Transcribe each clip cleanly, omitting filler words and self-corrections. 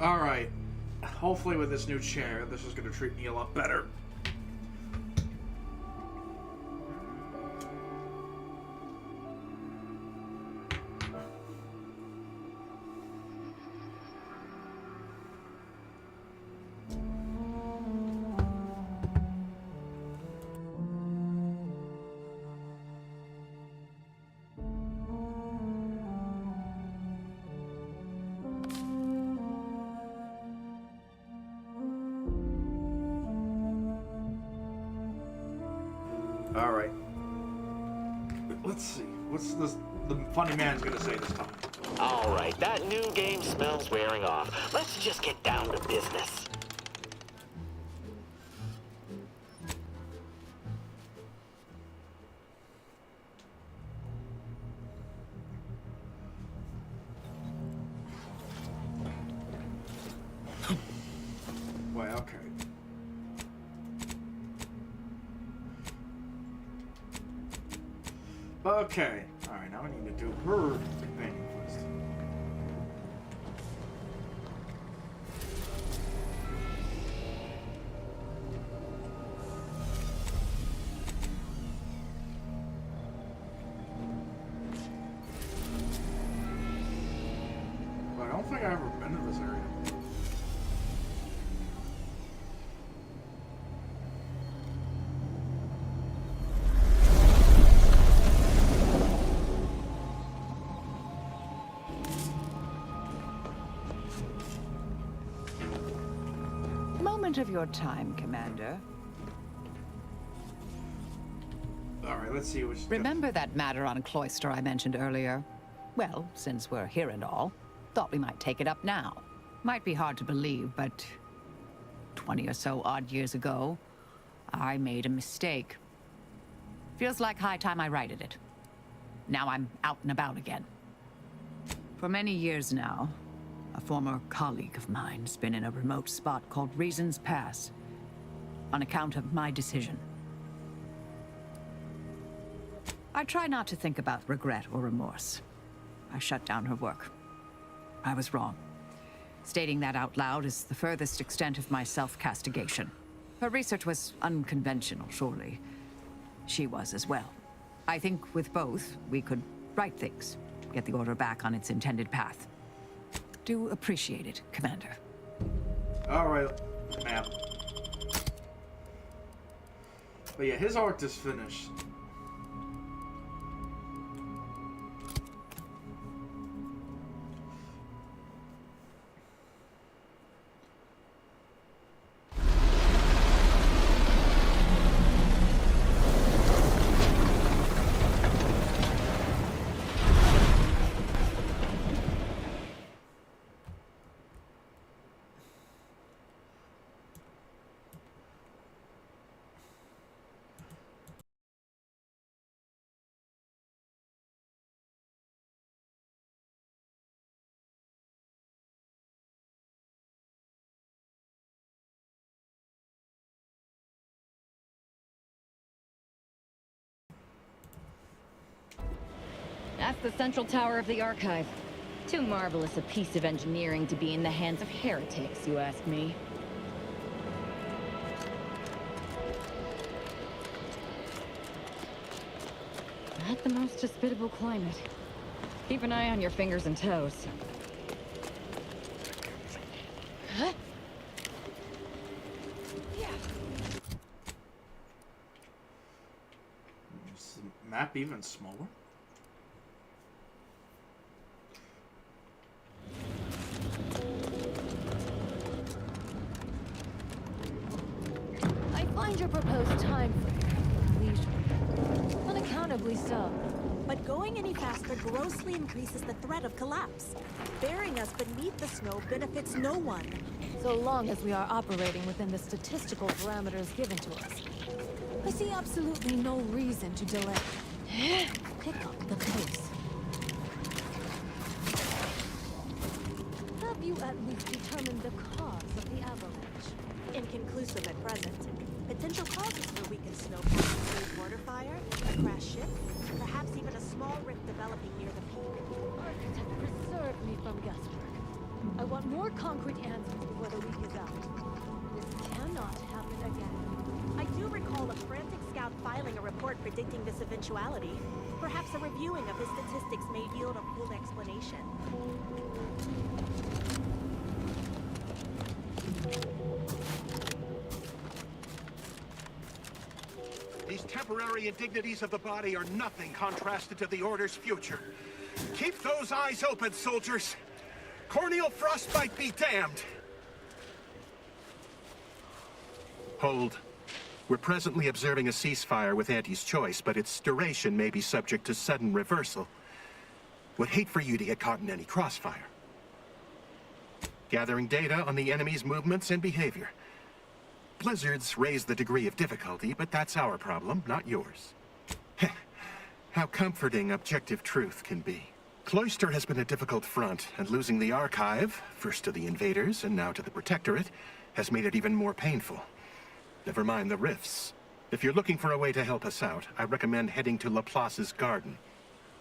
Alright. Hopefully with this new chair, this is going to treat me a lot better. Alright. Let's see. What's this the funny man's gonna say this time? Alright, that new game smell's wearing off. Let's just get down to business. Wait, okay. Okay. Alright, now I need to do her companion quest. But I don't think I've ever been to this area. Moment of your time, Commander. Alright, let's see which... Remember that matter on Cloister I mentioned earlier? Well, since we're here and all, thought we might take it up now. Might be hard to believe, but 20 or so odd years ago, I made a mistake. Feels like high time I righted it. Now I'm out and about again. For many years now, a former colleague of mine's been in a remote spot called Reasons Pass, on account of my decision. I try not to think about regret or remorse. I shut down her work. I was wrong. Stating that out loud is the furthest extent of my self-castigation. Her research was unconventional, surely. She was as well. I think with both, we could right things, get the Order back on its intended path. Do appreciate it, Commander. Alright, ma'am. But yeah, his arc is finished. That's the central tower of the Archive. Too marvelous a piece of engineering to be in the hands of heretics, you ask me. Not the most hospitable climate. Keep an eye on your fingers and toes. Huh? Yeah. Is the map even smaller? I find your proposed time frame leisure. Unaccountably so. But going any faster grossly increases the threat of collapse. Burying us beneath the snow benefits no one. So long as we are operating within the statistical parameters given to us. I see absolutely no reason to delay. Pick up the pace. Have you at least determined the cause of the avalanche? Inconclusive at present. Potential causes for weakened snowfall include water fire, a crashed ship, perhaps even a small rift developing near the peak. Architect, preserve me from guesswork. I want more concrete answers before the week is out. This cannot happen again. I do recall a frantic scout filing a report predicting this eventuality. Perhaps a reviewing of his statistics may yield a full explanation. These temporary indignities of the body are nothing contrasted to the Order's future. Keep those eyes open, soldiers. Corneal frostbite be damned. Hold. We're presently observing a ceasefire with Auntie's choice, but its duration may be subject to sudden reversal. Would hate for you to get caught in any crossfire. Gathering data on the enemy's movements and behavior. Blizzards raise the degree of difficulty, but that's our problem, not yours. How comforting objective truth can be. Cloister has been a difficult front, and losing the Archive, first to the invaders and now to the Protectorate, has made it even more painful. Never mind the rifts. If you're looking for a way to help us out, I recommend heading to Laplace's garden.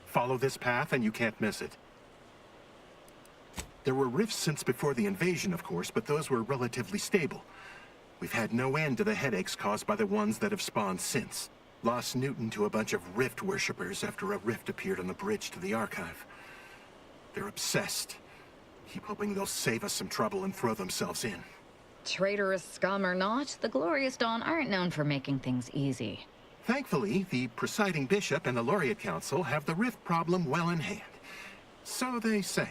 Follow this path and you can't miss it. There were rifts since before the invasion, of course, but those were relatively stable. We've had no end to the headaches caused by the ones that have spawned since. Lost Newton to a bunch of rift worshippers after a rift appeared on the bridge to the Archive. They're obsessed. Keep hoping they'll save us some trouble and throw themselves in. Traitorous scum or not, the Glorious Dawn aren't known for making things easy. Thankfully, the presiding bishop and the Laureate Council have the rift problem well in hand. So they say.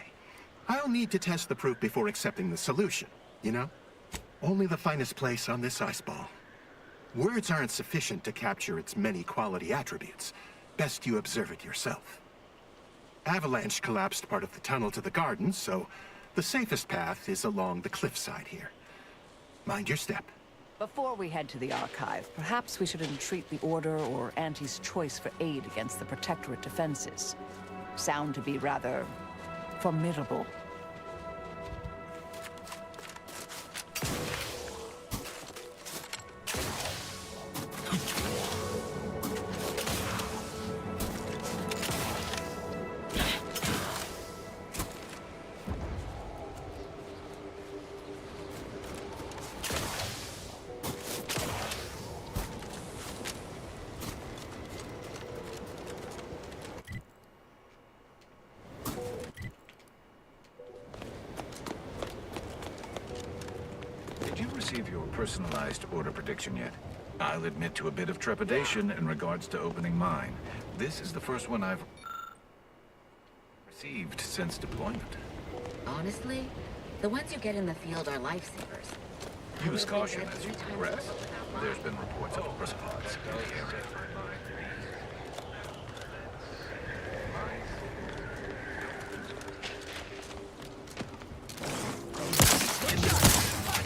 I'll need to test the proof before accepting the solution, you know? Only the finest place on this ice ball. Words aren't sufficient to capture its many quality attributes. Best you observe it yourself. Avalanche collapsed part of the tunnel to the gardens, so the safest path is along the cliffside here. Mind your step. Before we head to the Archive, perhaps we should entreat the Order or Auntie's choice for aid against the Protectorate defenses. Sound to be rather formidable. Did you receive your personalized order prediction yet? I'll admit to a bit of trepidation in regards to opening mine. This is the first one I've received since deployment. Honestly, the ones you get in the field are lifesavers. Use caution as you progress. There's been reports of prisoners in the area.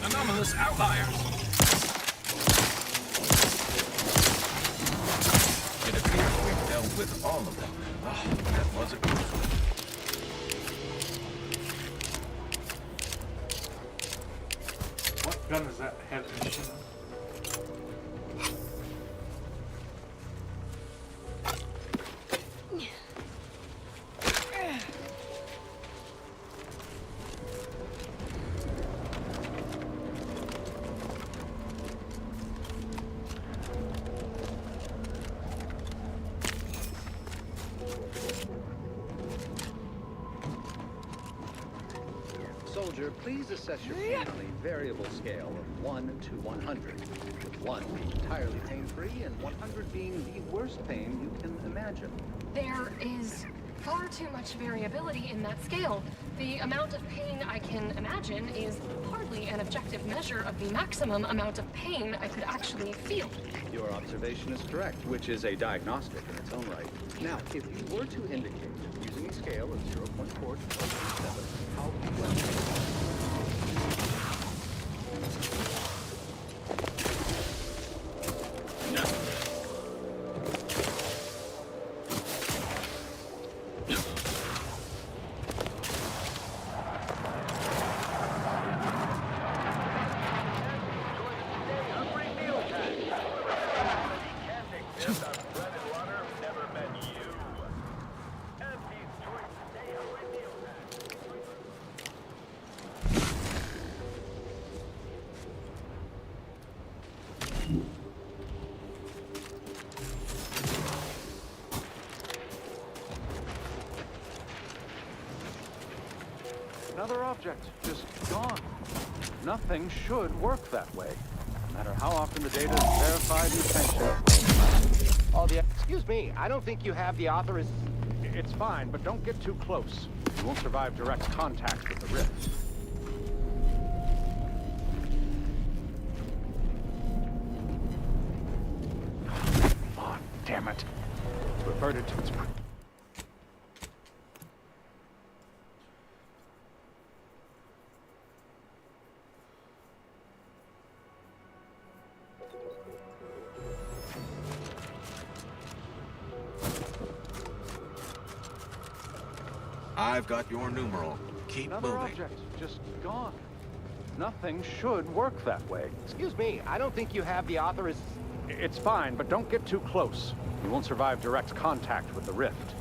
Anomalous outliers. It appears we've dealt with all of them. Oh, that was a close one. What gun is that? Heavy machine? Soldier, please assess your pain on a variable scale of 1 to 100, with 1 being entirely pain-free and 100 being the worst pain you can imagine. There is far too much variability in that scale. The amount of pain I can imagine is hardly an objective measure of the maximum amount of pain I could actually feel. Your observation is correct, which is a diagnostic in its own right. Now, if you were to indicate, using a scale of 0.4 to 0.7, how Another object, just gone. Nothing should work that way. No matter how often the data is verified and sanctioned. All the... Excuse me, I don't think you have the authorization. It's fine, but don't get too close. You won't survive direct contact with the rift. Oh, damn it. Reverted to its... I've got your numeral. Keep Another moving. object, just gone. Nothing should work that way. Excuse me, I don't think you have the authorization. It's fine, but don't get too close. You won't survive direct contact with the rift.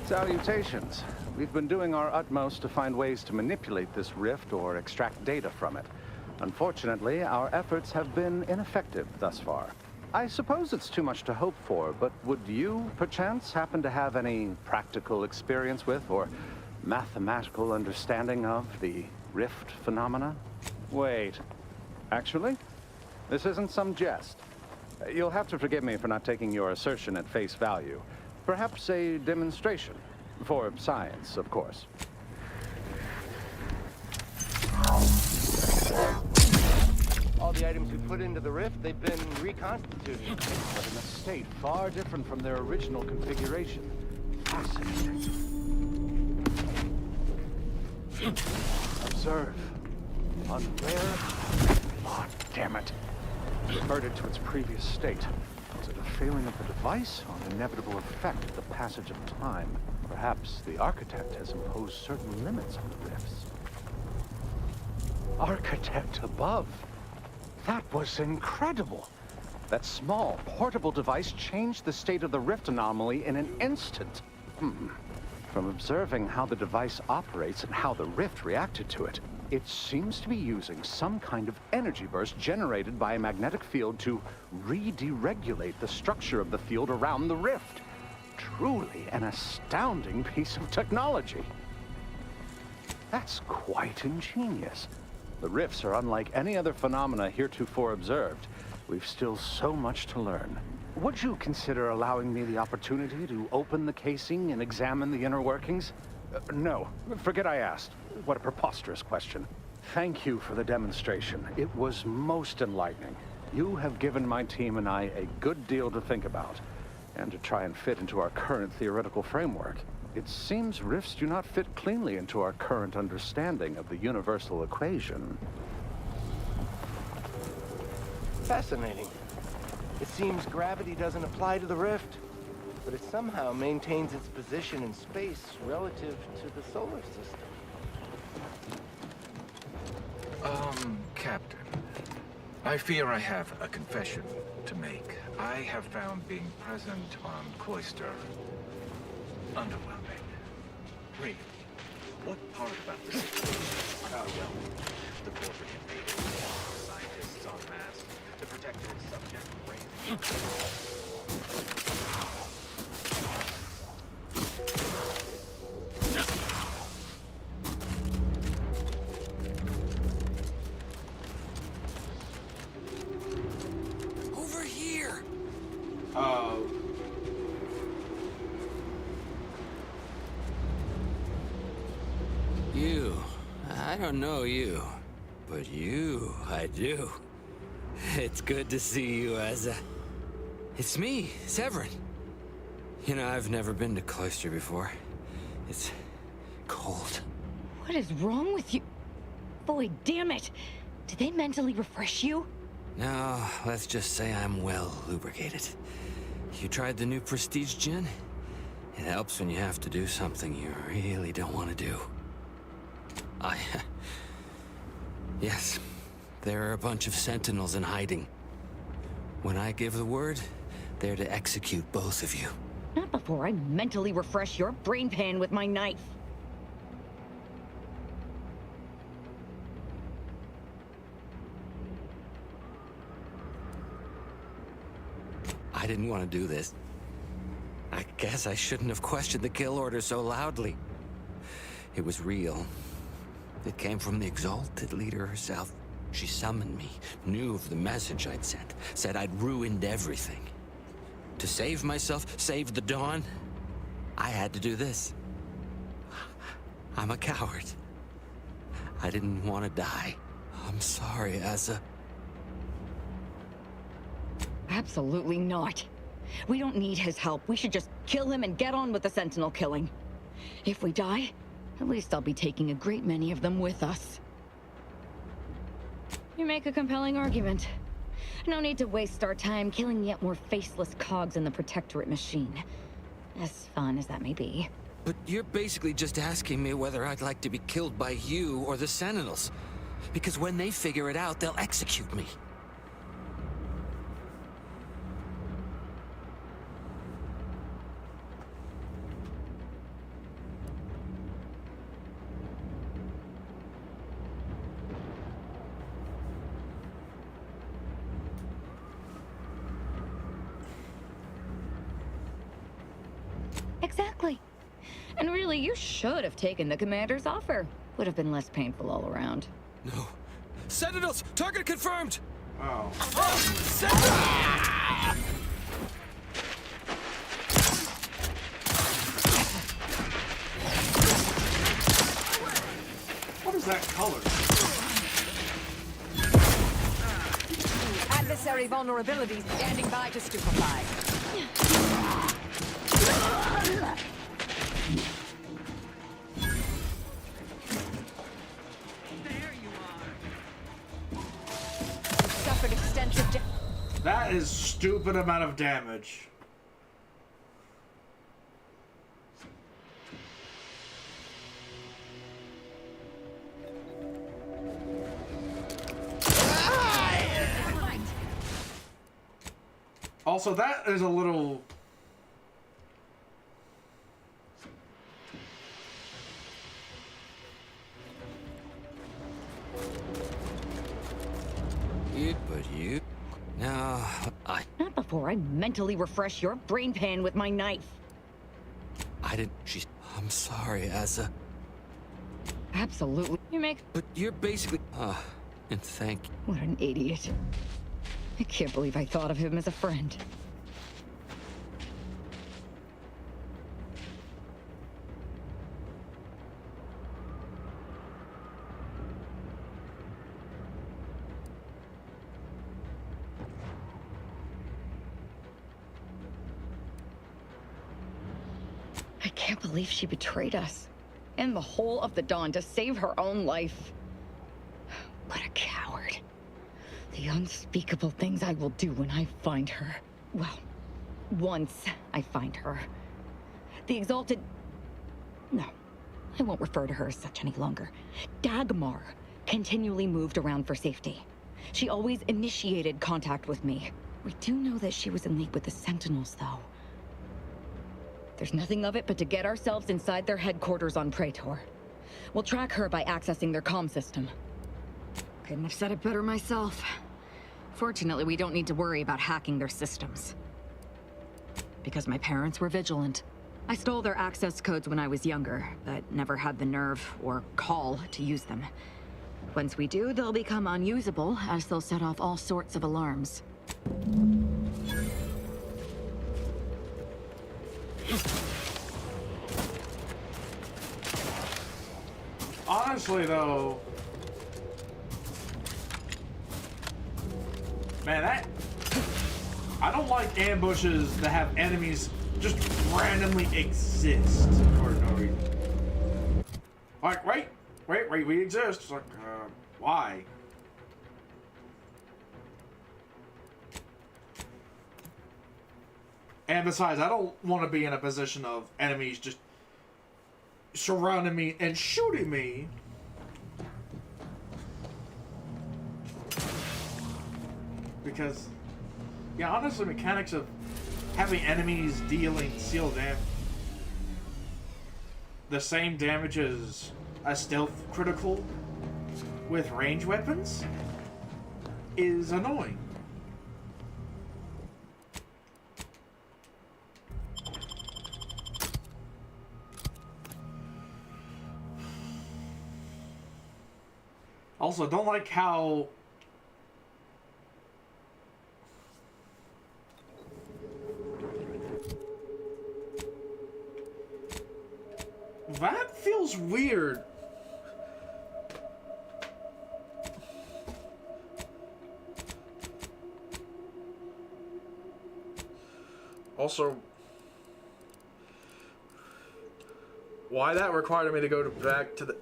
Salutations. We've been doing our utmost to find ways to manipulate this rift or extract data from it. Unfortunately, our efforts have been ineffective thus far. I suppose it's too much to hope for, but would you, perchance, happen to have any practical experience with or mathematical understanding of the rift phenomena? Wait. Actually, this isn't some jest. You'll have to forgive me for not taking your assertion at face value. Perhaps a demonstration. For science, of course. All the items we put into the rift, they've been reconstituted, but in a state far different from their original configuration. Fascinating. Observe. Unaware. Oh, damn it. Reverted to its previous state. Was it a failing of the device or an inevitable effect of the passage of time? Perhaps the architect has imposed certain limits on the rifts. Architect above. That was incredible. That small, portable device changed the state of the rift anomaly in an instant. From observing how the device operates and how the rift reacted to it, it seems to be using some kind of energy burst generated by a magnetic field to re-deregulate the structure of the field around the rift. Truly an astounding piece of technology. That's quite ingenious. The rifts are unlike any other phenomena heretofore observed. We've still so much to learn. Would you consider allowing me the opportunity to open the casing and examine the inner workings? No, forget I asked. What a preposterous question. Thank you for the demonstration. It was most enlightening. You have given my team and I a good deal to think about, and to try and fit into our current theoretical framework. It seems rifts do not fit cleanly into our current understanding of the universal equation. Fascinating. It seems gravity doesn't apply to the rift, but it somehow maintains its position in space relative to the solar system. Captain, I fear I have a confession to make. I have found being present on Cloister underwhelming. Really? What part about this? Well, the corporate invaders, scientists en masse, to protect its subject brain. Over here. You. I don't know you, but you, I do. It's good to see you, Eza. It's me, Severin. You know, I've never been to Cloister before. It's cold. What is wrong with you? Boy, damn it! Did they mentally refresh you? No, let's just say I'm well lubricated. You tried the new Prestige Gin? It helps when you have to do something you really don't want to do. Yes, there are a bunch of sentinels in hiding. When I give the word, they're to execute both of you. Not before I mentally refresh your brain pan with my knife. I didn't want to do this. I guess I shouldn't have questioned the kill order so loudly. It was real, It came from the Exalted Leader herself. She summoned me, knew of the message I'd sent, said I'd ruined everything. To save myself, save the Dawn, I had to do this. I'm a coward. I didn't want to die. I'm sorry, Asa. Absolutely not. We don't need his help. We should just kill him and get on with the Sentinel killing. If we die, at least I'll be taking a great many of them with us. You make a compelling argument. No need to waste our time killing yet more faceless cogs in the Protectorate machine. As fun as that may be. But you're basically just asking me whether I'd like to be killed by you or the Sentinels. Because when they figure it out, they'll execute me. Exactly. And really, you should have taken the Commander's offer. Would have been less painful all around. No. Sentinels! Target confirmed! Oh. What is that color? Adversary vulnerabilities standing by to stupefy. Suffered extensive That is stupid amount of damage. Also, that is a little... You... No, Not before I mentally refresh your brain pan with my knife. I didn't... I'm sorry, Asa. Absolutely. You make... But you're basically... and thank you. What an idiot. I can't believe I thought of him as a friend. I can't believe she betrayed us. And the whole of the Dawn to save her own life. What a coward. The unspeakable things I will do when I find her. Well, once I find her. The Exalted... No, I won't refer to her as such any longer. Dagmar continually moved around for safety. She always initiated contact with me. We do know that she was in league with the Sentinels, though. There's nothing of it but to get ourselves inside their headquarters on Praetor. We'll track her by accessing their comm system. Couldn't have said it better myself. Fortunately, we don't need to worry about hacking their systems. Because my parents were vigilant. I stole their access codes when I was younger, but never had the nerve or call to use them. Once we do, they'll become unusable, as they'll set off all sorts of alarms. Honestly, though... Man, I don't like ambushes that have enemies just randomly exist for no reason. Like, wait, we exist. It's like, why? And besides, I don't want to be in a position of enemies just surrounding me and shooting me. Because, yeah, honestly, mechanics of having enemies dealing seal damage, the same damage as a stealth critical with range weapons, is annoying. Also, don't like how... That feels weird. Also, why that required me to go back to the...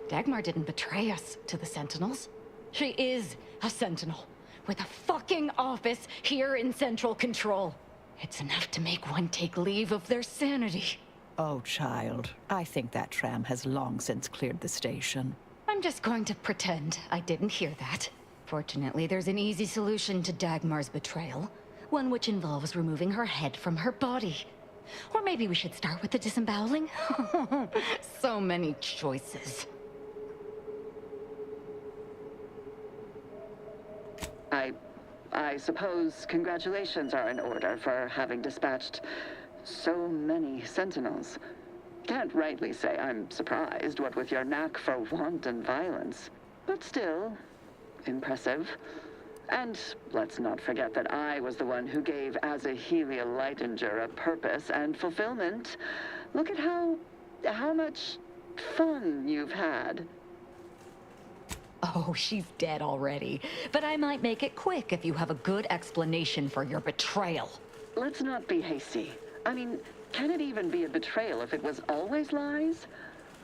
Dagmar didn't betray us to the Sentinels. She is a Sentinel, with a fucking office here in Central Control. It's enough to make one take leave of their sanity. Oh, child. I think that tram has long since cleared the station. I'm just going to pretend I didn't hear that. Fortunately, there's an easy solution to Dagmar's betrayal. One which involves removing her head from her body. Or maybe we should start with the disemboweling? So many choices. I suppose congratulations are in order for having dispatched so many Sentinels. Can't rightly say I'm surprised, what with your knack for wanton violence. But still, impressive. And let's not forget that I was the one who gave Azahelia Leitinger a purpose and fulfillment. Look at how much fun you've had. Oh, she's dead already. But I might make it quick if you have a good explanation for your betrayal. Let's not be hasty. I mean, can it even be a betrayal if it was always lies?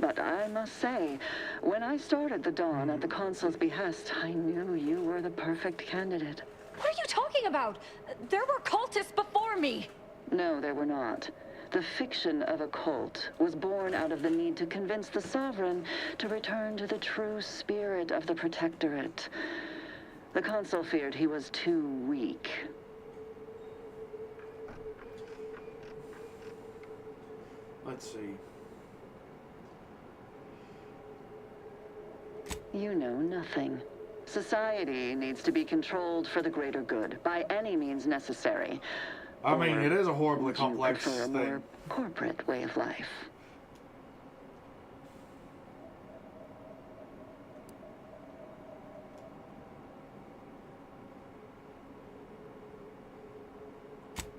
But I must say, when I started the Dawn at the Consul's behest, I knew you were the perfect candidate. What are you talking about? There were cultists before me. No, there were not. The fiction of a cult was born out of the need to convince the Sovereign to return to the true spirit of the Protectorate. The Consul feared he was too weak. Let's see. You know nothing. Society needs to be controlled for the greater good, by any means necessary. I mean, it is a horribly Would you complex prefer a thing. more corporate way of life?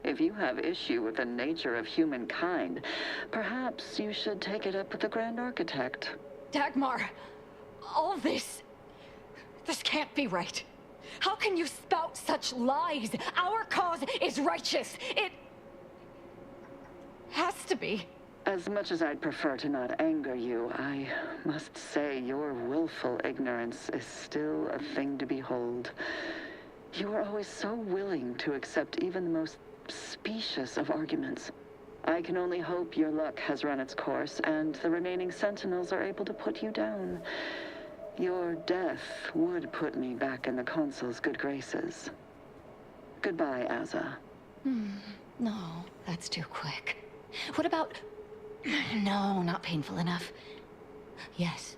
If you have issue with the nature of humankind, perhaps you should take it up with the Grand Architect. Dagmar, all this can't be right. How can you spout such lies? Our cause is righteous. It has to be. As much as I'd prefer to not anger you, I must say your willful ignorance is still a thing to behold. You are always so willing to accept even the most specious of arguments. I can only hope your luck has run its course and the remaining Sentinels are able to put you down. Your death would put me back in the Consul's good graces. Goodbye, Aza. No, that's too quick. What about... No, not painful enough. Yes,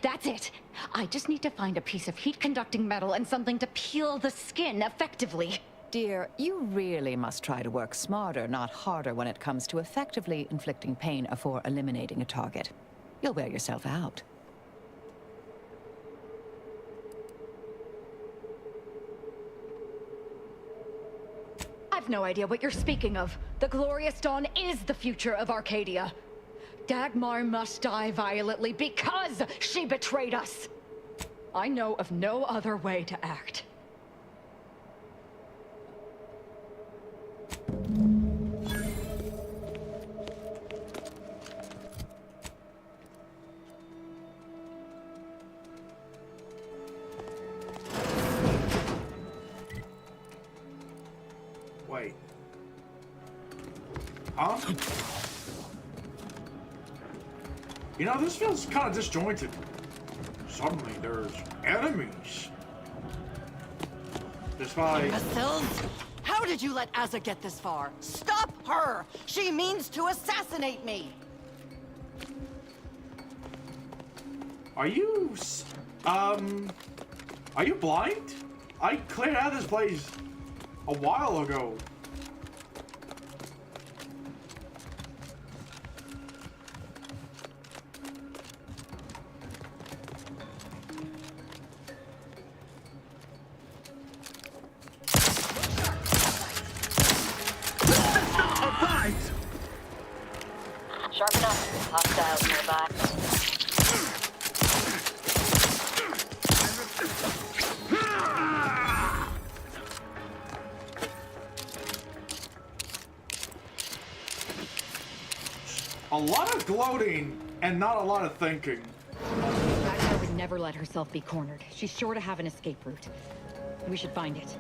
that's it. I just need to find a piece of heat-conducting metal and something to peel the skin effectively. Dear, you really must try to work smarter, not harder, when it comes to effectively inflicting pain before eliminating a target. You'll wear yourself out. I've no idea what you're speaking of. The Glorious Dawn is the future of Arcadia. Dagmar must die violently because she betrayed us. I know of no other way to act. Huh? You know, this feels kind of disjointed. Suddenly there's enemies. Despite... Imbeciles! How did you let Azza get this far? Stop her! She means to assassinate me! Are you... Are you blind? I cleared out this place a while ago. Sharp enough. Hostiles nearby. A lot of gloating and not a lot of thinking. Dagmar would never let herself be cornered. She's sure to have an escape route. We should find it.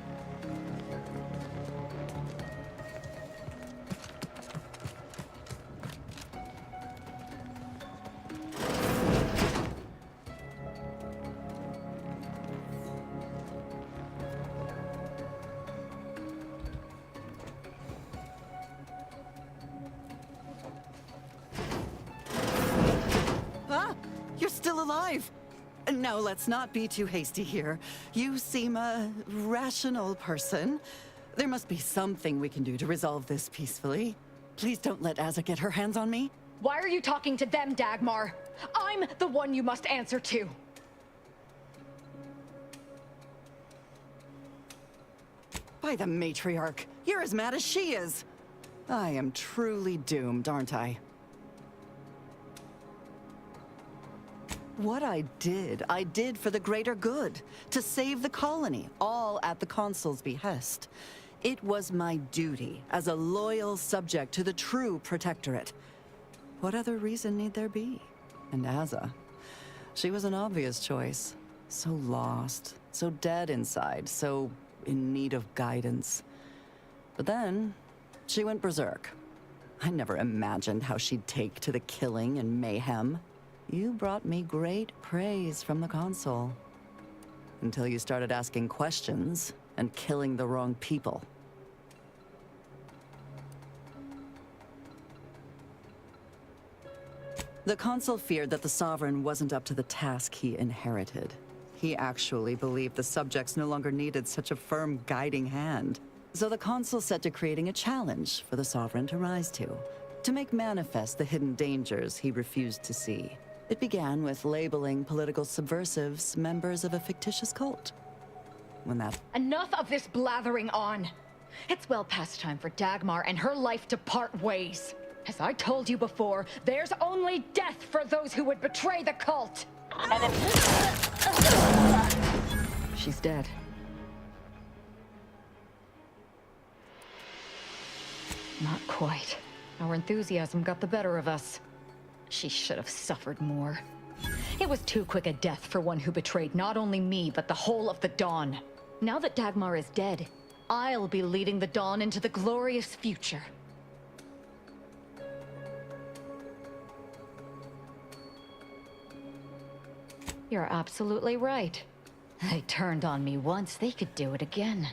You're still alive! No, let's not be too hasty here. You seem a rational person. There must be something we can do to resolve this peacefully. Please don't let Azza get her hands on me. Why are you talking to them, Dagmar? I'm the one you must answer to. By the matriarch, you're as mad as she is. I am truly doomed, aren't I? What I did for the greater good, to save the colony, all at the Consul's behest. It was my duty as a loyal subject to the true Protectorate. What other reason need there be? And Azza, she was an obvious choice. So lost, so dead inside, so in need of guidance. But then, she went berserk. I never imagined how she'd take to the killing and mayhem. You brought me great praise from the Consul. Until you started asking questions and killing the wrong people. The Consul feared that the Sovereign wasn't up to the task he inherited. He actually believed the subjects no longer needed such a firm guiding hand. So the Consul set to creating a challenge for the Sovereign to rise to make manifest the hidden dangers he refused to see. It began with labeling political subversives members of a fictitious cult. When that... Enough of this blathering on! It's well past time for Dagmar and her life to part ways. As I told you before, there's only death for those who would betray the cult! She's dead. Not quite. Our enthusiasm got the better of us. She should have suffered more. It was too quick a death for one who betrayed not only me, but the whole of the Dawn. Now that Dagmar is dead, I'll be leading the Dawn into the glorious future. You're absolutely right. They turned on me once, they could do it again.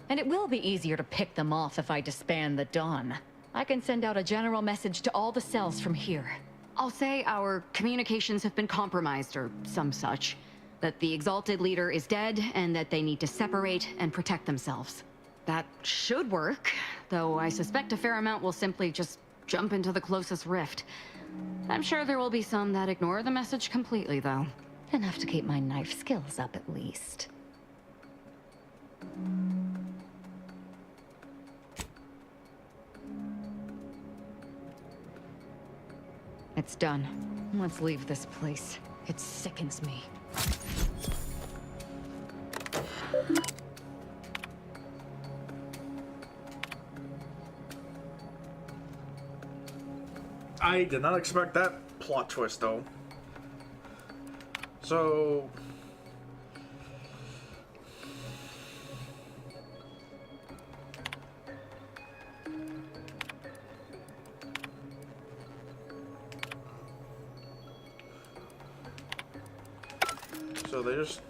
And it will be easier to pick them off if I disband the Dawn. I can send out a general message to all the cells from here. I'll say our communications have been compromised or some such. That the Exalted Leader is dead and that they need to separate and protect themselves. That should work, though I suspect a fair amount will simply just jump into the closest rift. I'm sure there will be some that ignore the message completely, though. Enough to keep my knife skills up, at least. It's done. Let's leave this place. It sickens me. I did not expect that plot twist, though. So... So they just...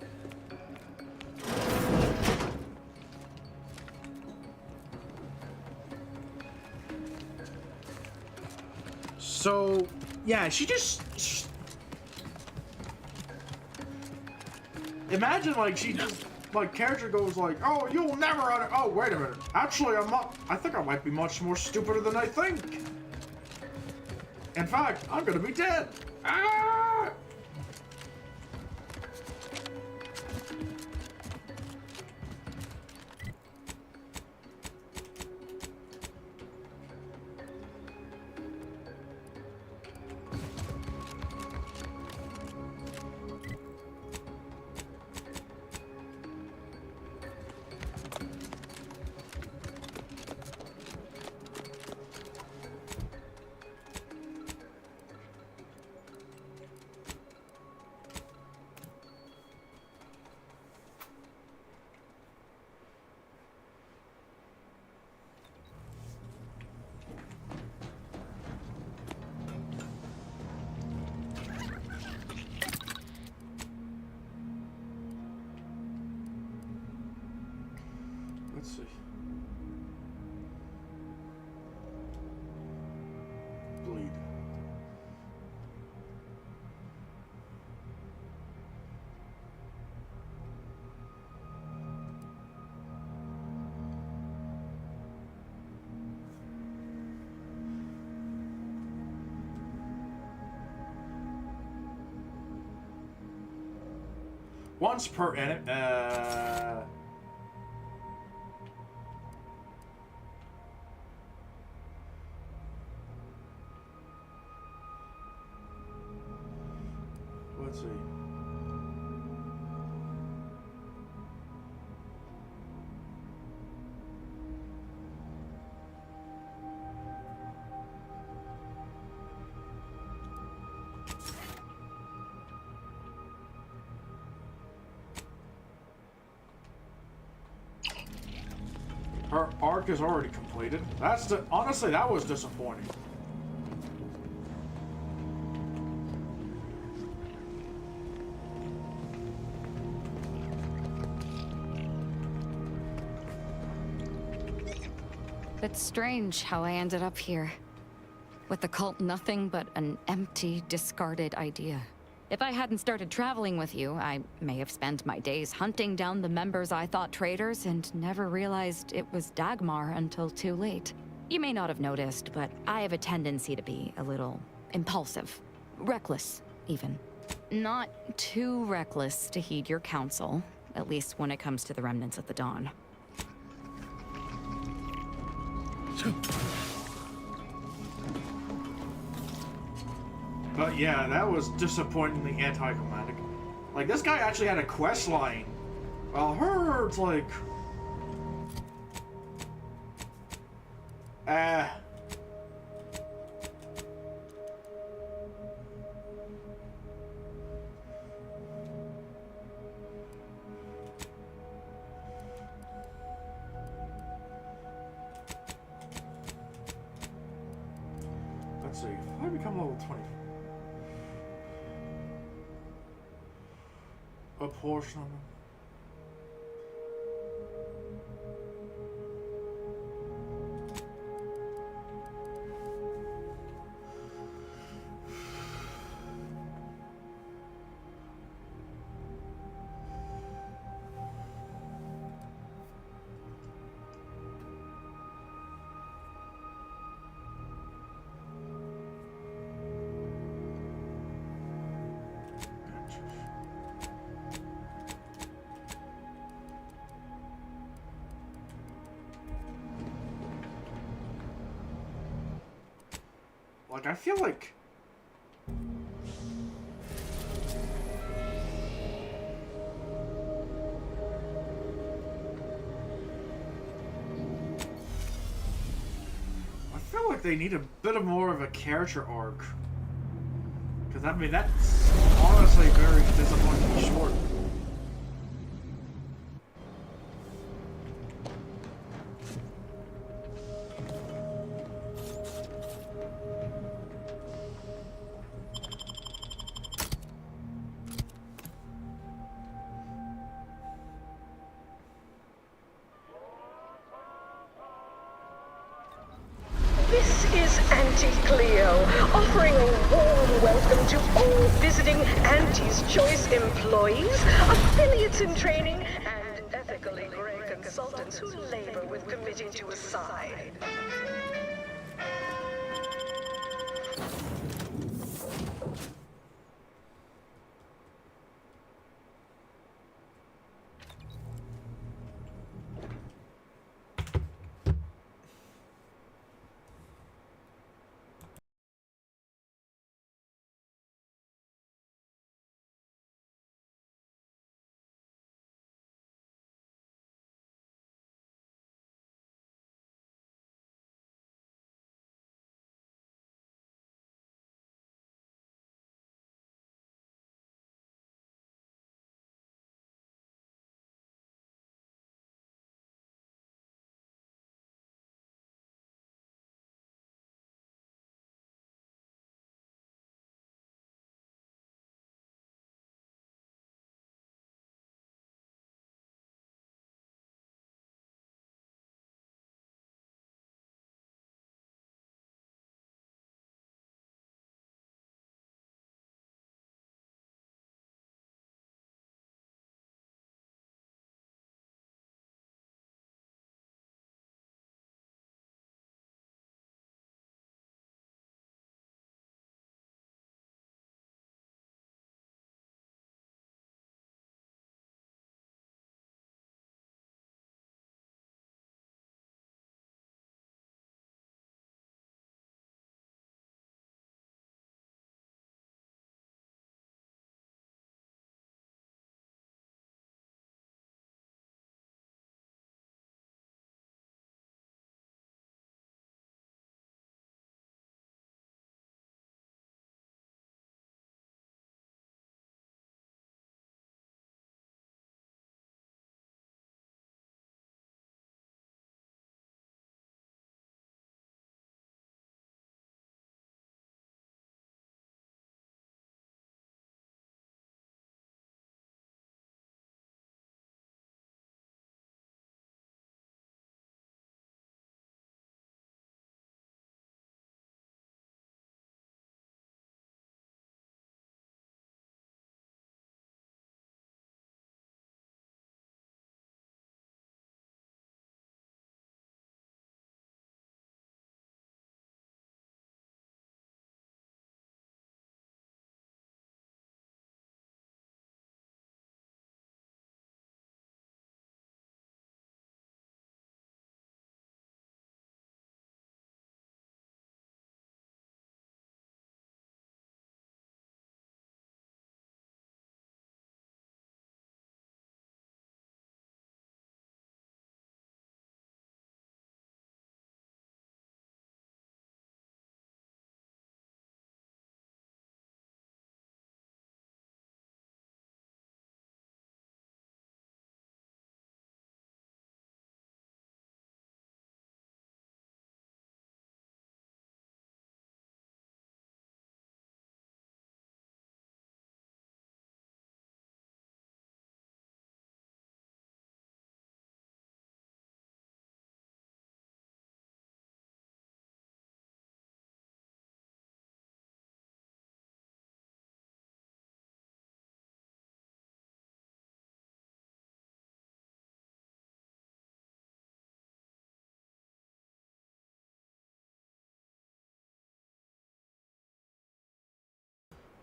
So, yeah, she just... Imagine, like, she just... Like, character goes like, oh, you'll never... Oh, wait a minute. Actually, I'm not... I think I might be much more stupider than I think. In fact, I'm gonna be dead. Ah! Let's see. Bleed. Once per let's see. Her arc is already completed. Honestly, that was disappointing. It's strange how I ended up here. With the cult nothing but an empty, discarded idea. If I hadn't started traveling with you, I may have spent my days hunting down the members I thought traitors and never realized it was Dagmar until too late. You may not have noticed, but I have a tendency to be a little impulsive. Reckless, even. Not too reckless to heed your counsel, at least when it comes to the remnants of the Dawn. But yeah, that was disappointingly anticlimactic. Like, this guy actually had a quest line. Well, her, it's like... Let's see, if I become level 20... A portion of them. Like, I feel like... I feel like they need a bit of more of a character arc. Because, I mean, that's honestly very disappointingly short. Auntie's Choice employees, affiliates in training, and ethically gray consultants who labor with Committee to Assign.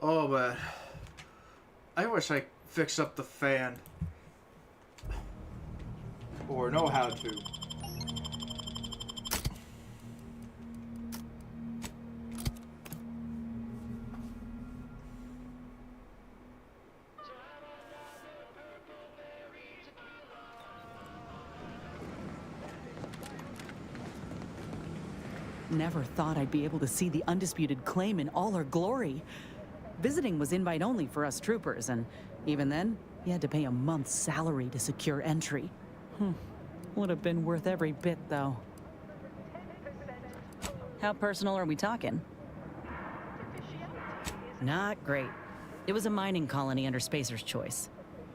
Oh man, I wish I fixed up the fan. Or know how to. Never thought I'd be able to see the undisputed claim in all her glory. Visiting was invite only for us troopers, and even then, you had to pay a month's salary to secure entry. Would have been worth every bit, though. How personal are we talking? Not great. It was a mining colony under Spacer's Choice.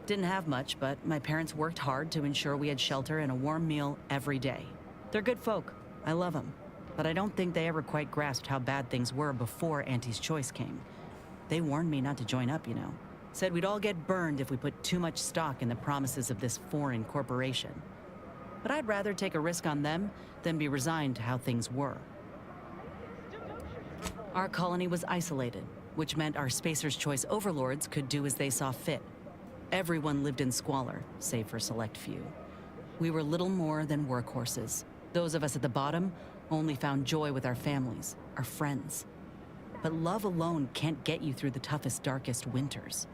Didn't have much, but my parents worked hard to ensure we had shelter and a warm meal every day. They're good folk. I love them. But I don't think they ever quite grasped how bad things were before Auntie's Choice came. They warned me not to join up, you know. Said we'd all get burned if we put too much stock in the promises of this foreign corporation. But I'd rather take a risk on them than be resigned to how things were. Our colony was isolated, which meant our Spacer's Choice overlords could do as they saw fit. Everyone lived in squalor, save for a select few. We were little more than workhorses. Those of us at the bottom only found joy with our families, our friends. But love alone can't get you through the toughest, darkest winters.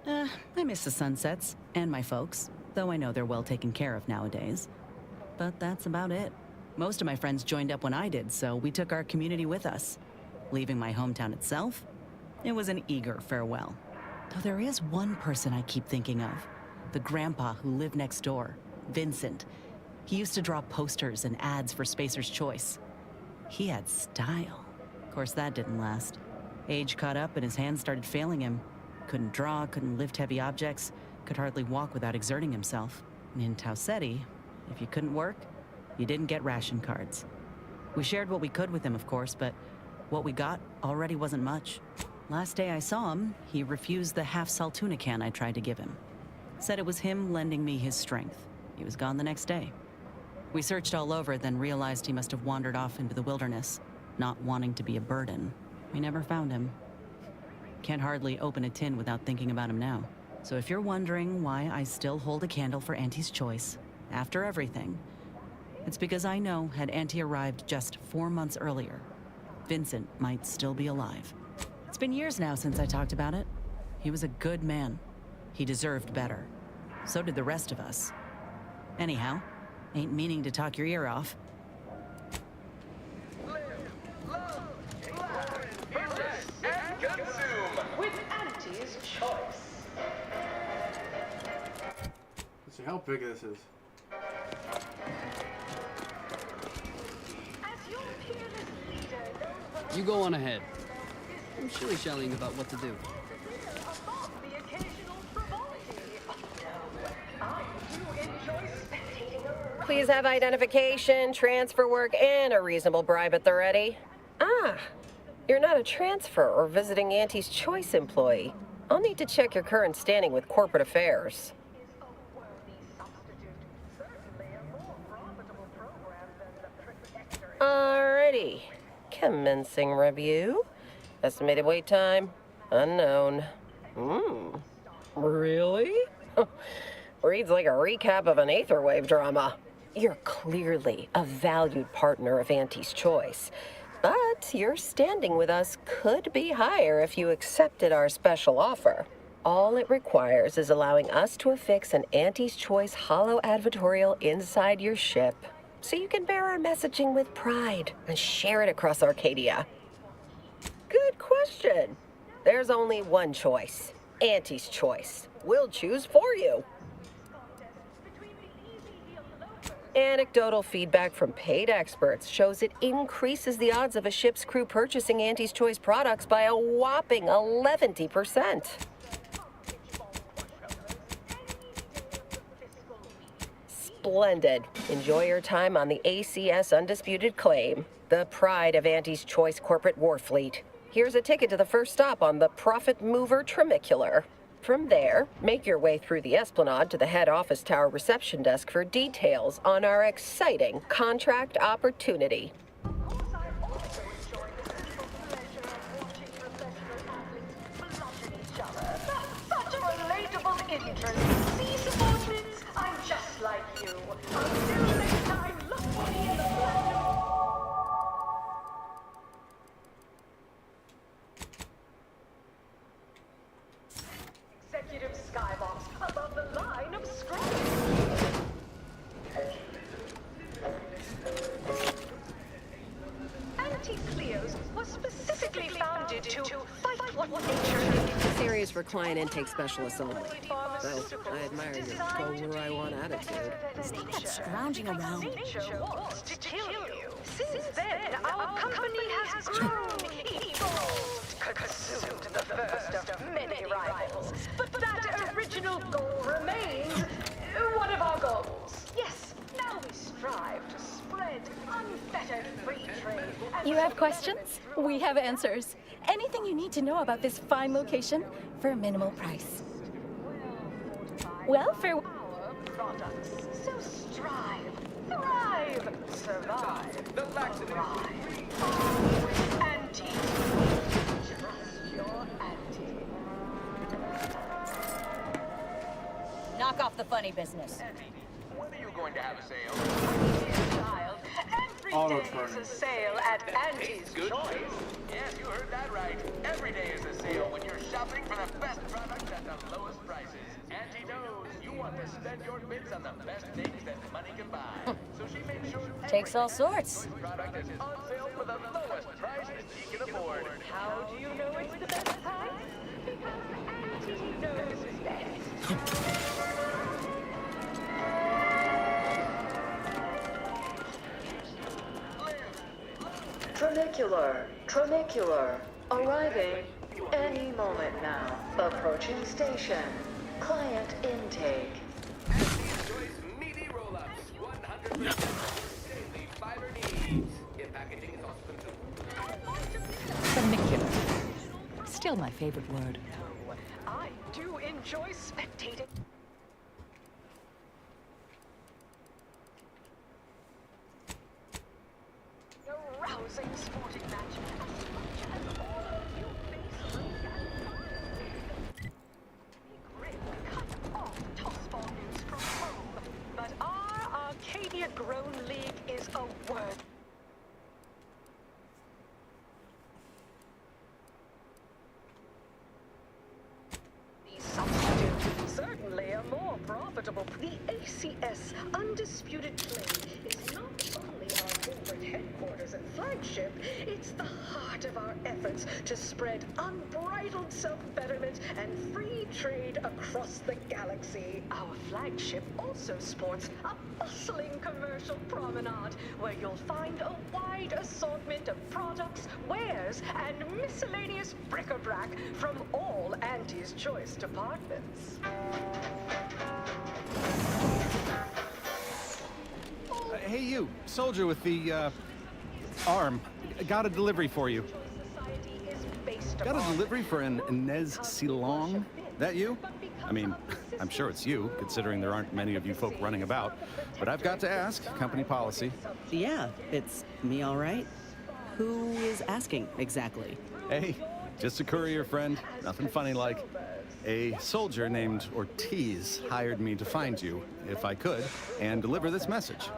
I miss the sunsets, and my folks, though I know they're well taken care of nowadays. But that's about it. Most of my friends joined up when I did, so we took our community with us. Leaving my hometown itself, it was an eager farewell. Though there is one person I keep thinking of. The grandpa who lived next door, Vincent. He used to draw posters and ads for Spacer's Choice. He had style. Of course, that didn't last. Age caught up and his hands started failing him. Couldn't draw, couldn't lift heavy objects, could hardly walk without exerting himself. And in Tau Ceti, if you couldn't work, you didn't get ration cards. We shared what we could with him, of course, but what we got already wasn't much. Last day I saw him, he refused the half-salt tuna can I tried to give him. Said it was him lending me his strength. He was gone the next day. We searched all over, then realized he must have wandered off into the wilderness, not wanting to be a burden. We never found him. Can't hardly open a tin without thinking about him now. So if you're wondering why I still hold a candle for Auntie's Choice, after everything, it's because I know had Auntie arrived just 4 months earlier, Vincent might still be alive. It's been years now since I talked about it. He was a good man. He deserved better. So did the rest of us. Anyhow, ain't meaning to talk your ear off. With Auntie's Choice. Let's see how big this is. You go on ahead. I'm shilly-shallying about what to do. Please have identification, transfer work, and a reasonable bribe at the ready. Ah, you're not a transfer or visiting Auntie's Choice employee. I'll need to check your current standing with corporate affairs. Alrighty. Commencing review. Estimated wait time, unknown. Really? Reads like a recap of an Aetherwave drama. You're clearly a valued partner of Auntie's Choice, but your standing with us could be higher if you accepted our special offer. All it requires is allowing us to affix an Auntie's Choice holo advertorial inside your ship, so you can bear our messaging with pride and share it across Arcadia. Good question. There's only one choice. Auntie's Choice. We'll choose for you. Anecdotal feedback from paid experts shows it increases the odds of a ship's crew purchasing Auntie's Choice products by a whopping 11%. Splendid. Enjoy your time on the ACS Undisputed Claim, the pride of Auntie's Choice corporate war fleet. Here's a ticket to the first stop on the Profit Mover Trimicular. From there, make your way through the Esplanade to the head office tower reception desk for details on our exciting contract opportunity. Such a relatable interest. See, subordinates, I'm just like you. Until next time, look for me in the platinum. Executive skybox above the line of scrolls. Anti-Cleos was specifically founded to fight what nature. Series for client intake specialists only. Though I admire your go where I want attitude. Stop that scrounging around. Nature wants to kill you. Since then, our company has grown, evolved, consumed the first of many rivals. But that original goal remains one of our goals. Yes, now we strive to spread unfettered free trade. You have questions? We have answers. Anything you need to know about this fine location for a minimal price. welfare our products. So strive, thrive, survive, The laxative. thrive. Auntie. Just your auntie. Knock off the funny business. When are you going to have a sale? Dear child, every day is a sale at Auntie's Choice. Yes, you heard that right. Every day is a sale when you're shopping for the best products at the lowest prices. Auntie knows you want to spend your bits on the best things that money can buy. So she makes sure Takes all sorts. every product is on sale for the lowest price that she can afford. How do you know it's the best price? Because Auntie knows best. Tronicular. Arriving any moment now. Approaching station. Client intake. Auntie's Choice meaty roll-ups. 100% daily fiber needs. If packaging is also consumed. Funicular. Still my favorite word. I do enjoy spectating. A rousing sporting match as much as all of you face Grid cut off toss ball news from home, but our Arcadia Grown League is a word. Substitute, certainly a more profitable. The ACS Undisputed Claim is not only our corporate headquarters and flagship, it's the heart of our efforts to spread unbridled self-betterment and free trade across the galaxy. Our flagship also sports a bustling commercial promenade where you'll find a wide assortment of products, wares, and miscellaneous bric-a-brac from all Auntie's Choice departments. Hey, you, soldier with the, arm. Got a delivery for you. Got a delivery for an Inez Silong? That you? I mean, I'm sure it's you, considering there aren't many of you folk running about. But I've got to ask, company policy. Yeah, it's me all right. Who is asking, exactly? Hey, just a courier friend. Nothing funny like. A soldier named Ortiz hired me to find you, if I could, and deliver this message.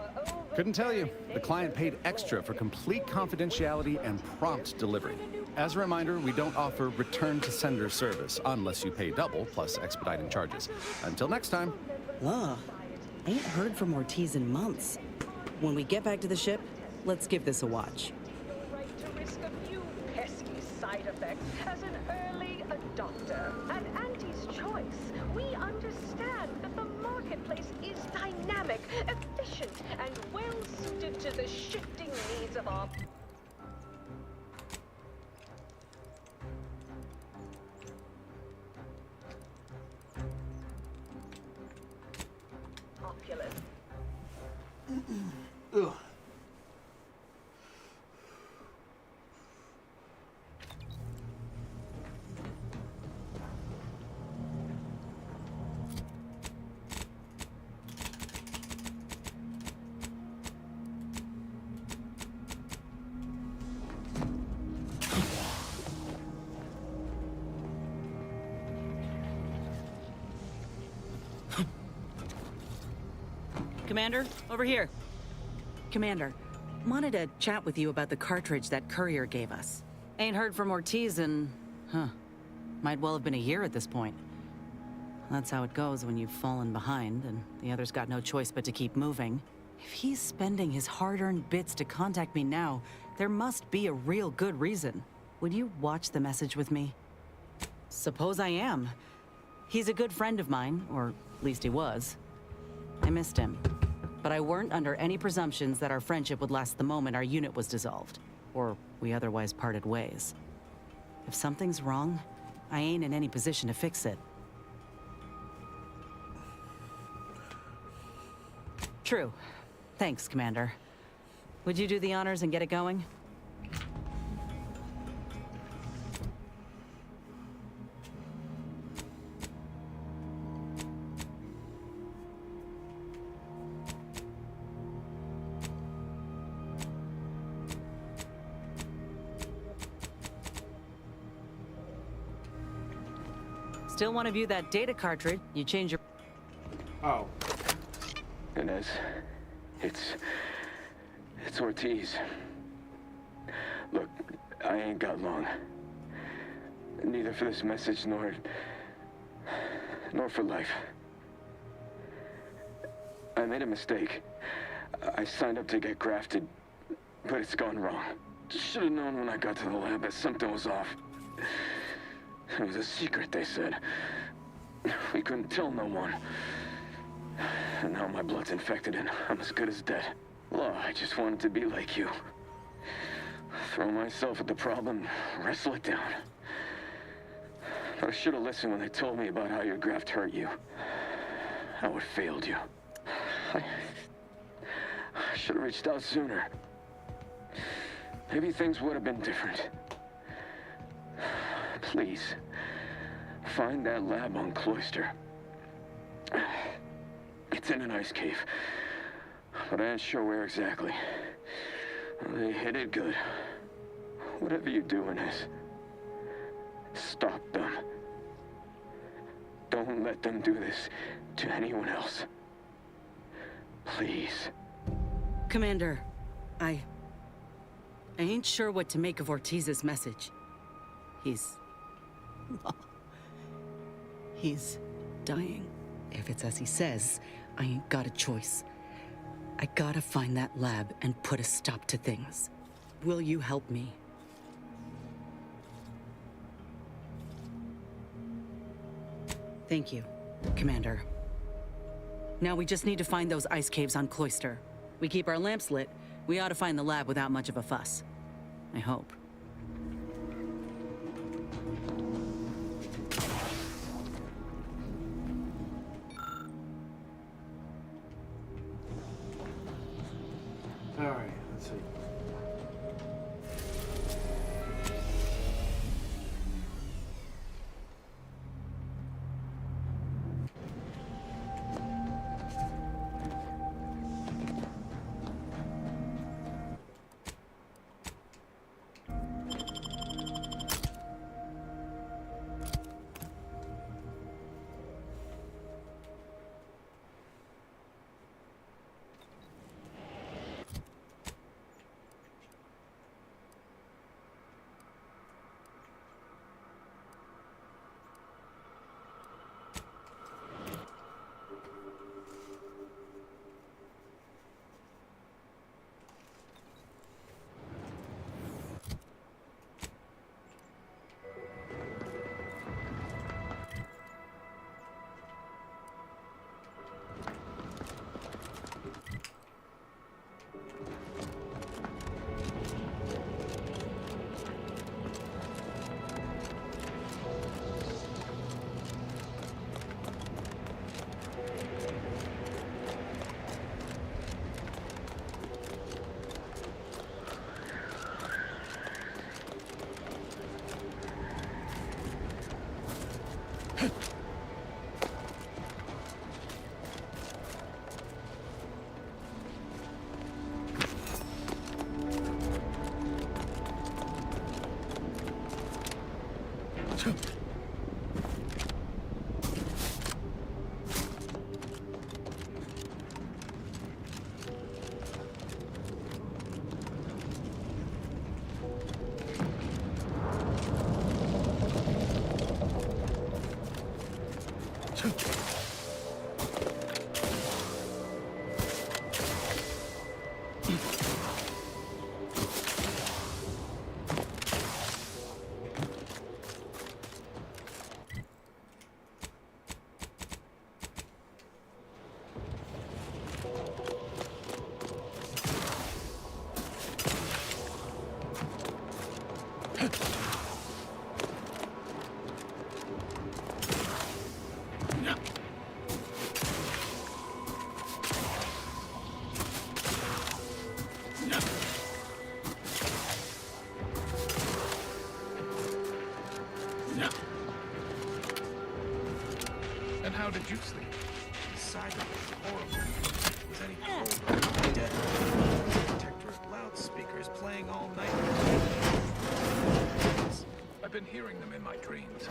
Couldn't tell you. The client paid extra for complete confidentiality and prompt delivery. As a reminder, we don't offer return-to-sender service unless you pay double plus expediting charges. Until next time. Ugh, ain't heard from Ortiz in months. When we get back to the ship, let's give this a watch. Right to risk a few pesky side effects as an early adopter. At Auntie's Choice, we understand that the marketplace is dynamic, efficient, and well-suited to the shifting needs of our populace. Ugh. Commander, over here. Commander, wanted to chat with you about the cartridge that courier gave us. Ain't heard from Ortiz in, might well have been a year at this point. That's how it goes when you've fallen behind and the other's got no choice but to keep moving. If he's spending his hard-earned bits to contact me now, there must be a real good reason. Would you watch the message with me? Suppose I am. He's a good friend of mine, or at least he was. I missed him, but I weren't under any presumptions that our friendship would last the moment our unit was dissolved, or we otherwise parted ways. If something's wrong, I ain't in any position to fix it. True. Thanks, Commander. Would you do the honors and get it going? Still want to view that data cartridge? You change your... Oh. Inez, it's Ortiz. Look, I ain't got long. Neither for this message nor for life. I made a mistake. I signed up to get grafted, but it's gone wrong. Should have known when I got to the lab that something was off. It was a secret, they said. We couldn't tell no one. And now my blood's infected and I'm as good as dead. Well, I just wanted to be like you. Throw myself at the problem, wrestle it down. But I should have listened when they told me about how your graft hurt you. How it failed you. I should have reached out sooner. Maybe things would have been different. Please, find that lab on Cloister. It's in an ice cave, but I ain't sure where exactly. They hid it good. Whatever you do, Inez, stop them. Don't let them do this to anyone else. Please. Commander, I ain't sure what to make of Ortiz's message. He's dying. If it's as he says, I ain't got a choice. I gotta find that lab and put a stop to things. Will you help me? Thank you, Commander. Now we just need to find those ice caves on Cloister. We keep our lamps lit, we ought to find the lab without much of a fuss. I hope. Alright, let's see. And how did you sleep? The silence was horrible. Was any cold dead? Detector of loudspeakers playing all night. I've been hearing them in my dreams.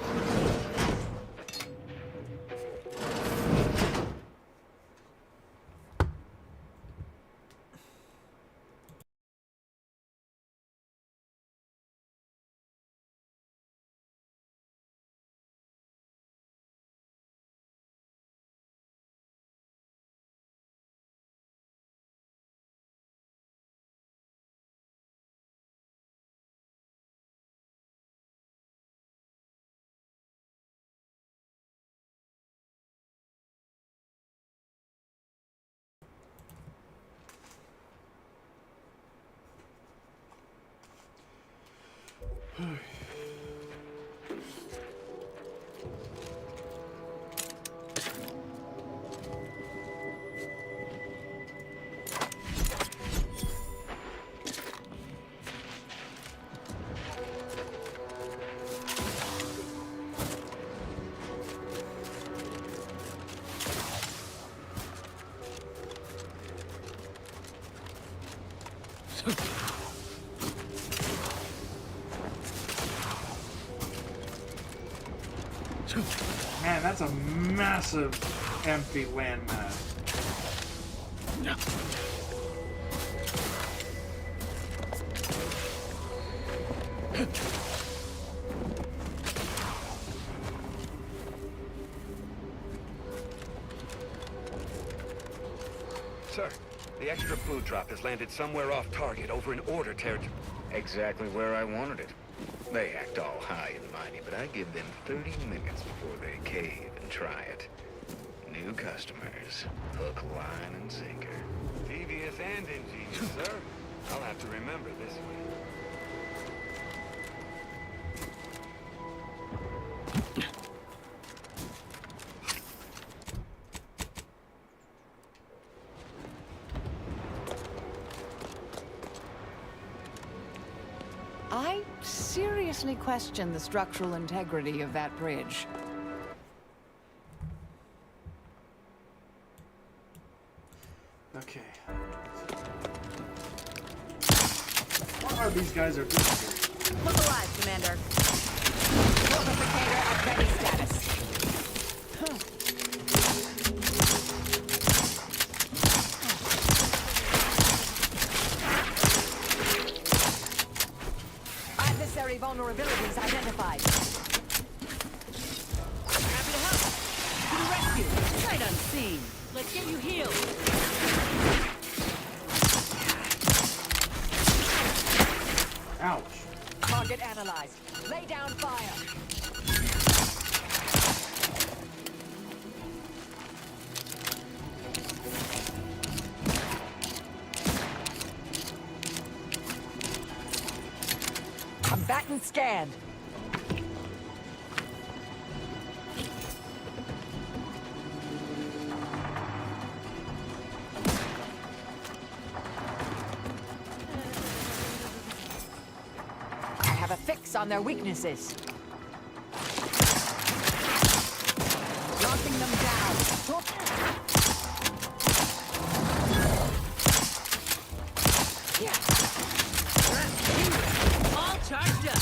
Man, that's a massive empty landmass. Sir, the extra food drop has landed somewhere off target over in Order territory. Exactly where I wanted it. They act all high and mighty, but I give them 30 minutes before they cave and try it. New customers, hook, line, and sinker. Devious and ingenious, sir. I'll have to remember this one. I seriously question the structural integrity of that bridge. Okay. What are these guys are doing here? Look alive, Commander. Fortificator at ready status. Adversary vulnerabilities identified. Happy to help. To the rescue. Sight unseen. Let's get you healed. Ouch. Target analyzed. Lay down fire. Combatant scanned. I have a fix on their weaknesses. Knocking them down. All charged up.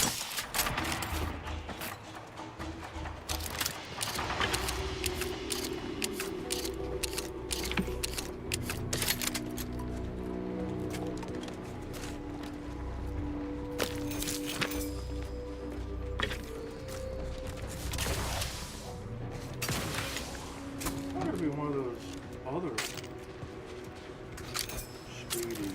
Gotta be one of those other Speedy.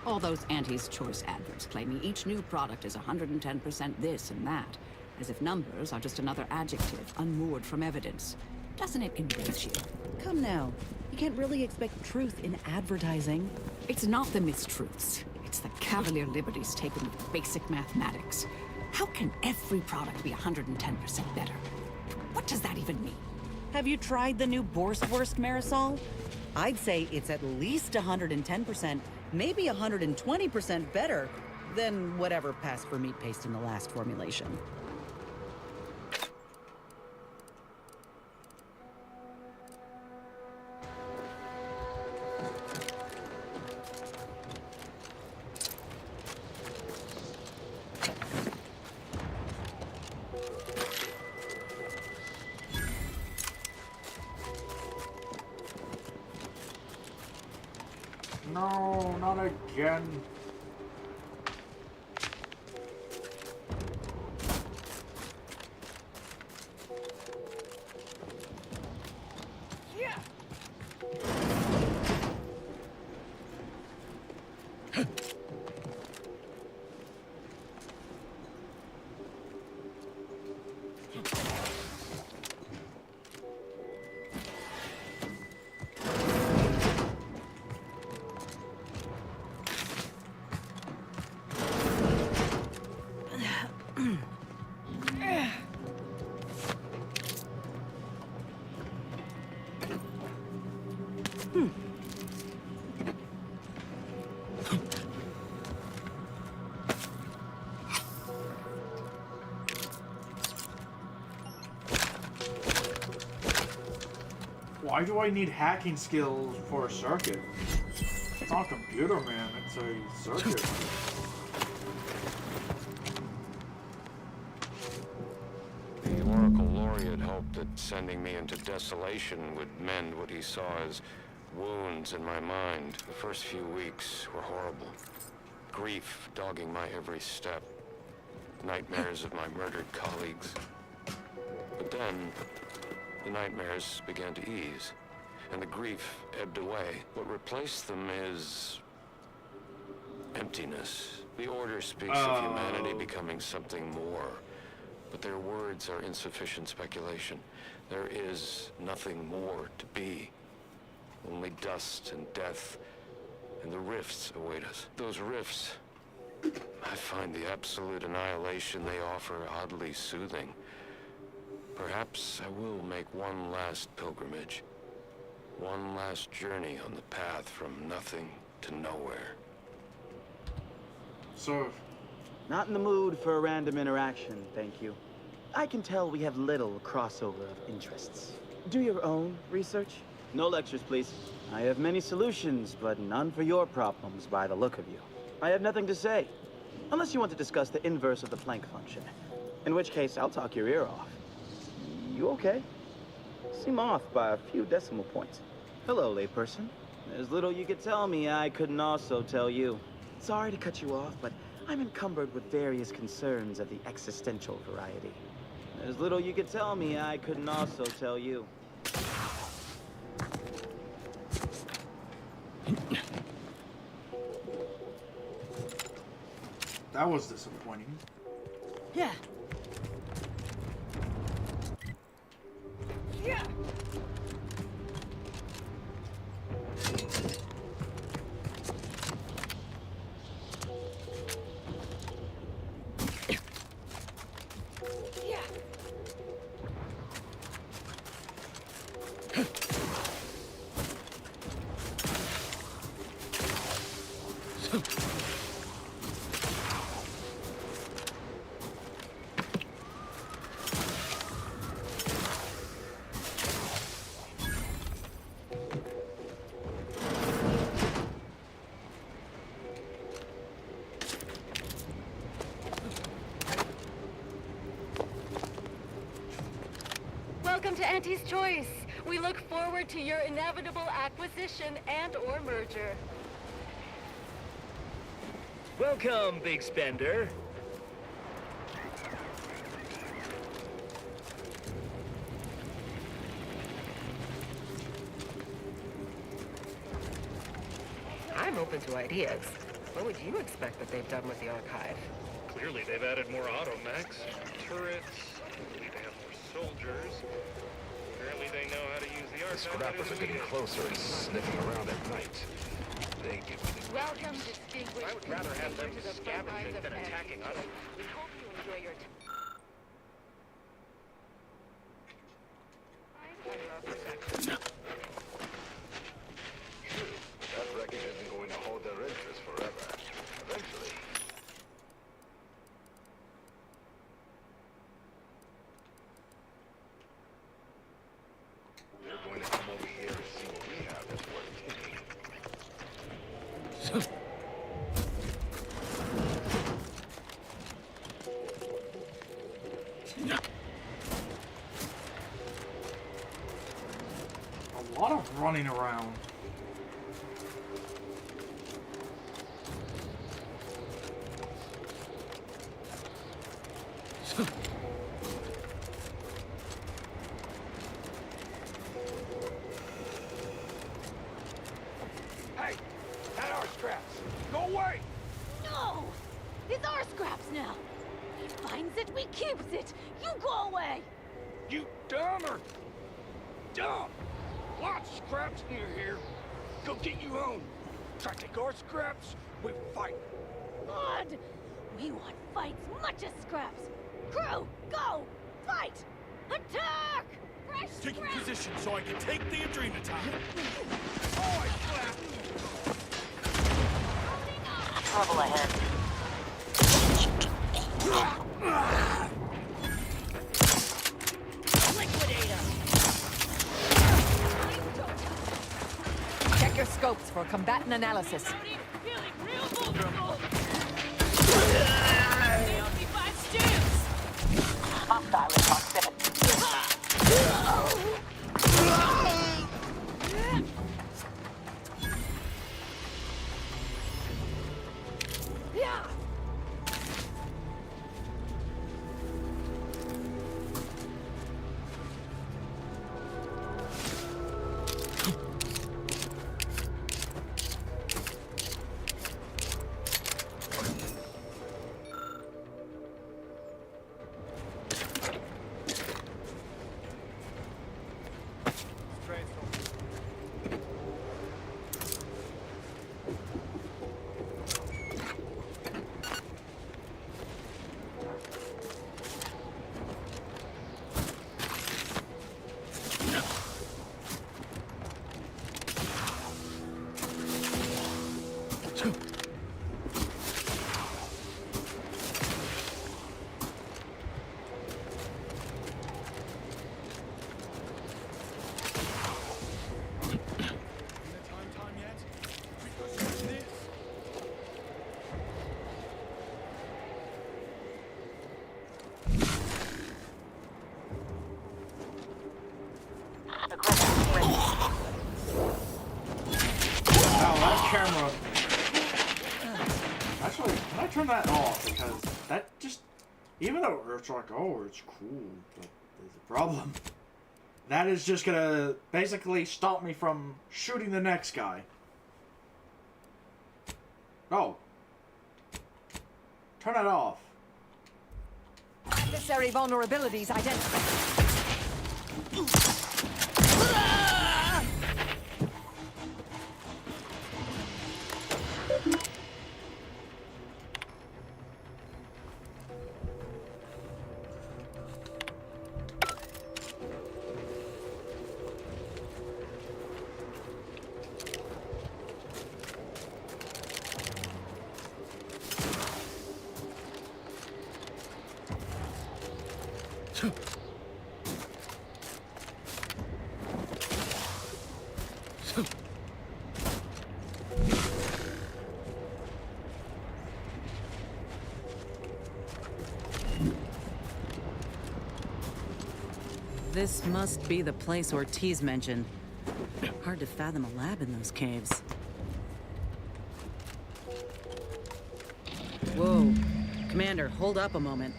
All those Auntie's Choice adverts claiming each new product is 110% this and that, as if numbers are just another adjective unmoored from evidence. Doesn't it enrage you? Come now. You can't really expect truth in advertising. It's not the mistruths. It's the cavalier liberties taken with basic mathematics. How can every product be 110% better? What does that even mean? Have you tried the new Borswurst Marisol? I'd say it's at least 110%, maybe 120% better than whatever passed for meat paste in the last formulation. No, not again. Why do I need hacking skills for a circuit? It's not a computer, man. It's a circuit. The Oracle Laureate hoped that sending me into desolation would mend what he saw as wounds in my mind. The first few weeks were horrible. Grief dogging my every step. Nightmares of my murdered colleagues. But then, the nightmares began to ease, and the grief ebbed away. What replaced them is emptiness. The Order speaks of humanity becoming something more, but their words are insufficient speculation. There is nothing more to be. Only dust and death, and the rifts await us. Those rifts, I find the absolute annihilation they offer oddly soothing. Perhaps I will make one last pilgrimage. One last journey on the path from nothing to nowhere. So... Not in the mood for a random interaction, thank you. I can tell we have little crossover of interests. Do your own research. No lectures, please. I have many solutions, but none for your problems by the look of you. I have nothing to say. Unless you want to discuss the inverse of the Planck function. In which case, I'll talk your ear off. You okay? Seem off by a few decimal points. Hello, layperson. There's little you could tell me I couldn't also tell you. Sorry to cut you off, but I'm encumbered with various concerns of the existential variety. There's little you could tell me I couldn't also tell you. That was disappointing. Yeah. Yeah. Welcome to Auntie's Choice. We look forward to your inevitable acquisition and/or merger. Welcome, big spender. I'm open to ideas. What would you expect that they've done with the archive? Clearly they've added more automechs, turrets, they have more soldiers. Apparently they know how to use the archive. The scrappers are getting closer and sniffing around at night. They give me the... Welcome, distinguished. I would rather have them scavenging than attacking us. We hope you enjoy your time. That wreckage isn't going to hold their interest forever. Eventually. They're going to come over here and see what we have that's worth taking. A lot of running around. Hey, not our scraps. Go away. No! It's our scraps now. He finds it, we keeps it. You go away. You dumb or dumb? Lots of scraps near here. Go get your own. Try to take our scraps, we fight. Good. We want fights much as scraps. Crew, go! Fight! Attack! Fresh Taking scraps! position so I can take the Adrena time. Oh, I clap. Trouble ahead. Liquidate him! scopes for combatant analysis. Hostile in proximity. Camera. Actually, can I turn that off? Because that just, even though it's like, oh, it's cool, but there's a problem. That is just gonna basically stop me from shooting the next guy. Oh. Turn it off. Necessary vulnerabilities identified. This must be the place Ortiz mentioned. Hard to fathom a lab in those caves. Whoa. Commander, hold up a moment.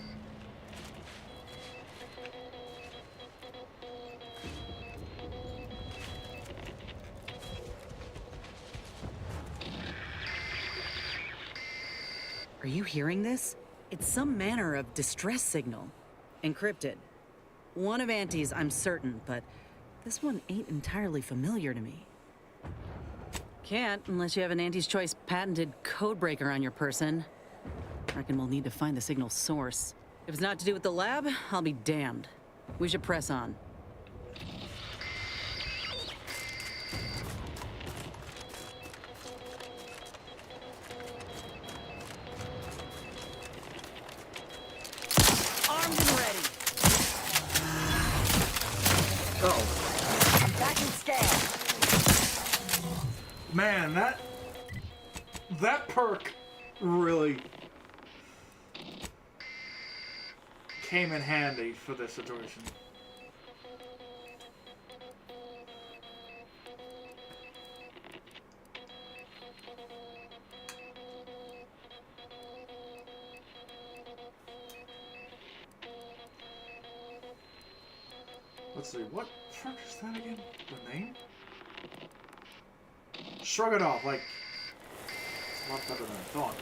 Are you hearing this? It's some manner of distress signal. Encrypted. One of Auntie's, I'm certain, but this one ain't entirely familiar to me. Can't unless you have an Auntie's Choice patented codebreaker on your person. Reckon we'll need to find the signal's source. If it's not to do with the lab, I'll be damned. We should press on. Armed and ready. Uh-oh. Back and scan. Man, that perk really came in handy for this situation. Let's see, what perk is that again? The name? Shrug it off, like, it's a lot better than I thought.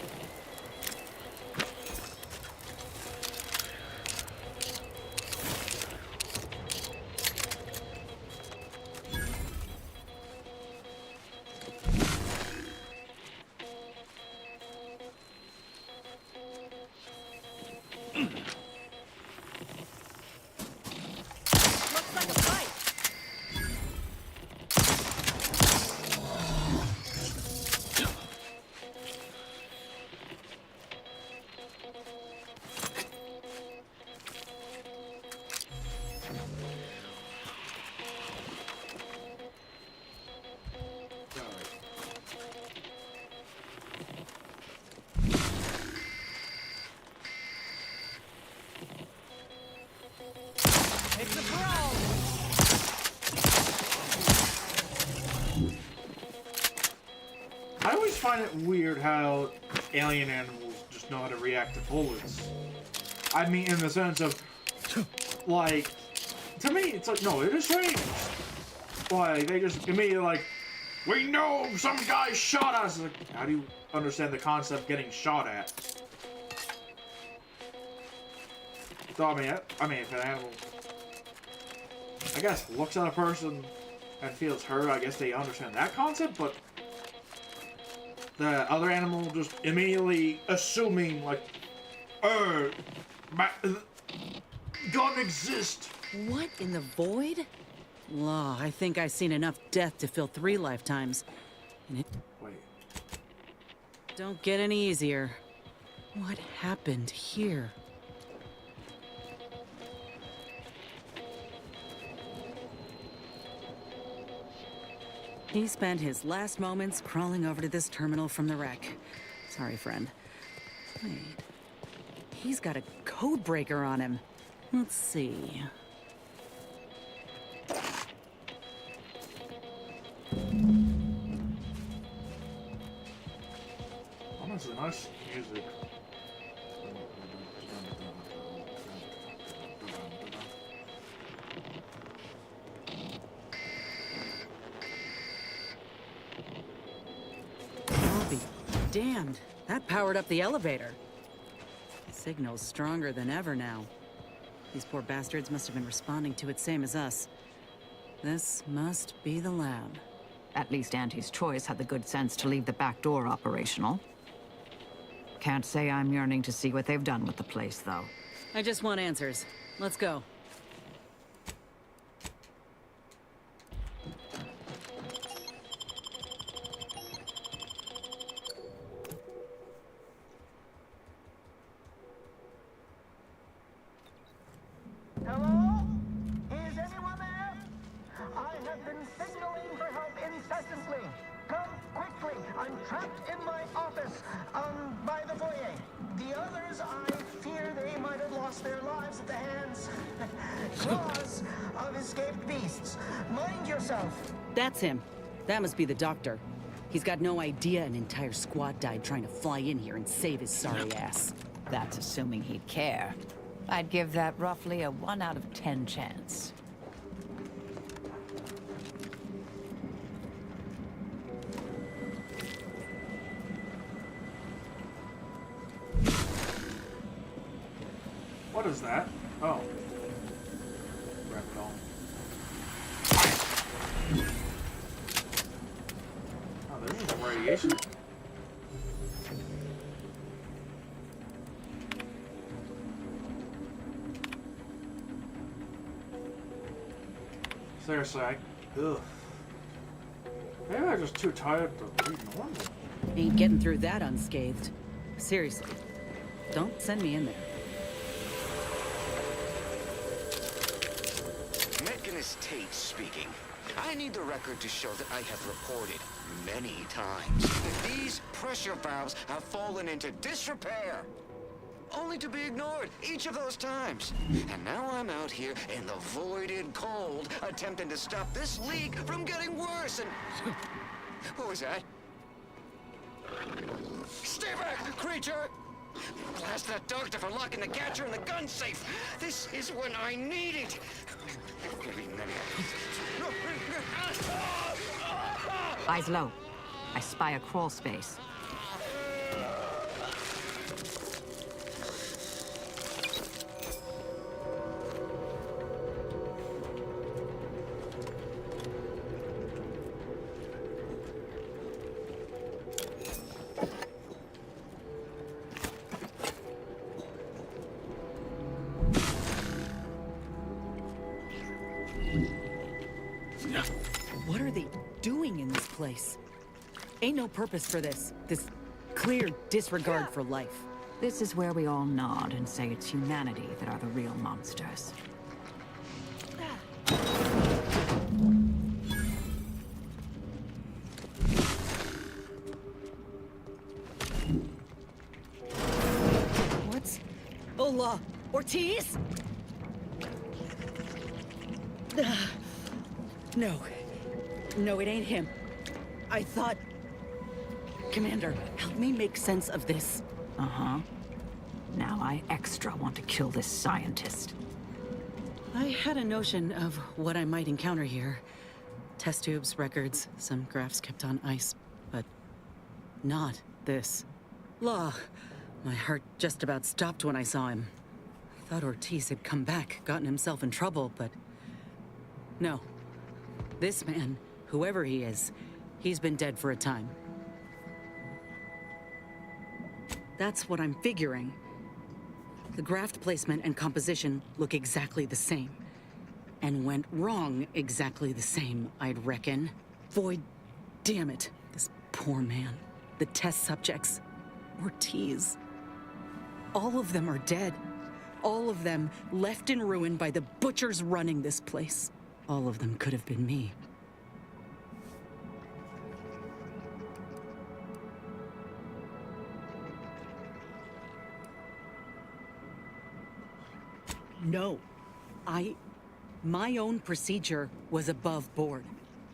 Looks like a fight. I always find it weird how alien animals just know how to react to bullets. I mean, in the sense of, like, to me, it's like, no, it is strange. Like, they just immediately like, we know some guy shot us. Like, how do you understand the concept of getting shot at? So, I mean, if an animal, I guess, looks at a person and feels hurt, I guess they understand that concept, but the other animal just immediately assuming, like, gun exists. What in the void? Law, I think I've seen enough death to fill 3 lifetimes. And it... Wait. Don't get any easier. What happened here? He spent his last moments crawling over to this terminal from the wreck. Sorry, friend. Wait. He's got a code breaker on him. Let's see. Honestly, nice music. I'll be damned. That powered up the elevator. The signal's stronger than ever now. These poor bastards must have been responding to it same as us. This must be the lab. At least Auntie's Choice had the good sense to leave the back door operational. Can't say I'm yearning to see what they've done with the place, though. I just want answers. Let's go. Hello? Is anyone there? I have been signaling for help incessantly. Come quickly. I'm trapped in my office, by the foyer. The others, I fear they might have lost their lives at the hands, claws of escaped beasts. Mind yourself. That's him. That must be the doctor. He's got no idea an entire squad died trying to fly in here and save his sorry ass. That's assuming he'd care. I'd give that roughly a 1 out of 10 chance. What is that? Oh. Grab it all. Oh, there's some radiation. Seriously, ugh. Maybe I'm just too tired to be normal. Ain't getting through that unscathed. Seriously. Don't send me in there. Mechanis Tate speaking. I need the record to show that I have reported many times that these pressure valves have fallen into disrepair. Only to be ignored each of those times. And now I'm out here in the voided cold, attempting to stop this leak from getting worse and... What was that? Stay back, creature! Blast that doctor for locking the catcher in the gun safe! This is when I need it! Eyes low. I spy a crawl space. What are they doing in this place? Ain't no purpose for this. This clear disregard for life. This is where we all nod and say it's humanity that are the real monsters. What's... Hola, Ortiz? No. No, it ain't him. I thought... Commander, help me make sense of this. Uh-huh. Now I extra want to kill this scientist. I had a notion of what I might encounter here. Test tubes, records, some graphs kept on ice, but not this. Law. My heart just about stopped when I saw him. I thought Ortiz had come back, gotten himself in trouble, but... No. This man, whoever he is, he's been dead for a time. That's what I'm figuring. The graft placement and composition look exactly the same. And went wrong exactly the same, I'd reckon. Void, damn it. This poor man. The test subjects. Ortiz. All of them are dead. All of them left in ruin by the butchers running this place. All of them could have been me. No. My own procedure was above board.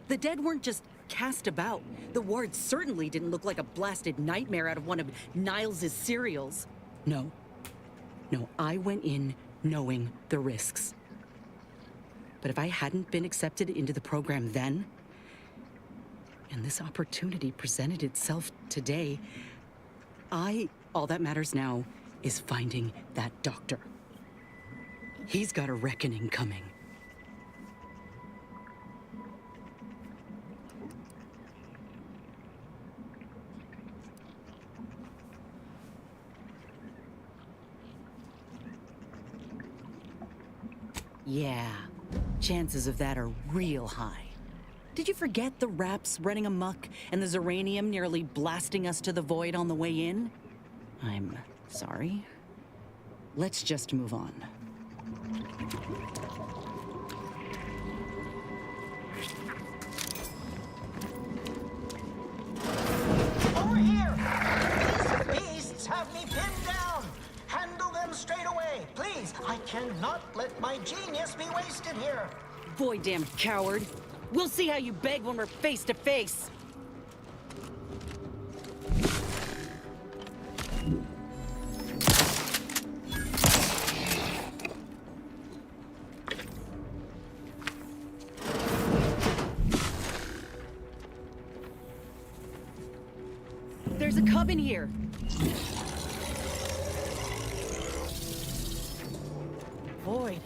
The dead weren't just cast about. The ward certainly didn't look like a blasted nightmare out of one of Niles' serials. No. No, I went in knowing the risks. But if I hadn't been accepted into the program then, and this opportunity presented itself today, all that matters now is finding that doctor. He's got a reckoning coming. Yeah, chances of that are real high. Did you forget the Raps running amok and the Zeranium nearly blasting us to the void on the way in? I'm sorry. Let's just move on. Over here! These beasts have me pinned down! Handle them straight away, please! I cannot let my genius be wasted here! Boy, damn coward. We'll see how you beg when we're face to face. There's a cub in here. Void.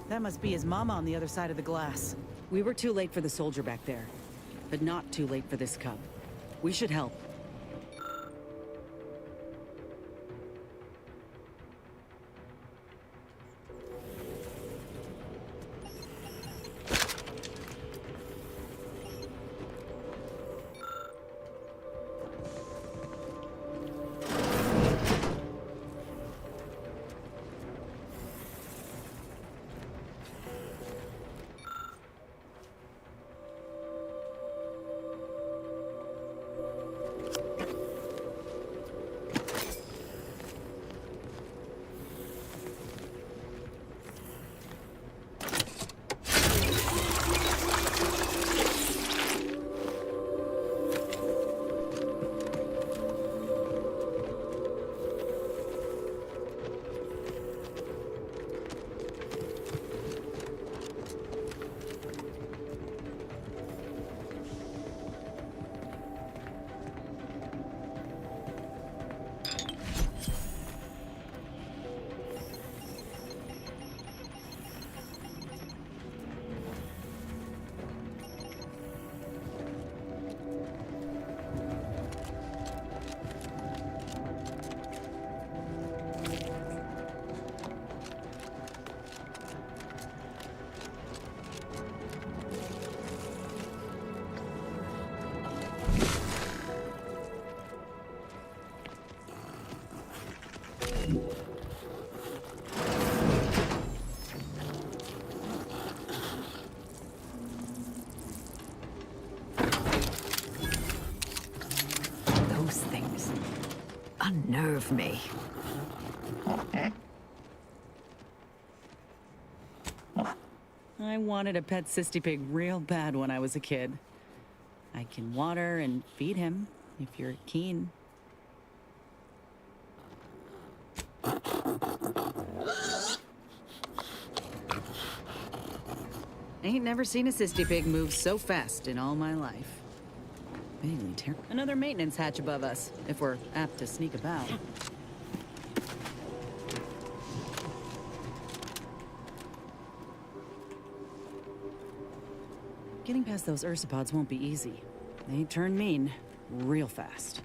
That must be his mama on the other side of the glass. We were too late for the soldier back there, but not too late for this cub. We should help. Those things unnerve me. I wanted a pet cysty pig real bad when I was a kid. I can water and feed him if you're keen. Ain't never seen a cysty pig move so fast in all my life. Vaguely another maintenance hatch above us, if we're apt to sneak about. Getting past those ursopods won't be easy. They turn mean real fast.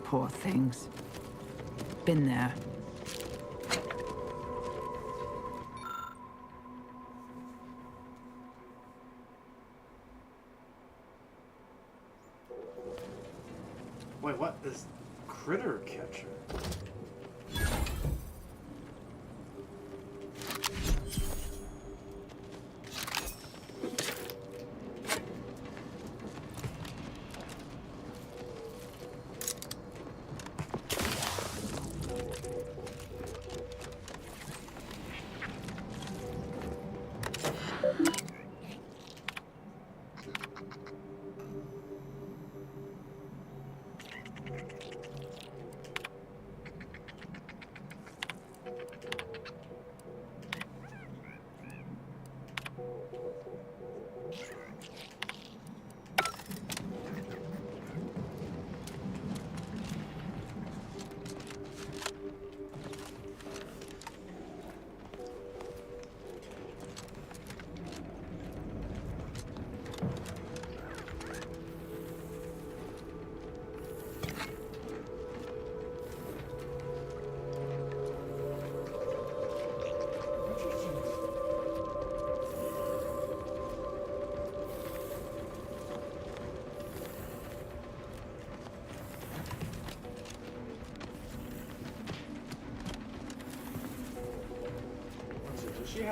Poor things. Been there. Wait, what is critter catcher?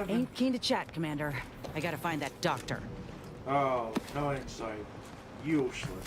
Ain't keen to chat, Commander. I gotta find that doctor. Oh, no insight. Useless.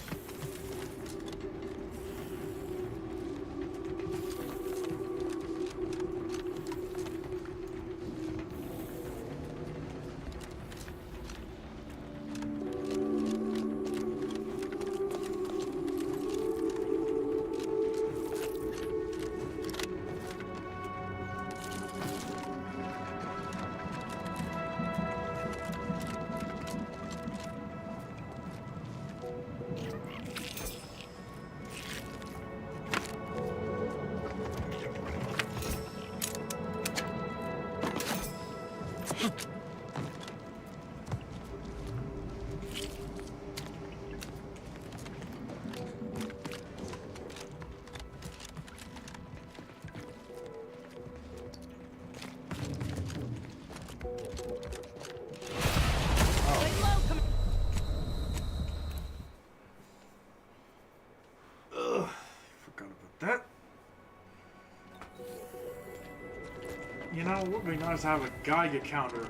You know, it would be nice to have a Geiger counter.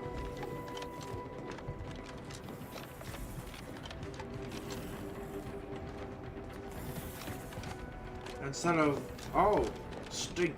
Instead of, oh, stink.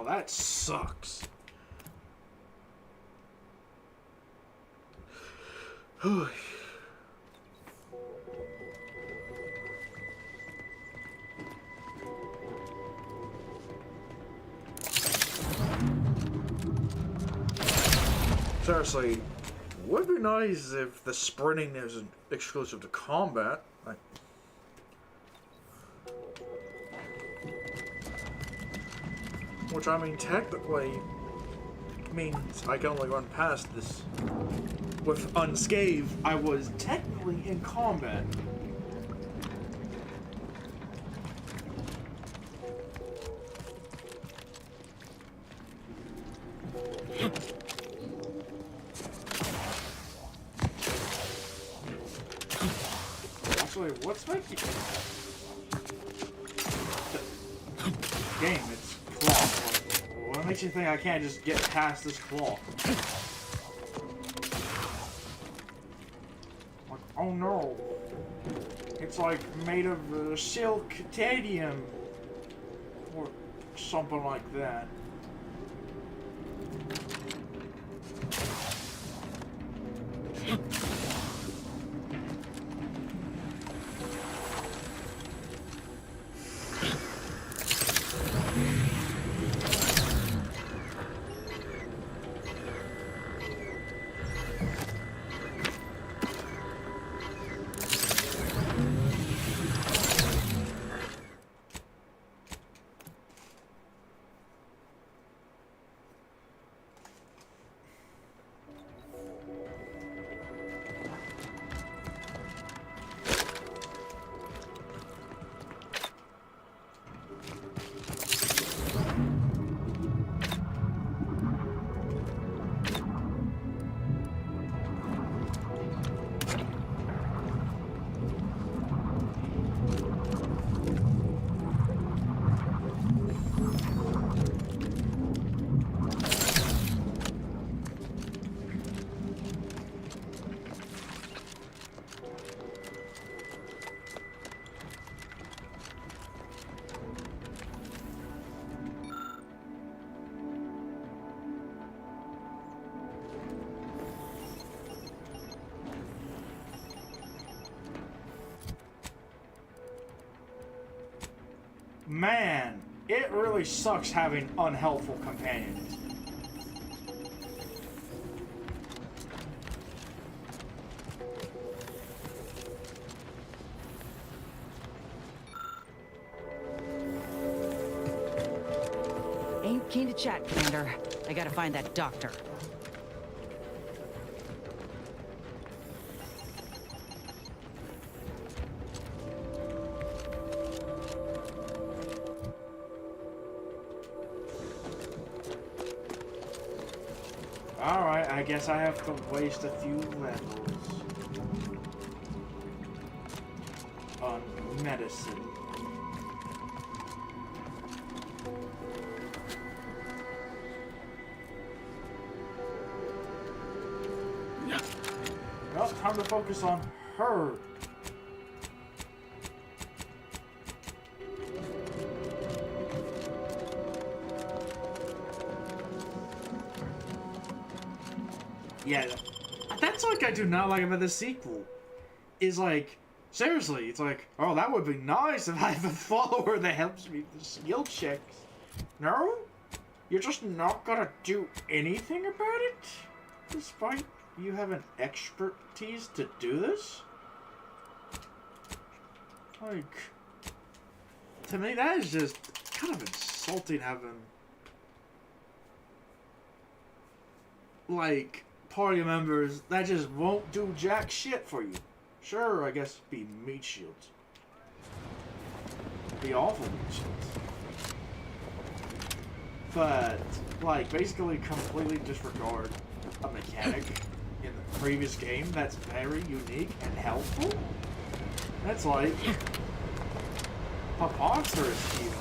That sucks. Seriously, would be nice if the sprinting isn't exclusive to combat. Like, which, I mean, technically means I can only run past this with unscathed. I was technically in combat. Actually, what's making game? It's claw. What makes you think I can't just get past this claw? Like, oh no, it's like made of silk titanium or something like that. Man, it really sucks having unhelpful companions. Ain't keen to chat, Commander. I gotta find that doctor. Alright, I guess I have to waste a few levels on medicine. Well, time to focus on her. Yeah, that's like I do not like about the sequel. Is like, seriously, it's like, oh, that would be nice if I have a follower that helps me with the skill checks. No? You're just not gonna do anything about it? Despite you having expertise to do this? Like, to me, that is just kind of insulting having, like, party members that just won't do jack shit for you. Sure, I guess be meat shields. Be awful meat shields. But, like, basically completely disregard a mechanic in the previous game that's very unique and helpful. That's like preposterous even.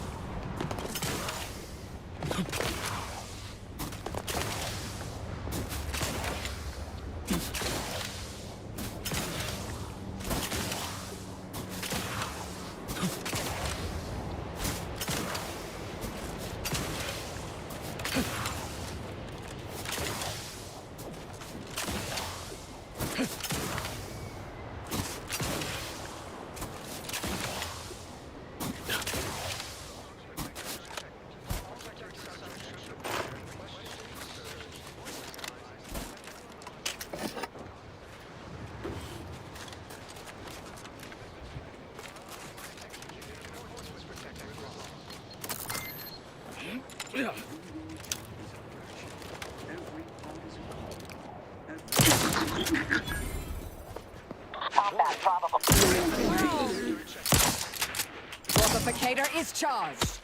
Combat probable. Mortificator is charged.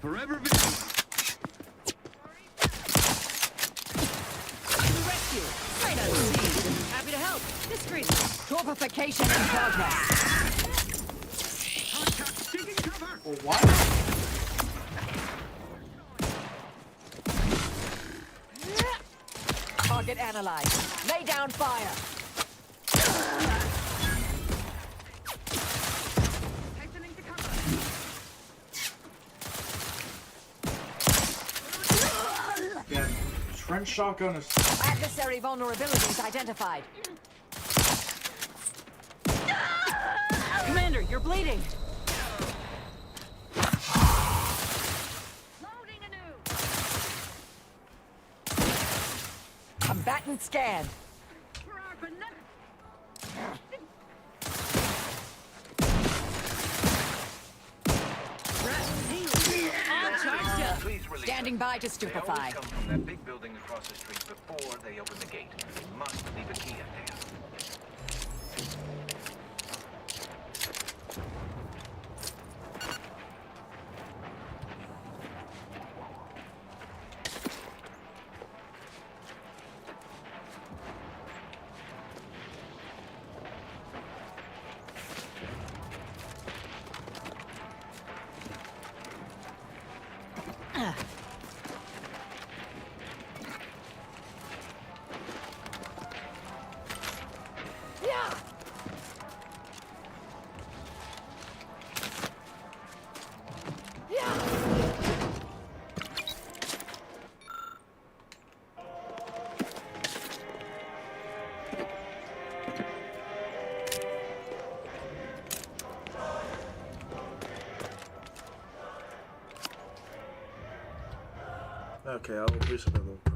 Forever vigilant. To the rescue. Sight unseen. Happy to help. Discreetly. Torpification in progress. What? Target analyzed. Lay down fire. Yeah, trench shotgun is. Adversary vulnerabilities identified. Commander, you're bleeding. Combatant scanned. Standing by to stupefy. They always come from that big building across the street before they open the gate. You must leave a key in there. Okay, I will do something a little quick.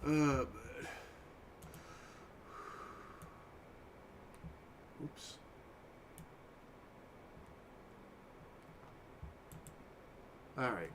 Oops. All right.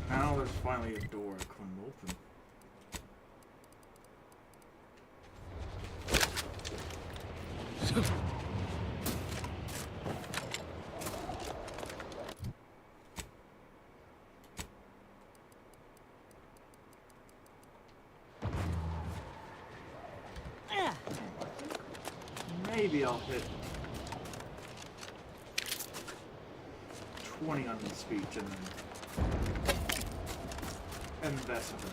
Now there's finally a door I couldn't open. Maybe I'll hit 20 on the speech and then invest in this.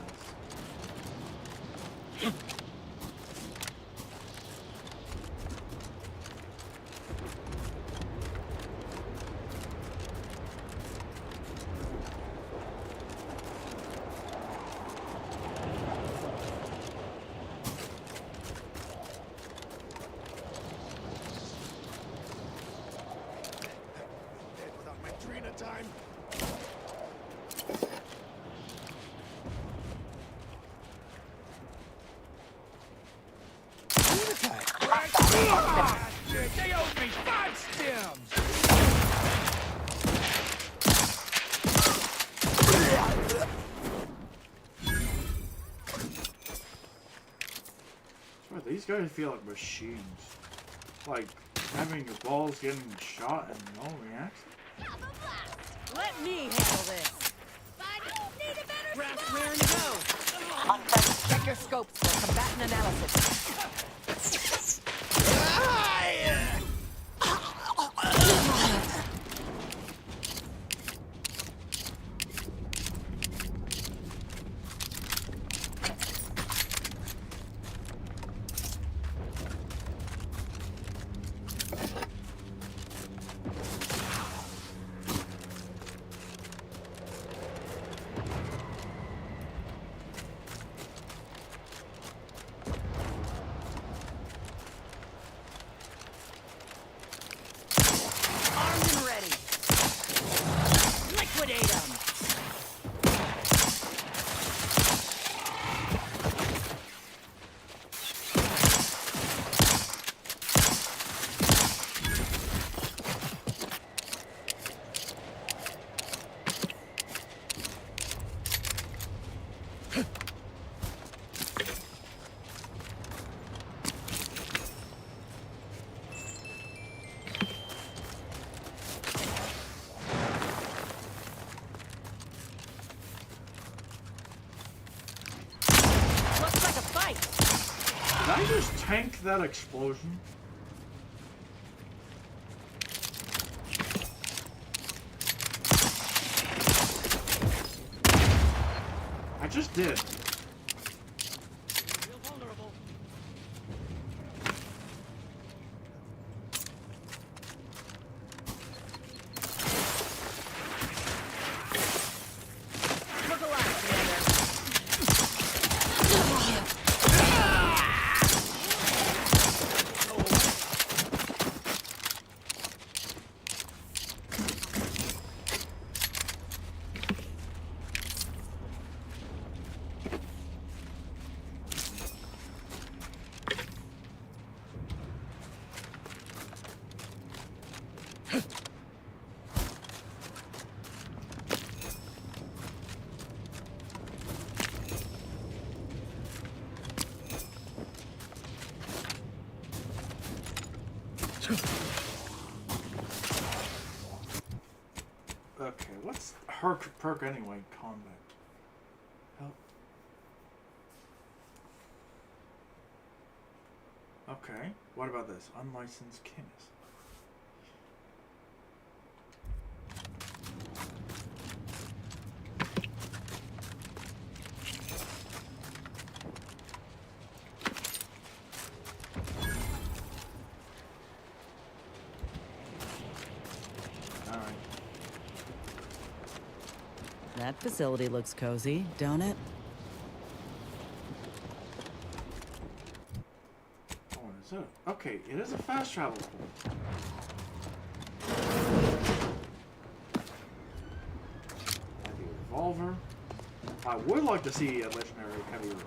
They owe me 5 stems! Swear, these guys feel like machines. Like, having your balls getting shot and no reaction. Let me handle this. Graph's raring to go. Check your scopes for combatant analysis. Did I just tank that explosion? I just did. Okay, what's her perk anyway? Combat. Help. Okay, what about this? Unlicensed chemist. That facility looks cozy, don't it? Oh, is it? Okay, it is a fast travel point. Heavy revolver. I would like to see a legendary heavy revolver.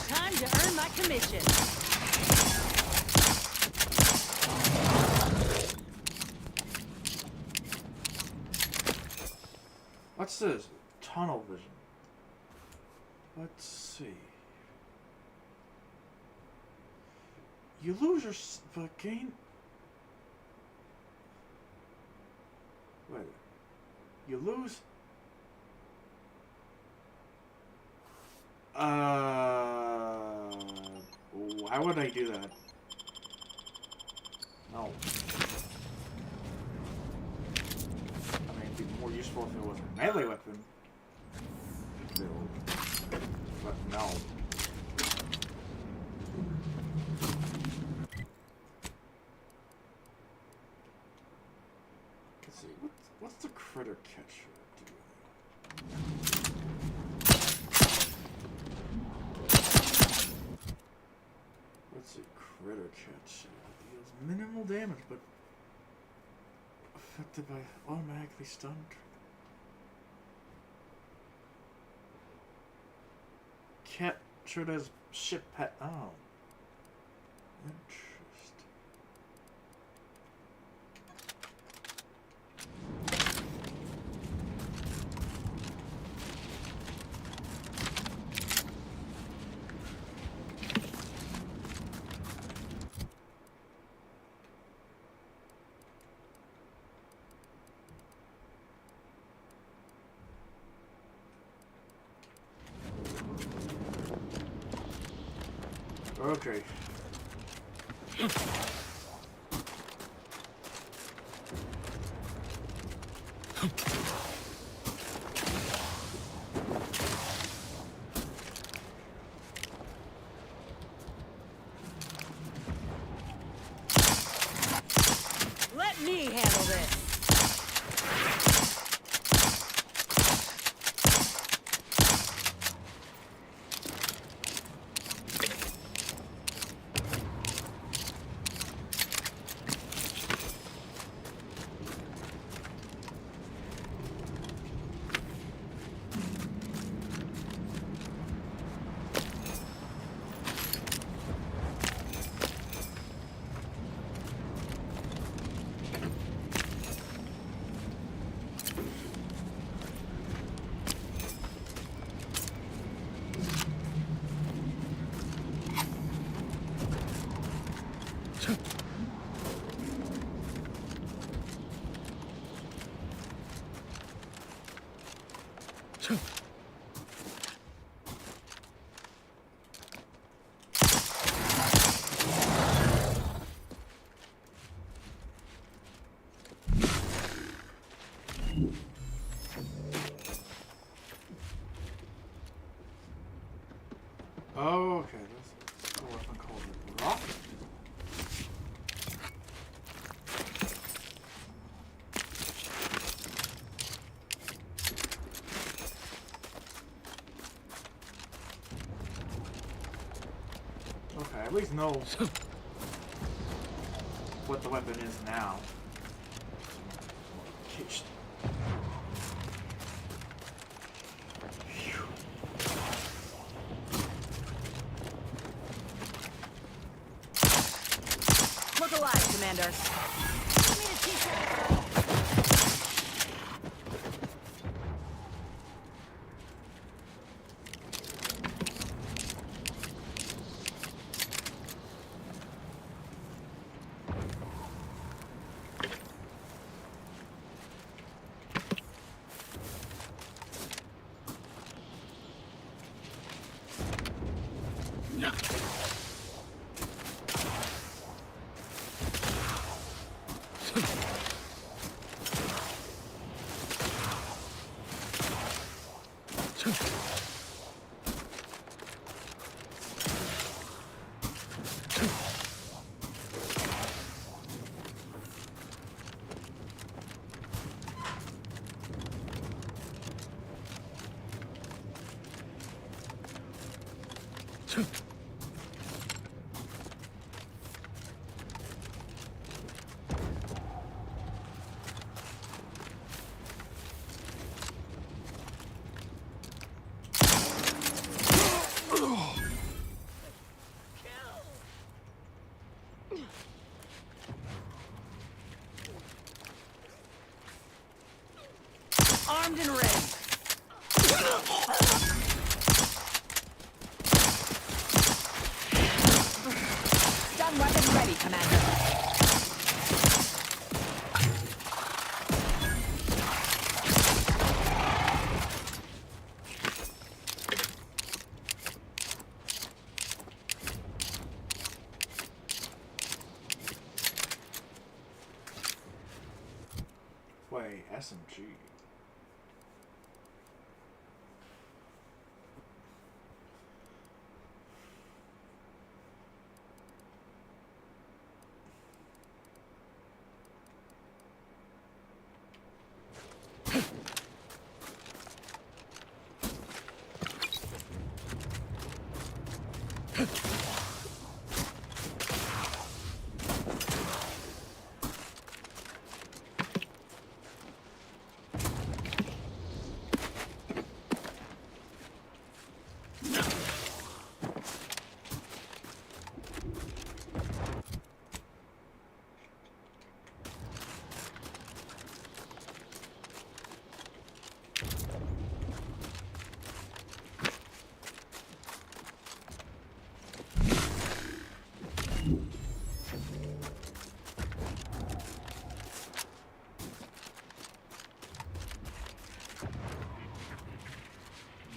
Time to earn my commission. What's this? Tunnel vision. Let's see. You lose your but gain. Wait. You lose. Why would I do that? No. I mean, it'd be more useful if it was a melee weapon. But no. Let's see. What's the critter catcher do? Let's see. Critter catcher deals minimal damage, but affected by automatically stunned. Captured as ship pet. Oh. Interesting. Okay. Let me handle this. Okay, this is a weapon called the rock. Okay, at least know what the weapon is now. Look alive, Commander. Armed and ready. Stun weapon ready, Commander. Wait, SMG.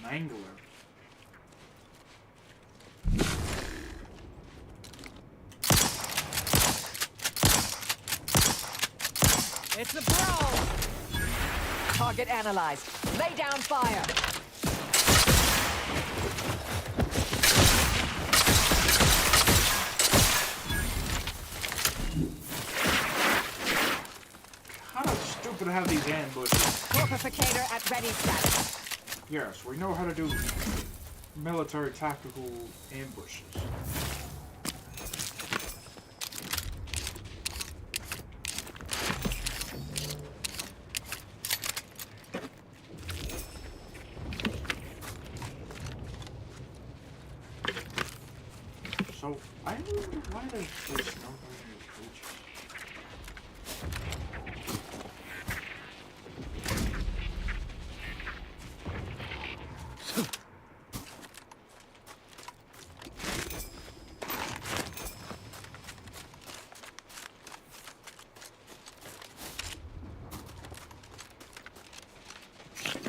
Mangler. It's a brawl! Target analyzed. Lay down fire. Kind of stupid to have these ambushes. Fortificator at ready status. Yes, we know how to do military tactical ambushes. So, I wonder why there's no creatures.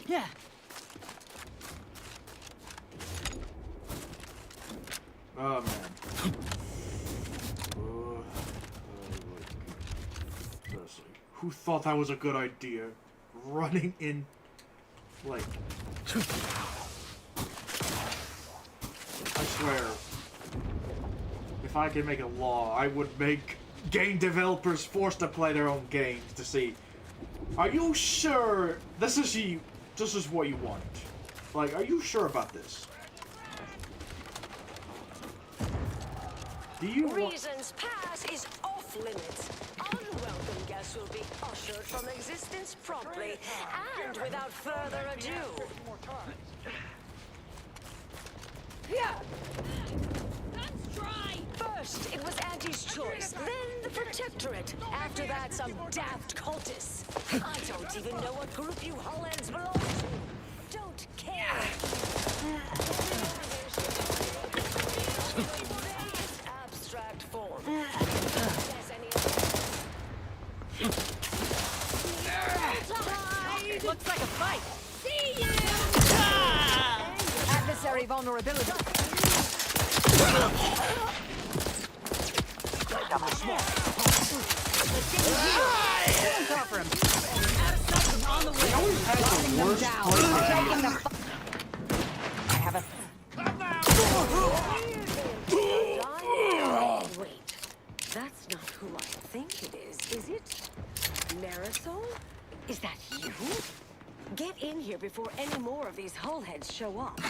Yeah. Oh man. Seriously, who thought that was a good idea? Running in, like, I swear, if I could make a law, I would make game developers forced to play their own games to see, are you sure this is what you want? Like, are you sure about this? Do you Reasons Pass is off limits. Unwelcome guests will be ushered from existence promptly and without further ado. Yeah. Let's try. First, it was Auntie's choice, then the Protectorate. After that, some daft cultists. I don't even know what group you Hollands belong to. Don't care. Abstract form. Looks like a fight. See you! Adversary vulnerability. Cover him. Out of sight from on the way. Locking them down. Taking them. I have a. Wait, that's not who I think it is it? Marisol? Is that you? Get in here before any more of these hullheads show up.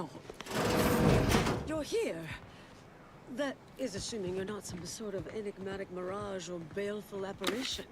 all. You're here. That is assuming you're not some sort of enigmatic mirage or baleful apparition.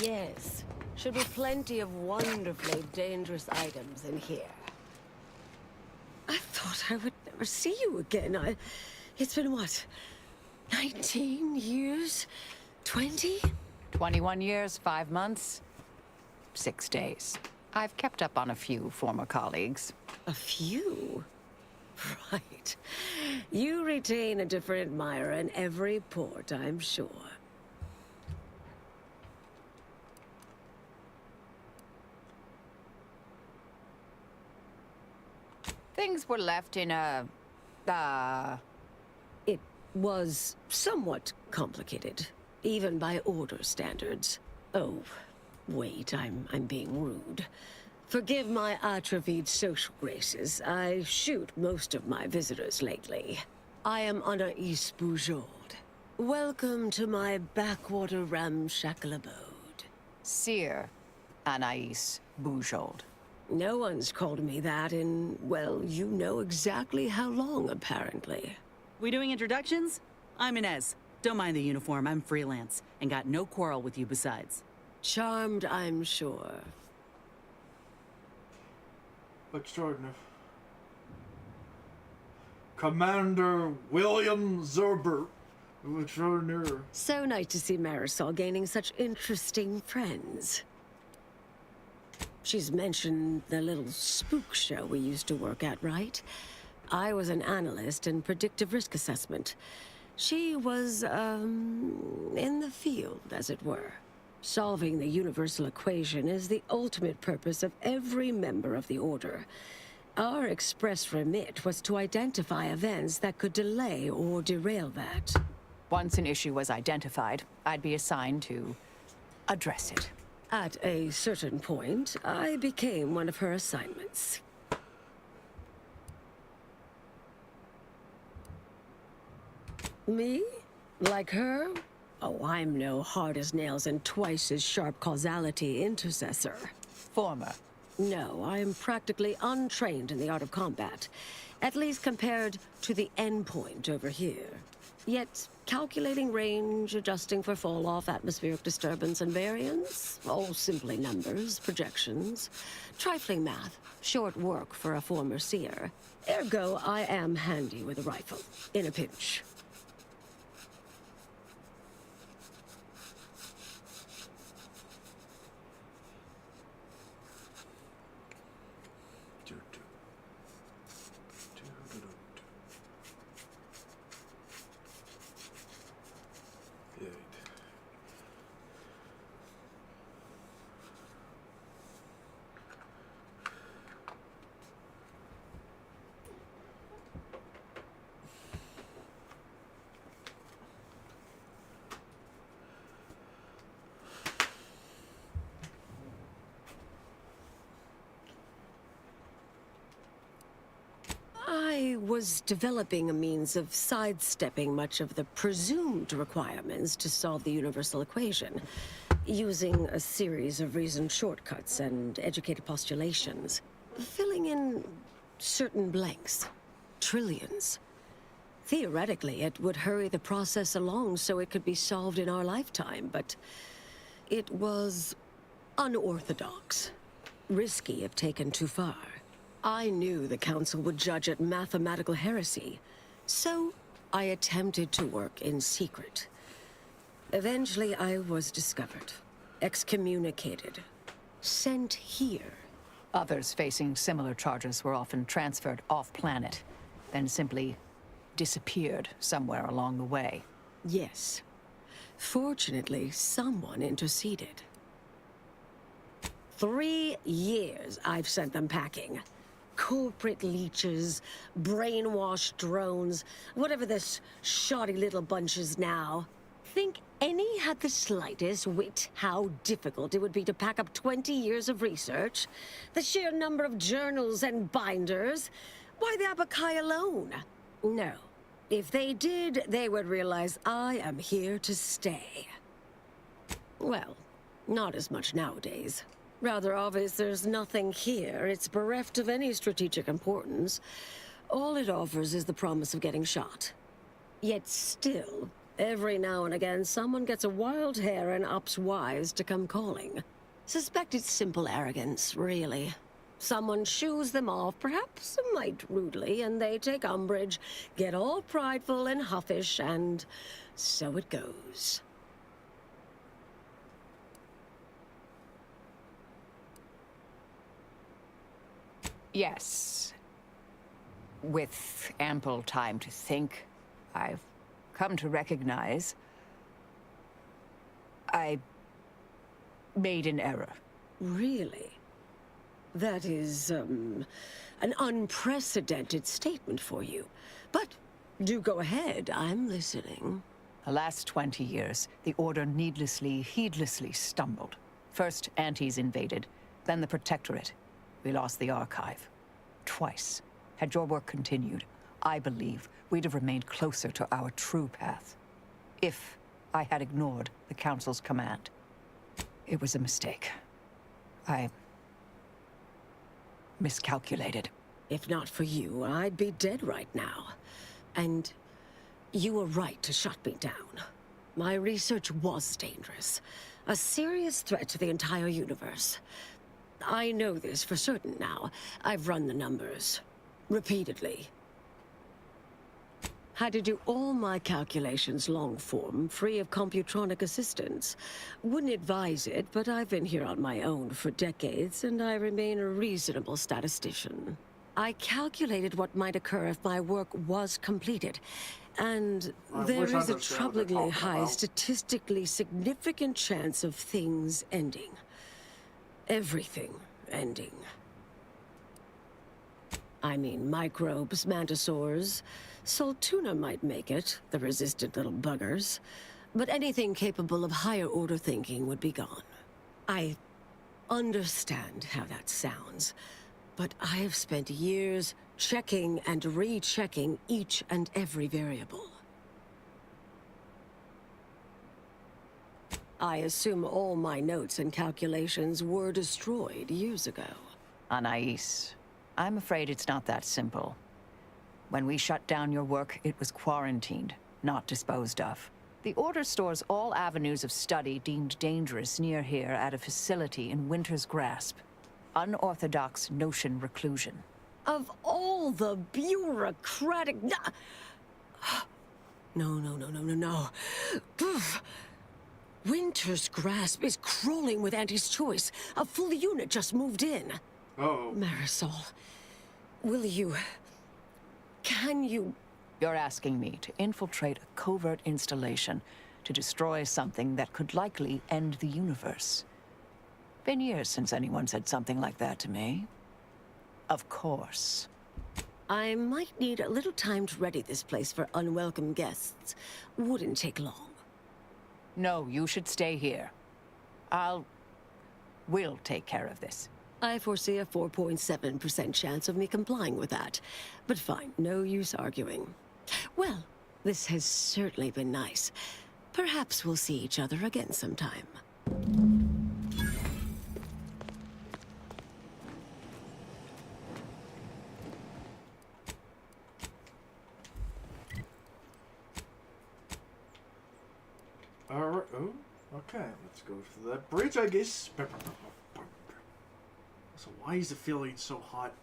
Yes. Should be plenty of wonderfully dangerous items in here. I thought I would never see you again. It's been what? 19 years? 20? 21 years, 5 months, 6 days. I've kept up on a few former colleagues. A few? Right. You retain a different admirer in every port, I'm sure. Things were left in a... It was somewhat complicated, even by order standards. Oh, wait, I'm being rude. Forgive my atrophied social graces. I shoot most of my visitors lately. I am Anais Bujold. Welcome to my backwater ramshackle abode. Seer Anais Bujold. No one's called me that in, well, you know exactly how long, apparently. We doing introductions? I'm Inez. Don't mind the uniform, I'm freelance. And got no quarrel with you besides. Charmed, I'm sure. Extraordinary. Commander William Zerbert. Extraordinary. So nice to see Marisol gaining such interesting friends. She's mentioned the little spook show we used to work at, right? I was an analyst in predictive risk assessment. She was, in the field, as it were. Solving the universal equation is the ultimate purpose of every member of the Order. Our express remit was to identify events that could delay or derail that. Once an issue was identified, I'd be assigned to address it. At a certain point, I became one of her assignments. Me? Like her? Oh, I'm no hard-as-nails and twice as sharp causality intercessor. Former. No, I am practically untrained in the art of combat. At least compared to the endpoint over here. Yet, calculating range, adjusting for fall-off, atmospheric disturbance, and variance? All simply numbers, projections. Trifling math, short work for a former seer. Ergo, I am handy with a rifle, in a pinch. I was developing a means of sidestepping much of the presumed requirements to solve the universal equation, using a series of reasoned shortcuts and educated postulations, filling in certain blanks. Trillions. Theoretically, it would hurry the process along so it could be solved in our lifetime, but it was unorthodox. Risky if taken too far. I knew the Council would judge it mathematical heresy, so I attempted to work in secret. Eventually, I was discovered, excommunicated, sent here. Others facing similar charges were often transferred off-planet, then simply disappeared somewhere along the way. Yes. Fortunately, someone interceded. 3 years I've sent them packing. Corporate leeches, brainwashed drones, whatever this shoddy little bunch is now. think any had the slightest wit how difficult it would be to pack up 20 years of research? The sheer number of journals and binders? Why the Abakai alone? No. If they did, they would realize I am here to stay. Well, not as much nowadays. Rather obvious there's nothing here. It's bereft of any strategic importance. All it offers is the promise of getting shot. Yet still, every now and again, someone gets a wild hair and opts wise to come calling. Suspect it's simple arrogance, really. Someone shoos them off, perhaps a mite rudely, and they take umbrage, get all prideful and huffish, and so it goes. Yes. With ample time to think, I've come to recognize I made an error. Really? That is, an unprecedented statement for you. But do go ahead, I'm listening. The last 20 years, the Order needlessly, heedlessly stumbled. First, Antes invaded, then the Protectorate. We lost the Archive. Twice. Had your work continued, I believe we'd have remained closer to our true path. If I had ignored the Council's command. It was a mistake. I miscalculated. If not for you, I'd be dead right now. And you were right to shut me down. My research was dangerous. A serious threat to the entire universe. I know this for certain now. I've run the numbers. Repeatedly. Had to do all my calculations long form, free of computronic assistance. Wouldn't advise it, but I've been here on my own for decades, and I remain a reasonable statistician. I calculated what might occur if my work was completed, and there is a troublingly high, statistically significant chance of things ending. Everything ending. I mean, microbes, mantisaurs. Soltuna might make it, the resistant little buggers. But anything capable of higher order thinking would be gone. I understand how that sounds, but I have spent years checking and rechecking each and every variable. I assume all my notes and calculations were destroyed years ago. Anais, I'm afraid it's not that simple. When we shut down your work, it was quarantined, not disposed of. The Order stores all avenues of study deemed dangerous near here at a facility in Winter's Grasp. Unorthodox notion reclusion. Of all the bureaucratic... No. Winter's Grasp is crawling with Anti's choice. A full unit just moved in. Uh-oh. Marisol, will you... Can you... You're asking me to infiltrate a covert installation to destroy something that could likely end the universe. Been years since anyone said something like that to me. Of course. I might need a little time to ready this place for unwelcome guests. Wouldn't take long. No, you should stay here. We'll take care of this. I foresee a 4.7% chance of me complying with that. But fine, no use arguing. Well, this has certainly been nice. Perhaps we'll see each other again sometime. Alright, oh, okay, let's go to that bridge, I guess. So why is the feeling so hot?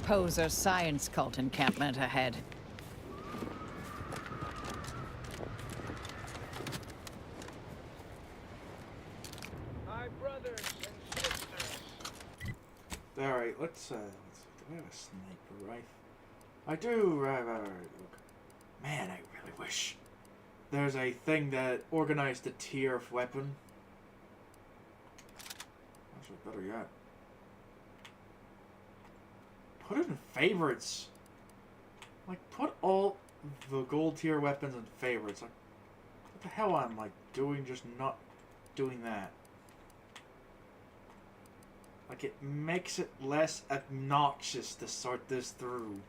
poser science cult encampment ahead. My brothers and sisters. Alright, let's do we have a sniper rifle? I do, right. Look. Man, I really wish there's a thing that organized the tier of weapon. Actually, better yet. Put it in favorites. Like, put all the gold tier weapons in favorites. Like, what the hell am I doing just not doing that? Like, it makes it less obnoxious to sort this through.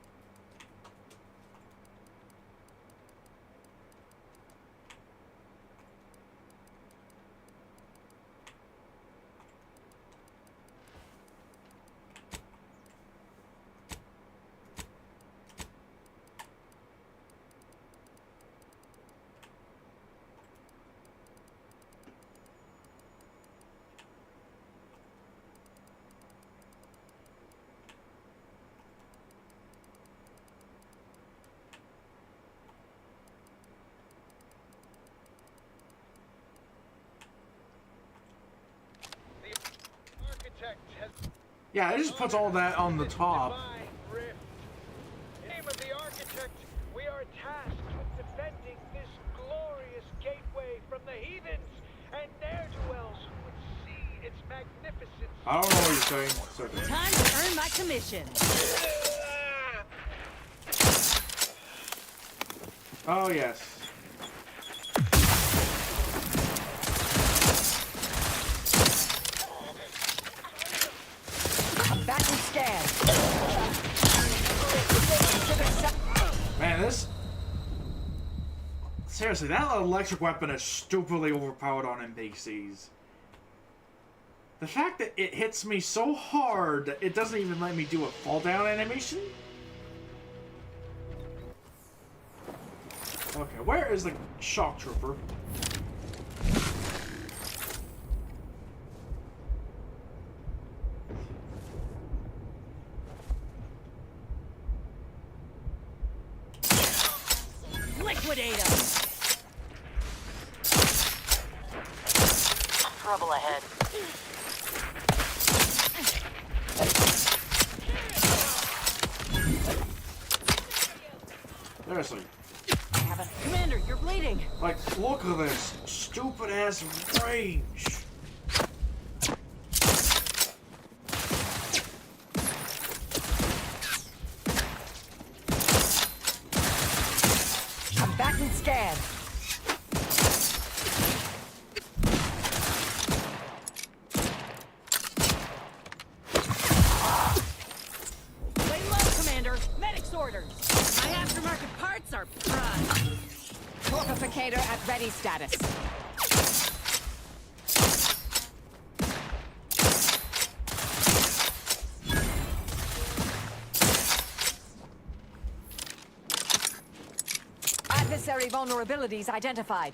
Yeah, it just puts all that on the top. In the name of the architect, we are tasked with defending this glorious gateway from the heathens and ne'er-do-wells who would see its magnificence. I don't know what you're saying. Sorry. Time to earn my commission. Oh, yes. Back and scared. Man, this... Seriously, that electric weapon is stupidly overpowered on NPCs. The fact that it hits me so hard that it doesn't even let me do a fall down animation? Okay, where is the shock trooper? Liquidate him! Trouble ahead. Seriously. Commander, you're bleeding! Like, look at this stupid ass range. I'm back and scared. Lay low, Commander! Medic's orders! My aftermarket parts are prime! Torpificator at ready status. Adversary vulnerabilities identified.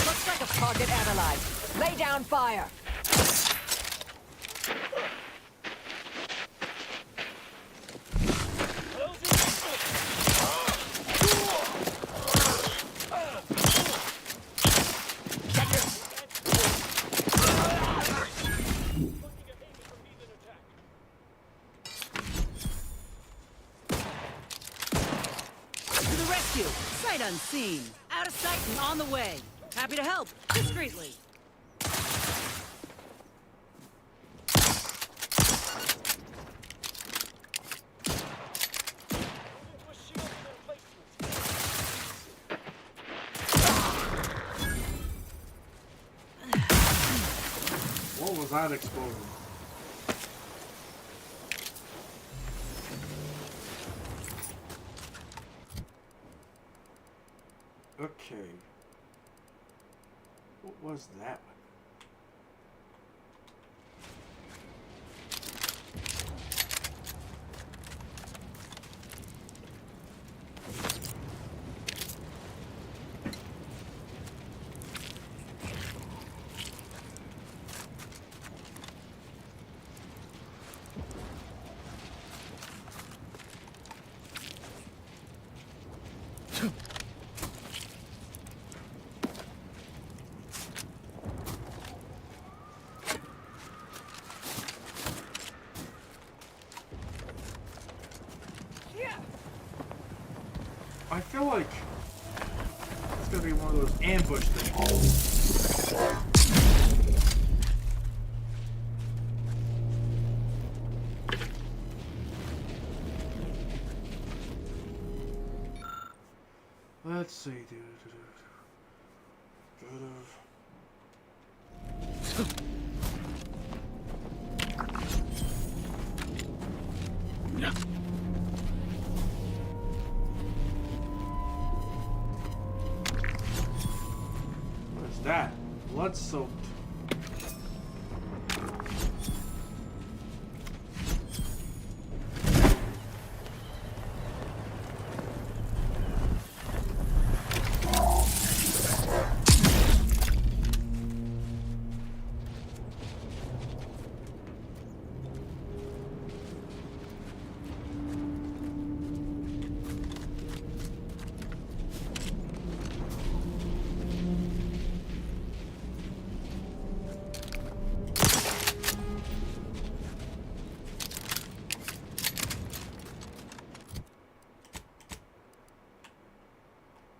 Looks like a target analyzed. Lay down fire. To the rescue! Sight unseen. Out of sight and on the way. Happy to help. Discreetly. What was that explosion? Okay. What was that one? I feel like it's gonna be one of those ambush things. Let's see, dude. What is that? Blood-soaked.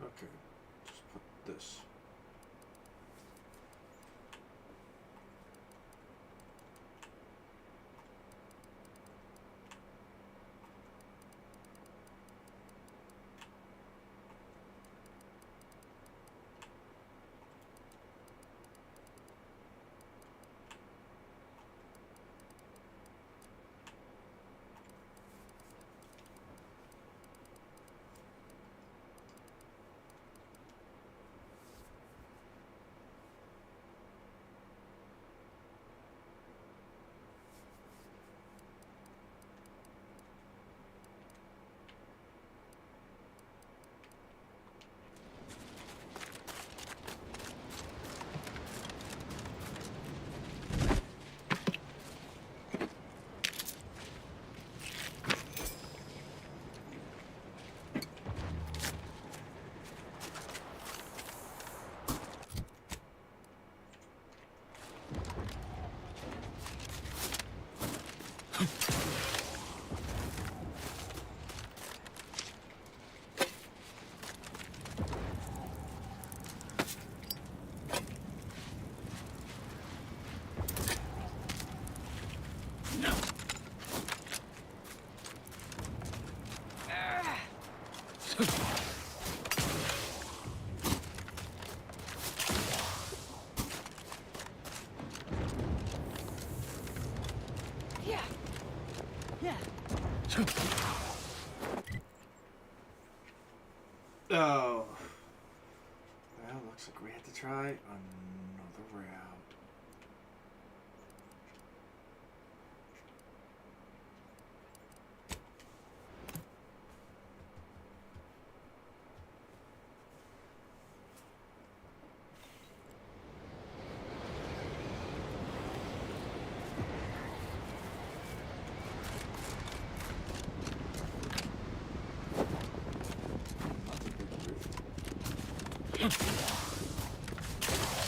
Okay, just put this. Oh. Well, looks like we have to try another route.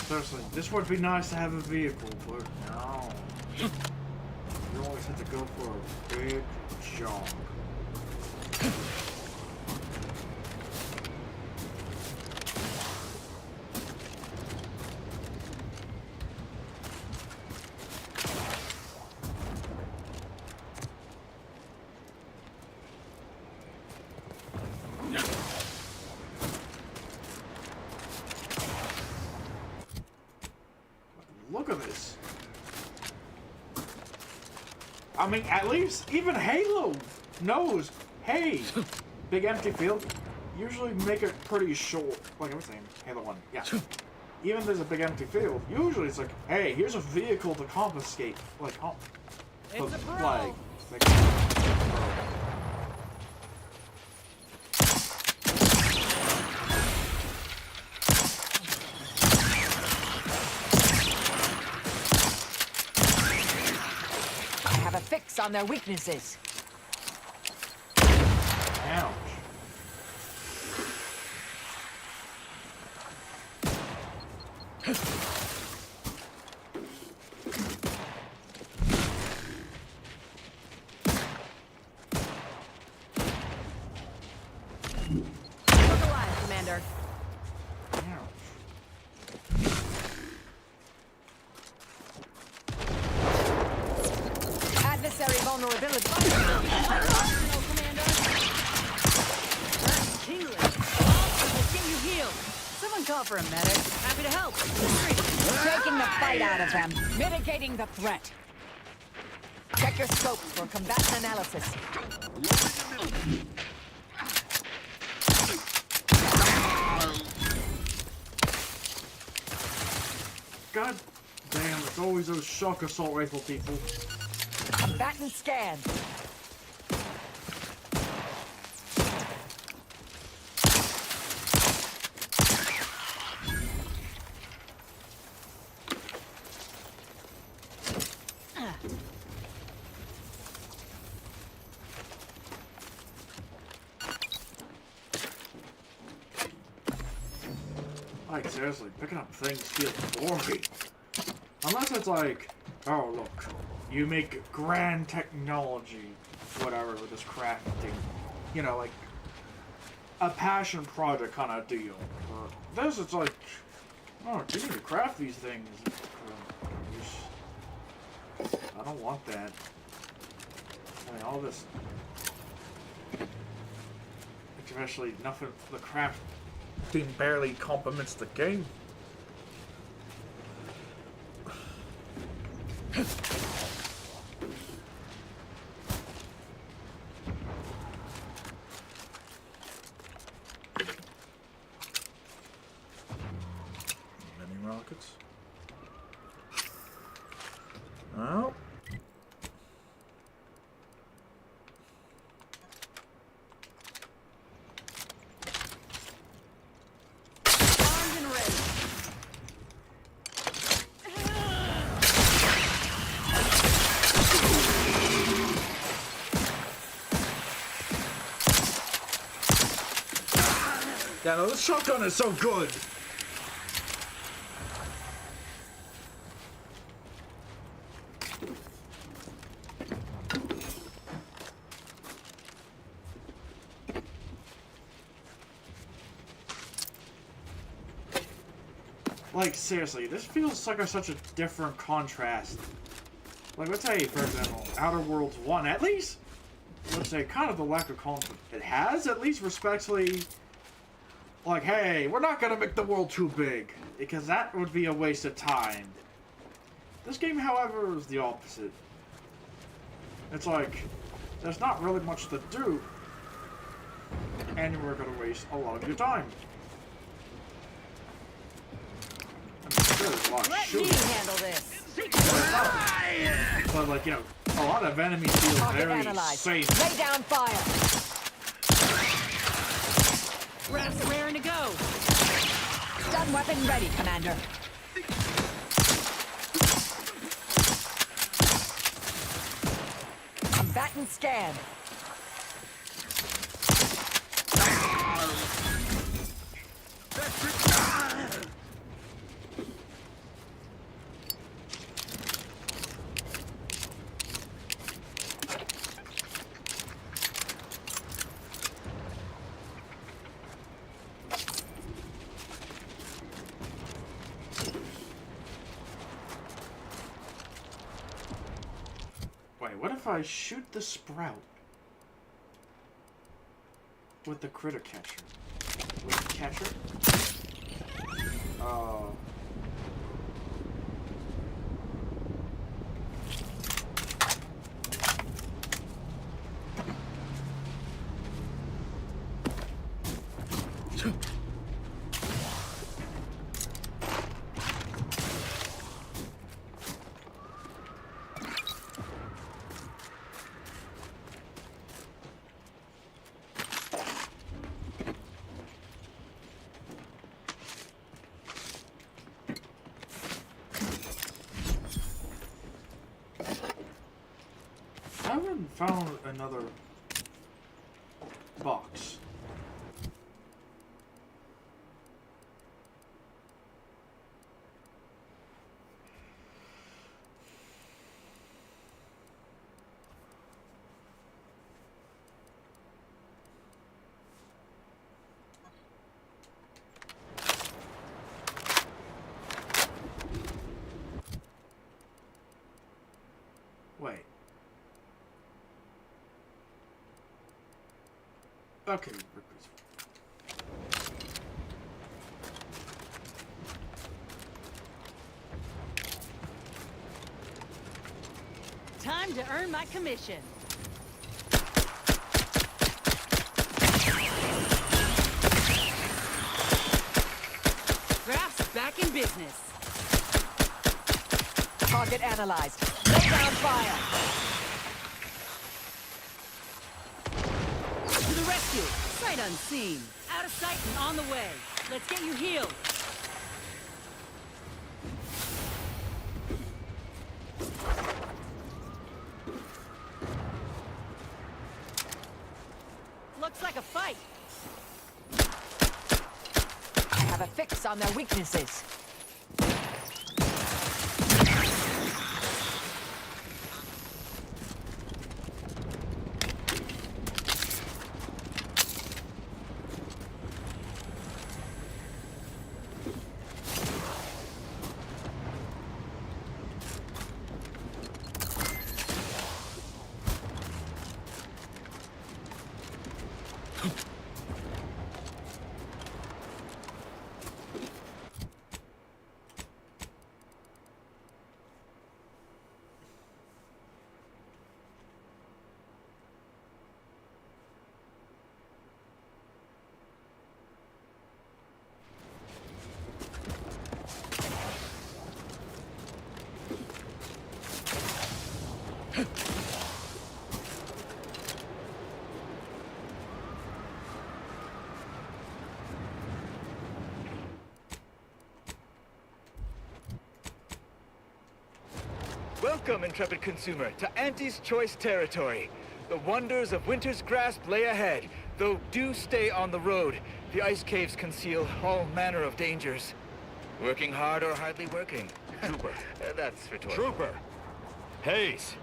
Seriously, this would be nice to have a vehicle, but no. You always have to go for a big jump. Look at this. I mean, at least even Halo knows, hey, big empty field, usually make it pretty short. Like I was saying, Halo 1, yeah. Even if there's a big empty field, usually it's like, hey, here's a vehicle to confiscate. Like, oh. It's a pro. Like Fix on their weaknesses. Ouch. unnecessary vulnerability. We'll get you healed. Someone call for a medic. Happy to help. Taking the fight out of them. Mitigating the threat. Check your scope for combatant analysis. God damn, it's always those shock assault rifle people. Combatant scan. Like, seriously, picking up things feels boring. Unless it's like, oh, look, you make grand technology, whatever, with this crafting. You know, like, a passion project kind of deal. This, it's like, oh, you need to craft these things. I don't want that. I mean, all this... Especially nothing, the crafting barely complements the game. Mini rockets. Oh. Yeah, no, this shotgun is so good. Like, seriously, this feels like such a different contrast. Like, let's say, for example, Outer Worlds 1, at least, let's say, kind of the lack of content it has, at least respectfully, like, hey, we're not gonna make the world too big, because that would be a waste of time. This game, however, is the opposite. It's like, there's not really much to do, and we're gonna waste a lot of your time. There's a lot of shooting. Let me handle this. But, like, you know, a lot of enemies feel very safe. Lay down fire. Rest raring to go. Stun weapon ready, Commander. Combatant scan. What if I shoot the sprout with the critter catcher? With the catcher? I haven't found another box. Wait. Okay. Time to earn my commission. Graf's back in business. Target analyzed. Lay down fire. To the rescue. Sight unseen. Out of sight and on the way. Let's get you healed. Looks like a fight. I have a fix on their weaknesses. Welcome, intrepid consumer, to Auntie's Choice territory. The wonders of winter's grasp lay ahead, though do stay on the road. The ice caves conceal all manner of dangers. Working hard or hardly working? Trooper. That's rhetorical. Trooper! Hayes!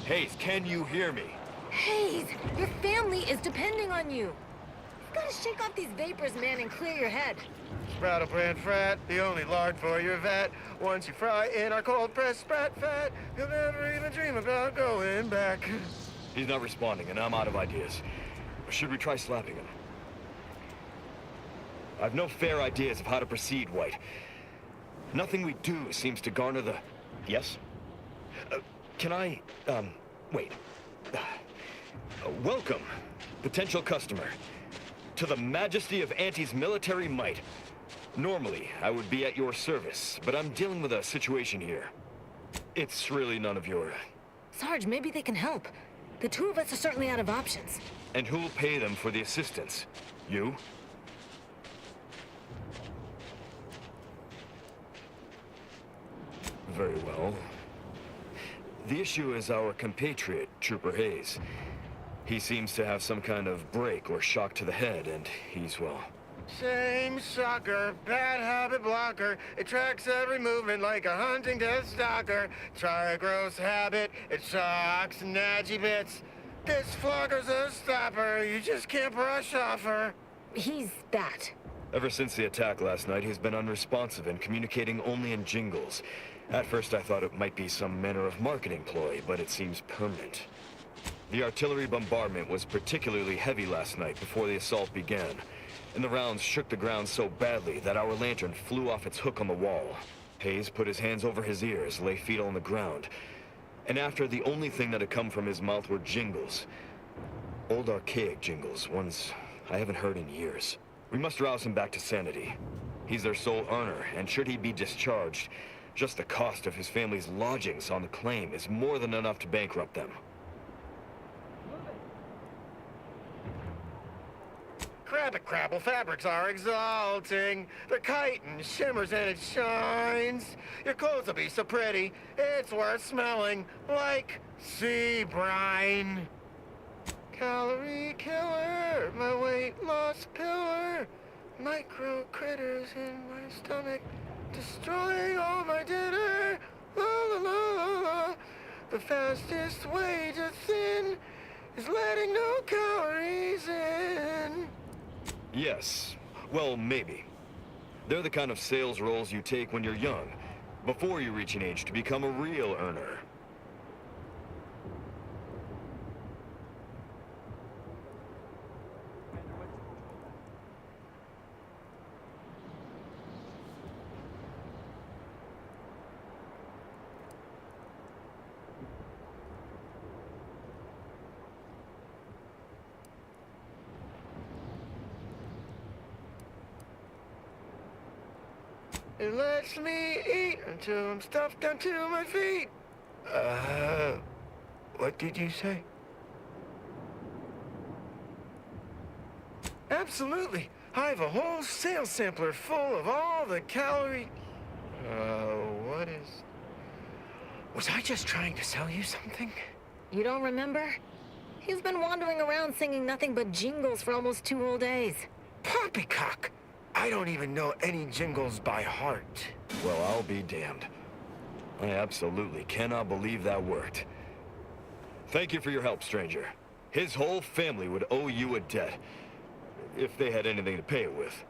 Hayes, can you hear me? Hayes, your family is depending on you. You've got to shake off these vapors, man, and clear your head. Sproutle frat, the only lard for your vat. Once you fry in our cold-pressed sprat fat, you'll never even dream about going back. He's not responding, and I'm out of ideas. Or should we try slapping him? I've no fair ideas of how to proceed, White. Nothing we do seems to garner the... Yes? Can I, wait. Welcome, potential customer, to the majesty of Auntie's military might. Normally, I would be at your service, but I'm dealing with a situation here. It's really none of your... Sarge, maybe they can help. The two of us are certainly out of options. And who'll pay them for the assistance? You? Very well. The issue is our compatriot, Trooper Hayes. He seems to have some kind of break or shock to the head, and he's, well... Same sucker, bad habit blocker. It tracks every movement like a hunting death stalker. Try a gross habit, it shocks natty bits. This flogger's a stopper, you just can't brush off her. He's that. Ever since the attack last night, he's been unresponsive and communicating only in jingles. At first I thought it might be some manner of marketing ploy, but it seems permanent. The artillery bombardment was particularly heavy last night before the assault began, and the rounds shook the ground so badly that our lantern flew off its hook on the wall. Hayes put his hands over his ears, lay feet on the ground, and after the only thing that had come from his mouth were jingles. Old archaic jingles, ones I haven't heard in years. We must rouse him back to sanity. He's their sole earner, and should he be discharged, just the cost of his family's lodgings on the claim is more than enough to bankrupt them. Crabble fabrics are exalting. The chitin shimmers and it shines. Your clothes will be so pretty, it's worth smelling like sea brine. Calorie killer, my weight loss pillar. Micro critters in my stomach, destroying all my dinner. La la la la la. The fastest way to thin is letting no calories in. Yes. Well, maybe. They're the kind of sales roles you take when you're young, before you reach an age to become a real earner. It lets me eat until I'm stuffed down to my feet. What did you say? Absolutely. I have a whole sales sampler full of all the calorie... what is... Was I just trying to sell you something? You don't remember? He's been wandering around singing nothing but jingles for almost 2 whole days. Poppycock! I don't even know any jingles by heart. Well, I'll be damned. I absolutely cannot believe that worked. Thank you for your help, stranger. His whole family would owe you a debt, if they had anything to pay it with.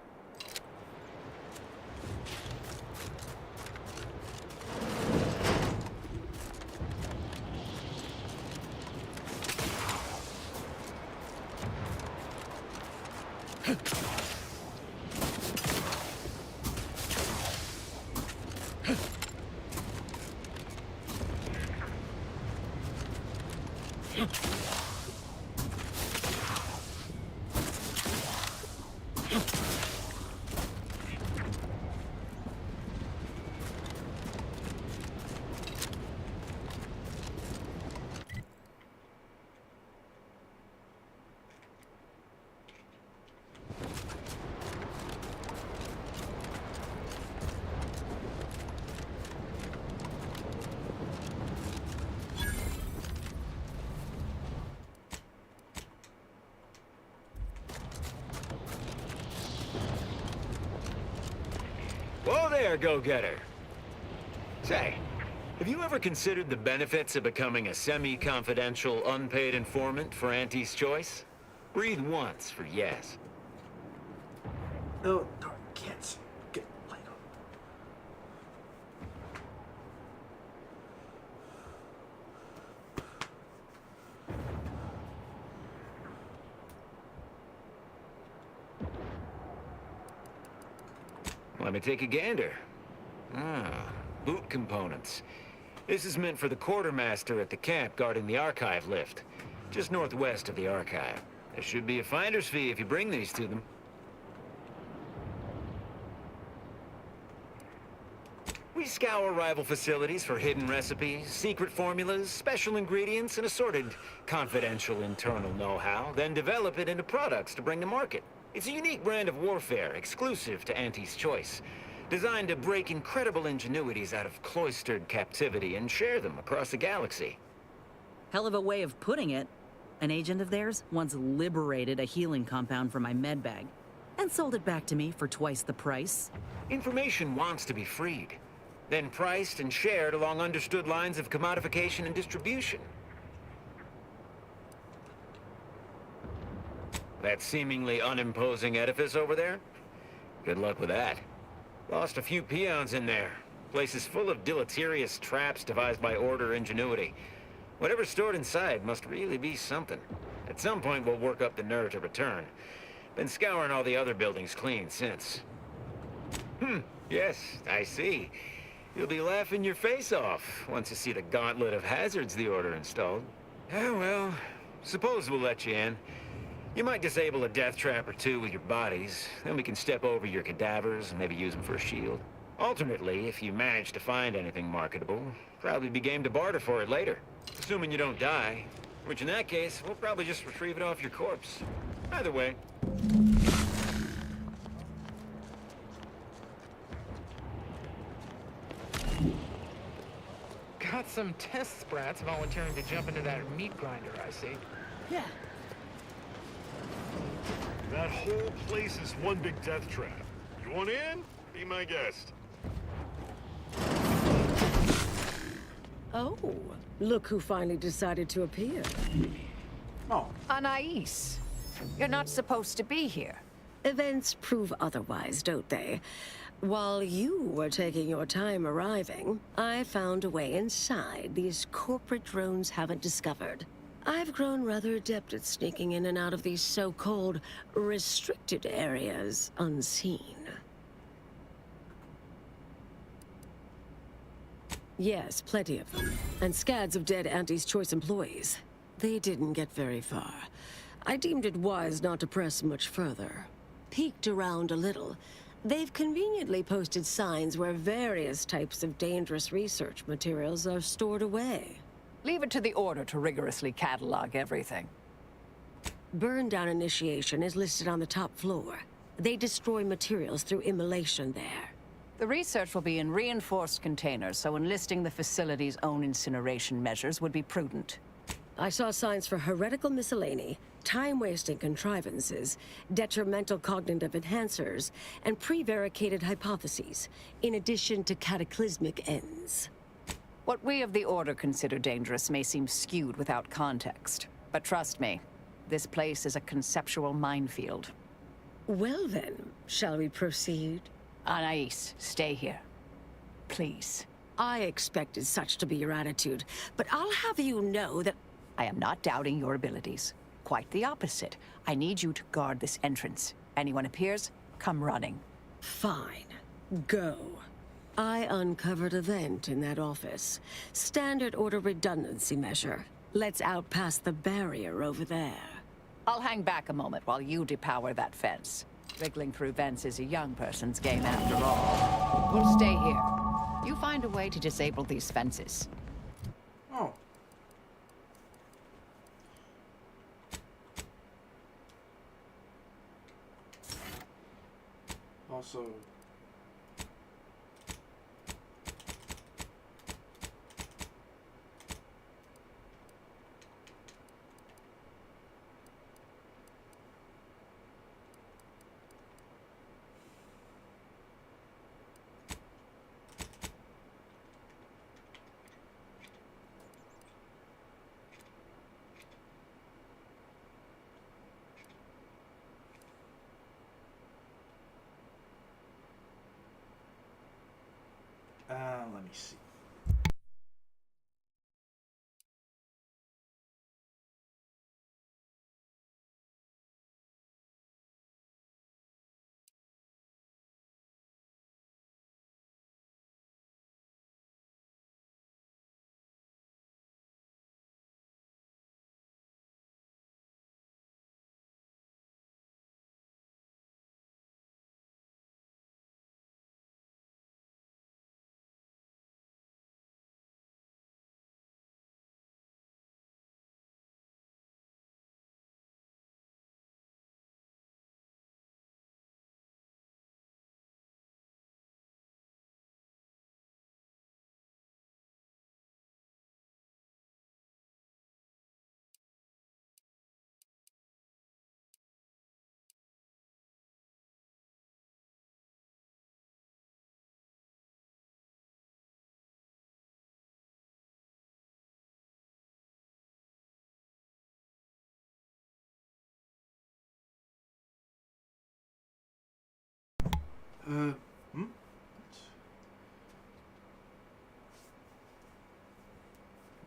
Whoa there, go-getter. Say, have you ever considered the benefits of becoming a semi-confidential, unpaid informant for Auntie's Choice? Breathe once for yes. Oh, darn, can't get light on. Let me take a gander. Ah, boot components. This is meant for the quartermaster at the camp guarding the archive lift, just northwest of the archive. There should be a finder's fee if you bring these to them. We scour rival facilities for hidden recipes, secret formulas, special ingredients, and assorted confidential internal know-how, then develop it into products to bring to market. It's a unique brand of warfare, exclusive to Auntie's Choice, designed to break incredible ingenuities out of cloistered captivity and share them across the galaxy. Hell of a way of putting it. An agent of theirs once liberated a healing compound from my medbag and sold it back to me for twice the price. Information wants to be freed, then priced and shared along understood lines of commodification and distribution. That seemingly unimposing edifice over there? Good luck with that. Lost a few peons in there. Place is full of deleterious traps devised by Order ingenuity. Whatever's stored inside must really be something. At some point we'll work up the nerve to return. Been scouring all the other buildings clean since. Yes, I see. You'll be laughing your face off once you see the gauntlet of hazards the Order installed. Ah, well, suppose we'll let you in. You might disable a death trap or two with your bodies, then we can step over your cadavers and maybe use them for a shield. Alternately, if you manage to find anything marketable, probably be game to barter for it later. Assuming you don't die, which in that case, we'll probably just retrieve it off your corpse. Either way. Got some test sprats volunteering to jump into that meat grinder, I see. Yeah. That whole place is one big death trap. You want in? Be my guest. Oh, look who finally decided to appear. Oh. Anais, you're not supposed to be here. Events prove otherwise, don't they? While you were taking your time arriving, I found a way inside these corporate drones haven't discovered. I've grown rather adept at sneaking in and out of these so-called restricted areas unseen. Yes, plenty of them. And scads of dead Auntie's Choice employees. They didn't get very far. I deemed it wise not to press much further. Peeked around a little, They've conveniently posted signs where various types of dangerous research materials are stored away. Leave it to the Order to rigorously catalog everything. Burn-down initiation is listed on the top floor. They destroy materials through immolation there. The research will be in reinforced containers, so enlisting the facility's own incineration measures would be prudent. I saw signs for heretical miscellany, time-wasting contrivances, detrimental cognitive enhancers, and prevaricated hypotheses, in addition to cataclysmic ends. What we of the Order consider dangerous may seem skewed without context. But trust me, this place is a conceptual minefield. Well then, shall we proceed? Anais, stay here. Please. I expected such to be your attitude, but I'll have you know that... I am not doubting your abilities. Quite the opposite. I need you to guard this entrance. Anyone appears, come running. Fine. Go. I uncovered a vent in that office. Standard Order redundancy measure. Let's out past the barrier over there. I'll hang back a moment while you depower that fence. Wriggling through vents is a young person's game after all. We'll stay here. You find a way to disable these fences. Oh. Also... let me see.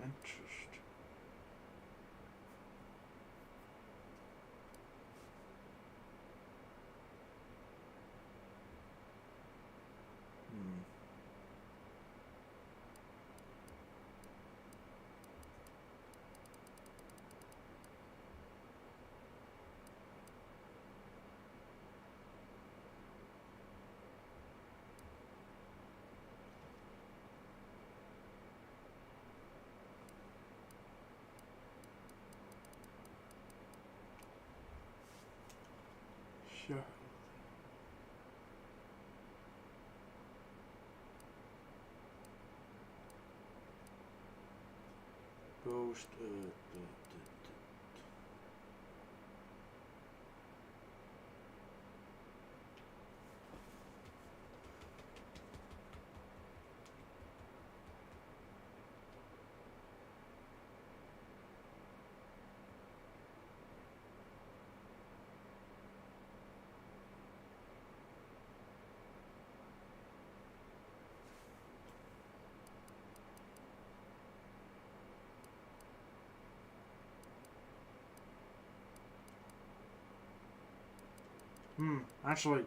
Interest. Sure. Ghost. Actually,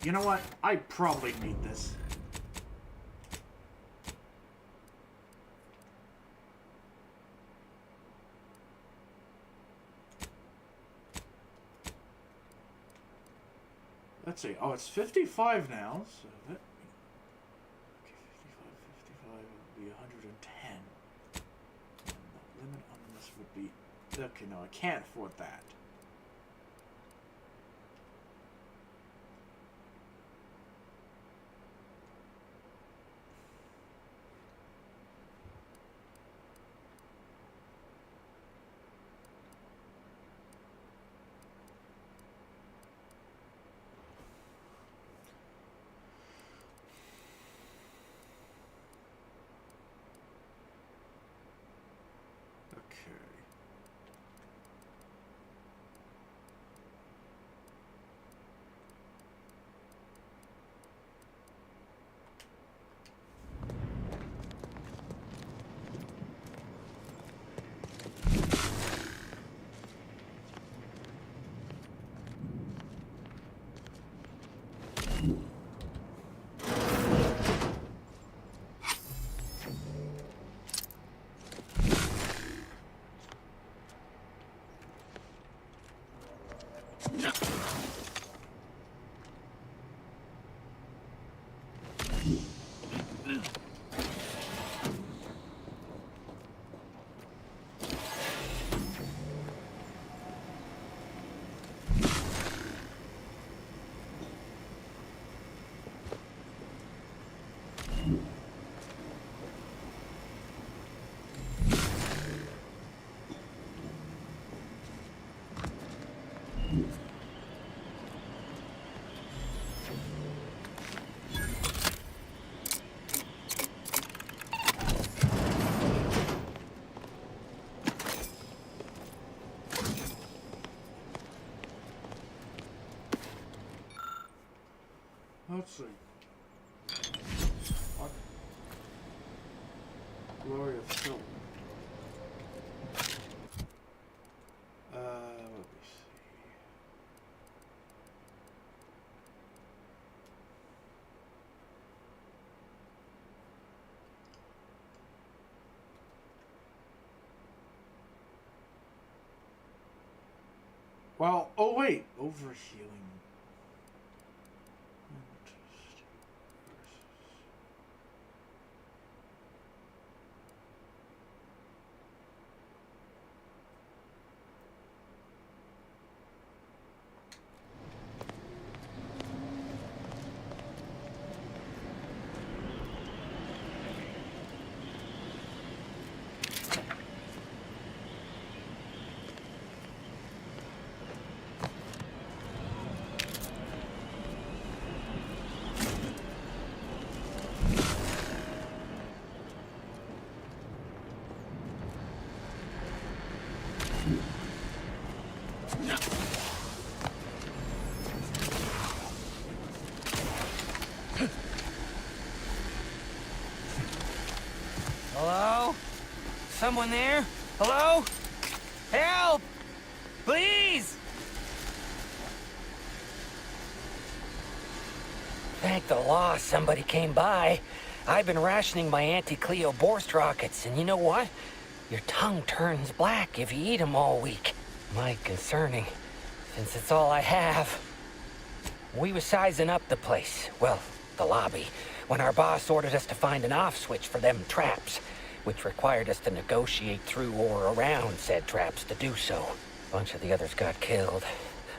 you know what? I probably need this. Let's see. Oh, it's 55 now. So that. Okay, 55 would be 110. And the limit on this would be. Okay, no, I can't afford that. Let's see. What? Glory of Silver. Let me see. Well, oh wait, overhealing. Hello? Someone there? Hello? Help! Please! Thank the law somebody came by. I've been rationing my anti-Cleo Borst rockets, and you know what? Your tongue turns black if you eat them all week. Might concerning, since it's all I have. We was sizing up the place, well, the lobby, when our boss ordered us to find an off switch for them traps, which required us to negotiate through or around said traps to do so. A bunch of the others got killed.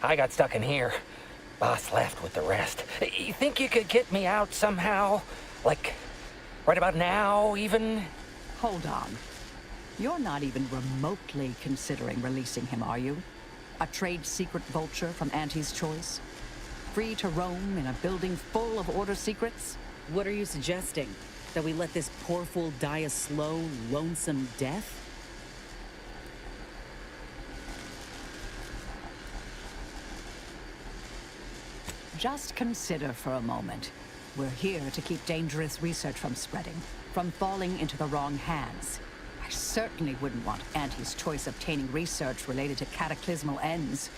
I got stuck in here. Boss left with the rest. You think you could get me out somehow? Like, right about now, even? Hold on. You're not even remotely considering releasing him, are you? A trade secret vulture from Auntie's Choice? Free to roam in a building full of Order secrets? What are you suggesting? That we let this poor fool die a slow, lonesome death? Just consider for a moment. We're here to keep dangerous research from spreading, from falling into the wrong hands. I certainly wouldn't want Auntie's Choice obtaining research related to cataclysmal ends,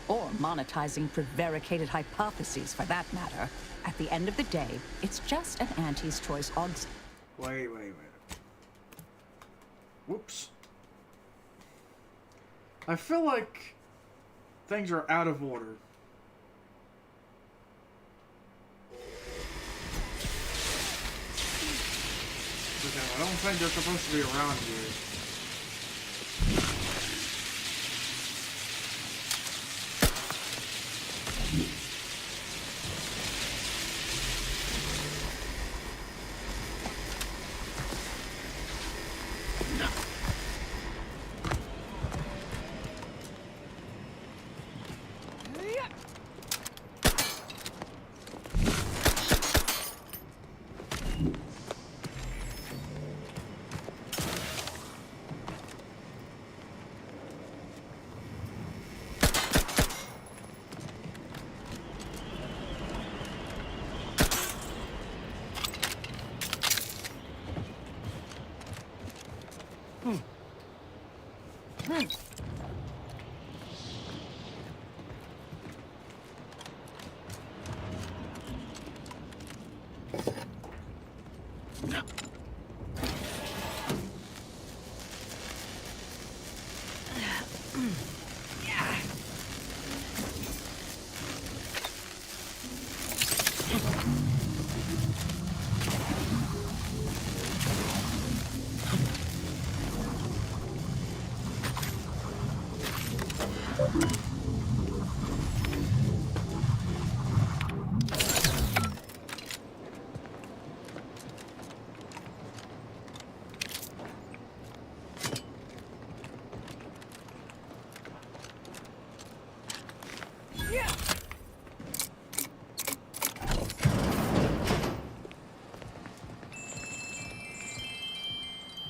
or monetizing prevaricated hypotheses for that matter. At the end of the day, it's just an Auntie's Choice Wait. Whoops. I feel like things are out of order. with them. I don't think they're supposed to be around here.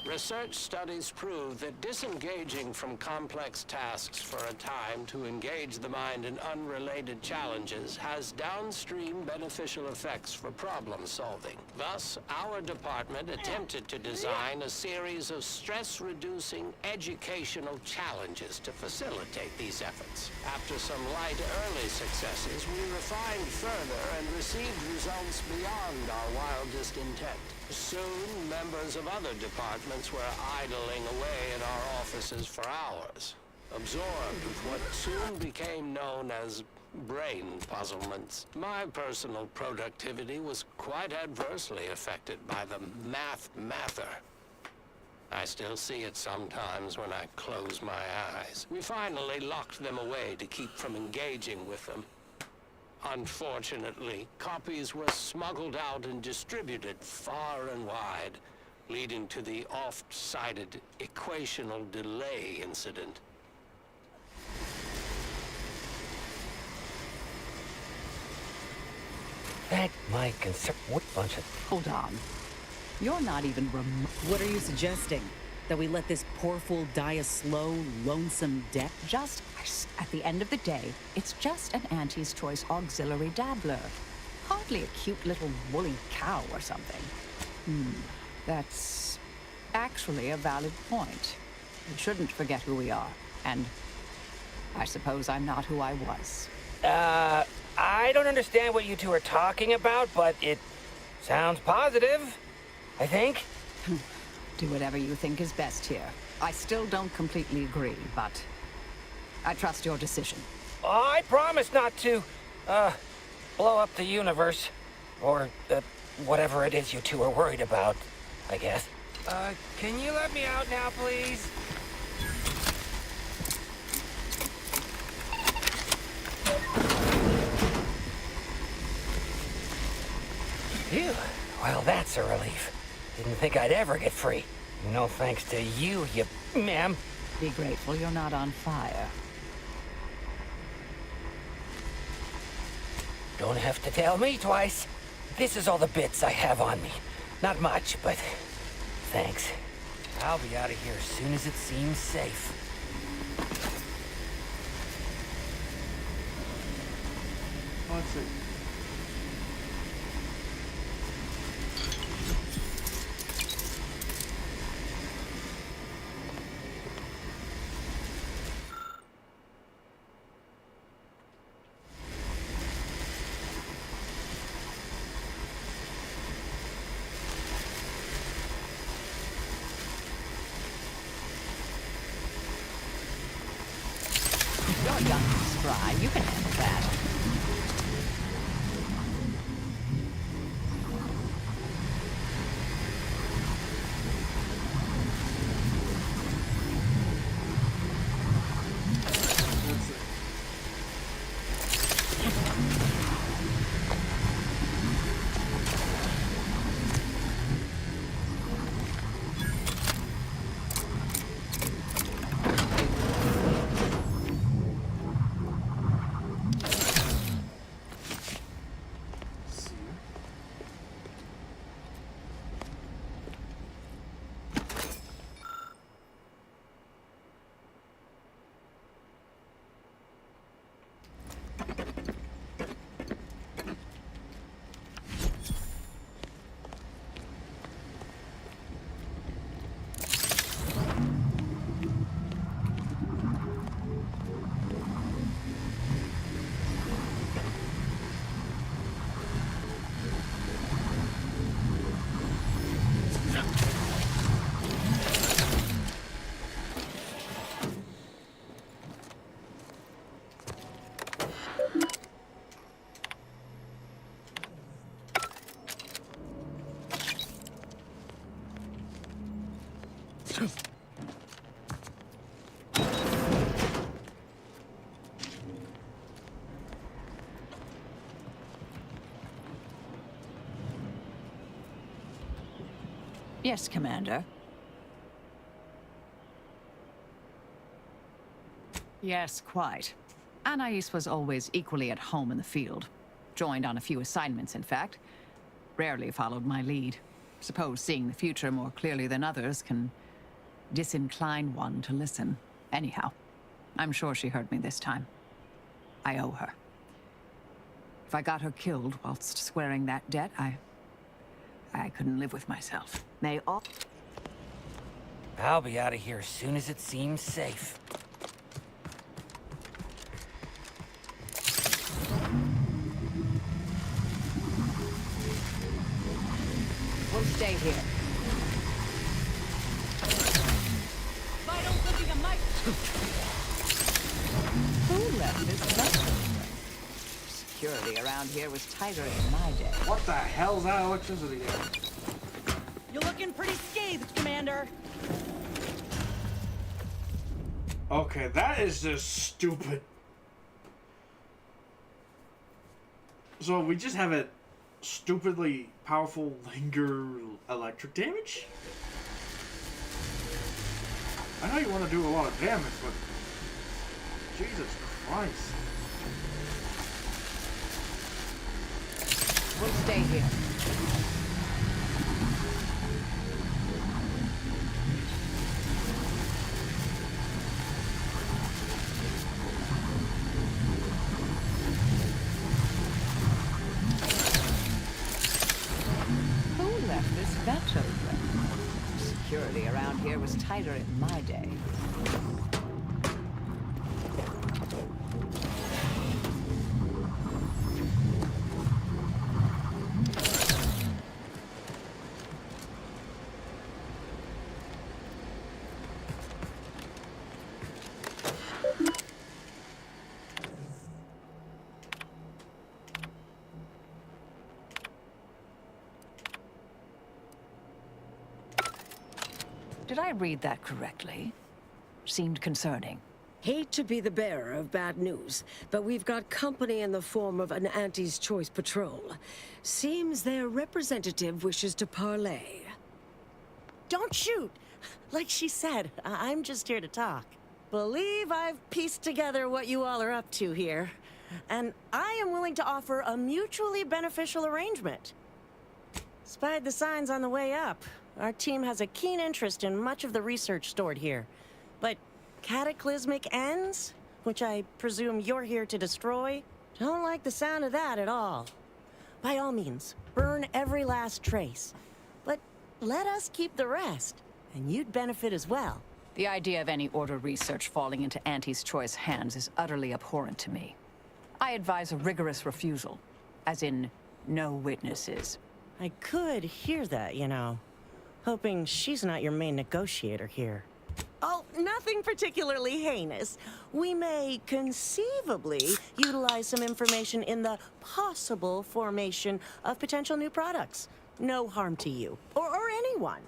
Research studies prove that disengaging from complex tasks for a time to engage the mind in unrelated challenges has downstream beneficial effects for problem solving. Thus, our department attempted to design a series of stress-reducing educational challenges to facilitate these efforts. After some light early successes, we refined further and received results beyond our wildest intent. Soon, members of other departments were idling away in our offices for hours, absorbed with what soon became known as brain puzzlements. My personal productivity was quite adversely affected by the mather. I still see it sometimes when I close my eyes. We finally locked them away to keep from engaging with them. Unfortunately, copies were smuggled out and distributed far and wide, leading to the oft-cited equational delay incident. That my concern. What bunch of... Hold on. You're not even What are you suggesting? That we let this poor fool die a slow, lonesome death? Just, at the end of the day, it's just an Auntie's Choice auxiliary dabbler. Hardly a cute little woolly cow or something. That's actually a valid point. We shouldn't forget who we are, and I suppose I'm not who I was. I don't understand what you two are talking about, but it sounds positive, I think. Do whatever you think is best here. I still don't completely agree, but I trust your decision. I promise not to, blow up the universe. Or, whatever it is you two are worried about, I guess. Can you let me out now, please? Phew. Well, that's a relief. Didn't think I'd ever get free. No thanks to you, ma'am. Be grateful you're not on fire. Don't have to tell me twice. This is all the bits I have on me. Not much, but thanks. I'll be out of here as soon as it seems safe. Let's see. You're young and spry. You can handle that. Yes, Commander. Yes, quite. Anais was always equally at home in the field. Joined on a few assignments, in fact. Rarely followed my lead. Suppose seeing the future more clearly than others can disincline one to listen. Anyhow, I'm sure she heard me this time. I owe her. If I got her killed whilst squaring that debt, I couldn't live with myself. May all... I'll be out of here as soon as it seems safe. We'll stay here. Who left this vessel? Security around here was tighter in my day. What the hell's that electricity there? You're looking pretty scathed, Commander. Okay, that is just stupid. So we just have a stupidly powerful linger electric damage? I know you want to do a lot of damage, but Jesus Christ. We'll stay here. Who left this vent open? Security around here was tighter in my day. Did I read that correctly? Seemed concerning. Hate to be the bearer of bad news, but we've got company in the form of an Auntie's Choice patrol. Seems their representative wishes to parley. Don't shoot! Like she said, I'm just here to talk. Believe I've pieced together what you all are up to here. And I am willing to offer a mutually beneficial arrangement. Spied the signs on the way up. Our team has a keen interest in much of the research stored here. But cataclysmic ends, which I presume you're here to destroy, don't like the sound of that at all. By all means, burn every last trace. But let us keep the rest, and you'd benefit as well. The idea of any Order research falling into Auntie's Choice hands is utterly abhorrent to me. I advise a rigorous refusal, as in no witnesses. I could hear that, you know. Hoping she's not your main negotiator here. Oh, nothing particularly heinous. We may conceivably utilize some information in the possible formation of potential new products. No harm to you, or anyone.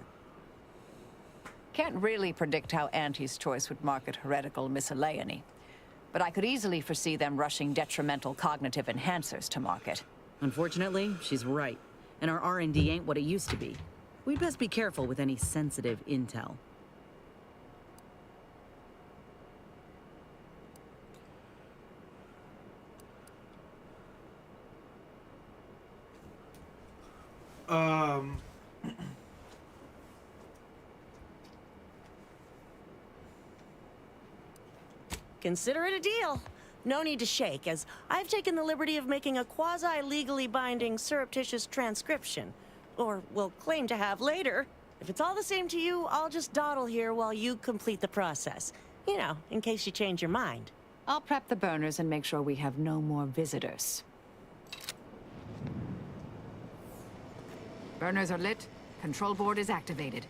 Can't really predict how Auntie's Choice would market heretical miscellany. But I could easily foresee them rushing detrimental cognitive enhancers to market. Unfortunately, she's right. And our R&D ain't what it used to be. We'd best be careful with any sensitive intel. Consider it a deal. No need to shake, as I've taken the liberty of making a quasi-legally binding surreptitious transcription. Or will claim to have later. If it's all the same to you, I'll just dawdle here while you complete the process. You know, in case you change your mind. I'll prep the burners and make sure we have no more visitors. Burners are lit. Control board is activated.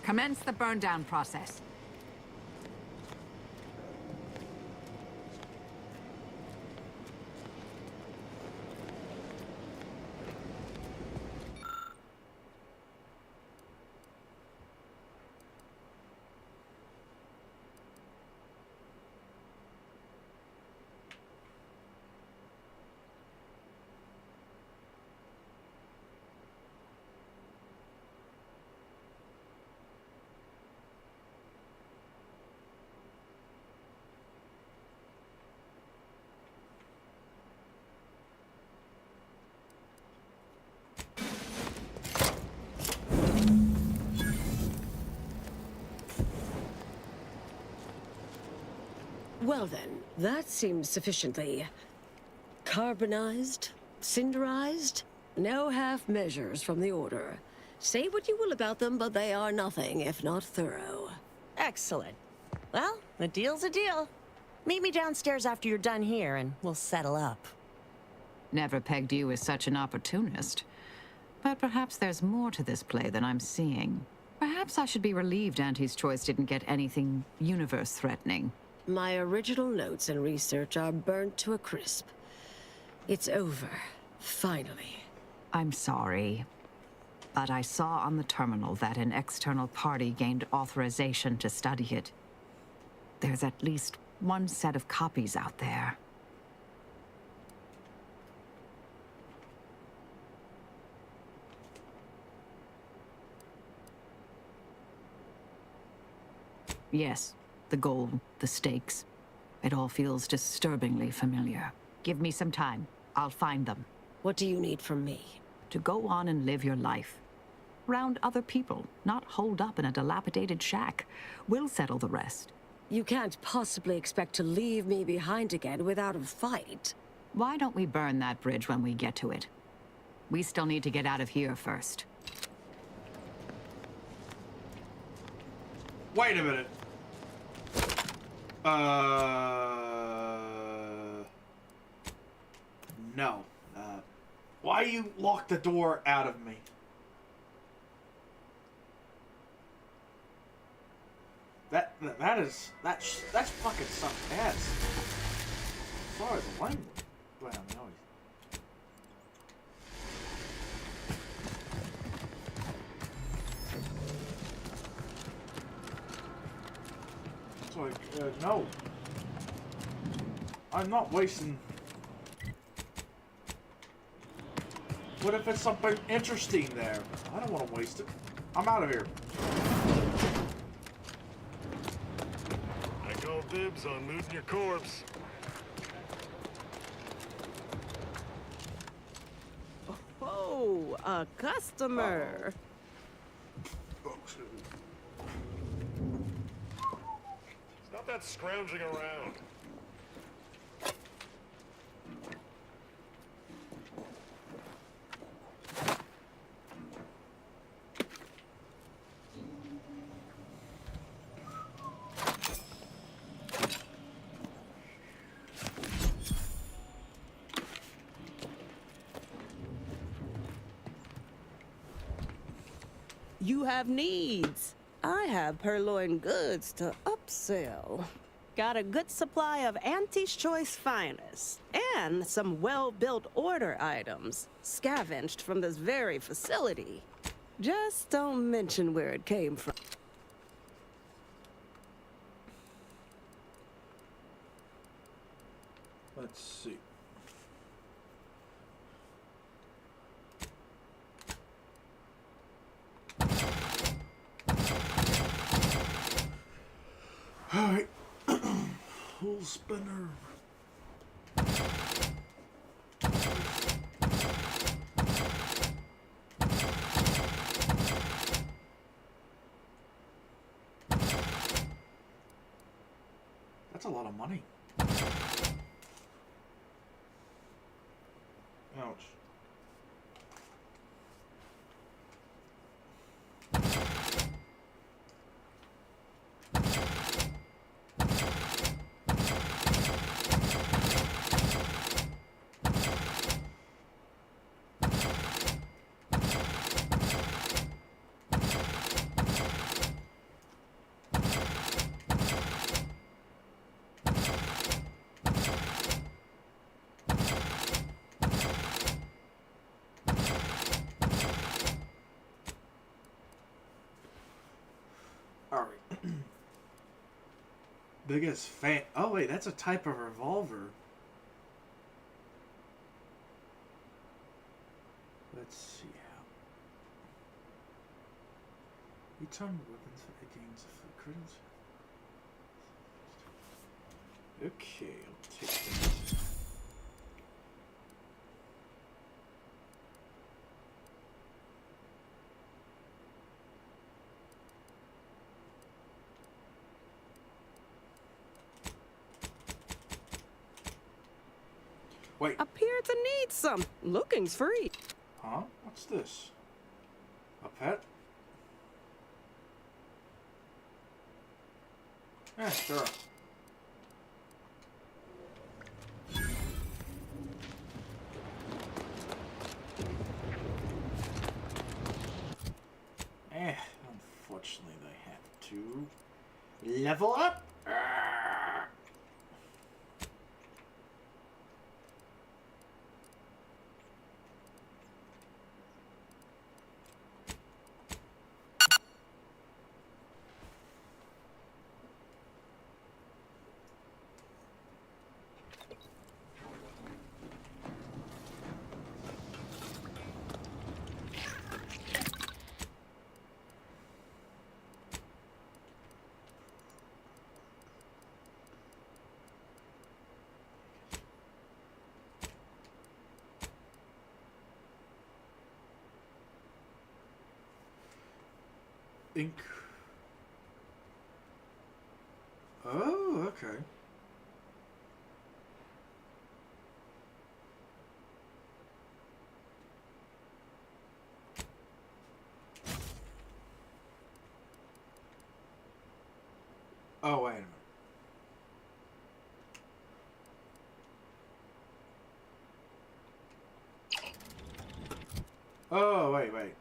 Commence the burn down process. Now then, that seems sufficiently carbonized, cinderized. No half measures from the Order. Say what you will about them, but they are nothing if not thorough. Excellent. Well, a deal's a deal. Meet me downstairs after you're done here, and we'll settle up. Never pegged you as such an opportunist. But perhaps there's more to this play than I'm seeing. Perhaps I should be relieved Auntie's Choice didn't get anything universe-threatening. My original notes and research are burnt to a crisp. It's over. Finally. I'm sorry. But I saw on the terminal that an external party gained authorization to study it. There's at least one set of copies out there. Yes, the goal, the stakes. It all feels disturbingly familiar. Give me some time. I'll find them. What do you need from me? To go on and live your life. Around other people, not holed up in a dilapidated shack. We'll settle the rest. You can't possibly expect to leave me behind again without a fight. Why don't we burn that bridge when we get to it? We still need to get out of here first. Wait a minute. No. Why you lock the door out of me? That's fucking something else. Sorry, the language. Well, I mean, always. It's like, no. I'm not wasting. What if it's something interesting there? I don't want to waste it. I'm out of here. I call dibs on looting your corpse. Oh, a customer. Stop that scrounging around. You have needs. I have purloined goods to upsell. Got a good supply of Auntie's Choice finest, and some well-built Order items, scavenged from this very facility. Just don't mention where it came from. Let's see. Alright. Full spinner. That's a lot of money. Ouch. Biggest fan. Oh wait, that's a type of revolver. Let's see how. Return weapons for gains of credits. Okay, I'll take that. Wait. Appear to need some. Looking's free. Huh? What's this? A pet? Yeah, sure. Unfortunately, they have to level up. Ink. Oh, okay. Oh, wait a minute. Oh, wait.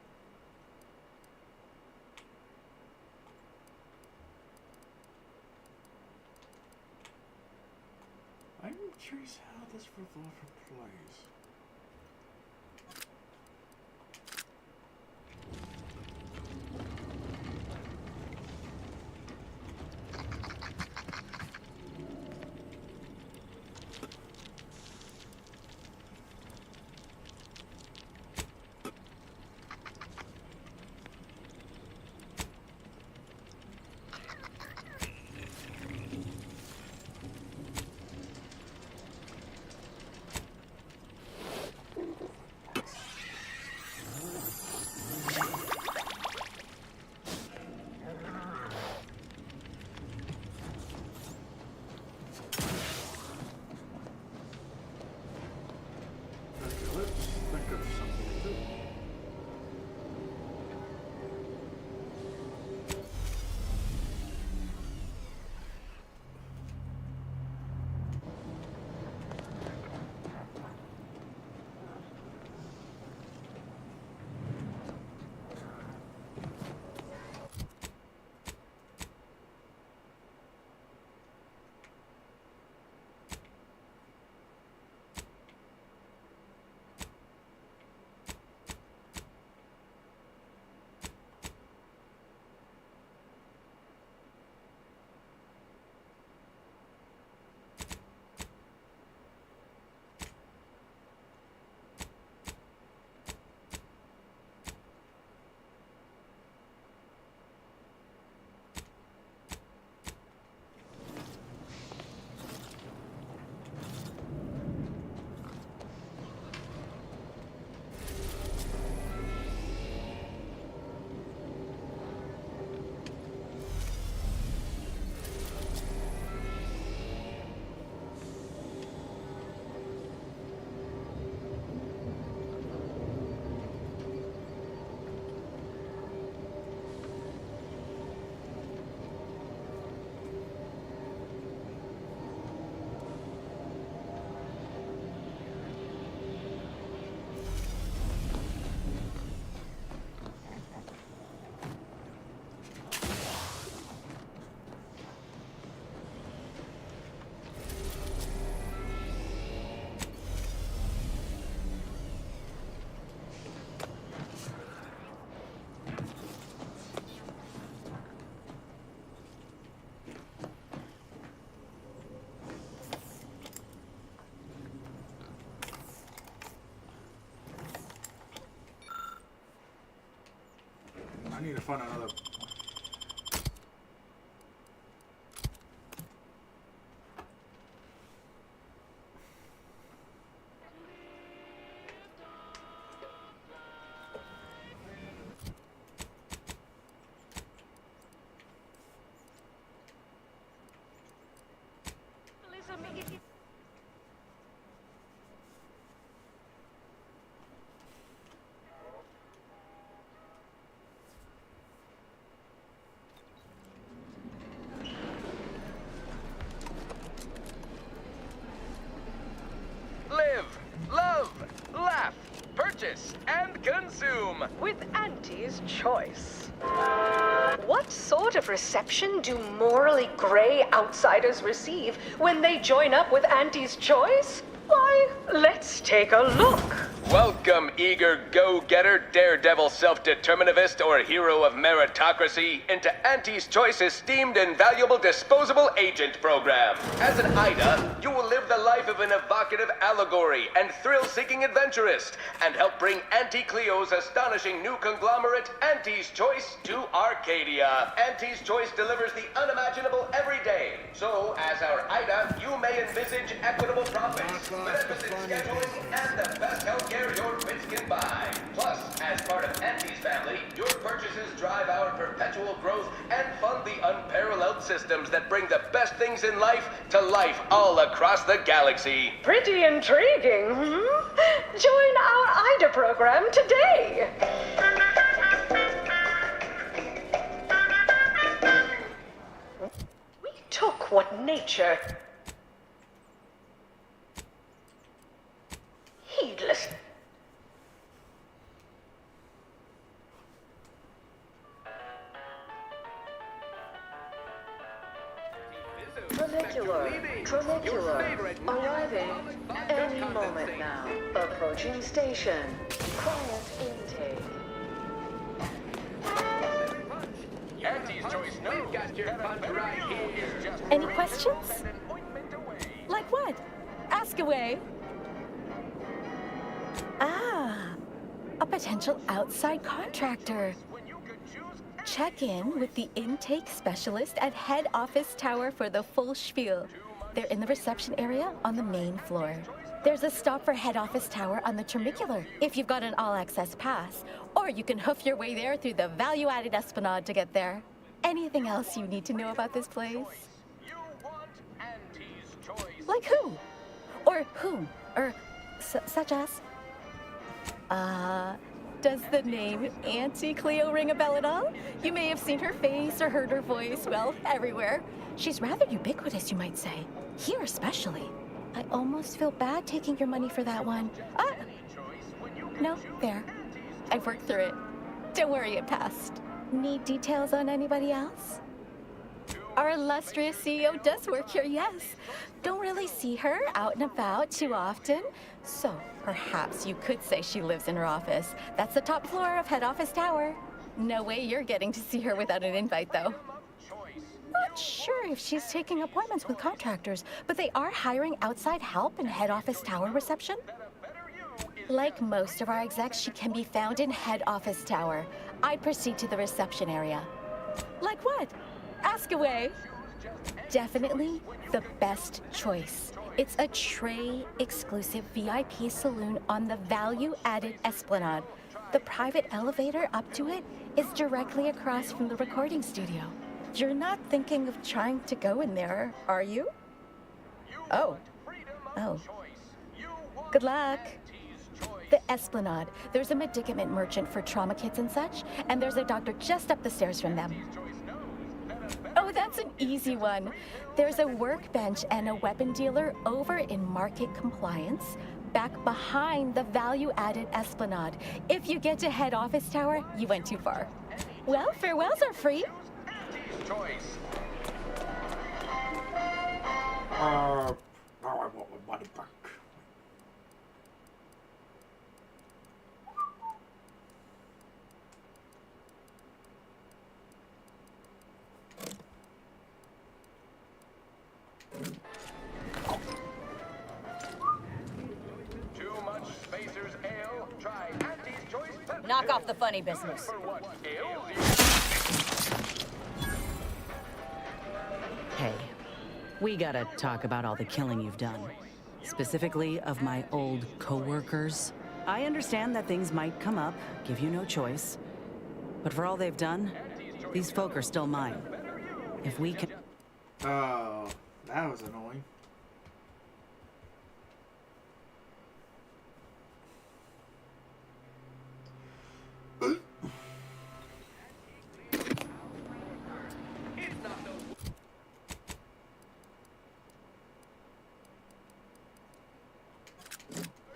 I'm curious how this revolver plays. I need to find another. home with Auntie's Choice. What sort of reception do morally gray outsiders receive when they join up with Auntie's Choice? Why, let's take a look. Welcome, eager go-getter, daredevil self-determinativist, or hero of meritocracy, into Auntie's Choice esteemed and valuable disposable agent program. As an Ida, you will live the life of an evocative allegory and thrill-seeking adventurist, and help bring Auntie Cleo's astonishing new conglomerate, Auntie's Choice, to Arcadia. Auntie's Choice delivers the unimaginable every day. So, as our Ida, you may envisage equitable profits, beneficent scheduling, and the best healthcare your wits can buy. Plus, as part of Auntie's family, your purchases drive our perpetual growth and fund the unparalleled systems that bring the best things in life to life all across the galaxy. Pretty intriguing, hmm? Join our Ida program today. We took what nature heedless. Tromicula, arriving any moment now. Approaching station. Quiet intake. Auntie's Choice, no, got your punch right here. Any questions? Like what? Ask away. Ah, a potential outside contractor. Check in with the intake specialist at head office tower for the full spiel. They're in the reception area on the main floor. There's a stop for head office tower on the Termicular if you've got an all-access pass, or you can hoof your way there through the value-added Esplanade to get there. Anything else you need to know about this place? Like who? Or whom? Or such as? Does the name Auntie Cleo ring a bell at all? You may have seen her face or heard her voice, well, everywhere. She's rather ubiquitous, you might say. Here especially. I almost feel bad taking your money for that one. No, there. I've worked through it. Don't worry, it passed. Need details on anybody else? Our illustrious CEO does work here, yes. Don't really see her out and about too often. So, perhaps you could say she lives in her office. That's the top floor of head office tower. No way you're getting to see her without an invite, though. Not sure if she's taking appointments with contractors, but they are hiring outside help in head office tower reception. Like most of our execs, she can be found in head office tower. I'd proceed to the reception area. Like what? Ask away. Definitely the best choice. It's a Trey-exclusive VIP saloon on the value-added Esplanade. The private elevator up to it is directly across from the recording studio. You're not thinking of trying to go in there, are you? Oh. Good luck. The Esplanade. There's a medicament merchant for trauma kits and such, and there's a doctor just up the stairs from them. Oh, that's an easy one. There's a workbench and a weapon dealer over in Market Compliance, back behind the value-added Esplanade. If you get to head office tower, you went too far. Well, farewells are free. Now I want my money back. Too much Spacer's Ale? Try Auntie's Choice Pepsi. Knock off the funny business. For what ails you. Hey, we gotta talk about all the killing you've done. Specifically of my old co-workers. I understand that things might come up, give you no choice. But for all they've done, these folk are still mine. If we can... Oh, that was annoying.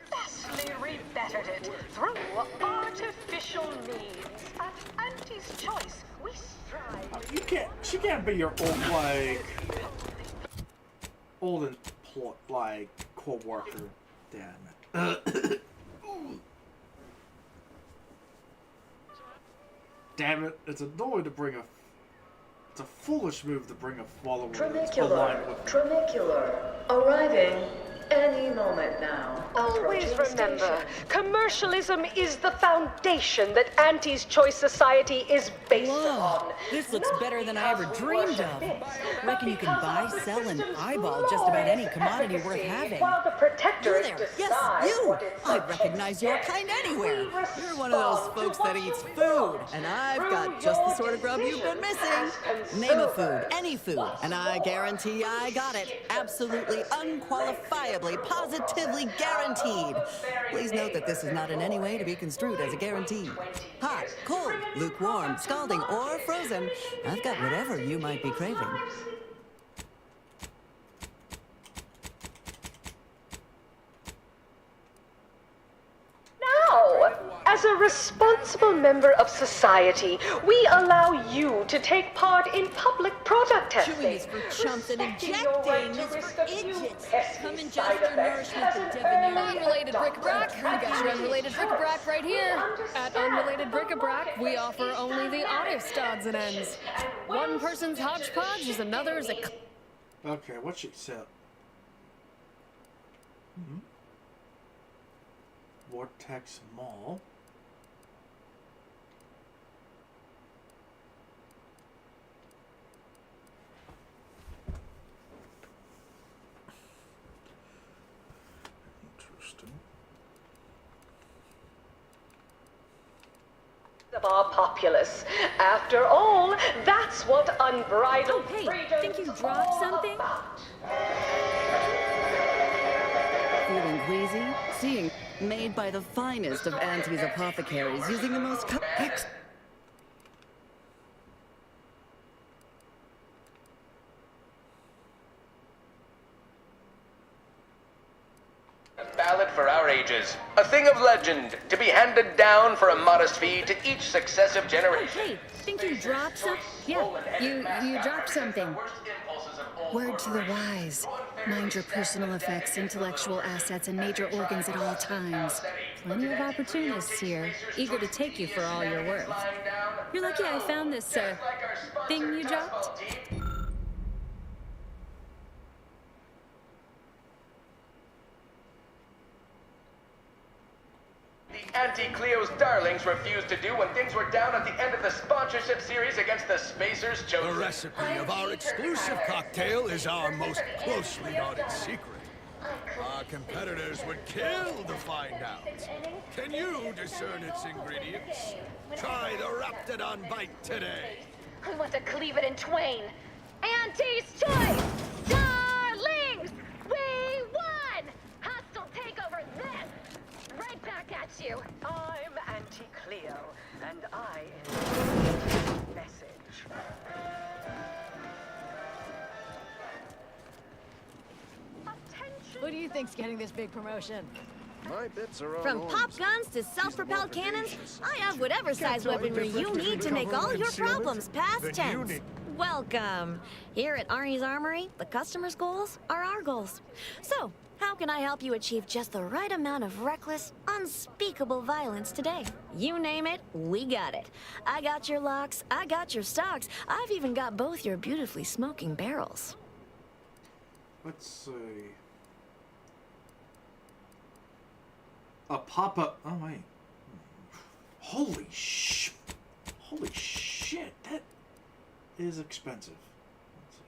Vastly rebettered it through artificial Auntie's choice. We strive. You can't. She can't be your old like like co-worker. Damn it. Damn it! It's annoying to bring a. It's a foolish move to bring a follower that's aligned with. Tramicular. Arriving any moment now. Always remember, commercialism is the foundation that Auntie's Choice Society is based on. This looks better than I ever dreamed of. Reckon you can buy, sell, and eyeball just about any commodity worth having. While the protectors You there. decide Yes, you! what it's I recognize your kind anywhere. You're one of those folks that eats food, and I've got just the sort of grub you've been missing. Name a food, any food, and I guarantee I got it. Absolutely, unqualifiably, positively guaranteed. Please note that this is not in any way to be construed as a guarantee. Hot, cold, lukewarm, scalding, or frozen. I've got whatever you might be craving. Now, as a responsible member of society, we allow you to take part in public product testing. Chewing is for chumps and Respecting your right injecting to is risk for a few idiots. pesky Come ingest side your effects nourishment as to a debonair. very Unrelated bric-a-brac. We got your doctor. unrelated bric-a-brac right here. At Unrelated Bric-a-Brac, we offer only the oddest odds and ends. One person's hodgepodge is another's a... Okay, what she said. Vortex Mall. Interesting. Of our populace. After all, that's what unbridled freedom think you dropped something? Feeling queasy? Seeing made by the finest of Auntie's apothecaries using the most A ballad for our ages. A thing of legend to be handed down for a modest fee to each successive generation. Hey, think you dropped some? Yeah, you dropped something. Word to the wise. Mind your personal effects, intellectual assets, and major organs at all times. Plenty of opportunists here, eager to take you for all you're worth. You're lucky I found this, thing you dropped. The Anti-Cleo's darlings refused to do when things were down at the end of the sponsorship series against the Spacers Chosen. The recipe of our exclusive cocktail is our most closely guarded secret. Our competitors would kill to find out. Can you discern its ingredients? Try the Raptidon Bite today. I want to cleave it in twain. Auntie's Choice! Darlings! We won! Hostile takeover this! Right back at you. I'm Auntie Cleo, and I am message. Who do you think's getting this big promotion? My bits are all From orange. pop guns to self-propelled cannons, I have whatever size weaponry you need to make all your problems past tense. Welcome. Here at Arnie's Armory, the customer's goals are our goals. So, how can I help you achieve just the right amount of reckless, unspeakable violence today? You name it, we got it. I got your locks, I got your stocks, I've even got both your beautifully smoking barrels. Let's see. A pop-up. Oh wait. Holy shit! That is expensive. Let's see.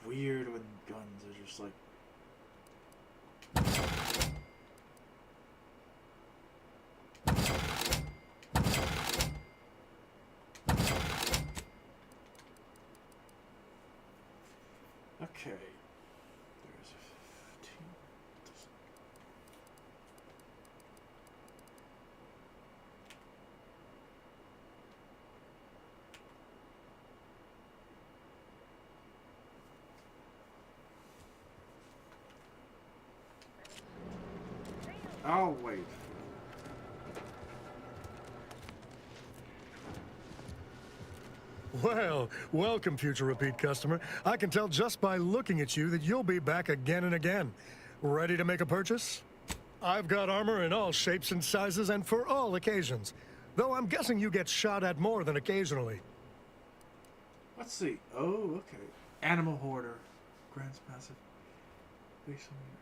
weird when guns are just like. Okay. There's a 15. Oh, wait. Well, welcome, future repeat customer. I can tell just by looking at you that you'll be back again and again. Ready to make a purchase? I've got armor in all shapes and sizes and for all occasions. Though I'm guessing you get shot at more than occasionally. Let's see. Oh, okay. Animal Hoarder. Grants massive. Base on your.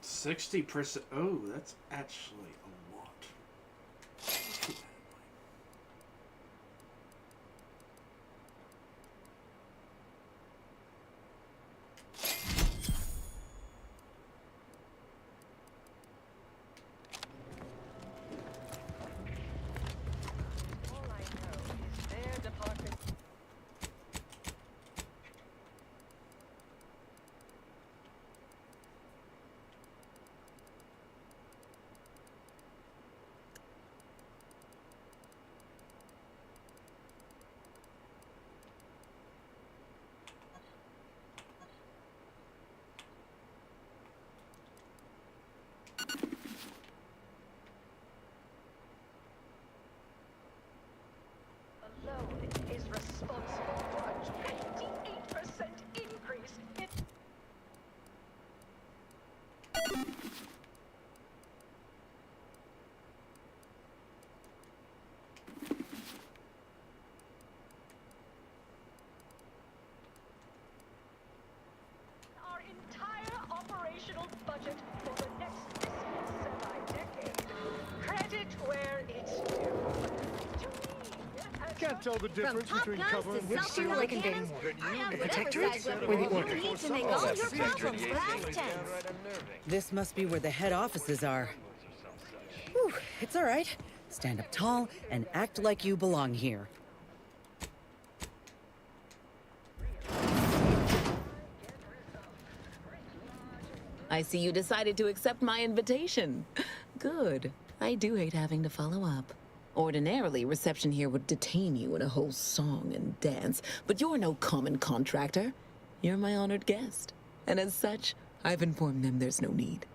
%60%. Oh, that's actually a lot. Alone is responsible for a 28% increase in our entire operational budget for the next semi-decade. Credit where it's due. Can't tell the difference between cover and windshield. self-propelled cannons, I have whatever size weaponry you need to make all your problems past tense. This must be where the head offices are. Whew, it's all right. Stand up tall and act like you belong here. I see you decided to accept my invitation. Good. I do hate having to follow up. Ordinarily, reception here would detain you in a whole song and dance, but you're no common contractor. You're my honored guest. And as such, I've informed them there's no need.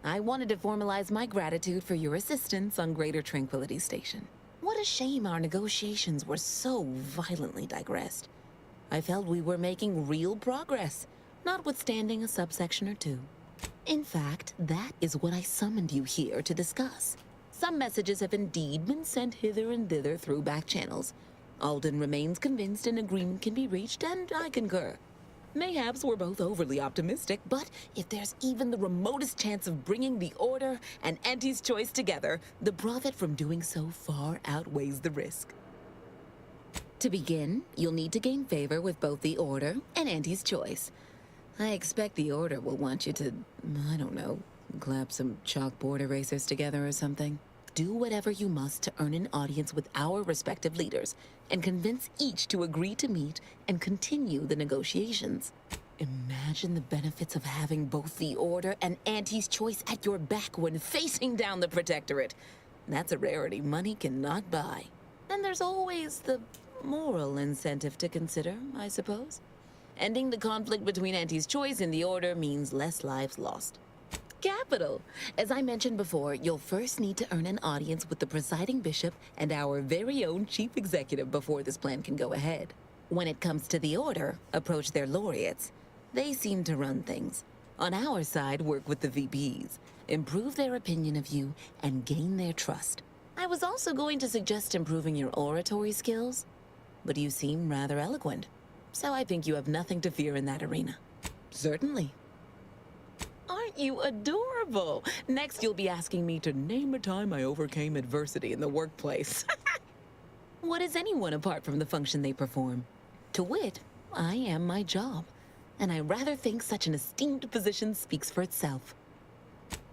I wanted to formalize my gratitude for your assistance on Greater Tranquility Station. What a shame our negotiations were so violently digressed. I felt we were making real progress, notwithstanding a subsection or two. In fact, that is what I summoned you here to discuss. Some messages have indeed been sent hither and thither through back channels. Alden remains convinced an agreement can be reached, and I concur. Mayhaps we're both overly optimistic, but if there's even the remotest chance of bringing the Order and Auntie's Choice together, the profit from doing so far outweighs the risk. To begin, you'll need to gain favor with both the Order and Auntie's Choice. I expect the Order will want you to, I don't know, clap some chalkboard erasers together or something. Do whatever you must to earn an audience with our respective leaders and convince each to agree to meet and continue the negotiations. Imagine the benefits of having both the Order and Auntie's Choice at your back when facing down the Protectorate. That's a rarity money cannot buy. Then there's always the moral incentive to consider, I suppose. Ending the conflict between Auntie's Choice and the Order means less lives lost. Capital! As I mentioned before, you'll first need to earn an audience with the presiding bishop and our very own chief executive before this plan can go ahead. When it comes to the Order, approach their laureates. They seem to run things. On our side, work with the VPs, improve their opinion of you, and gain their trust. I was also going to suggest improving your oratory skills, but you seem rather eloquent, so I think you have nothing to fear in that arena. Certainly. Aren't you adorable? Next, you'll be asking me to name a time I overcame adversity in the workplace. What is anyone apart from the function they perform? To wit, I am my job, and I rather think such an esteemed position speaks for itself.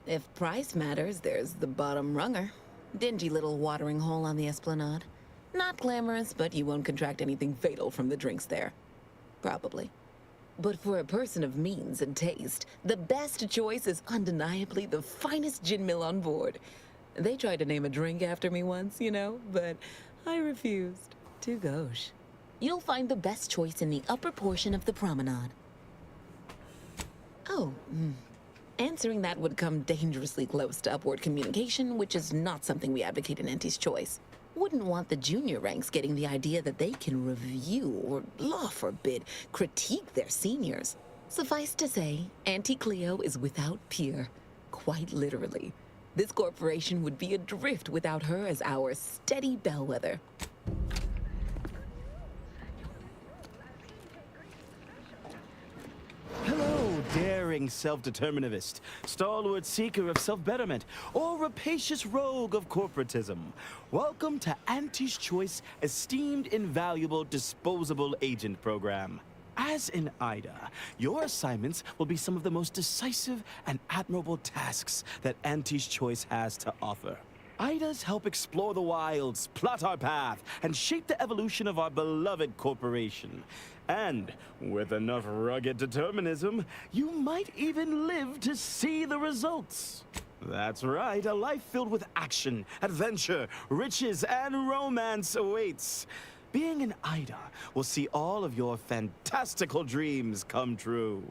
If price matters, there's the bottom runger. Dingy little watering hole on the Esplanade. Not glamorous, but you won't contract anything fatal from the drinks there. Probably. But for a person of means and taste, the best choice is undeniably the finest gin mill on board. They tried to name a drink after me once, you know, but I refused. Too gauche. You'll find the best choice in the upper portion of the promenade. Oh, answering that would come dangerously close to upward communication, which is not something we advocate in Auntie's Choice. Wouldn't want the junior ranks getting the idea that they can review or, law forbid, critique their seniors. Suffice to say, Auntie Cleo is without peer, quite literally. This corporation would be adrift without her as our steady bellwether. Hello, daring self-determinivist, stalwart seeker of self-betterment, or rapacious rogue of corporatism. Welcome to Auntie's Choice Esteemed Invaluable Disposable Agent Program. As in Ida, your assignments will be some of the most decisive and admirable tasks that Auntie's Choice has to offer. Idas help explore the wilds, plot our path, and shape the evolution of our beloved corporation. And with enough rugged determinism, you might even live to see the results. That's right, a life filled with action, adventure, riches, and romance awaits. Being an Ida will see all of your fantastical dreams come true.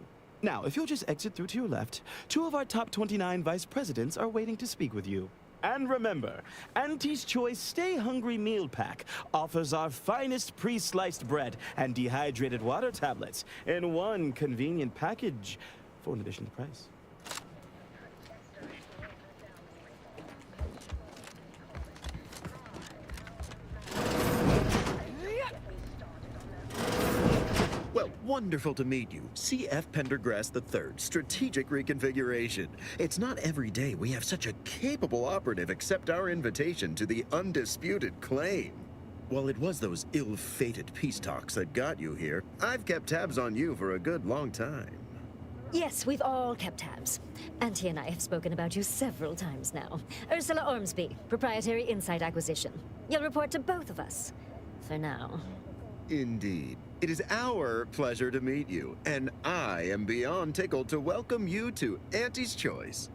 Now, if you'll just exit through to your left, 2 of our top 29 vice presidents are waiting to speak with you. And remember, Auntie's Choice Stay Hungry Meal Pack offers our finest pre-sliced bread and dehydrated water tablets in one convenient package for an additional price. Well, wonderful to meet you. C.F. Pendergrass III, Strategic Reconfiguration. It's not every day we have such a capable operative accept our invitation to the undisputed claim. While it was those ill-fated peace talks that got you here, I've kept tabs on you for a good long time. Yes, we've all kept tabs. Auntie and I have spoken about you several times now. Ursula Ormsby, Proprietary Insight Acquisition. You'll report to both of us. For now. Indeed. It is our pleasure to meet you, and I am beyond tickled to welcome you to Auntie's Choice.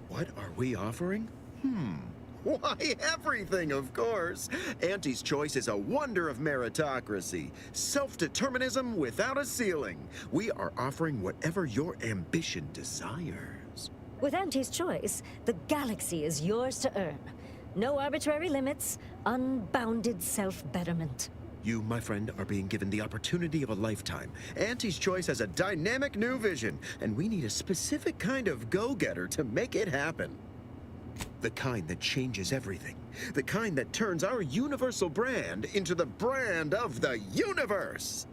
What are we offering? Why, everything, of course. Auntie's Choice is a wonder of meritocracy. Self-determinism without a ceiling. We are offering whatever your ambition desires. With Auntie's Choice, the galaxy is yours to earn. No arbitrary limits, unbounded self-betterment. You, my friend, are being given the opportunity of a lifetime. Auntie's Choice has a dynamic new vision, and we need a specific kind of go-getter to make it happen. The kind that changes everything. The kind that turns our universal brand into the brand of the universe!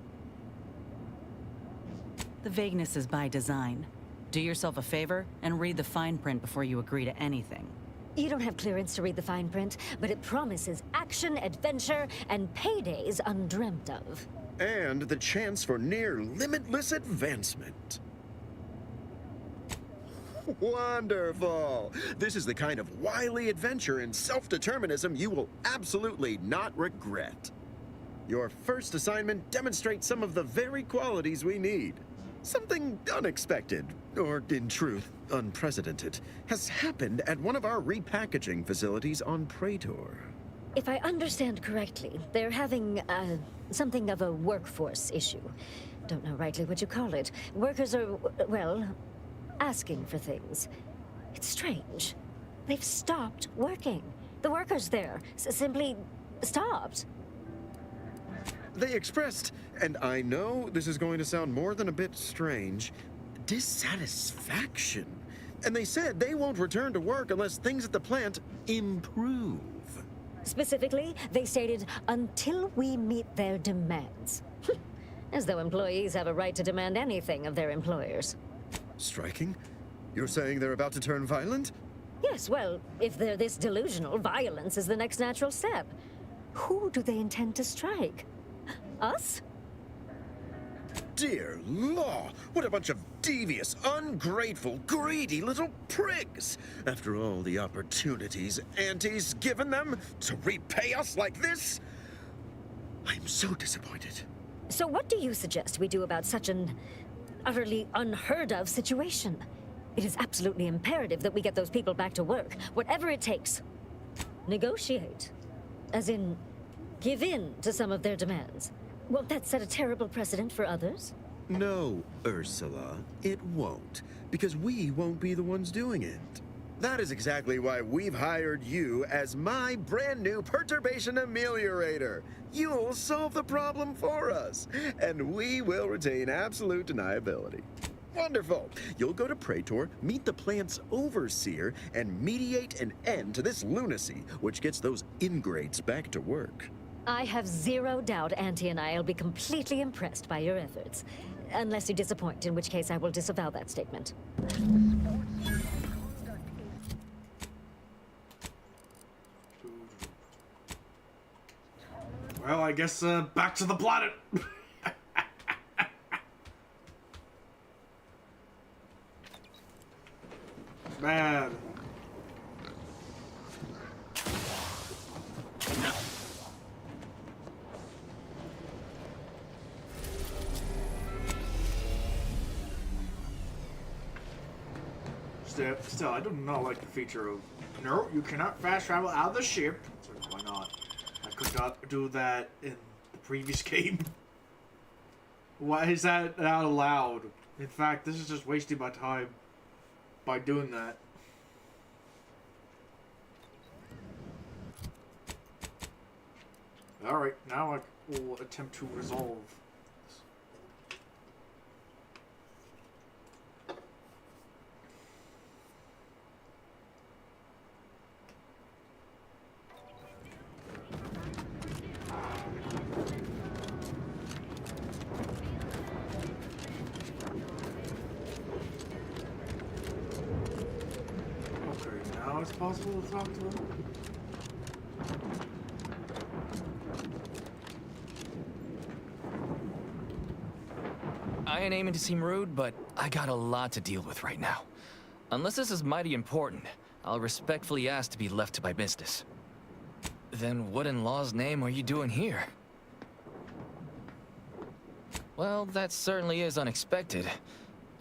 The vagueness is by design. Do yourself a favor and read the fine print before you agree to anything. You don't have clearance to read the fine print, but it promises action, adventure, and paydays undreamt of. And the chance for near limitless advancement. Wonderful! This is the kind of wily adventure and self-determinism you will absolutely not regret. Your first assignment demonstrates some of the very qualities we need. Something unexpected, or in truth, unprecedented, has happened at one of our repackaging facilities on Praetor. If I understand correctly, they're having, something of a workforce issue. Don't know rightly what you call it. Workers are, well, asking for things. It's strange. They've stopped working. The workers there simply stopped. They expressed, and I know this is going to sound more than a bit strange, dissatisfaction. And they said they won't return to work unless things at the plant improve. Specifically, they stated, until we meet their demands. As though employees have a right to demand anything of their employers. Striking? You're saying they're about to turn violent? Yes, well, if they're this delusional, violence is the next natural step. Who do they intend to strike? Us? Dear law, what a bunch of devious, ungrateful, greedy little prigs! After all the opportunities Auntie's given them to repay us like this? I'm so disappointed. So what do you suggest we do about such an utterly unheard of situation? It is absolutely imperative that we get those people back to work, whatever it takes. Negotiate. As in, give in to some of their demands. Won't that set a terrible precedent for others? No, Ursula, it won't, because we won't be the ones doing it. That is exactly why we've hired you as my brand new perturbation ameliorator. You'll solve the problem for us, and we will retain absolute deniability. Wonderful! You'll go to Praetor, meet the plant's overseer, and mediate an end to this lunacy, which gets those ingrates back to work. I have zero doubt Auntie and I'll be completely impressed by your efforts. Unless you disappoint, in which case I will disavow that statement. Well, I guess, back to the planet. Man. Still, I do not like the feature of, no, you cannot fast travel out of the ship. So why not? I could not do that in the previous game. Why is that not allowed? In fact, this is just wasting my time by doing that. Alright, now I will attempt to resolve. Now it's possible to talk to them. I ain't aiming to seem rude, but I got a lot to deal with right now. Unless this is mighty important, I'll respectfully ask to be left to my business. Then what in law's name are you doing here? Well, that certainly is unexpected,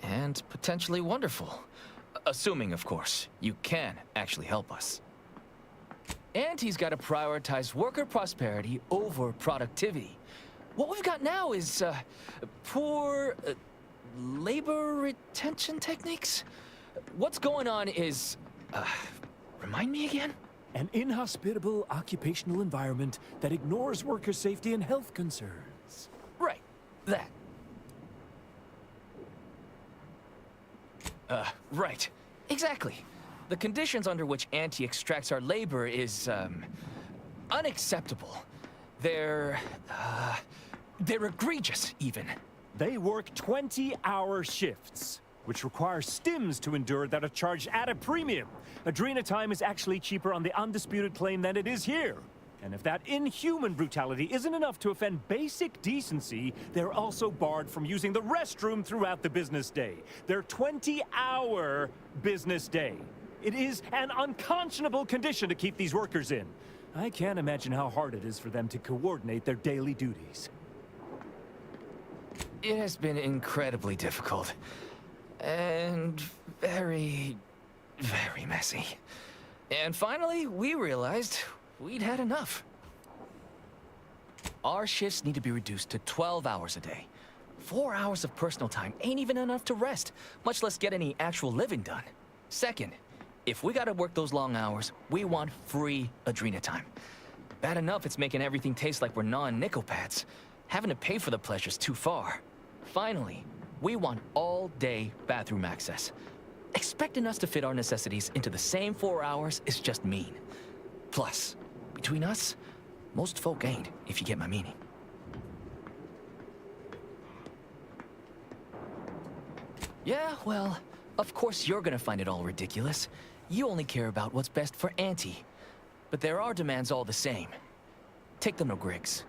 and potentially wonderful. Assuming, of course, you can actually help us. Auntie's got to prioritize worker prosperity over productivity. What we've got now is, poor, labor retention techniques? What's going on is, remind me again? An inhospitable occupational environment that ignores worker safety and health concerns. Right, that. Right. Exactly. The conditions under which Auntie extracts our labor is, unacceptable. They're egregious, even. They work 20-hour shifts, which require stims to endure that are charged at a premium. Adrena time is actually cheaper on the undisputed claim than it is here. And if that inhuman brutality isn't enough to offend basic decency, they're also barred from using the restroom throughout the business day. Their 20-hour business day. It is an unconscionable condition to keep these workers in. I can't imagine how hard it is for them to coordinate their daily duties. It has been incredibly difficult. And very, very messy. And finally, we realized we'd had enough. Our shifts need to be reduced to 12 hours a day. 4 hours of personal time ain't even enough to rest, much less get any actual living done. Second, if we gotta work those long hours, we want free Adrena time. Bad enough it's making everything taste like we're gnawing nickel pads. Having to pay for the pleasure's too far. Finally, we want all-day bathroom access. Expecting us to fit our necessities into the same 4 hours is just mean. Plus, between us, most folk ain't, if you get my meaning. Yeah, well, of course you're gonna find it all ridiculous. You only care about what's best for Auntie. But there are demands all the same. Take them to Griggs.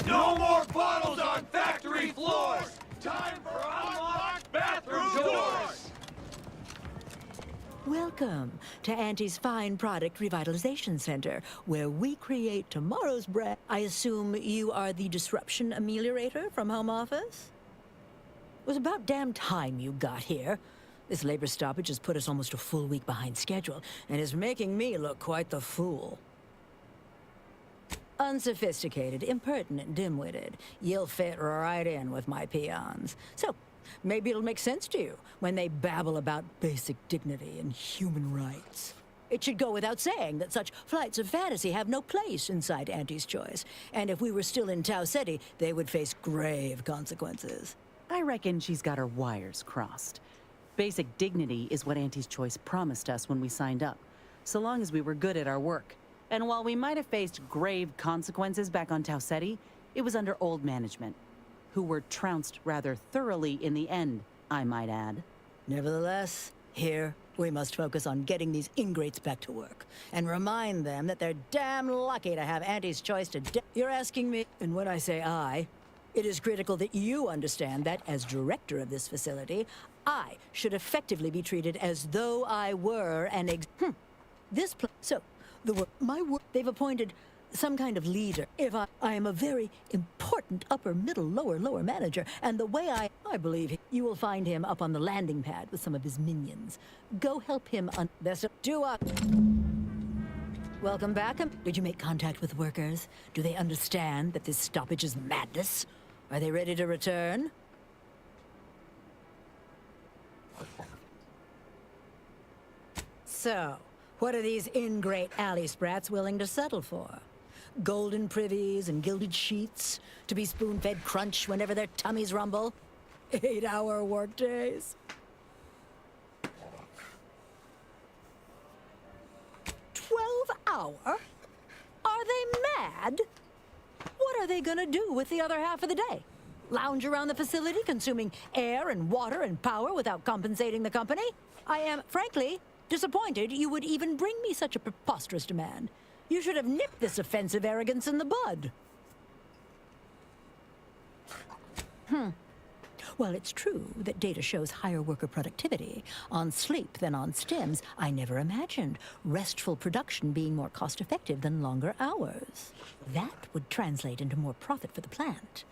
No more bottles on factory floors! Time for unlocked bathroom doors! Welcome to Auntie's Fine Product Revitalization Center, where we create tomorrow's brand. I assume you are the disruption ameliorator from home office? It was about damn time you got here. This labor stoppage has put us almost a full week behind schedule, and is making me look quite the fool. Unsophisticated, impertinent, dim-witted. You'll fit right in with my peons. So, maybe it'll make sense to you when they babble about basic dignity and human rights. It should go without saying that such flights of fantasy have no place inside Auntie's Choice. And if we were still in Tau Ceti, they would face grave consequences. I reckon she's got her wires crossed. Basic dignity is what Auntie's Choice promised us when we signed up, so long as we were good at our work. And while we might have faced grave consequences back on Tau Ceti, it was under old management, who were trounced rather thoroughly in the end, I might add. Nevertheless, here we must focus on getting these ingrates back to work, and remind them that they're damn lucky to have Auntie's Choice to You're asking me, and when I say I, it is critical that you understand that, as director of this facility, I should effectively be treated as though I were an they've appointed some kind of leader. If I am a very important upper, middle, lower manager, and the way I believe you will find him up on the landing pad with some of his minions. Go help him Welcome back. Did you make contact with workers? Do they understand that this stoppage is madness? Are they ready to return? So, what are these ingrate alley sprats willing to settle for? Golden privies and gilded sheets to be spoon-fed crunch whenever their tummies rumble? 8-hour workdays? 12-hour? Are they mad? What are they gonna do with the other half of the day? Lounge around the facility consuming air and water and power without compensating the company? I am, frankly, disappointed you would even bring me such a preposterous demand. You should have nipped this offensive arrogance in the bud. Well, it's true that data shows higher worker productivity on sleep than on stims. I never imagined restful production being more cost-effective than longer hours. That would translate into more profit for the plant,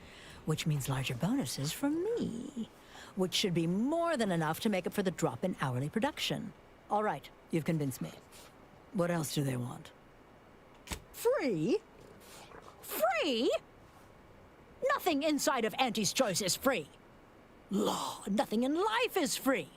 which means larger bonuses for me, which should be more than enough to make up for the drop in hourly production. All right, you've convinced me. What else do they want? Free? Free? Nothing inside of Auntie's Choice is free. Law, nothing in life is free.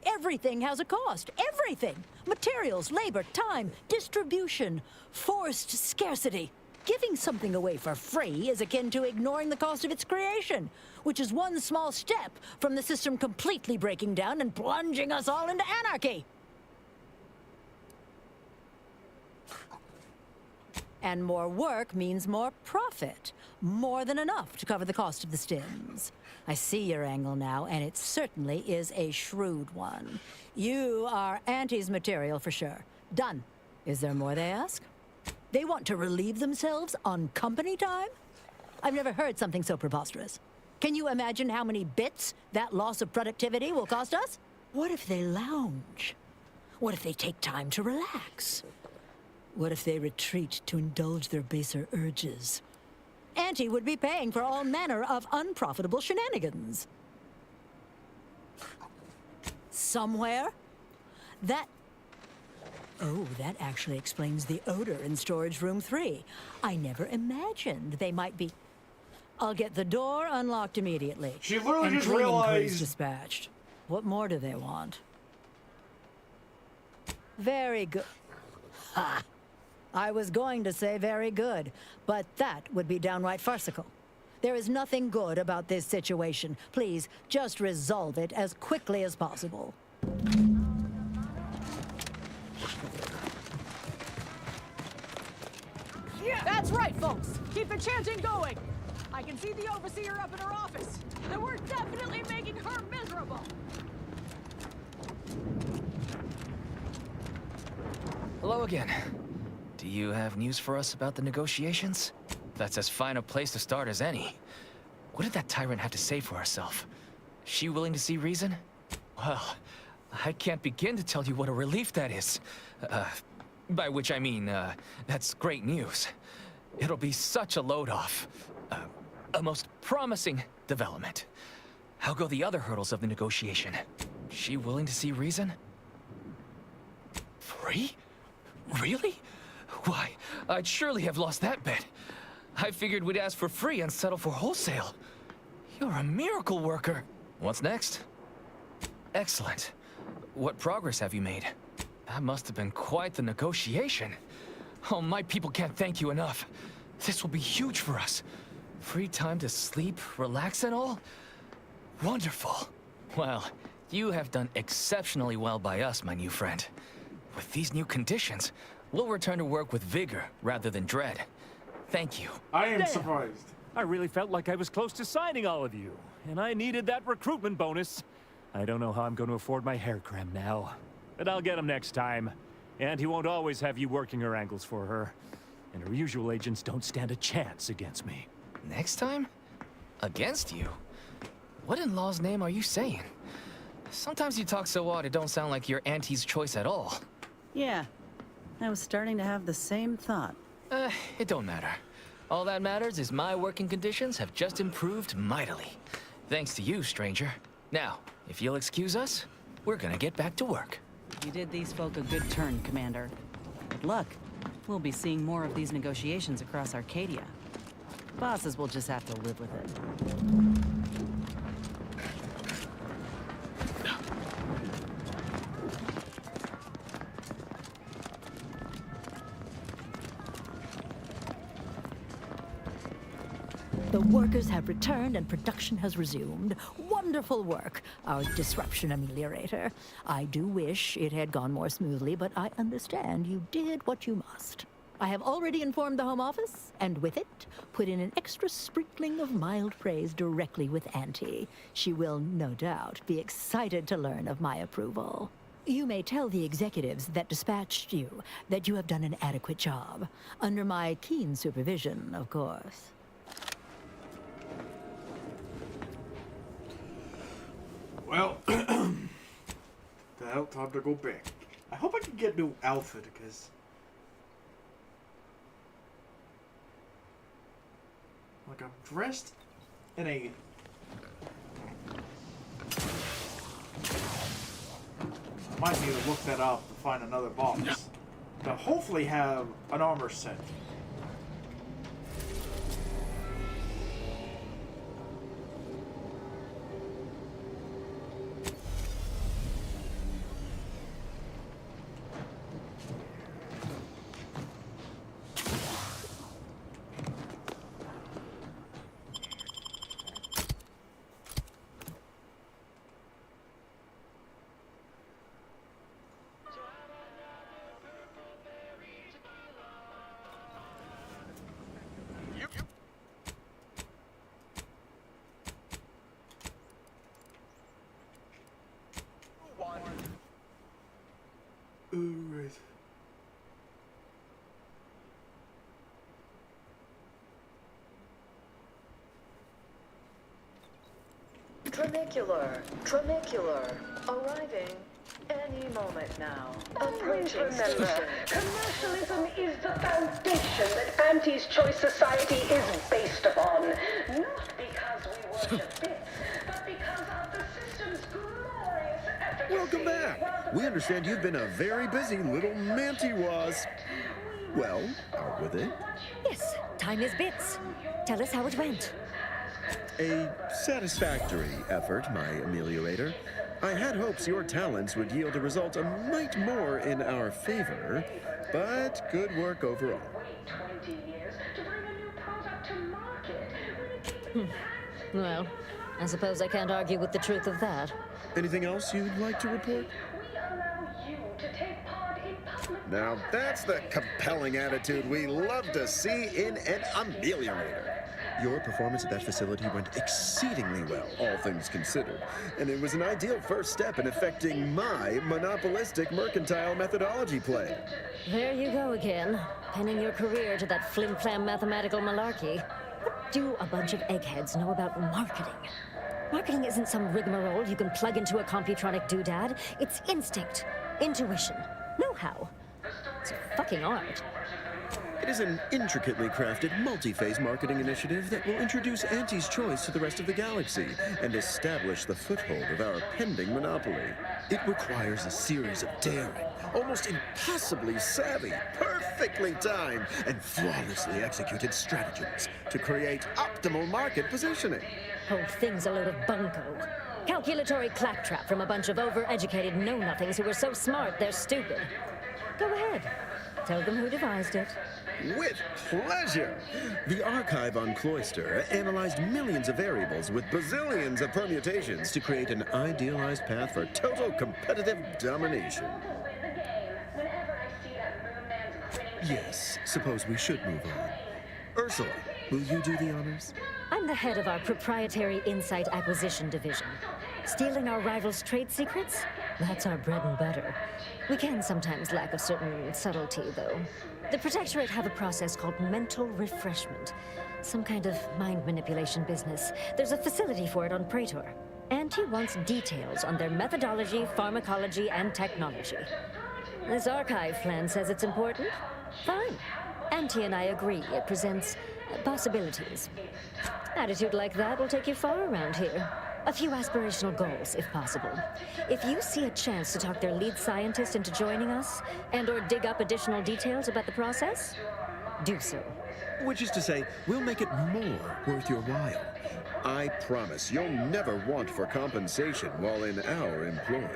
Everything has a cost. Everything. Materials, labor, time, distribution, forced scarcity. Giving something away for free is akin to ignoring the cost of its creation, which is one small step from the system completely breaking down and plunging us all into anarchy. And more work means more profit. More than enough to cover the cost of the stims. I see your angle now, and it certainly is a shrewd one. You are Auntie's material for sure. Done. Is there more they ask? They want to relieve themselves on company time? I've never heard something so preposterous. Can you imagine how many bits that loss of productivity will cost us? What if they lounge? What if they take time to relax? What if they retreat to indulge their baser urges? Auntie would be paying for all manner of unprofitable shenanigans. Somewhere? Oh, that actually explains the odor in storage room 3. I never imagined they might be... I'll get the door unlocked immediately. She literally and just cleaning crews realized... dispatched. What more do they want? Very good. Ha! I was going to say very good, but that would be downright farcical. There is nothing good about this situation. Please, just resolve it as quickly as possible. Yeah, that's right, folks. Keep the chanting going. I can see the overseer up in her office, and we're definitely making her miserable. Hello again. Do you have news for us about the negotiations? That's as fine a place to start as any. What did that tyrant have to say for herself? Is she willing to see reason? Well, I can't begin to tell you what a relief that is. By which I mean, that's great news. It'll be such a load off. A most promising development. How go the other hurdles of the negotiation? Is she willing to see reason? Free? Really? Why, I'd surely have lost that bet. I figured we'd ask for free and settle for wholesale. You're a miracle worker. What's next? Excellent. What progress have you made? That must have been quite the negotiation. Oh, my people can't thank you enough. This will be huge for us. Free time to sleep, relax and all? Wonderful. Well, you have done exceptionally well by us, my new friend. With these new conditions, we'll return to work with vigor rather than dread. Thank you. I am surprised. I really felt like I was close to signing all of you, and I needed that recruitment bonus. I don't know how I'm going to afford my hair cream now, but I'll get him next time. And he won't always have you working her angles for her. And her usual agents don't stand a chance against me. Next time? Against you? What in law's name are you saying? Sometimes you talk so odd it don't sound like you're Auntie's choice at all. Yeah, I was starting to have the same thought. It don't matter. All that matters is my working conditions have just improved mightily. Thanks to you, stranger. Now, if you'll excuse us, we're gonna get back to work. You did these folk a good turn, Commander. Good luck. We'll be seeing more of these negotiations across Arcadia. Bosses will just have to live with it. The workers have returned and production has resumed. Wonderful work, our disruption ameliorator. I do wish it had gone more smoothly, but I understand you did what you must. I have already informed the Home Office, and with it, put in an extra sprinkling of mild praise directly with Auntie. She will, no doubt, be excited to learn of my approval. You may tell the executives that dispatched you that you have done an adequate job. Under my keen supervision, of course. Well, now time to go back. I hope I can get a new outfit because like I'm dressed in a I might need to look that up to find another box. To hopefully have an armor set. Tramicular, arriving any moment now. Approaching remember, commercialism is the foundation that Auntie's Choice Society is based upon. Not because we worship bits, but because of the system's glorious efficacy. Welcome back. We understand you've been a very busy little manty-was. Well, out with it. Yes, time is bits. Tell us how it went. A satisfactory effort, my ameliorator. I had hopes your talents would yield a result a mite more in our favor, but good work overall. Well, I suppose I can't argue with the truth of that. Anything else you'd like to report? Now that's the compelling attitude we love to see in an ameliorator. Your performance at that facility went exceedingly well, all things considered, and it was an ideal first step in effecting my monopolistic mercantile methodology play. There you go again, pinning your career to that flim-flam mathematical malarkey. What do a bunch of eggheads know about marketing? Marketing isn't some rigmarole you can plug into a computronic doodad. It's instinct, intuition, know-how. It's a fucking art. It is an intricately crafted, multi-phase marketing initiative that will introduce Auntie's Choice to the rest of the galaxy and establish the foothold of our pending monopoly. It requires a series of daring, almost impossibly savvy, perfectly timed, and flawlessly executed stratagems to create optimal market positioning. Whole thing's a load of bunko. Calculatory claptrap from a bunch of overeducated know-nothings who are so smart they're stupid. Go ahead. Tell them who devised it. With pleasure! The archive on Cloister analyzed millions of variables with bazillions of permutations to create an idealized path for total competitive domination. Yes, suppose we should move on. Ursula, will you do the honors? I'm the head of our proprietary insight acquisition division. Stealing our rivals' trade secrets? That's our bread and butter. We can sometimes lack a certain subtlety, though. The Protectorate have a process called mental refreshment. Some kind of mind manipulation business. There's a facility for it on Praetor. Auntie wants details on their methodology, pharmacology, and technology. This archive plan says it's important. Fine. Auntie and I agree it presents possibilities. Attitude like that will take you far around here. A few aspirational goals, if possible. If you see a chance to talk their lead scientist into joining us, and/or dig up additional details about the process, do so. Which is to say, we'll make it more worth your while. I promise you'll never want for compensation while in our employ.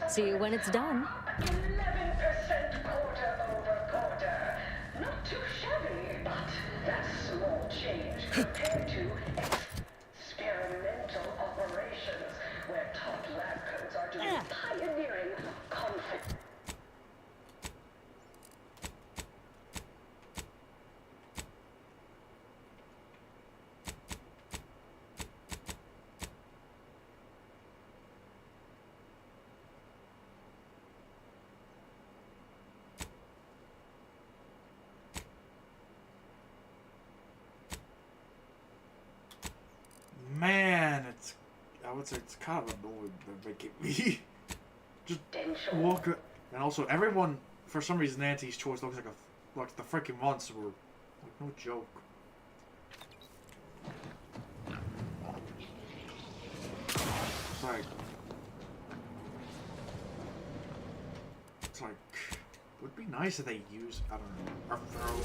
See you when it's done. 11% quarter over quarter. Not too shabby, but that's small change compared to experimental operations, where top lab codes are doing pioneering conflict. Man, I would say it's kind of annoying they're making me just walk. And also, everyone, for some reason, Auntie's Choice looks like the freaking monster. Like, no joke. It's like, would be nice if they use, I don't know, a throw.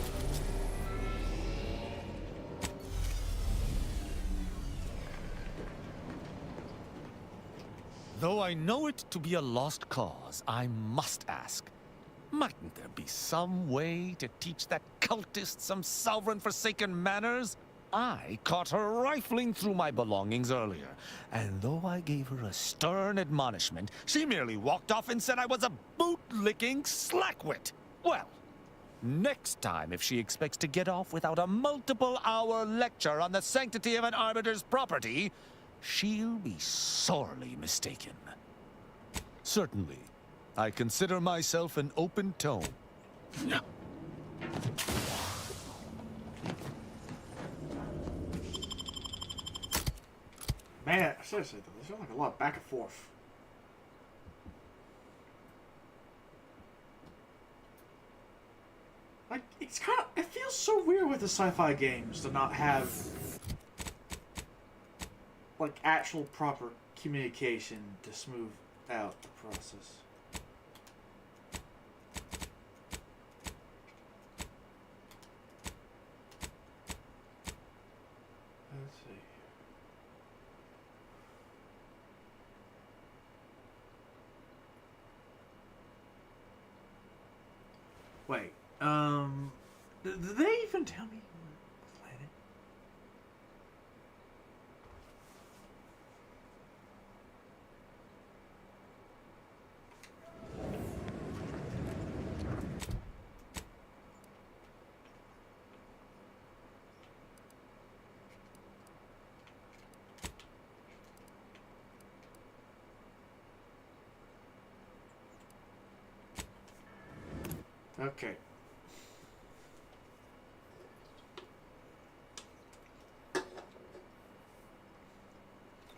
Though I know it to be a lost cause, I must ask, mightn't there be some way to teach that cultist some sovereign-forsaken manners? I caught her rifling through my belongings earlier, and though I gave her a stern admonishment, she merely walked off and said I was a boot-licking slackwit. Well, next time if she expects to get off without a multiple-hour lecture on the sanctity of an arbiter's property, she'll be sorely mistaken. Certainly, I consider myself an open tome. Man, seriously though, this feel like a lot back and forth. Like, it feels so weird with the sci-fi games to not have, like, actual proper communication to smooth out the process. Let's see. Wait, did they even tell me what planet? Okay.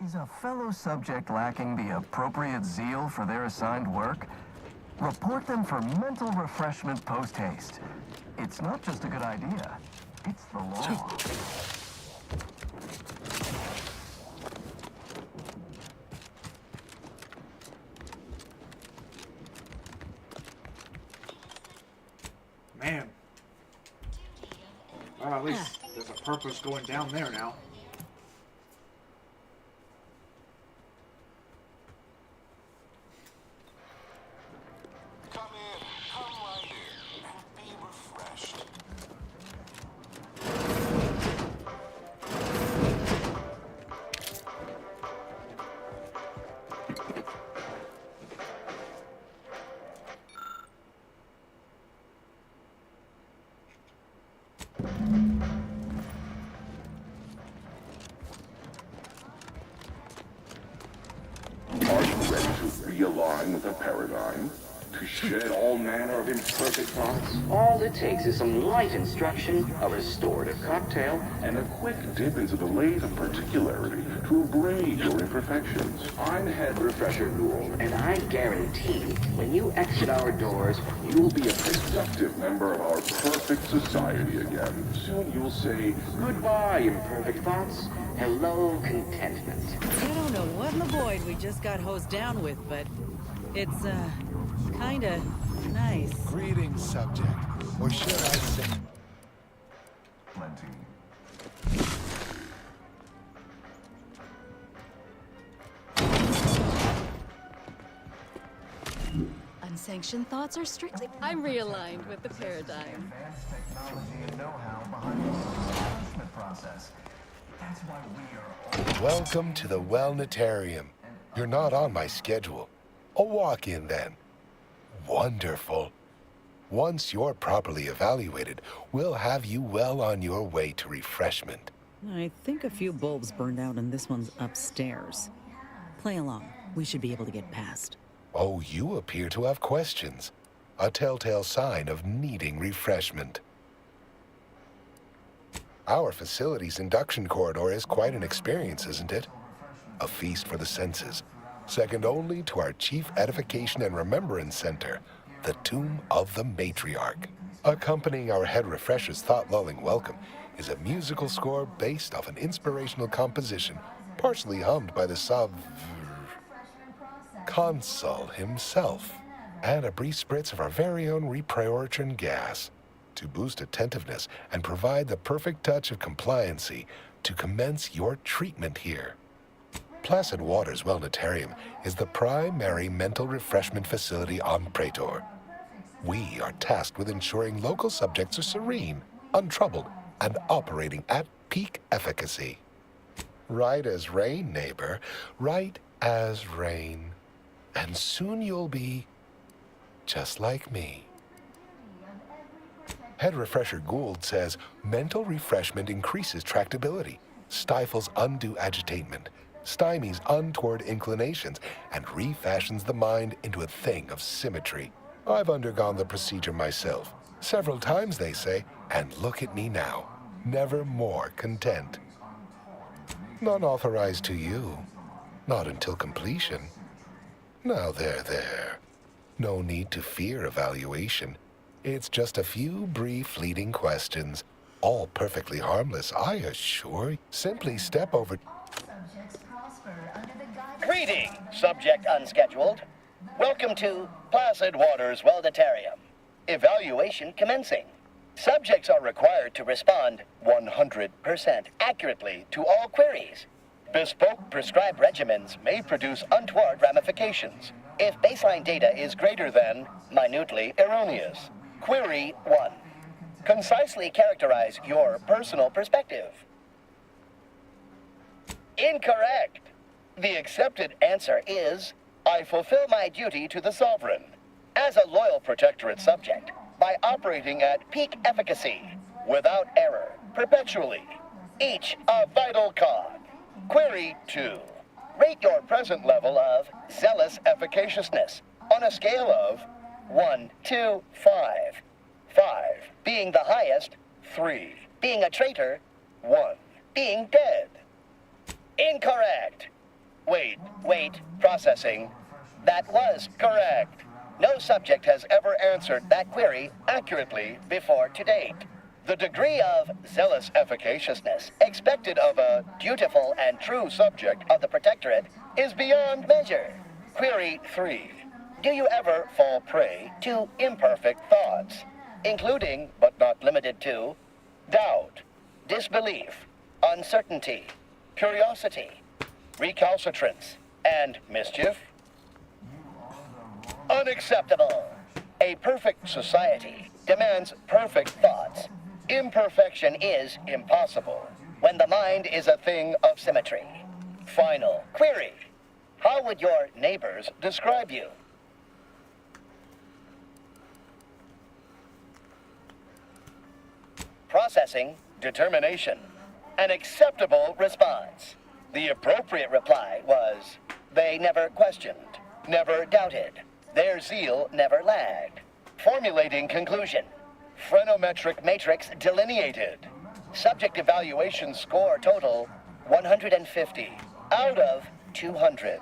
Is a fellow subject lacking the appropriate zeal for their assigned work? Report them for mental refreshment post-haste. It's not just a good idea, it's the law. Man. Well, at least there's a purpose going down there now. Realign with a paradigm, to shed all manner of imperfect thoughts. All it takes is some light instruction, a restorative cocktail, and a quick dip into the lake of particularity to abrade your imperfections. I'm Head Refresher Gould, and I guarantee when you exit our doors, you'll be a productive member of our perfect society again. Soon you'll say, goodbye, imperfect thoughts. Hello, contentment. I don't know what in the void we just got hosed down with, but it's, kinda nice. Greetings, subject. Or should I say... Plenty. Unsanctioned thoughts are strictly... I'm realigned with the paradigm. Advanced technology and know-how behind the establishment process. That's why we are all... Welcome to the Wellnetarium. You're not on my schedule. A walk-in, then. Wonderful. Once you're properly evaluated, we'll have you well on your way to refreshment. I think a few bulbs burned out and this one's upstairs. Play along. We should be able to get past. Oh, you appear to have questions. A telltale sign of needing refreshment. Our facility's induction corridor is quite an experience, isn't it? A feast for the senses, second only to our chief edification and remembrance center, the Tomb of the Matriarch. Accompanying our Head Refresher's thought-lulling welcome is a musical score based off an inspirational composition, partially hummed by the Consul himself, and a brief spritz of our very own repriorichin gas to boost attentiveness and provide the perfect touch of compliancy to commence your treatment here. Placid Waters Wellnetarium is the primary mental refreshment facility on Praetor. We are tasked with ensuring local subjects are serene, untroubled, and operating at peak efficacy. Right as rain, neighbor, right as rain. And soon you'll be just like me. Head Refresher Gould says mental refreshment increases tractability, stifles undue agitatement, stymies untoward inclinations, and refashions the mind into a thing of symmetry. I've undergone the procedure myself, several times they say, and look at me now, never more content. None authorized to you. Not until completion. Now there. No need to fear evaluation. It's just a few brief leading questions, all perfectly harmless, I assure you. Simply step over... Greetings, subject unscheduled. Welcome to Placid Waters Welditarium. Evaluation commencing. Subjects are required to respond 100% accurately to all queries. Bespoke prescribed regimens may produce untoward ramifications if baseline data is greater than minutely erroneous. Query 1. Concisely characterize your personal perspective. Incorrect. The accepted answer is, I fulfill my duty to the Sovereign as a loyal protectorate subject by operating at peak efficacy, without error, perpetually, each a vital cog. Query 2. Rate your present level of zealous efficaciousness on a scale of 1 to 5. 5 being the highest, 3 being a traitor, 1 being dead. Incorrect. Wait, processing. That was correct. No subject has ever answered that query accurately before to date. The degree of zealous efficaciousness expected of a dutiful and true subject of the Protectorate is beyond measure. Query 3. Do you ever fall prey to imperfect thoughts, including, but not limited to, doubt, disbelief, uncertainty, curiosity, recalcitrance, and mischief? Unacceptable. A perfect society demands perfect thoughts. Imperfection is impossible when the mind is a thing of symmetry. Final query. How would your neighbors describe you? Processing determination. An acceptable response. The appropriate reply was, they never questioned, never doubted. Their zeal never lagged. Formulating conclusion. Phrenometric matrix delineated. Subject evaluation score total 150 out of 200.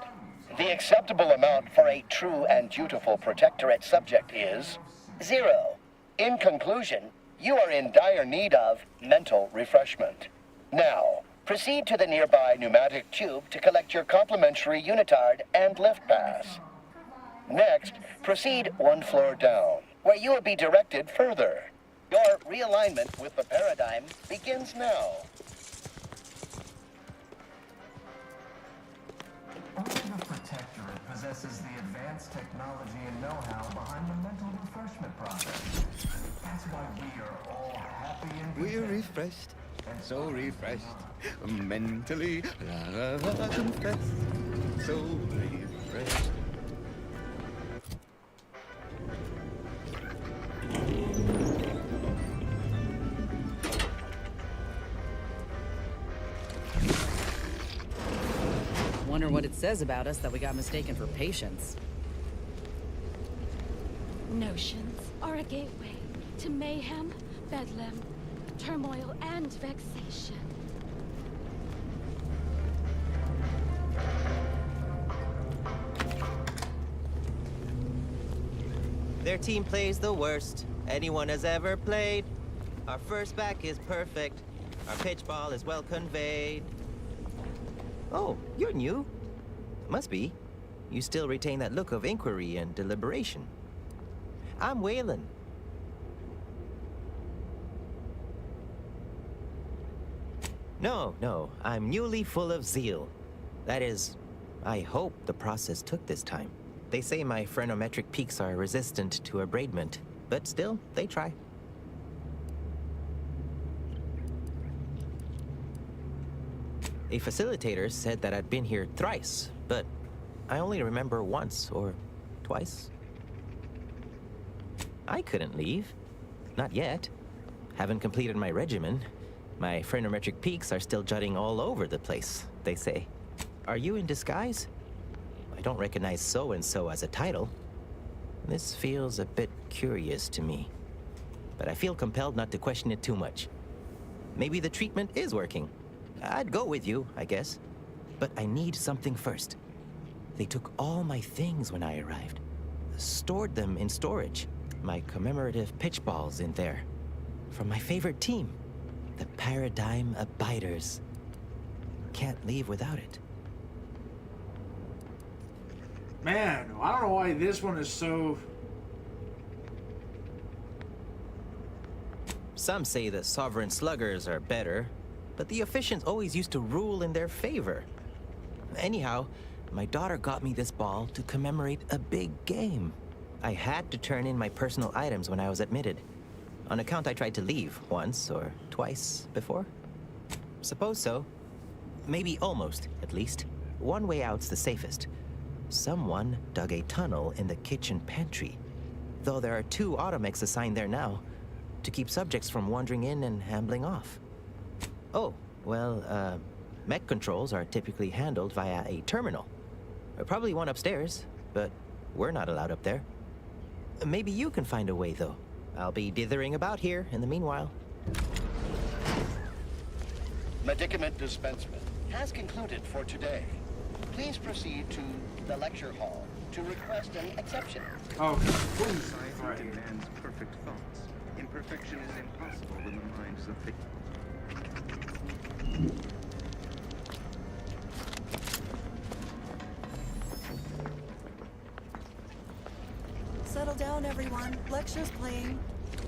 The acceptable amount for a true and dutiful Protectorate subject is 0. In conclusion, you are in dire need of mental refreshment. Now, proceed to the nearby pneumatic tube to collect your complimentary unitard and lift pass. Next, proceed 1 floor down, where you will be directed further. Your realignment with the paradigm begins now. Only the Protectorate possesses the advanced technology and know-how behind the mental refreshment process. That's why we are all happy and We're refreshed, so refreshed, mentally, confess, so refreshed. Wonder what it says about us that we got mistaken for patients. Notions are a gateway to mayhem, bedlam, turmoil, and vexation. Their team plays the worst anyone has ever played. Our first back is perfect. Our pitch ball is well conveyed. Oh, you're new. Must be. You still retain that look of inquiry and deliberation. I'm Waylon. No, I'm newly full of zeal. That is, I hope the process took this time. They say my phrenometric peaks are resistant to abradement, but still, they try. A facilitator said that I'd been here thrice, but I only remember once or twice. I couldn't leave. Not yet. Haven't completed my regimen. My phrenometric peaks are still jutting all over the place, they say. Are you in disguise? I don't recognize so-and-so as a title. This feels a bit curious to me, but I feel compelled not to question it too much. Maybe the treatment is working. I'd go with you, I guess. But I need something first. They took all my things when I arrived. Stored them in storage. My commemorative pitch balls in there. From my favorite team, the Paradigm Abiders. Can't leave without it. Man, I don't know why this one is so... Some say the Sovereign Sluggers are better, but the Efficients always used to rule in their favor. Anyhow, my daughter got me this ball to commemorate a big game. I had to turn in my personal items when I was admitted. On account I tried to leave once or twice before. Suppose so. Maybe almost, at least. One way out's the safest. Someone dug a tunnel in the kitchen pantry. Though there are 2 automechs assigned there now, to keep subjects from wandering in and ambling off. Oh, well, mech controls are typically handled via a terminal. Probably one upstairs, but we're not allowed up there. Maybe you can find a way, though. I'll be dithering about here in the meanwhile. Medicament dispensement has concluded for today. Please proceed to the lecture hall to request an exception. Oh, Society demands perfect thoughts. Imperfection is impossible in the minds of the... Settle down, everyone. Lecture's playing.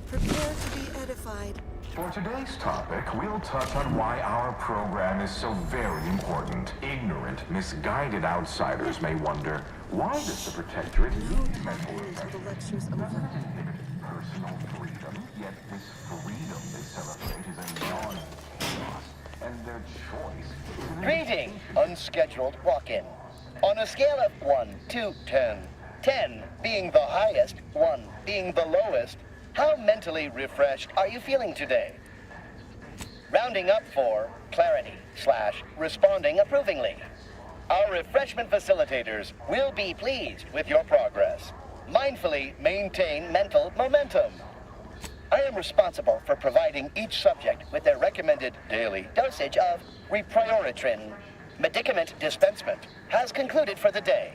Prepare to be edified. For today's topic, we'll touch on why our program is so very important. Ignorant, misguided outsiders may wonder, why does the Protectorate need mental refreshment? Personal freedom, yet this freedom they celebrate is a non-chaos, and their choice is an Greeting, unscheduled walk-in. On a scale of 1 to 10, 10 being the highest, 1 being the lowest, how mentally refreshed are you feeling today? Rounding up for clarity / responding approvingly. Our refreshment facilitators will be pleased with your progress. Mindfully maintain mental momentum. I am responsible for providing each subject with their recommended daily dosage of Reprioritrin. Medicament dispensement has concluded for the day.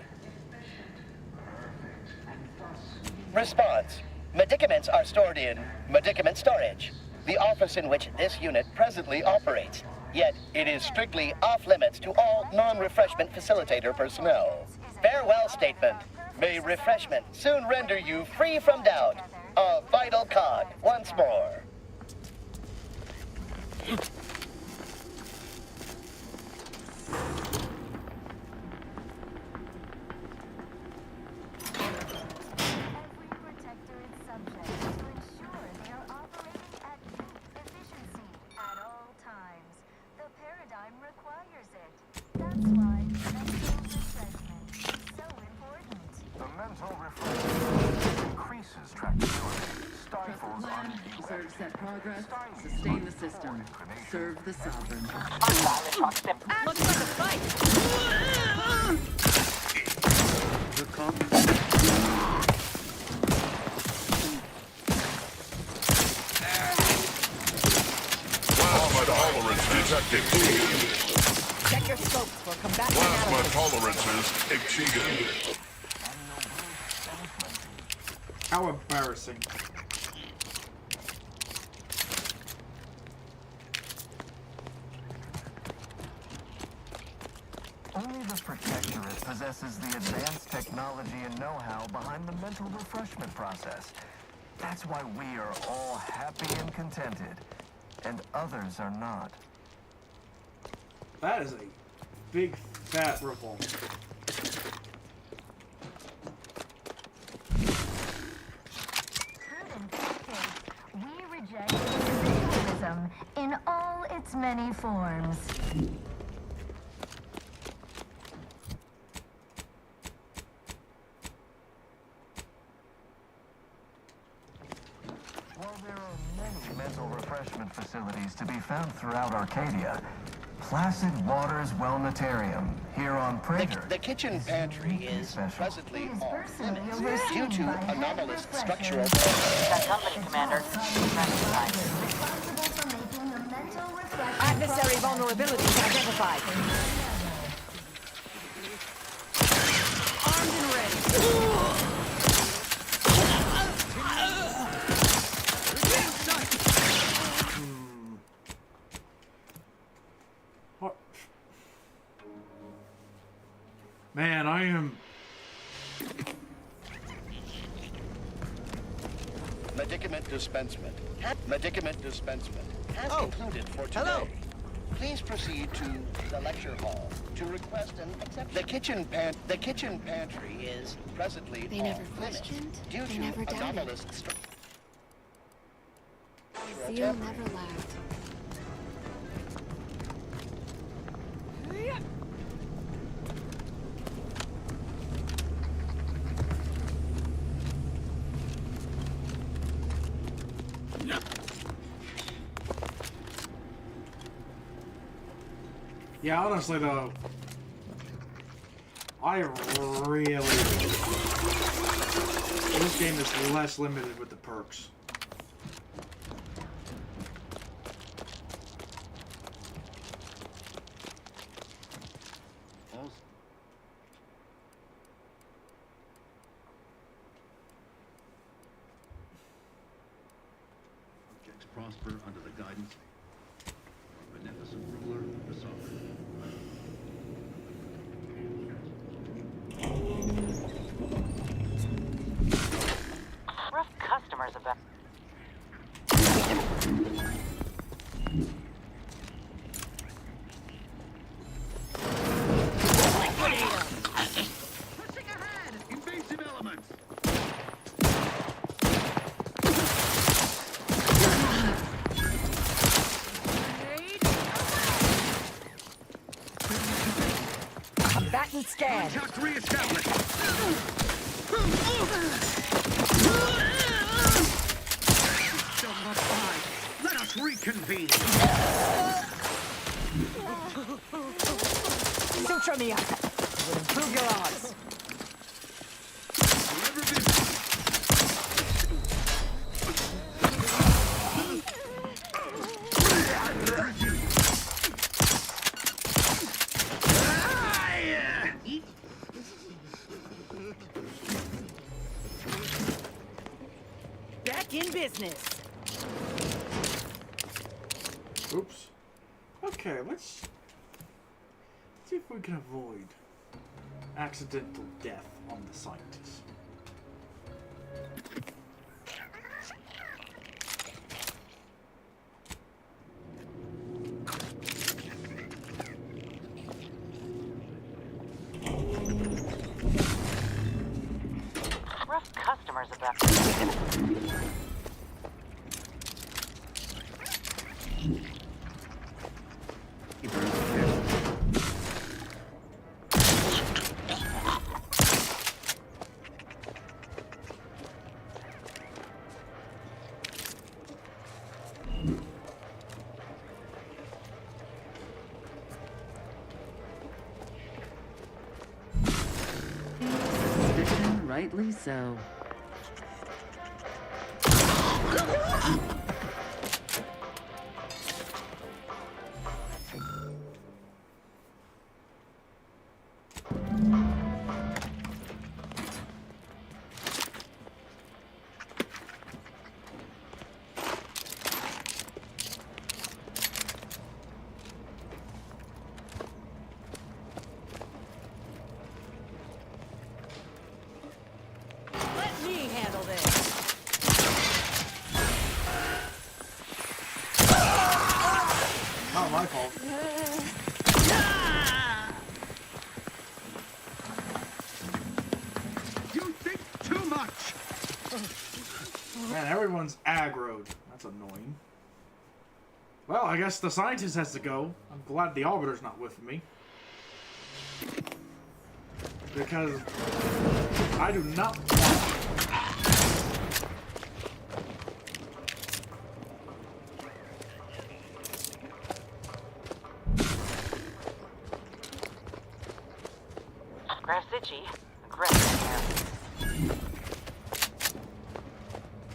Response. Medicaments are stored in medicament storage, the office in which this unit presently operates. Yet, it is strictly off-limits to all non-refreshment facilitator personnel. Farewell statement. May refreshment soon render you free from doubt. A vital cog once more. Set progress, sustain the system, serve the Sovereign. Looks like a fight! Plasma tolerance detected. Check your scopes for combat Plasma analysis. tolerances exceeded. How embarrassing. Only the Protectorate possesses the advanced technology and know-how behind the mental refreshment process. That's why we are all happy and contented, and others are not. That is a big fat revolt. We reject individualism in all its many forms. While there are many mental refreshment facilities to be found throughout Arcadia, Placid Waters Wellnetarium here on Prater. The kitchen pantry is presently off-limits due to anomalous structural... That company, Commander. Adversary vulnerabilities identified. medicament dispensement. Medicament dispensement has concluded for today. Hello. Please proceed to the lecture hall to request an exception. The kitchen pantry is presently They off never limits questioned, due they to never doubted. anomalous Zeal never lacked. Yeah, honestly though, I really this game is less limited with the perks. Subjects prosper under the guidance of the beneficent ruler, the sovereign. Rough customers about. Pushing ahead! Invasive elements! Back and scan. Contact reestablished! Still not fine. Let us reconvene! Suture me up. It will improve your odds. Deliver this! Back in business. Oops. Okay, let's see if we can avoid accidental death on the scientist. Rough customers about. Suspicion, rightly so. Let me handle this. Not my fault. You think too much! Man, everyone's aggroed. That's annoying. Well, I guess the scientist has to go. I'm glad the Arbiter's not with me. Because I do not want... Grafsici, aggressive here.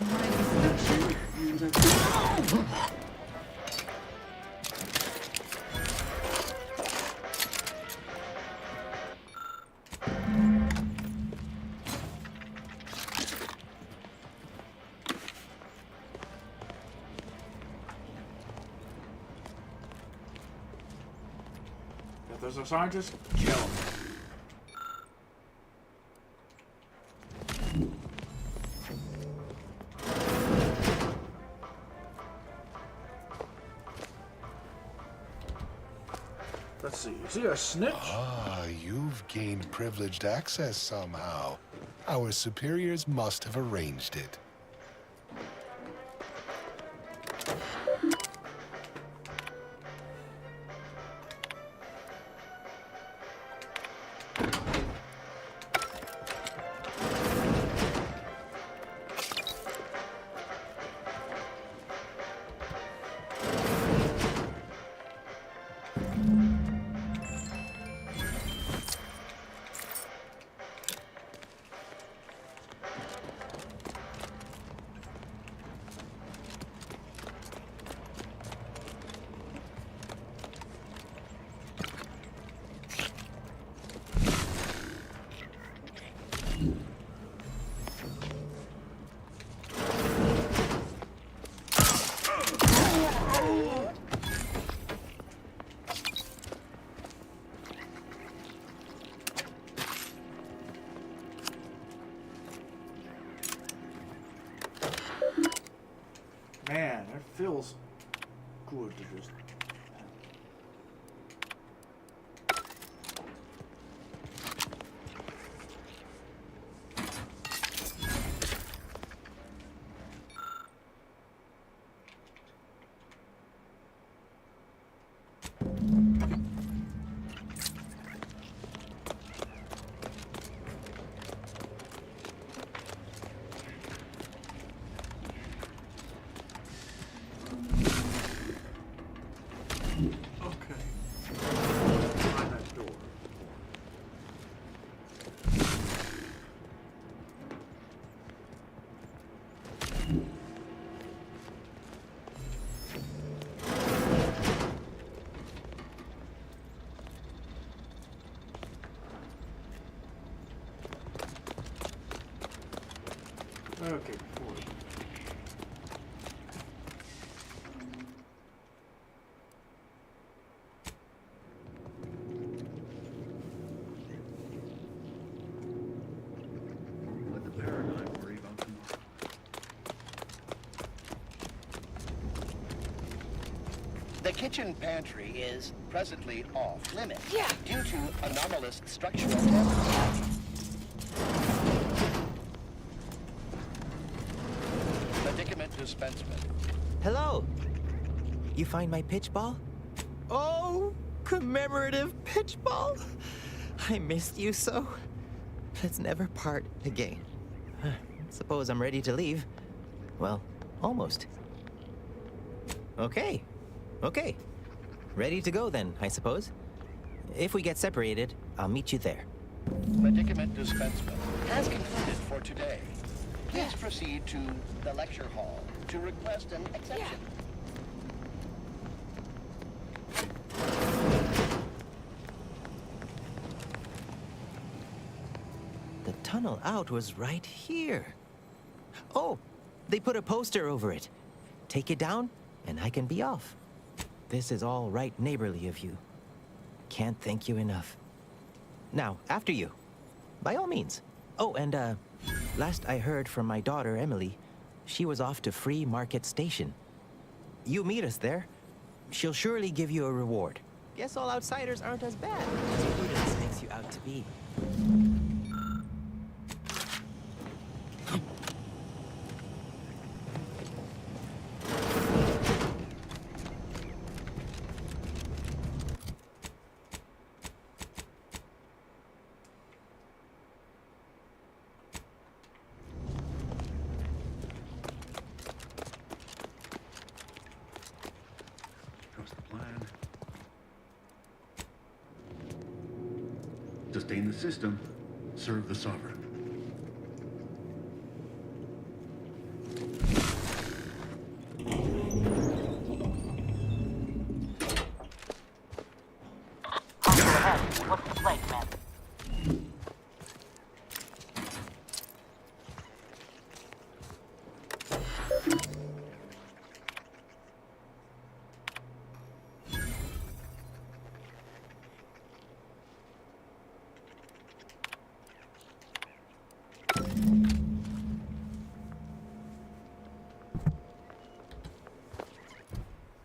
My destruction and a... If there's a scientist, kill him. Let's see. Is he a snitch? Ah, you've gained privileged access somehow. Our superiors must have arranged it. Man, it feels good to just... Okay, before. Let the paradigm worry about tomorrow. The kitchen pantry is presently off limits due to anomalous structural damage. Medicament dispensement. Hello. You find my pitch ball? Oh, commemorative pitch ball. I missed you so. Let's never part again. Suppose I'm ready to leave. Well, almost. Okay. Ready to go then, I suppose. If we get separated, I'll meet you there. Medicament dispensement has concluded for today. Please proceed to the lecture hall to request an exception. The tunnel out was right here. Oh, they put a poster over it. Take it down, and I can be off. This is all right neighborly of you. Can't thank you enough. Now, after you. By all means. Oh, and, last I heard from my daughter, Emily, she was off to Free Market Station. You meet us there. She'll surely give you a reward. Guess all outsiders aren't as bad as Prudence makes you out to be. Trust the plan. Sustain the system. Serve the sovereign. What's the play, man?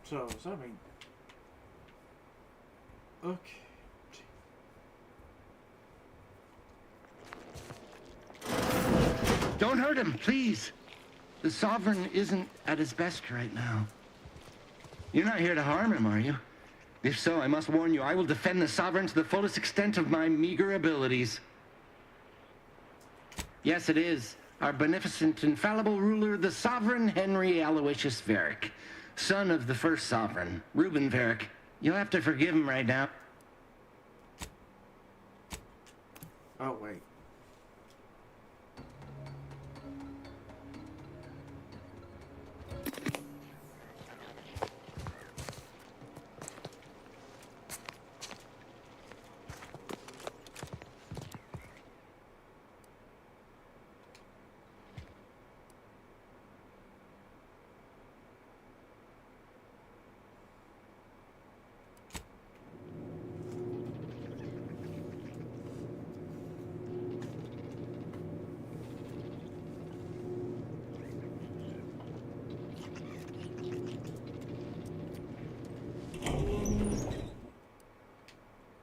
So, does that mean... Okay. Don't hurt him, please. The Sovereign isn't at his best right now. You're not here to harm him, are you? If so, I must warn you, I will defend the Sovereign to the fullest extent of my meager abilities. Yes, it is. Our beneficent, infallible ruler, the Sovereign Henry Aloysius Varric, son of the first Sovereign, Reuben Varric. You'll have to forgive him right now. Oh, wait.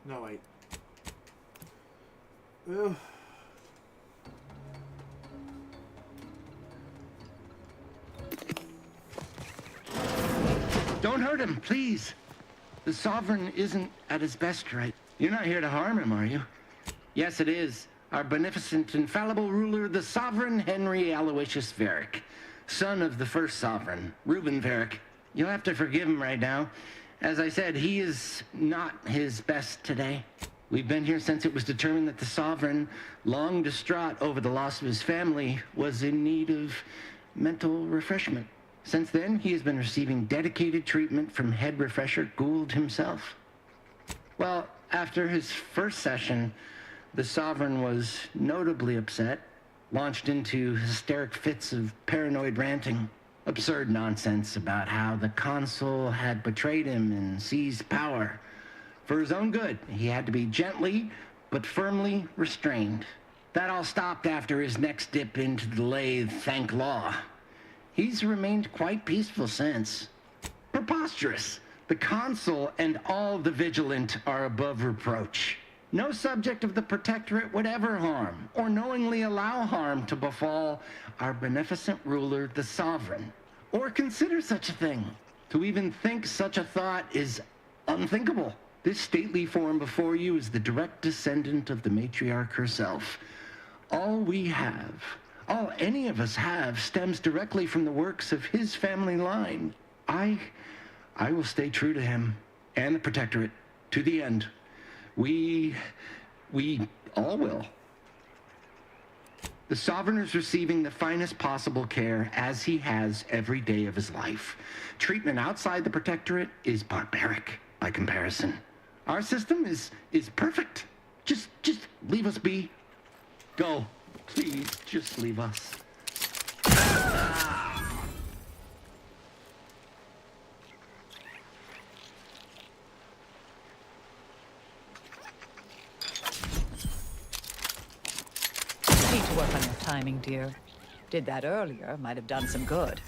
No, wait. Ugh. Don't hurt him, please. The Sovereign isn't at his best right. You're not here to harm him, are you? Yes, it is. Our beneficent, infallible ruler, the Sovereign Henry Aloysius Varric, son of the first Sovereign, Reuben Varric. You'll have to forgive him right now. As I said, he is not his best today. We've been here since it was determined that the Sovereign, long distraught over the loss of his family, was in need of mental refreshment. Since then, he has been receiving dedicated treatment from head refresher Gould himself. Well, after his first session, the Sovereign was notably upset, launched into hysteric fits of paranoid ranting. Absurd nonsense about how the consul had betrayed him and seized power. For his own good, he had to be gently but firmly restrained. That all stopped after his next dip into the lathe, thank law. He's remained quite peaceful since. Preposterous! The consul and all the vigilant are above reproach. No subject of the Protectorate would ever harm, or knowingly allow harm to befall our beneficent ruler, the Sovereign, or consider such a thing. To even think such a thought is unthinkable. This stately form before you is the direct descendant of the matriarch herself. All we have, all any of us have, stems directly from the works of his family line. I will stay true to him and the Protectorate to the end. We all will. The Sovereign is receiving the finest possible care, as he has every day of his life. Treatment outside the Protectorate is barbaric by comparison. Our system is perfect. Just leave us be. Go. Please, just leave us. Need to work on your timing, dear. Did that earlier, might have done some good.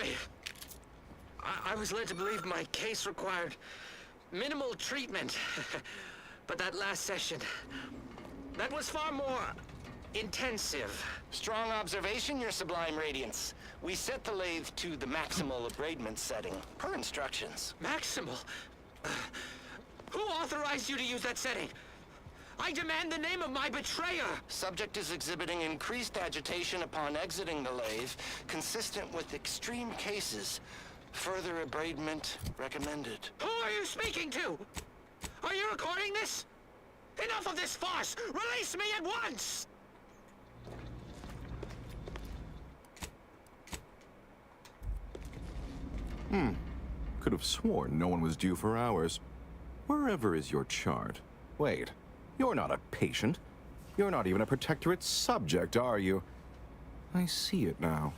Boy, I was led to believe my case required minimal treatment. But that last session, that was far more intensive. Strong observation, Your Sublime Radiance. We set the lathe to the maximal abradement setting, per instructions. Maximal? Who authorized you to use that setting? I demand the name of my betrayer! Subject is exhibiting increased agitation upon exiting the lathe, consistent with extreme cases. Further abradement recommended. Who are you speaking to? Are you recording this? Enough of this farce! Release me at once! Could have sworn no one was due for hours. Wherever is your chart? Wait, you're not a patient. You're not even a Protectorate subject, are you? I see it now.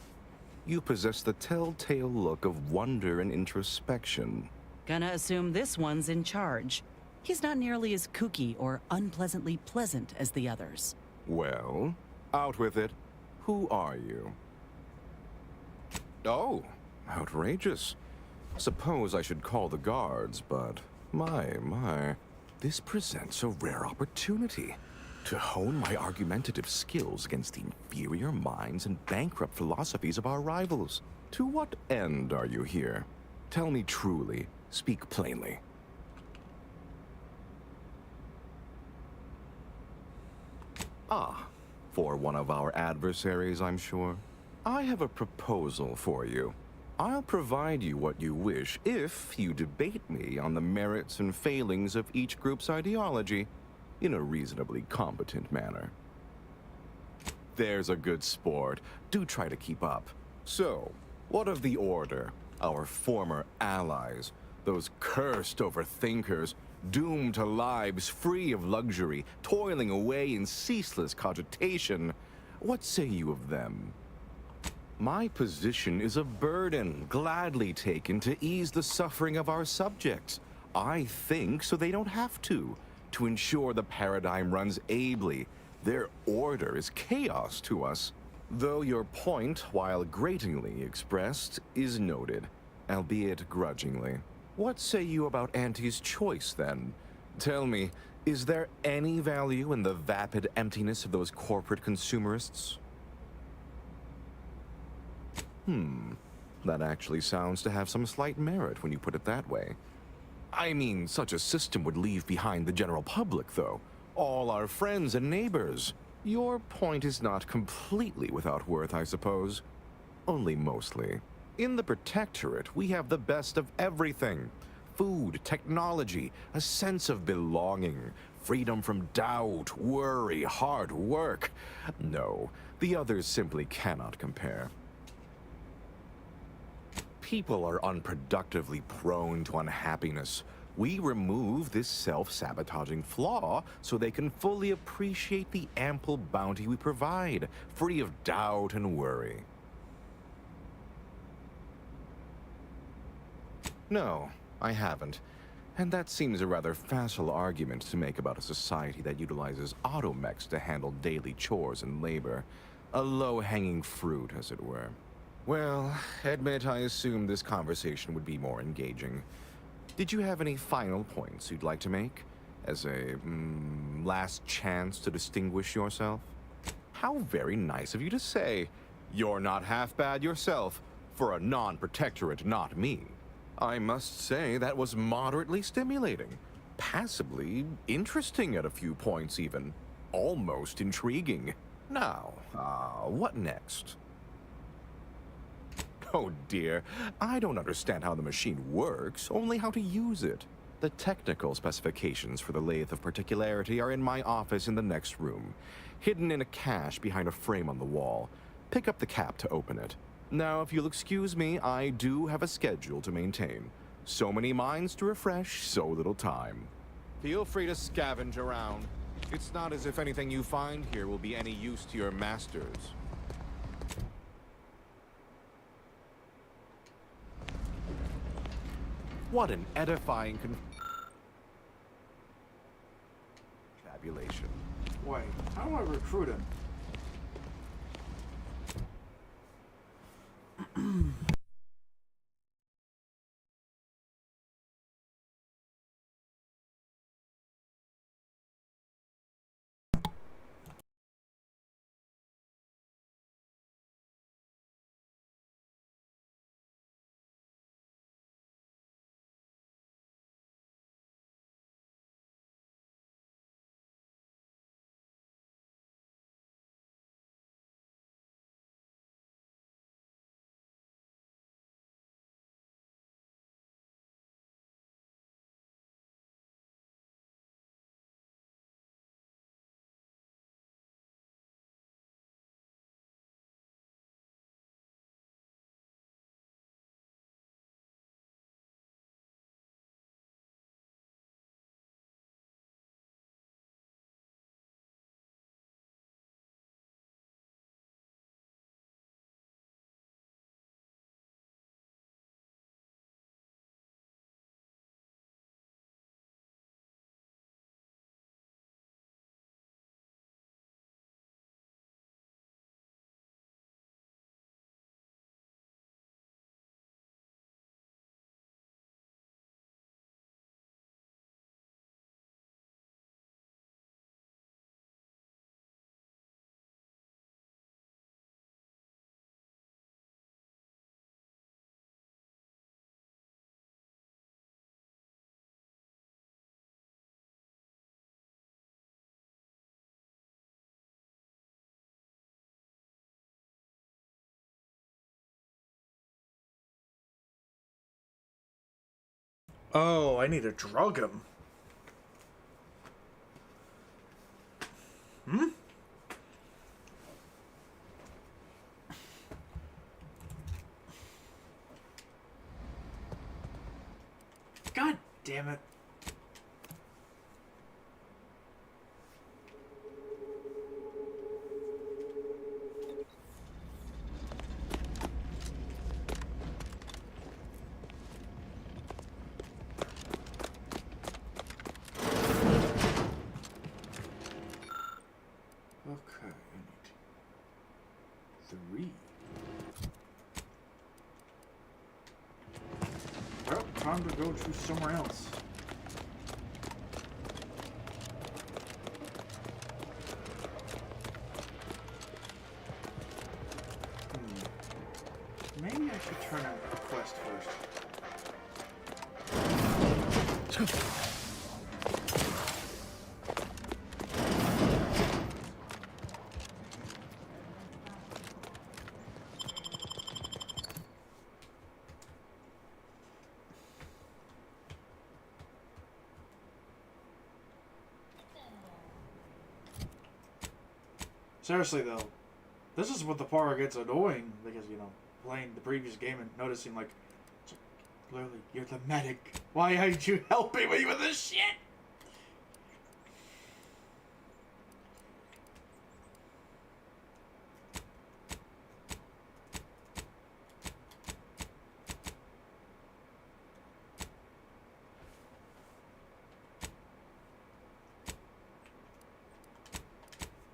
You possess the telltale look of wonder and introspection. Gonna assume this one's in charge. He's not nearly as kooky or unpleasantly pleasant as the others. Well, out with it. Who are you? Oh, outrageous. Suppose I should call the guards, but my, this presents a rare opportunity to hone my argumentative skills against the inferior minds and bankrupt philosophies of our rivals. To what end are you here? Tell me truly, speak plainly. Ah, for one of our adversaries, I'm sure. I have a proposal for you. I'll provide you what you wish if you debate me on the merits and failings of each group's ideology in a reasonably competent manner. There's a good sport. Do try to keep up. So, what of the Order, our former allies, those cursed overthinkers, doomed to lives free of luxury, toiling away in ceaseless cogitation? What say you of them? My position is a burden gladly taken to ease the suffering of our subjects. I think so they don't have to ensure the paradigm runs ably. Their order is chaos to us. Though your point, while gratingly expressed, is noted, albeit grudgingly. What say you about Auntie's choice, then? Tell me, is there any value in the vapid emptiness of those corporate consumerists? That actually sounds to have some slight merit when you put it that way. I mean, such a system would leave behind the general public, though. All our friends and neighbors. Your point is not completely without worth, I suppose. Only mostly. In the Protectorate, we have the best of everything. Food, technology, a sense of belonging, freedom from doubt, worry, hard work. No, the others simply cannot compare. People are unproductively prone to unhappiness. We remove this self-sabotaging flaw so they can fully appreciate the ample bounty we provide, free of doubt and worry. No, I haven't. And that seems a rather facile argument to make about a society that utilizes automechs to handle daily chores and labor. A low-hanging fruit, as it were. Well, admit I assumed this conversation would be more engaging. Did you have any final points you'd like to make? As a, last chance to distinguish yourself? How very nice of you to say. You're not half bad yourself, for a non-protectorate not me. I must say that was moderately stimulating. Passably interesting at a few points even. Almost intriguing. Now, what next? Oh dear, I don't understand how the machine works, only how to use it. The technical specifications for the Lathe of Particularity are in my office in the next room, hidden in a cache behind a frame on the wall. Pick up the cap to open it. Now, if you'll excuse me, I do have a schedule to maintain. So many minds to refresh, so little time. Feel free to scavenge around. It's not as if anything you find here will be any use to your masters. What an edifying confabulation. Wait, how do I recruit him? Oh, I need to drug him. Hmm? God damn it. Okay, I need 3. Well, time to go to somewhere else. Maybe I should turn in a quest first. Seriously though, this is what the part where it gets annoying because, you know, playing the previous game and noticing like, clearly you're the medic. Why aren't you helping me with this shit?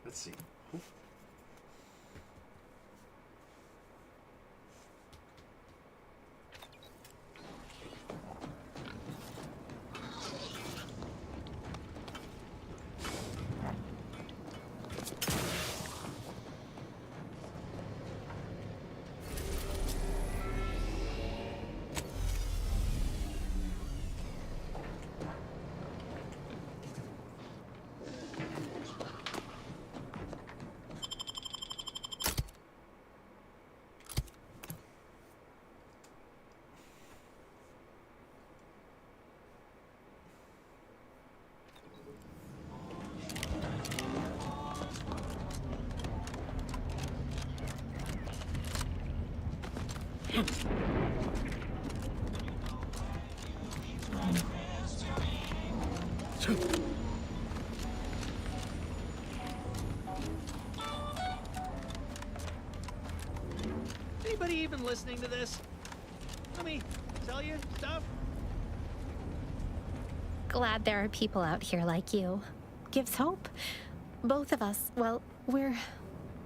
Let's see. Anybody even listening to this? Let me tell you stuff. Glad there are people out here like you. Gives hope. Both of us, well, we're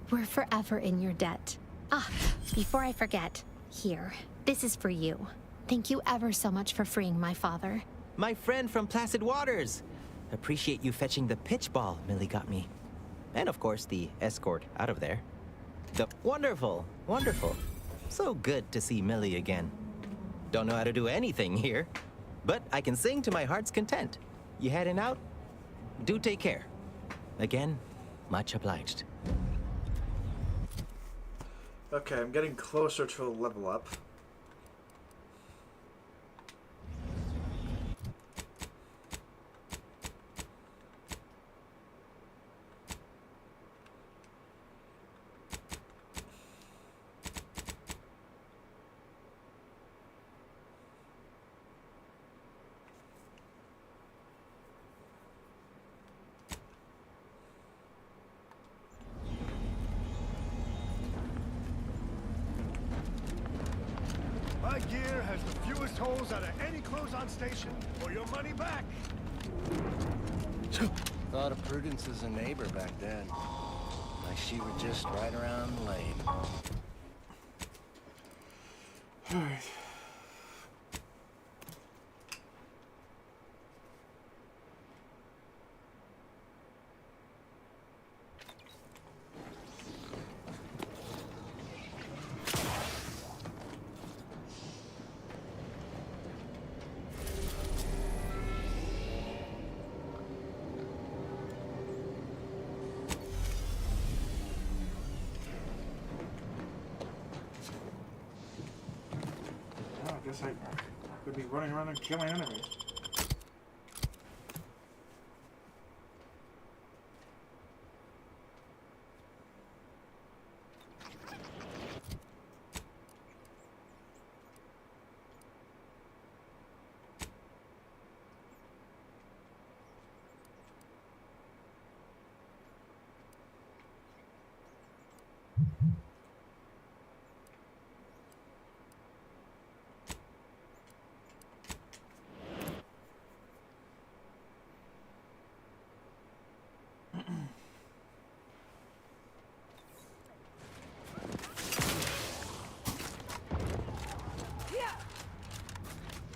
forever in your debt. Ah, before I forget, here, this is for you. Thank you ever so much for freeing my father. My friend from Placid Waters. Appreciate you fetching the pitch ball Millie got me. And of course, the escort out of there. Wonderful, wonderful. So good to see Millie again. Don't know how to do anything here, but I can sing to my heart's content. You heading out? Do take care. Again, much obliged. Okay, I'm getting closer to a level up. My gear has the fewest holes out of any close-on station, or your money back. Thought of Prudence as a neighbor back then. Like she were just right around the lane. All right. Guess I Could be running around and killing enemies.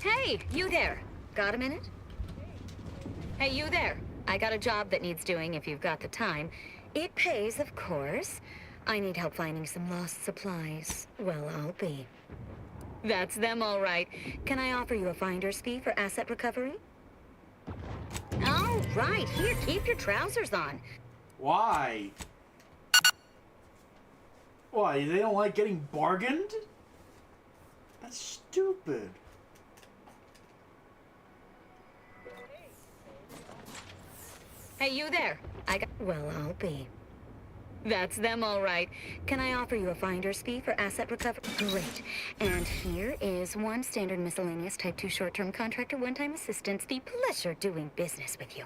Hey, you there. Got a minute? Hey, you there. I got a job that needs doing if you've got the time. It pays, of course. I need help finding some lost supplies. Well, I'll be. That's them, all right. Can I offer you a finder's fee for asset recovery? All right, here, keep your trousers on. Why? Why, they don't like getting bargained? That's stupid. Hey, you there. Well, I'll be. That's them, all right. Can I offer you a finder's fee for asset recovery? Great. And here is one standard miscellaneous type 2 short-term contractor one-time assistance fee. Pleasure doing business with you.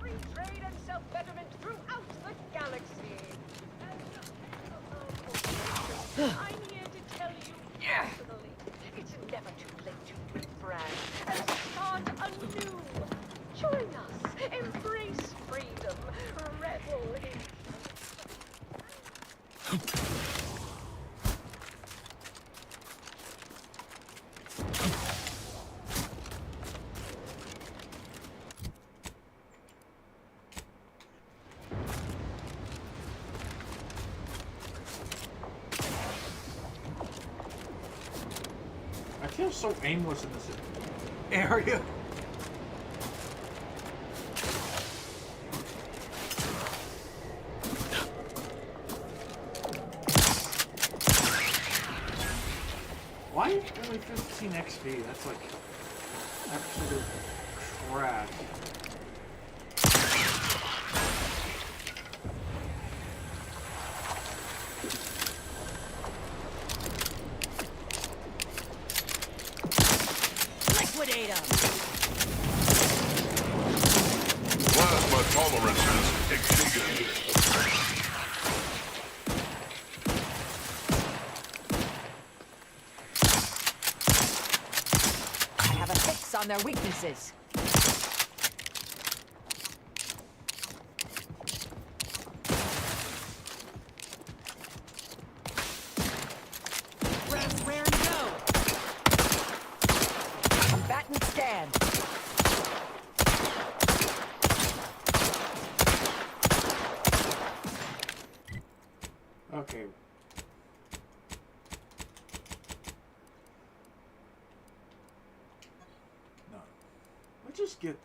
Free trade and self-betterment throughout the galaxy. I'm here to tell you personally, it's never too late to make brand and start anew. Join us, embrace freedom, revel in. I feel so aimless in this area. Why only 15 XP? That's like absolute trash. Liquidate them! Plasma tolerances exceeded. I have a fix on their weaknesses. Where to go? Combatant stand. Okay. No. Let's just get...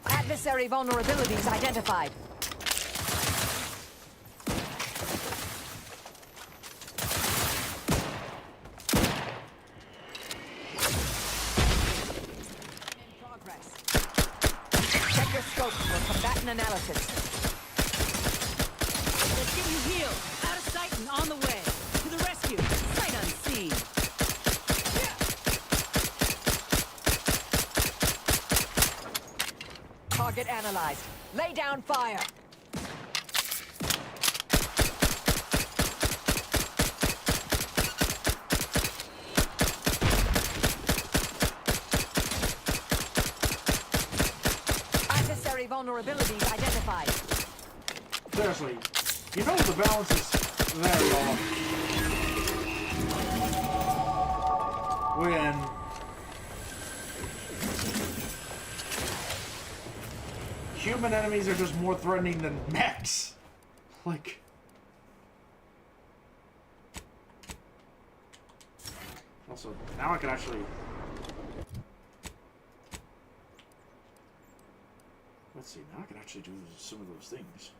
Adversary vulnerabilities identified. Check your scope for combatant analysis. Let's get you healed. Out of sight and on the way. To the rescue. Sight unseen. Target analyzed. Lay down fire. Adversary vulnerabilities identified. Seriously, you know the balance is very off. When human enemies are just more threatening than mechs. Like... Also, now I can actually Let's see, now I can actually do some of those things.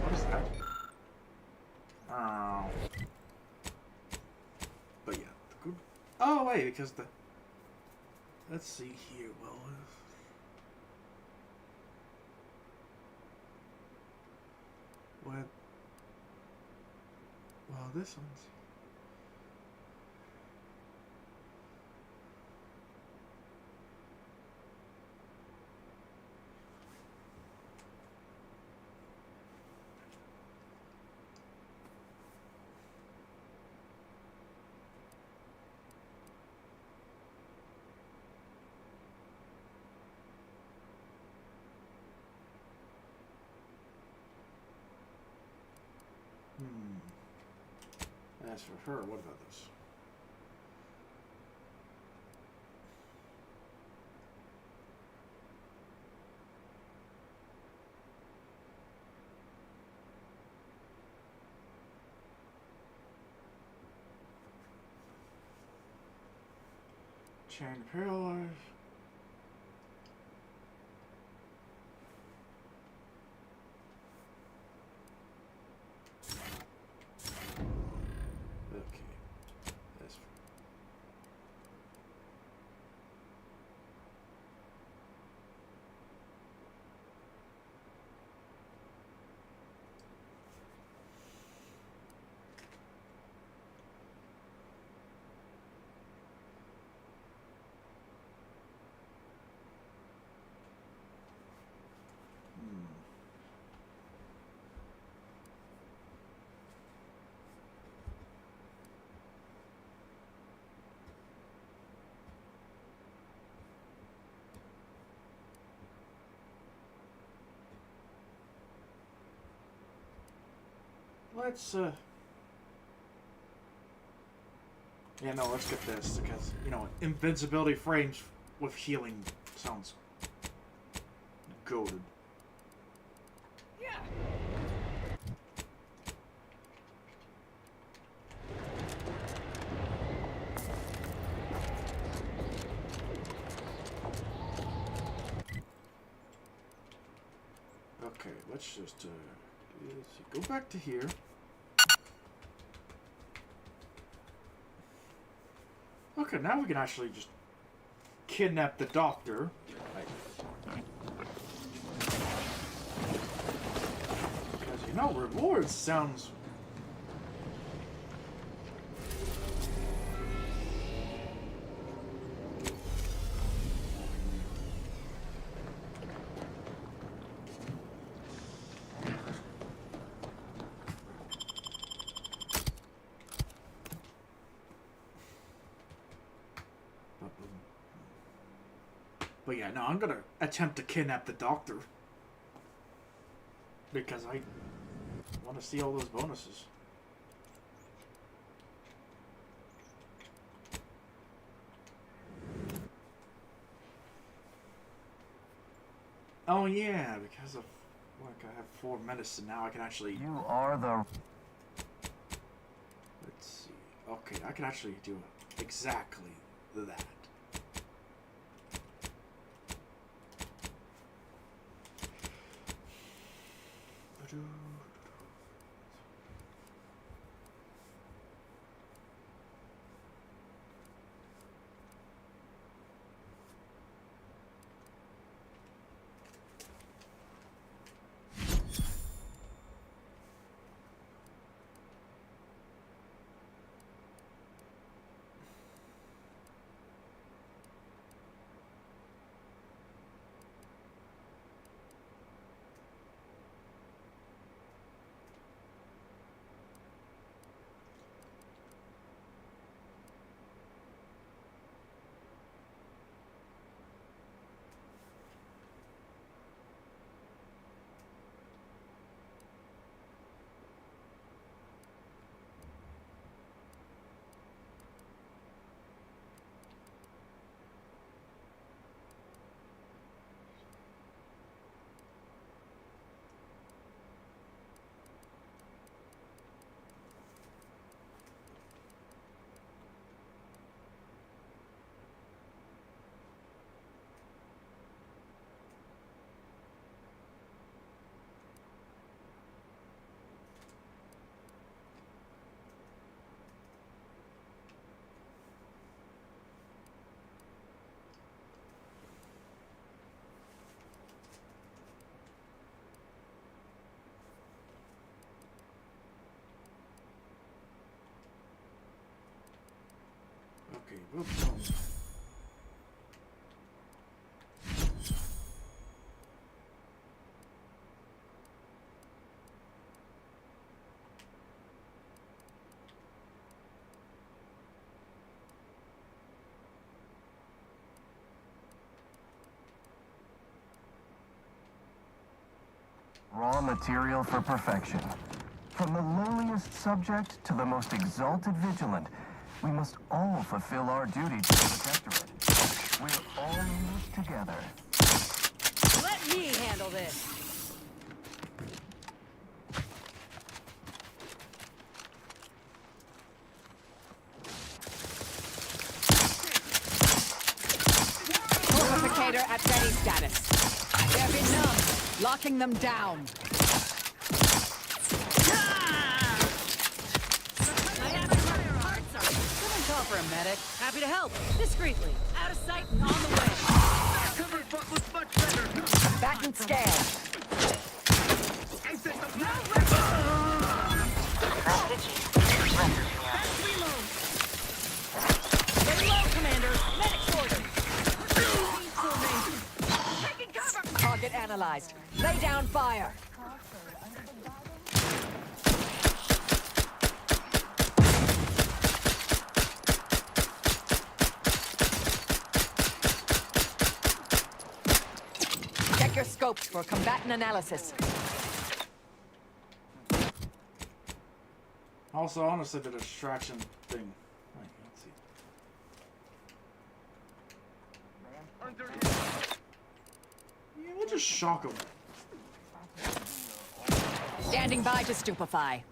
What is that? Oh. But yeah, the good. Oh, wait, because the. Let's see here. Well. What? Well, this one's. As for her, what about this? Chain paralyzed. Let's, yeah, no, let's get this, because, you know, invincibility frames with healing sounds goated. Yeah. Okay, let's just, go back to here. Okay, now we can actually just kidnap the doctor. Because, you know, rewards sounds... But yeah, no, I'm gonna attempt to kidnap the doctor. Because I want to see all those bonuses. Oh yeah, because of, like, I have 4 medicine now, I can actually... You are the... Let's see. Okay, I can actually do exactly that. Oops. Raw material for perfection. From the lowliest subject to the most exalted vigilant, we must all fulfill our duty to the Protectorate. We're all in this together. Let me handle this. Fortificator at ready status. They're benumbed. Locking them down. Someone call for a medic. Happy to help. Discreetly. Out of sight and on the way. Cover fought was much better. Back and scan. Stay low, Commander. Medic's ordered. Taking cover. Target analyzed. Lay down fire. Check your scopes for combatant analysis. Also, honestly, the distraction thing. Wait, let's see. Yeah, we'll just shock him. Standing by to stupefy.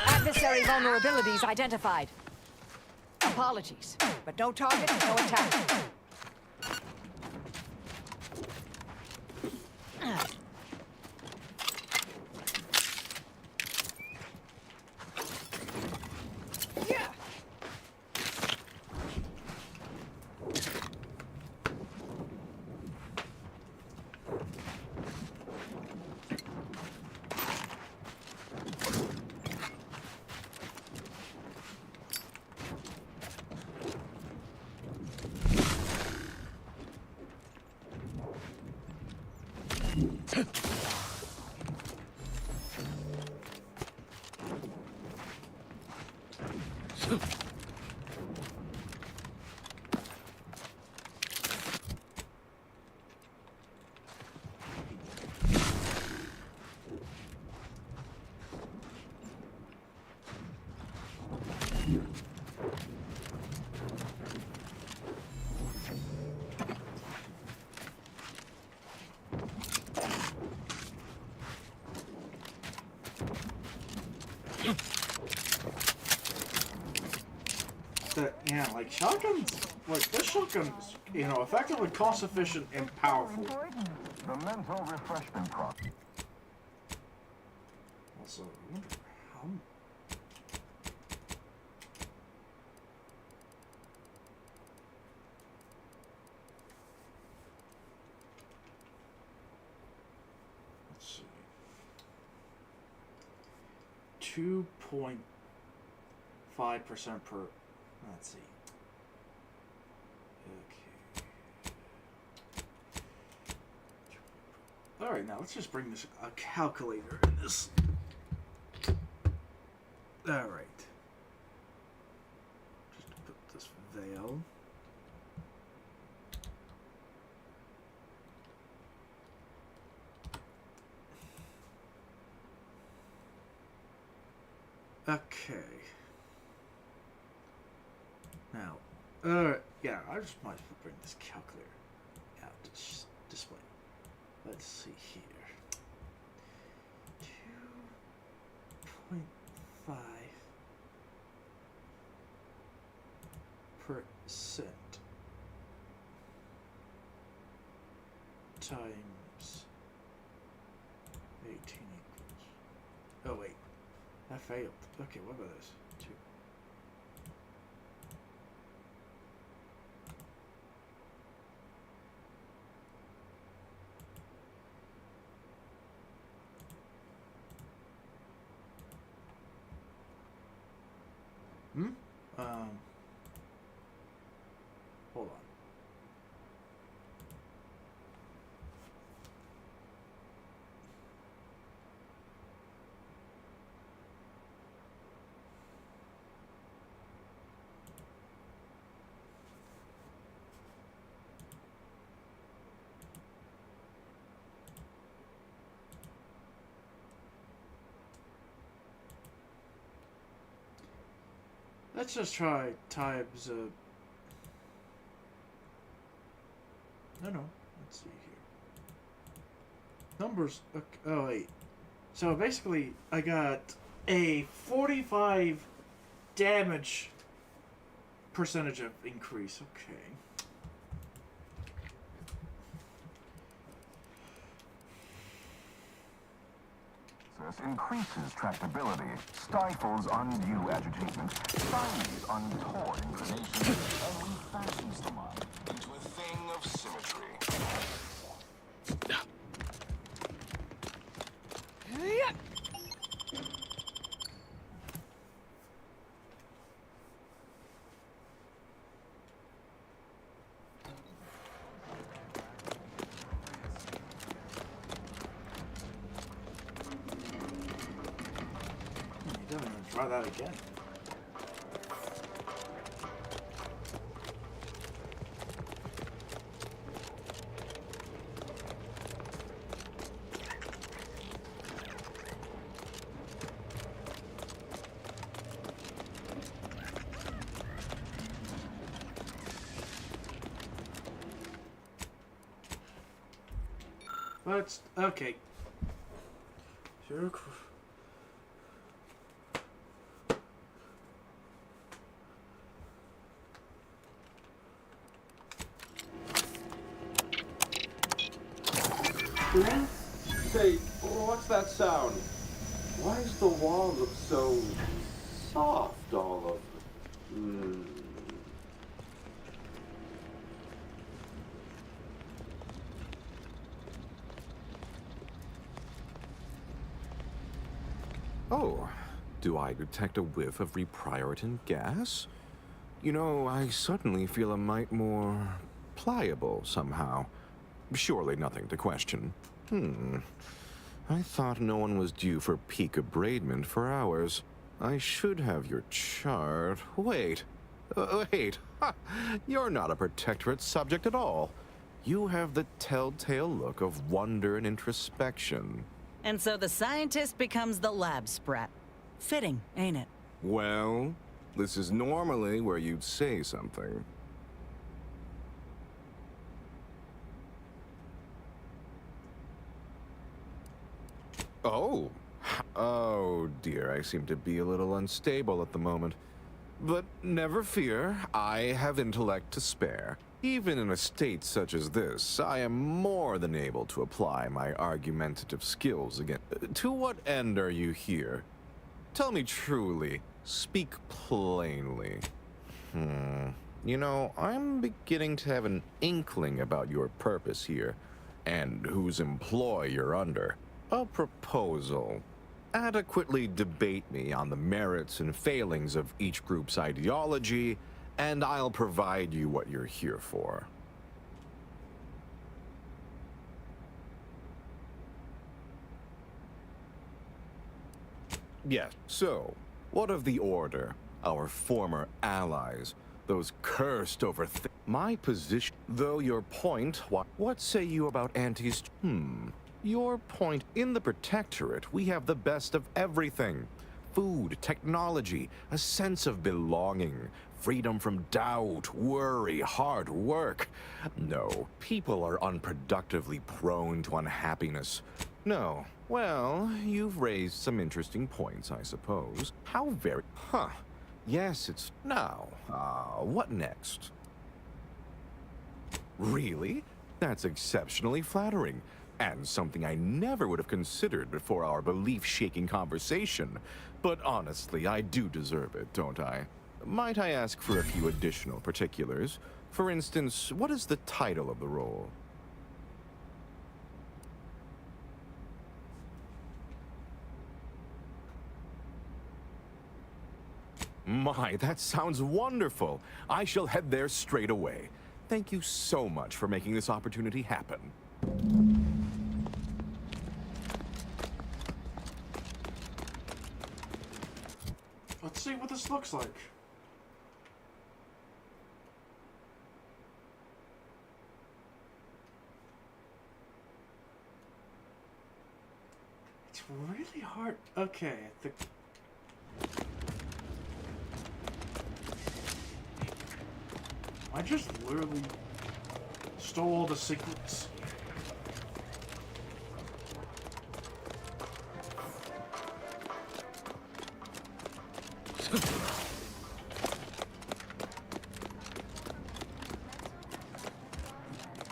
Adversary vulnerabilities identified. Apologies, but no target, no attack. Yeah, like shotguns, like this shotgun is, you know, effectively cost efficient and powerful. The mental refreshment process. Also, I wonder how. Let's see. 2.5% per. Let's see. Okay. All right, now let's just bring this a calculator in this. All right. Just put this veil. Okay. Now, yeah, I just might as well bring this calculator out to display. Let's see here. 2.5% times 18 equals. Oh wait, that failed. Okay, what about this? 2. Hold on. Let's just try times. No. Let's see here. Numbers. Okay, oh wait. So basically, I got a 45 damage percentage of increase. Okay. Increases tractability, stifles undue agitation, stymies untoward inclinations, and refashions the mind into a thing of symmetry. Try that again. Let's okay. Sure. Say, what's that sound? Why does the wall look so soft all over? Oh, do I detect a whiff of reprioritin gas? You know, I suddenly feel a mite more pliable somehow. Surely nothing to question. I thought no one was due for peak abradement for hours. I should have your chart. Wait. Ha! You're not a Protectorate subject at all. You have the telltale look of wonder and introspection. And so the scientist becomes the lab sprat. Fitting, ain't it? Well, this is normally where you'd say something. Oh dear, I seem to be a little unstable at the moment. But never fear, I have intellect to spare. Even in a state such as this, I am more than able to apply my argumentative skills again. To what end are you here? Tell me truly, speak plainly. You know, I'm beginning to have an inkling about your purpose here, and whose employ you're under. A proposal. Adequately debate me on the merits and failings of each group's ideology, and I'll provide you what you're here for. Yes, so, what of the Order, our former allies, those cursed over my position, though your point, what say you about antis? Your point, in the Protectorate, we have the best of everything. Food, technology, a sense of belonging, freedom from doubt, worry, hard work. No, people are unproductively prone to unhappiness. No, well, you've raised some interesting points, I suppose. How very... Yes, it's... Now, what next? Really? That's exceptionally flattering. And something I never would have considered before our belief-shaking conversation. But honestly, I do deserve it, don't I? Might I ask for a few additional particulars? For instance, what is the title of the role? My, that sounds wonderful. I shall head there straight away. Thank you so much for making this opportunity happen. Let's see what this looks like. It's really hard. Okay, I just literally stole all the secrets.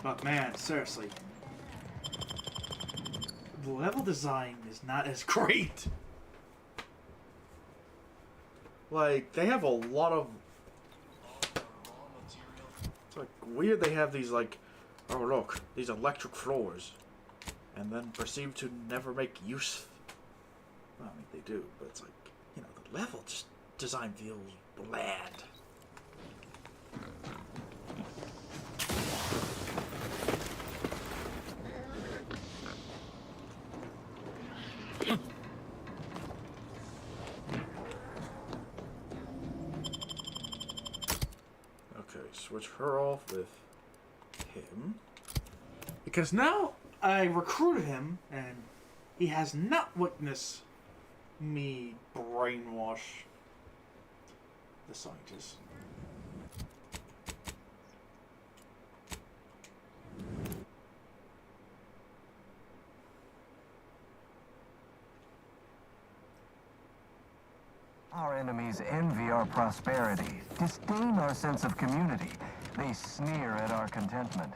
But man, seriously, the level design is not as great. Like, they have a lot of... It's like weird they have these like, oh look, these electric floors. And then proceed to never make use... Well, I mean, they do, but it's like, you know, the level just design feels bland. Switch her off with him. Because now I recruited him and he has not witnessed me brainwash the scientist. Our enemies envy our prosperity, disdain our sense of community. They sneer at our contentment.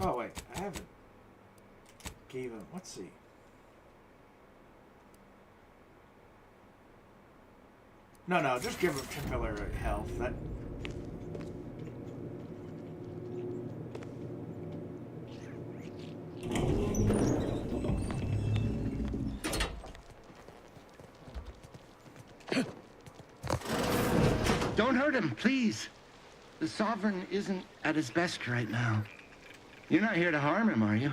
Oh wait, I haven't gave him, let's see. No, just give him temporary health. That... Don't hurt him, please. The Sovereign isn't at his best right now. You're not here to harm him, are you?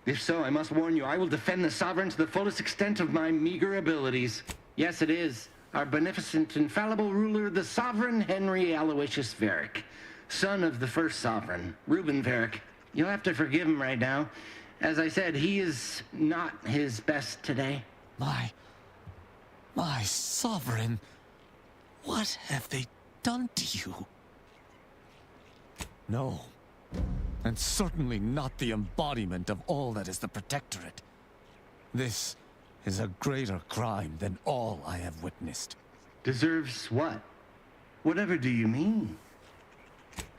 If so, I must warn you, I will defend the Sovereign to the fullest extent of my meager abilities. Yes, it is. Our beneficent, infallible ruler, the Sovereign Henry Aloysius Varric, son of the first Sovereign, Reuben Varric. You'll have to forgive him right now. As I said, he is not his best today. My Sovereign, what have they done to you? No. And certainly not the embodiment of all that is the Protectorate. This is a greater crime than all I have witnessed. Deserves what? Whatever do you mean?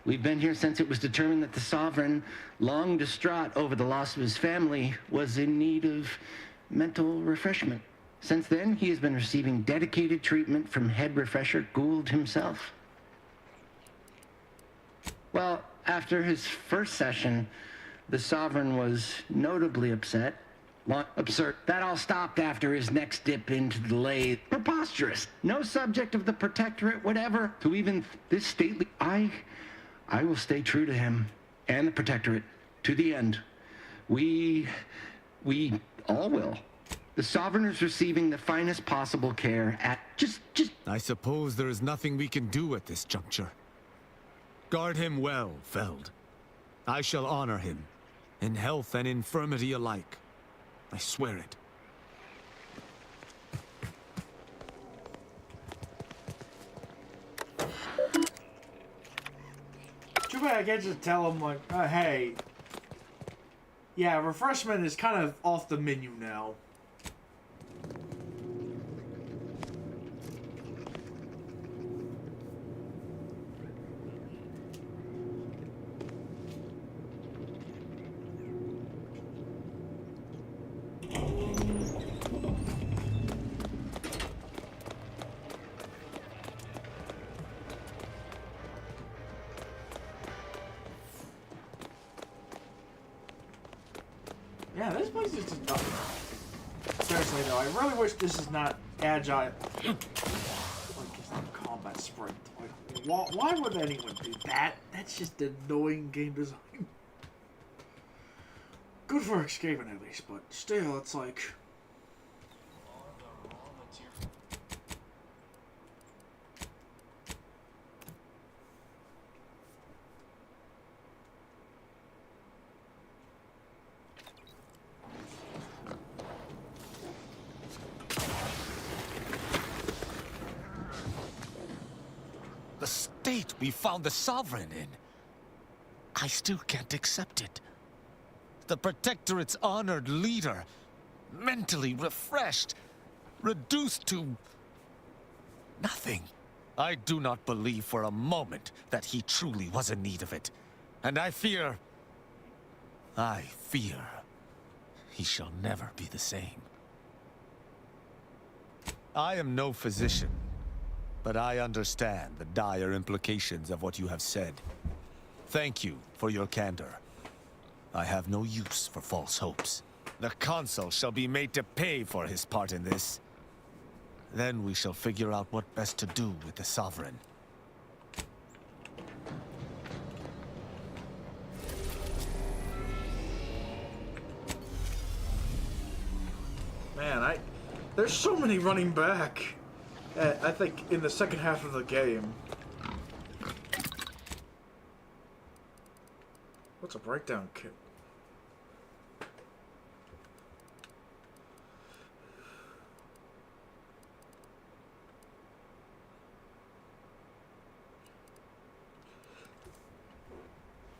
We've been here since it was determined that the Sovereign, long distraught over the loss of his family, was in need of mental refreshment. Since then, he has been receiving dedicated treatment from head refresher Gould himself. Well, after his first session, the Sovereign was notably upset. Absurd. That all stopped after his next dip into the lathe. Preposterous. No subject of the Protectorate would ever, to even this stately... I will stay true to him and the Protectorate to the end. We all will. The Sovereign is receiving the finest possible care at just... I suppose there is nothing we can do at this juncture. Guard him well, Feld. I shall honor him, in health and infirmity alike. I swear it. Too bad I can't just tell him, like, hey. Yeah, refreshment is kind of off the menu now. Yeah, this place is just dumb. Seriously though, I really wish this is not agile. Like, it's not combat sprint. Like, why would anyone do that? That's just annoying game design. Good for escaping at least, but still, it's like... The state we found the Sovereign in. I still can't accept it. The Protectorate's honored leader, mentally refreshed, reduced to nothing. I do not believe for a moment that he truly was in need of it. And I fear he shall never be the same. I am no physician, but I understand the dire implications of what you have said. Thank you for your candor. I have no use for false hopes. The Consul shall be made to pay for his part in this. Then we shall figure out what best to do with the Sovereign. Man, there's so many running back. I think in the second half of the game. What's a breakdown kit?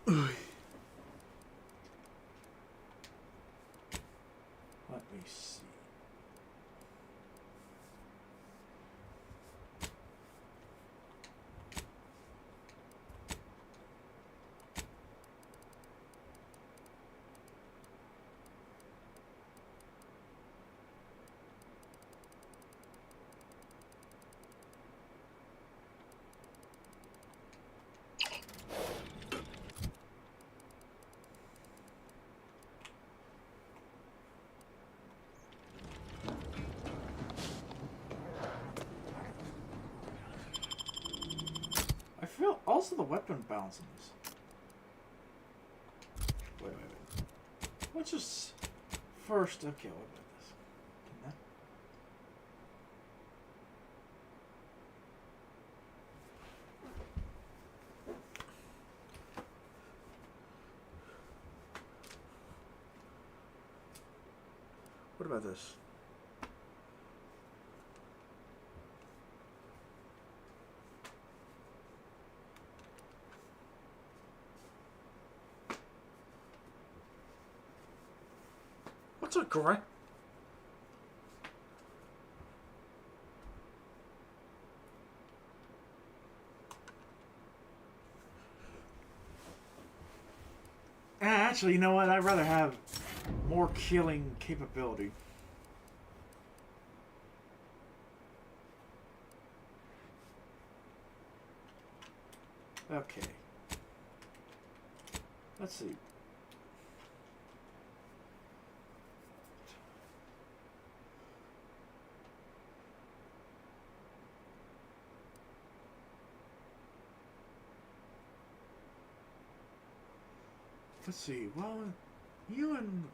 Let me see. Also, the weapon balance in this. Wait. Let's just first. Okay, what about this? Can that? What about this? What's a correct? Actually, you know what? I'd rather have more killing capability. Okay. Let's see. Let's see. Well, you and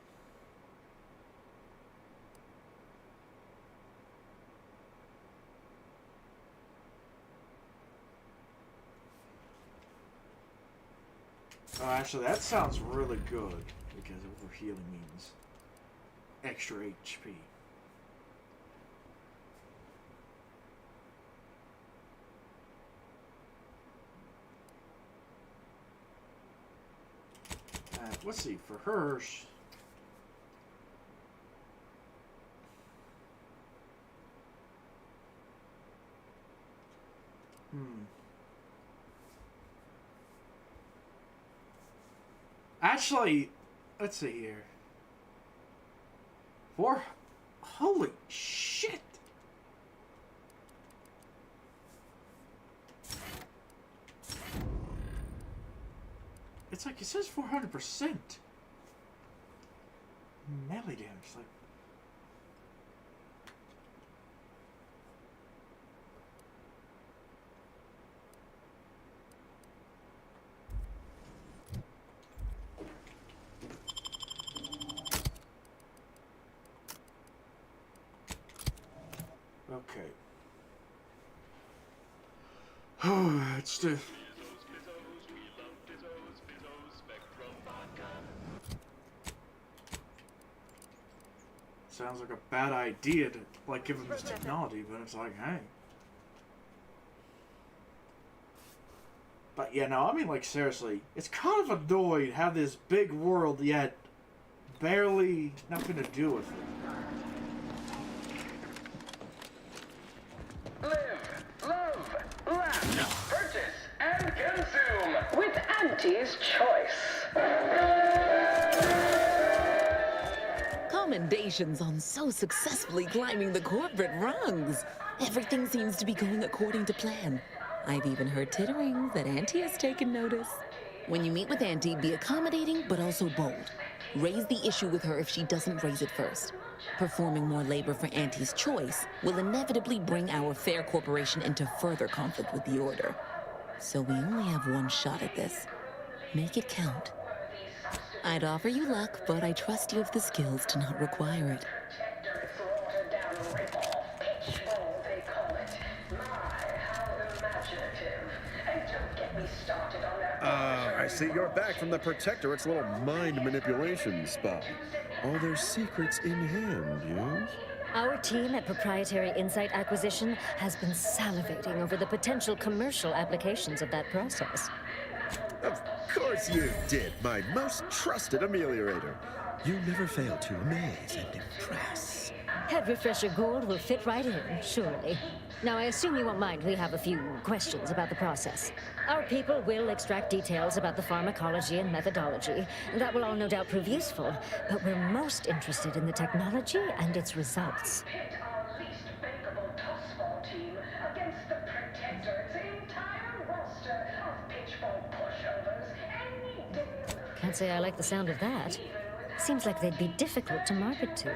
oh, actually, that sounds really good because overhealing means extra HP. let's see, for hers. Actually, let's see here. Holy shit! It's like it says 400% melee damage. Like, okay. Oh, it's the. Sounds like a bad idea to like give them this technology, but it's like, hey. But yeah, no, I mean, like, seriously, it's kind of annoying to have this big world yet barely nothing to do with it. Live, love, laugh, purchase, and consume with Auntie's Choice. Commendations on so successfully climbing the corporate rungs. Everything seems to be going according to plan. I've even heard tittering that Auntie has taken notice. When you meet with Auntie, be accommodating but also bold. Raise the issue with her if she doesn't raise it first. Performing more labor for Auntie's Choice will inevitably bring our fair corporation into further conflict with the Order. So we only have one shot at this. Make it count. I'd offer you luck, but I trust you have the skills to not require it. I see you're back from the Protectorate's little mind manipulation spa. All their secrets in hand, yes? Our team at Proprietary Insight Acquisition has been salivating over the potential commercial applications of that process. Of course you did, my most trusted ameliorator. You never fail to amaze and impress. Head Refresher Gould will fit right in, surely. Now, I assume you won't mind we have a few questions about the process. Our people will extract details about the pharmacology and methodology. That will all no doubt prove useful, but we're most interested in the technology and its results. Can't say I like the sound of that. Seems like they'd be difficult to market to.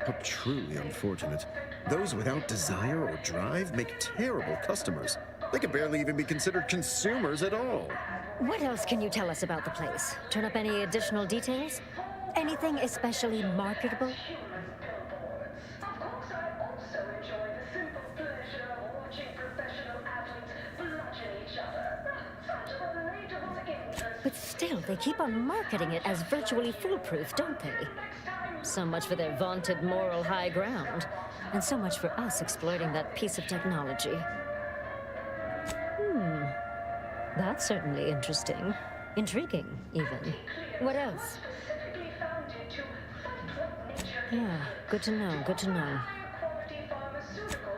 How truly unfortunate. Those without desire or drive make terrible customers. They could barely even be considered consumers at all. What else can you tell us about the place? Turn up any additional details? Anything especially marketable? But still, they keep on marketing it as virtually foolproof, don't they? So much for their vaunted moral high ground, and so much for us exploiting that piece of technology. That's certainly interesting. Intriguing, even. What else? Yeah, good to know, good to know.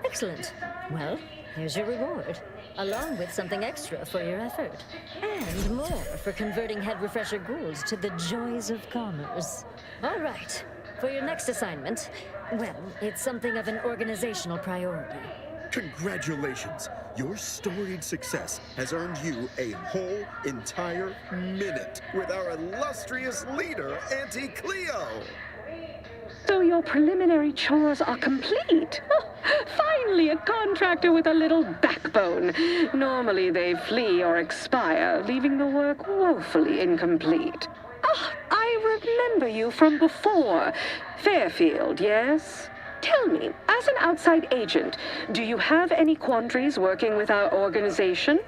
Excellent. Well, here's your reward, along with something extra for your effort. And more for converting Head Refresher Goulds to the joys of commerce. All right, for your next assignment, well, it's something of an organizational priority. Congratulations! Your storied success has earned you a whole entire minute with our illustrious leader, Auntie Cleo! So your preliminary chores are complete. Oh, finally, a contractor with a little backbone. Normally they flee or expire, leaving the work woefully incomplete. Ah, I remember you from before. Fairfield, yes? Tell me, as an outside agent, do you have any quandaries working with our organization?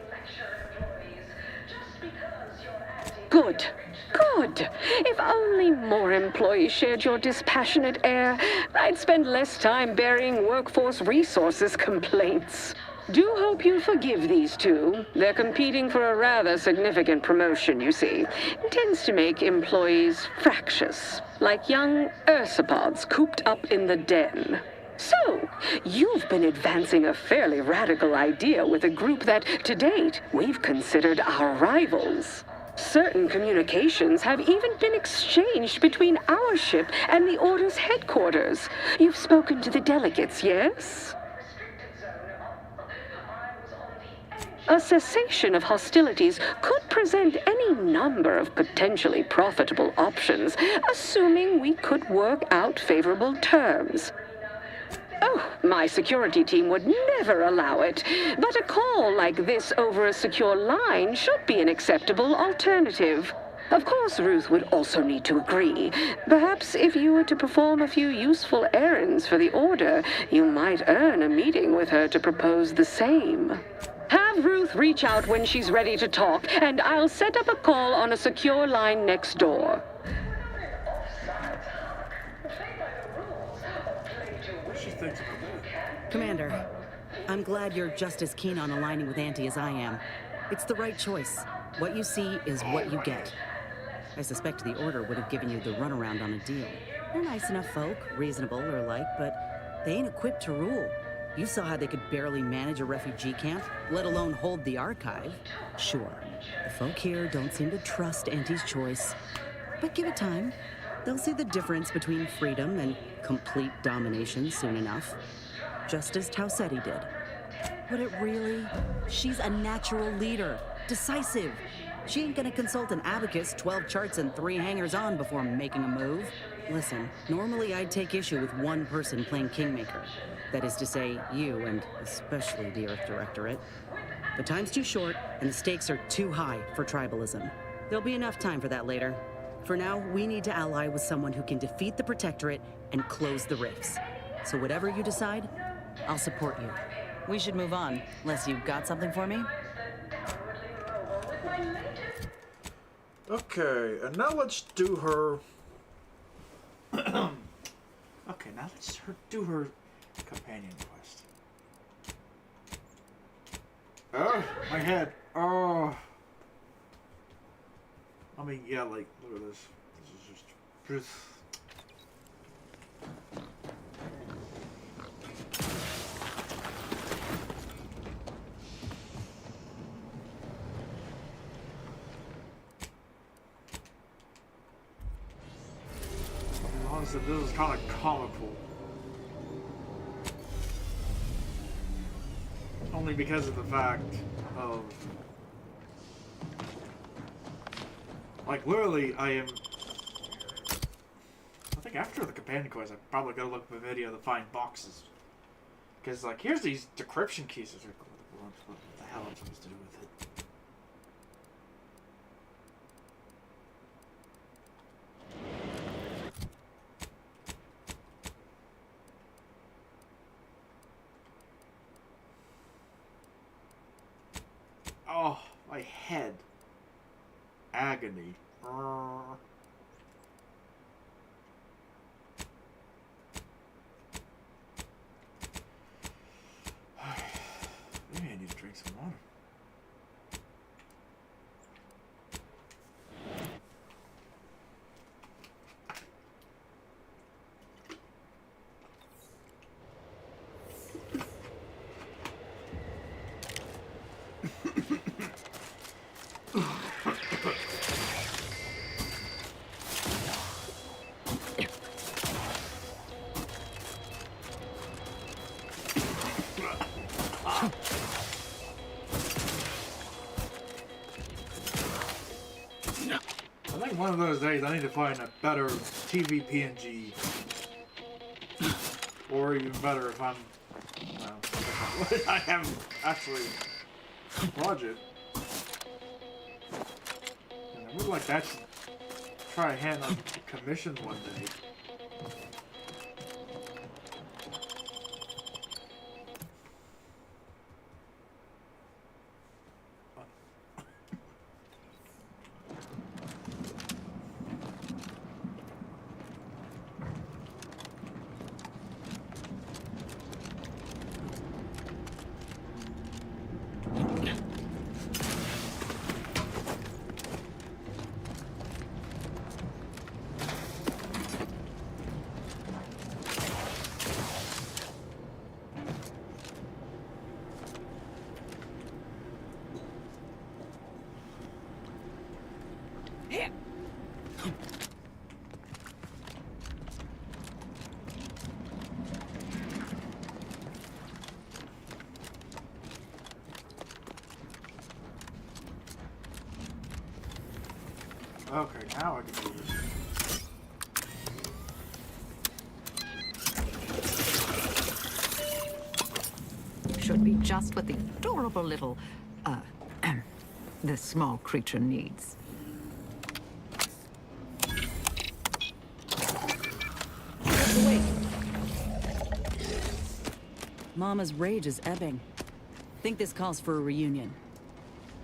Good. Good. If only more employees shared your dispassionate air, I'd spend less time burying workforce resources complaints. Do hope you forgive these two. They're competing for a rather significant promotion, you see. Tends to make employees fractious, like young ursopods cooped up in the den. So, you've been advancing a fairly radical idea with a group that, to date, we've considered our rivals. Certain communications have even been exchanged between our ship and the Order's headquarters. You've spoken to the delegates, yes? A cessation of hostilities could present any number of potentially profitable options, assuming we could work out favorable terms. Oh, my security team would never allow it, but a call like this over a secure line should be an acceptable alternative. Of course, Ruth would also need to agree. Perhaps if you were to perform a few useful errands for the Order, you might earn a meeting with her to propose the same. Have Ruth reach out when she's ready to talk, and I'll set up a call on a secure line next door. Commander, I'm glad you're just as keen on aligning with Auntie as I am. It's the right choice. What you see is what you get. I suspect the Order would have given you the runaround on a deal. They're nice enough folk, reasonable or like, but they ain't equipped to rule. You saw how they could barely manage a refugee camp, let alone hold the archive. Sure, the folk here don't seem to trust Auntie's choice, but give it time. They'll see the difference between freedom and complete domination soon enough. Just as Tausetti did. Would it really? She's a natural leader. Decisive. She ain't gonna consult an abacus, 12 charts, and 3 hangers-on before making a move. Listen, normally I'd take issue with one person playing Kingmaker. That is to say, you, and especially the Earth Directorate. But time's too short, and the stakes are too high for tribalism. There'll be enough time for that later. For now, we need to ally with someone who can defeat the Protectorate and close the rifts. So whatever you decide, I'll support you. We should move on, unless you've got something for me? Okay, and now let's do her... okay, now let's do her companion quest. Oh, my head. Oh. I mean, yeah, like, look at this. This is just... Honestly, this is kind of comical. Only because of the fact of... like, literally, I think after the companion quest, I'm probably gonna look at a video to find boxes. Because, like, here's these decryption keys. What the hell am I supposed to do with it? Oh, my head. Agony. Maybe I need to drink some water. One of those days I need to find a better TV PNG. Or even better if I'm... well, I have actually a budget. And I would like that to try a hand on commissions one day. Okay, now I can do this. Should be just what the adorable little, this small creature needs. Wait. Mama's rage is ebbing. Think this calls for a reunion.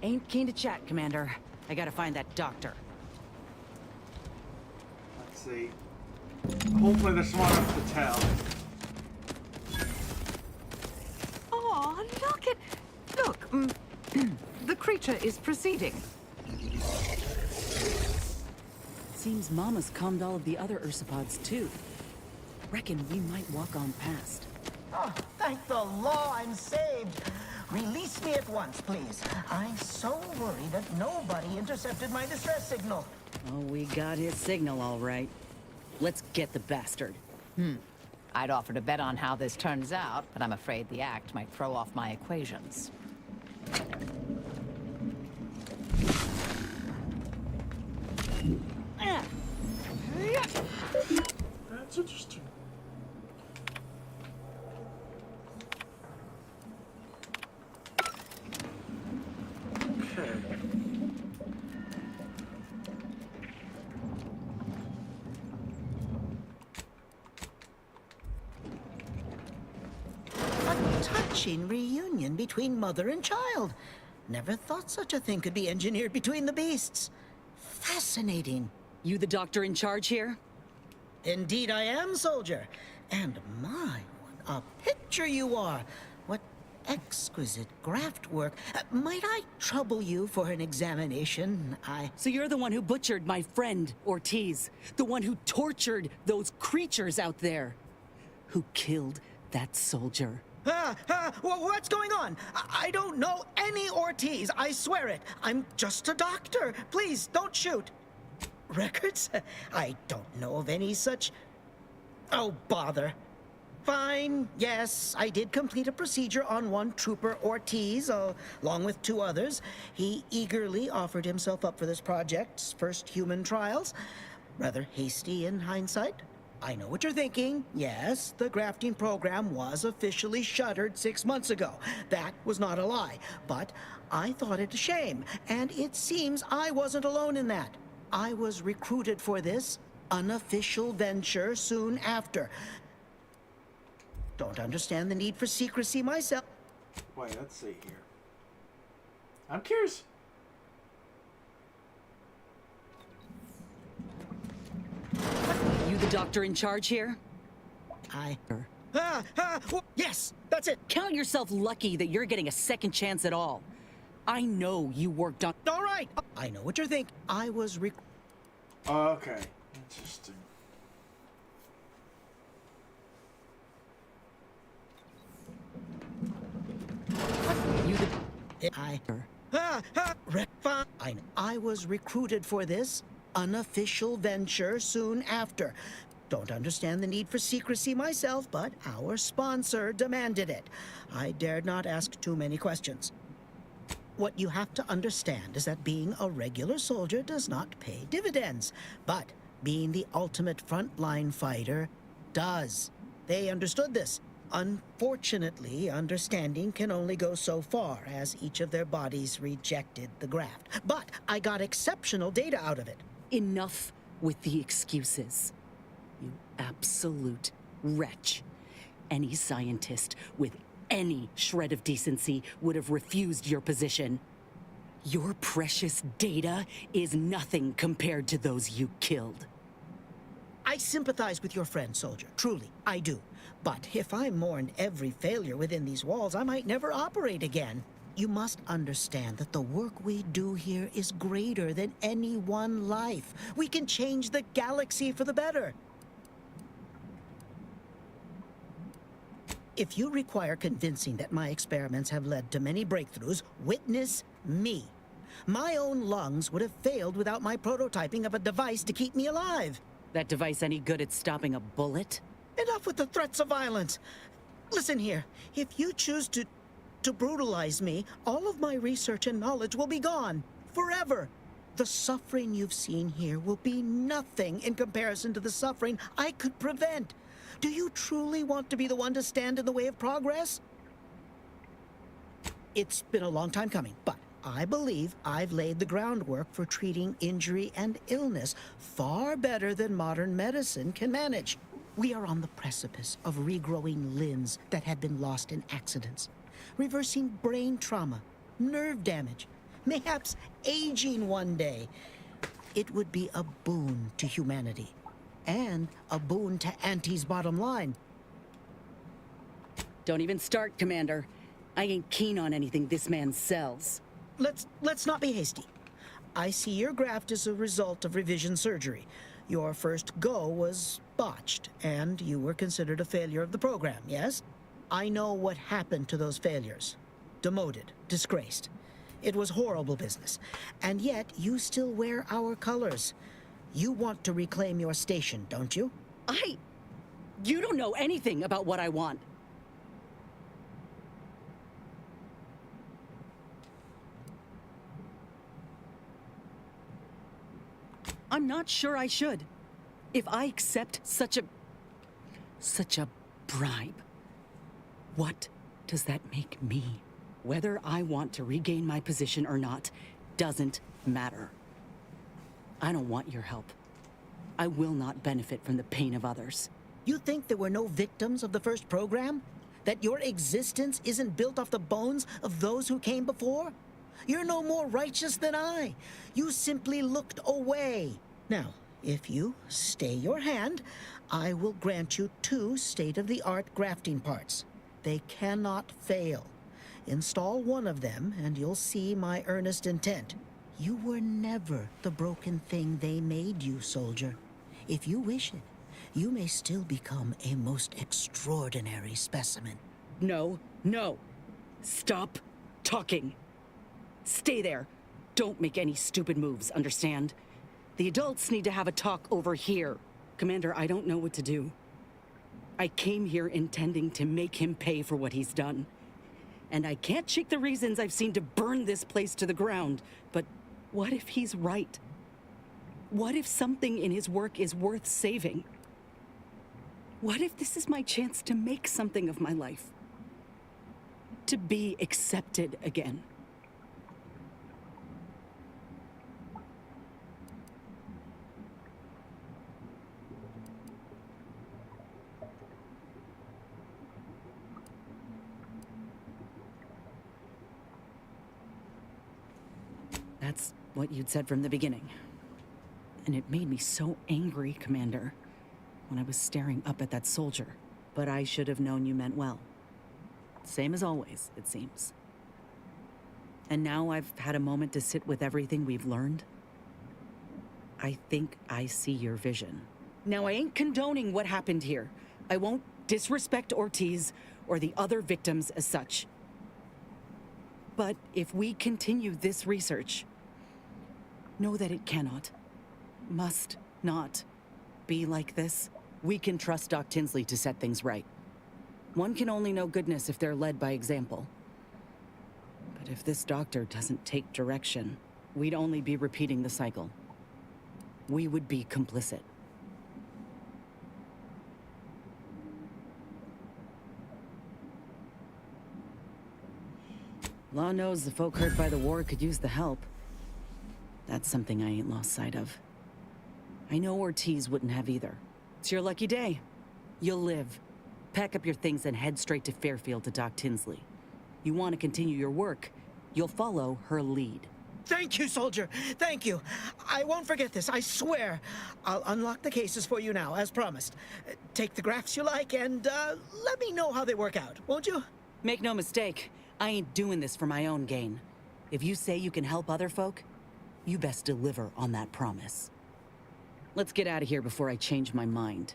Ain't keen to chat, Commander. I gotta find that doctor. Let's see. Hopefully they're smart enough to tell. Oh, look, the creature is proceeding. Seems Mama's calmed all of the other Ursopods, too. Reckon we might walk on past. Oh, thank the law I'm saved. Release me at once, please. I'm so worried that nobody intercepted my distress signal. Oh, we got his signal, all right. Let's get the bastard. I'd offer to bet on how this turns out, but I'm afraid the act might throw off my equations. That's interesting. Okay. A touching reunion between mother and child. Never thought such a thing could be engineered between the beasts. Fascinating. You the doctor in charge here? Indeed I am, soldier. And my, what a picture you are. What exquisite graft work. Might I trouble you for an examination? So you're the one who butchered my friend, Ortiz. The one who tortured those creatures out there. Who killed that soldier. What's going on? I don't know any Ortiz, I swear it. I'm just a doctor. Please, don't shoot. Records? I don't know of any such... Oh, bother. Fine, yes, I did complete a procedure on one trooper, Ortiz, along with 2 others. He eagerly offered himself up for this project's first human trials. Rather hasty in hindsight. I know what you're thinking. Yes, the grafting program was officially shuttered 6 months ago. That was not a lie. But I thought it a shame, and it seems I wasn't alone in that. I was recruited for this unofficial venture soon after. Don't understand the need for secrecy myself. Wait, let's see here. I'm curious. You the doctor in charge here? Yes, that's it. Count yourself lucky that you're getting a second chance at all. I know you worked on... All right. I know what you're thinking. I was Okay. Interesting. I was recruited for this unofficial venture soon after. Don't understand the need for secrecy myself, but our sponsor demanded it. I dared not ask too many questions. What you have to understand is that being a regular soldier does not pay dividends, but being the ultimate frontline fighter does. They understood this. Unfortunately, understanding can only go so far, as each of their bodies rejected the graft. But I got exceptional data out of it. Enough with the excuses. You absolute wretch. Any scientist with any shred of decency would have refused your position. Your precious data is nothing compared to those you killed. I sympathize with your friend, soldier. Truly, I do. But if I mourn every failure within these walls, I might never operate again. You must understand that the work we do here is greater than any one life. We can change the galaxy for the better. If you require convincing that my experiments have led to many breakthroughs, witness me. My own lungs would have failed without my prototyping of a device to keep me alive. That device any good at stopping a bullet? Enough with the threats of violence. Listen here, if you choose to brutalize me, all of my research and knowledge will be gone. Forever. The suffering you've seen here will be nothing in comparison to the suffering I could prevent. Do you truly want to be the one to stand in the way of progress? It's been a long time coming, but I believe I've laid the groundwork for treating injury and illness far better than modern medicine can manage. We are on the precipice of regrowing limbs that had been lost in accidents, reversing brain trauma, nerve damage, mayhaps aging one day. It would be a boon to humanity, and a boon to Auntie's bottom line. Don't even start, Commander. I ain't keen on anything this man sells. Let's not be hasty. I see your graft is a result of revision surgery. Your first go was botched, and you were considered a failure of the program, yes? I know what happened to those failures. Demoted, disgraced. It was horrible business. And yet, you still wear our colors. You want to reclaim your station, don't you? You don't know anything about what I want. I'm not sure I should. If I accept such a bribe, what does that make me? Whether I want to regain my position or not doesn't matter. I don't want your help. I will not benefit from the pain of others. You think there were no victims of the first program? That your existence isn't built off the bones of those who came before? You're no more righteous than I. You simply looked away. Now, if you stay your hand, I will grant you 2 state-of-the-art grafting parts. They cannot fail. Install one of them, and you'll see my earnest intent. You were never the broken thing they made you, soldier. If you wish it, you may still become a most extraordinary specimen. No. Stop talking. Stay there. Don't make any stupid moves, understand? The adults need to have a talk over here. Commander, I don't know what to do. I came here intending to make him pay for what he's done. And I can't shake the reasons I've seen to burn this place to the ground. But what if he's right? What if something in his work is worth saving? What if this is my chance to make something of my life? To be accepted again? That's what you'd said from the beginning. And it made me so angry, Commander, when I was staring up at that soldier. But I should have known you meant well. Same as always, it seems. And now I've had a moment to sit with everything we've learned. I think I see your vision. Now, I ain't condoning what happened here. I won't disrespect Ortiz or the other victims as such. But if we continue this research, know that it cannot, must not be like this. We can trust Doc Tinsley to set things right. One can only know goodness if they're led by example. But if this doctor doesn't take direction, we'd only be repeating the cycle. We would be complicit. Law knows the folk hurt by the war could use the help. That's something I ain't lost sight of. I know Ortiz wouldn't have either. It's your lucky day. You'll live. Pack up your things and head straight to Fairfield to Doc Tinsley. You want to continue your work, you'll follow her lead. Thank you, soldier. Thank you. I won't forget this, I swear. I'll unlock the cases for you now, as promised. Take the graphs you like, and let me know how they work out, won't you? Make no mistake, I ain't doing this for my own gain. If you say you can help other folk, you best deliver on that promise. Let's get out of here before I change my mind.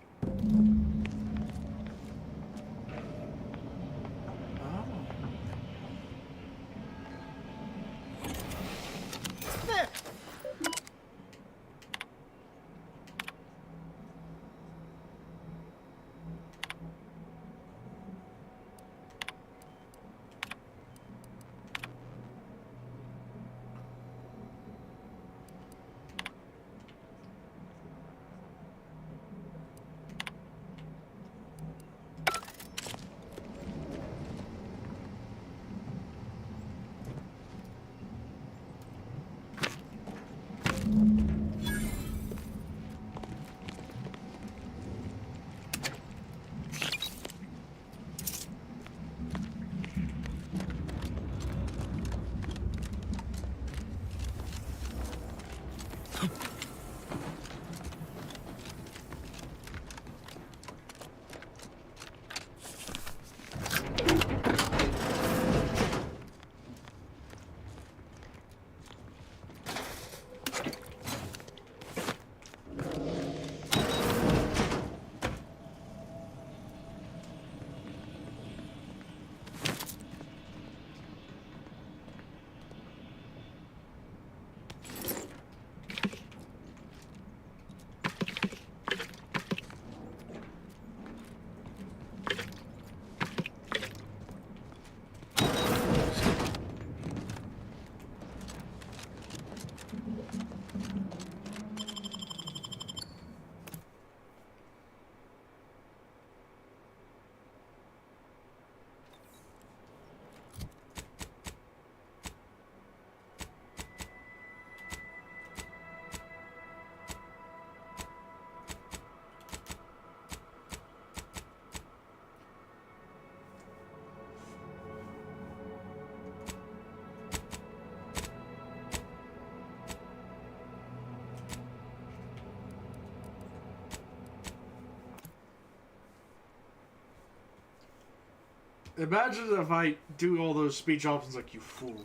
Imagine if I do all those speech options like, you fool.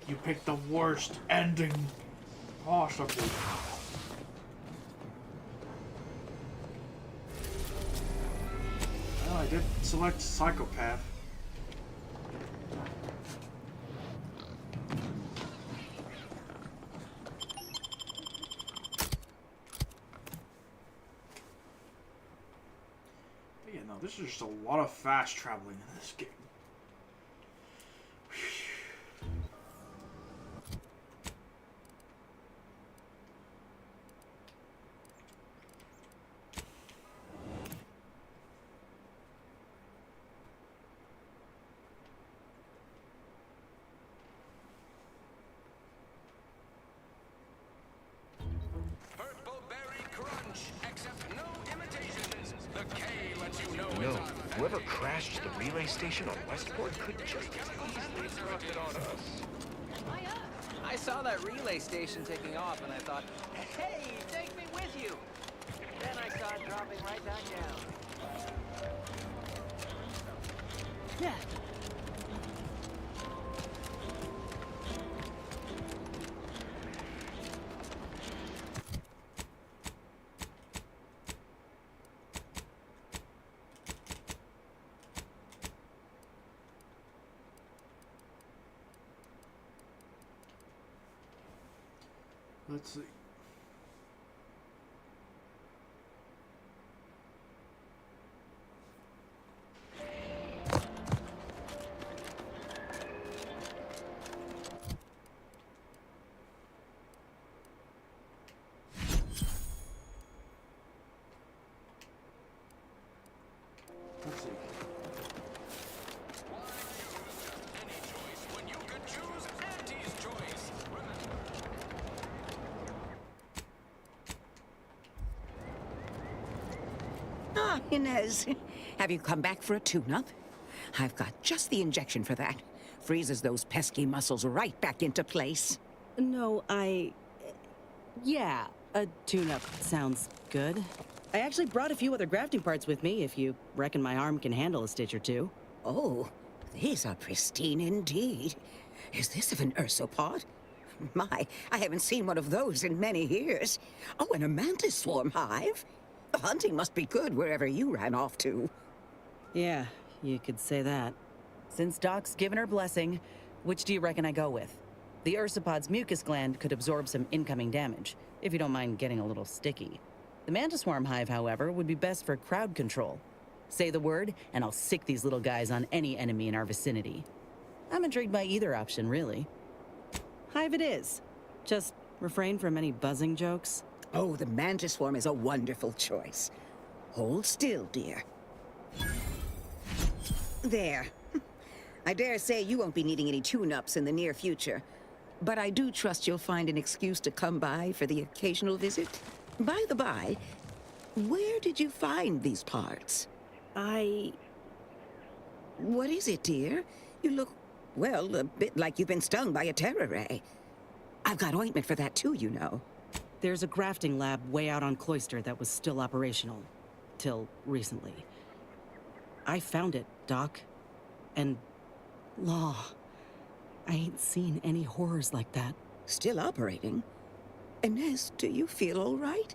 You picked the worst ending possible. Well, I did select psychopath. But yeah, no, this is just a lot of fast traveling in this game. Whoever crashed the relay station on Westport could just as easily drop it on us. I saw that relay station taking off and I thought, hey, take me with you. Then I saw it dropping right back down. Yeah. Let's see. Let's see. Ah, Inez. Have you come back for a tune-up? I've got just the injection for that. Freezes those pesky muscles right back into place. No, yeah, a tune-up sounds good. I actually brought a few other grafting parts with me, if you reckon my arm can handle a stitch or two. Oh, these are pristine indeed. Is this of an ursopod? My, I haven't seen one of those in many years. Oh, and a mantis swarm hive. The hunting must be good wherever you ran off to. Yeah, you could say that. Since Doc's given her blessing, which do you reckon I go with? The ursopod's mucus gland could absorb some incoming damage, if you don't mind getting a little sticky. The mantis swarm hive, however, would be best for crowd control. Say the word, and I'll sick these little guys on any enemy in our vicinity. I'm intrigued by either option, really. Hive it is. Just refrain from any buzzing jokes. Oh, the mantis swarm is a wonderful choice. Hold still, dear. There. I dare say you won't be needing any tune-ups in the near future. But I do trust you'll find an excuse to come by for the occasional visit. By the by, where did you find these parts? What is it, dear? You look, well, a bit like you've been stung by a terror ray. I've got ointment for that too, you know. There's a grafting lab way out on Cloister that was still operational. Till recently. I found it, Doc. And... Law. I ain't seen any horrors like that. Still operating? Inez, do you feel all right?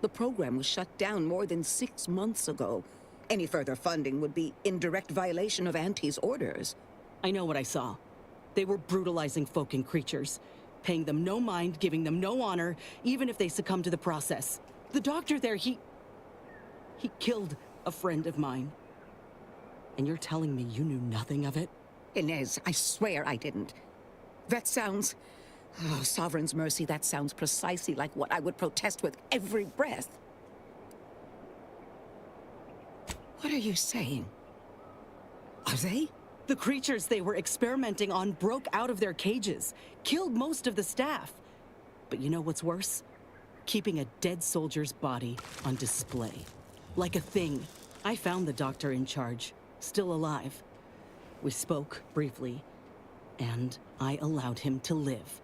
The program was shut down more than 6 months ago. Any further funding would be in direct violation of Auntie's orders. I know what I saw. They were brutalizing folk and creatures. Paying them no mind, giving them no honor, even if they succumb to the process. The doctor there, he killed a friend of mine. And you're telling me you knew nothing of it? Inez, I swear I didn't. That sounds... Oh, Sovereign's mercy, that sounds precisely like what I would protest with every breath. What are you saying? Are they? The creatures they were experimenting on broke out of their cages, killed most of the staff. But you know what's worse? Keeping a dead soldier's body on display. Like a thing. I found the doctor in charge, still alive. We spoke briefly, and I allowed him to live.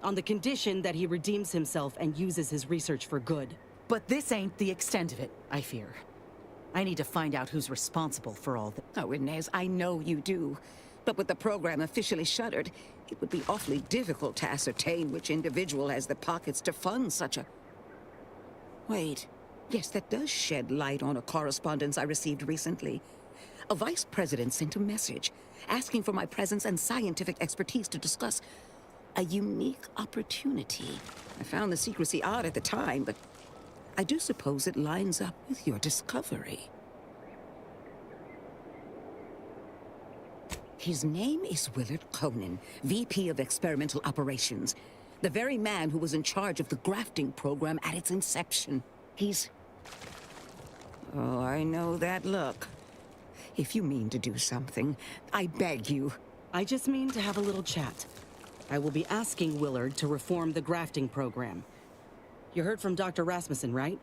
On the condition that he redeems himself and uses his research for good. But this ain't the extent of it, I fear. I need to find out who's responsible for all this. Oh, Inez, I know you do. But with the program officially shuttered, it would be awfully difficult to ascertain which individual has the pockets to fund such a... Wait. Yes, that does shed light on a correspondence I received recently. A vice president sent a message asking for my presence and scientific expertise to discuss a unique opportunity. I found the secrecy odd at the time, but I do suppose it lines up with your discovery. His name is Willard Conan, VP of Experimental Operations. The very man who was in charge of the grafting program at its inception. He's... Oh, I know that look. If you mean to do something, I beg you. I just mean to have a little chat. I will be asking Willard to reform the grafting program. You heard from Dr. Rasmussen, right?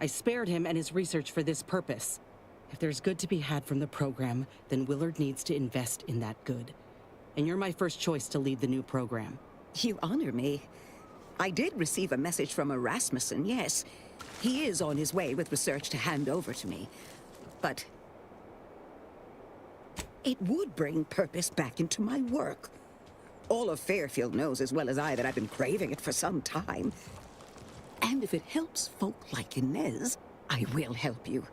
I spared him and his research for this purpose. If there's good to be had from the program, then Willard needs to invest in that good. And you're my first choice to lead the new program. You honor me. I did receive a message from a Rasmussen, yes. He is on his way with research to hand over to me. But it would bring purpose back into my work. All of Fairfield knows as well as I that I've been craving it for some time. And if it helps folk like Inez, I will help you.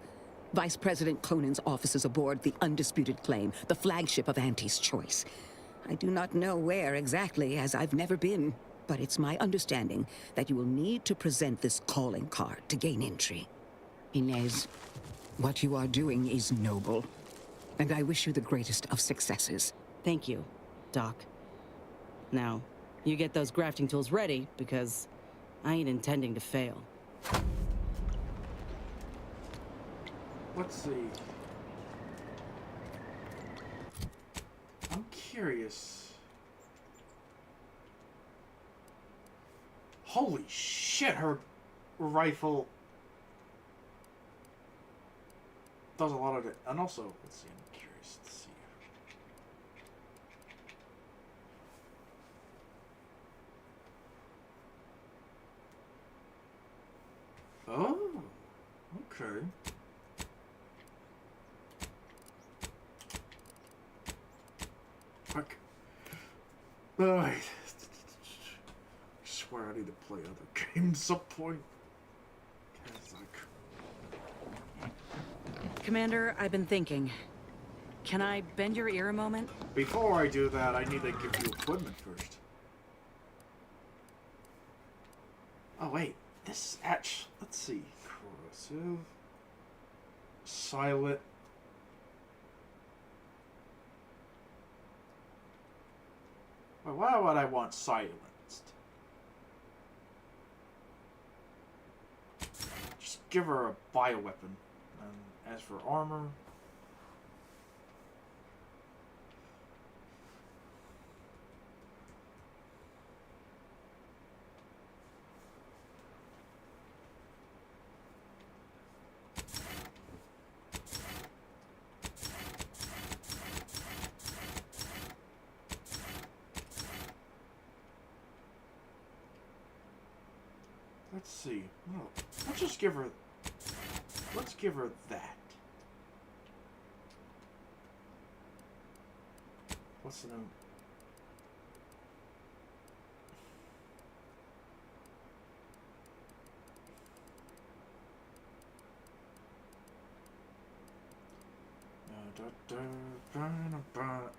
Vice President Conan's office is aboard the Undisputed Claim, the flagship of Auntie's Choice. I do not know where exactly, as I've never been, but it's my understanding that you will need to present this calling card to gain entry. Inez, what you are doing is noble, and I wish you the greatest of successes. Thank you, Doc. Now, you get those grafting tools ready, because I ain't intending to fail. Let's see. I'm curious. Holy shit, her rifle does a lot of it. And also, let's see, I'm curious to see. Oh, okay. Fuck. Oh, I swear I need to play other games at some point. It's like... Commander, I've been thinking. Can I bend your ear a moment? Before I do that, I need to give you equipment first. Oh, wait. This etch, let's see. Corrosive. Silent. Well, why would I want silenced? Just give her a bioweapon. And as for armor... Let's see. Well, let's just give her... Let's give her that. What's the name?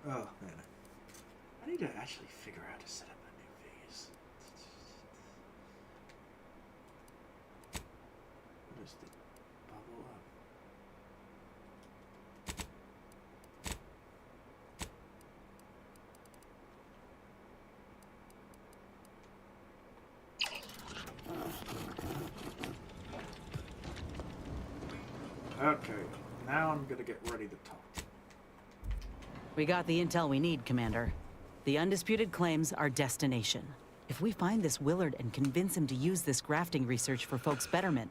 Oh, man. I need to actually figure out how to set up a new phase. What is the bubble up? Okay, now I'm gonna get ready to talk. We got the intel we need, Commander. The undisputed claims our destination. If we find this Willard and convince him to use this grafting research for folks' betterment,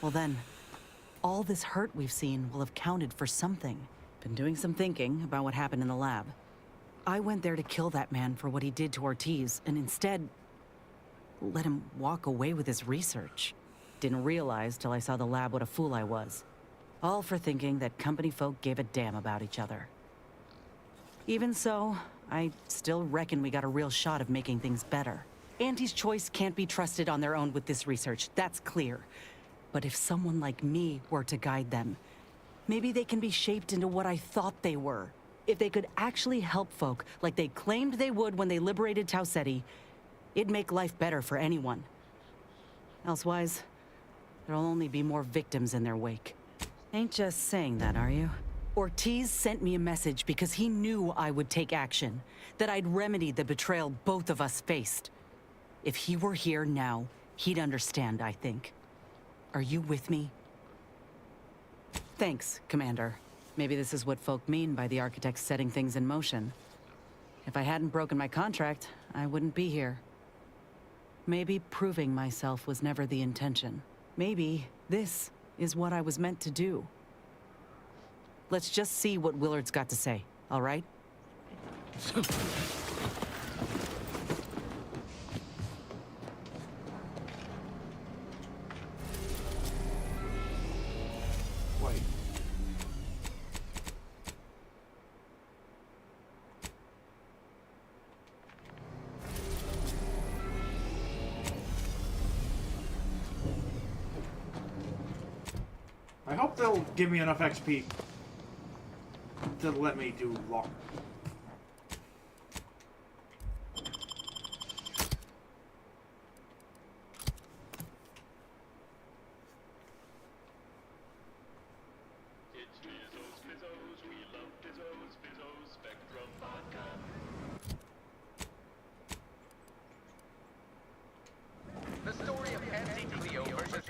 well then, all this hurt we've seen will have counted for something. Been doing some thinking about what happened in the lab. I went there to kill that man for what he did to Ortiz, and instead, let him walk away with his research. Didn't realize till I saw the lab what a fool I was. All for thinking that company folk gave a damn about each other. Even so, I still reckon we got a real shot of making things better. Auntie's Choice can't be trusted on their own with this research, that's clear. But if someone like me were to guide them, maybe they can be shaped into what I thought they were. If they could actually help folk like they claimed they would when they liberated Tau Ceti, it'd make life better for anyone. Elsewise, there'll only be more victims in their wake. Ain't just saying that, are you? Ortiz sent me a message because he knew I would take action, that I'd remedy the betrayal both of us faced. If he were here now, he'd understand, I think. Are you with me? Thanks, Commander. Maybe this is what folk mean by the architects setting things in motion. If I hadn't broken my contract, I wouldn't be here. Maybe proving myself was never the intention. Maybe this is what I was meant to do. Let's just see what Willard's got to say, all right? Wait. I hope they'll give me enough XP to let me do longer. The story of Auntie Cleo versus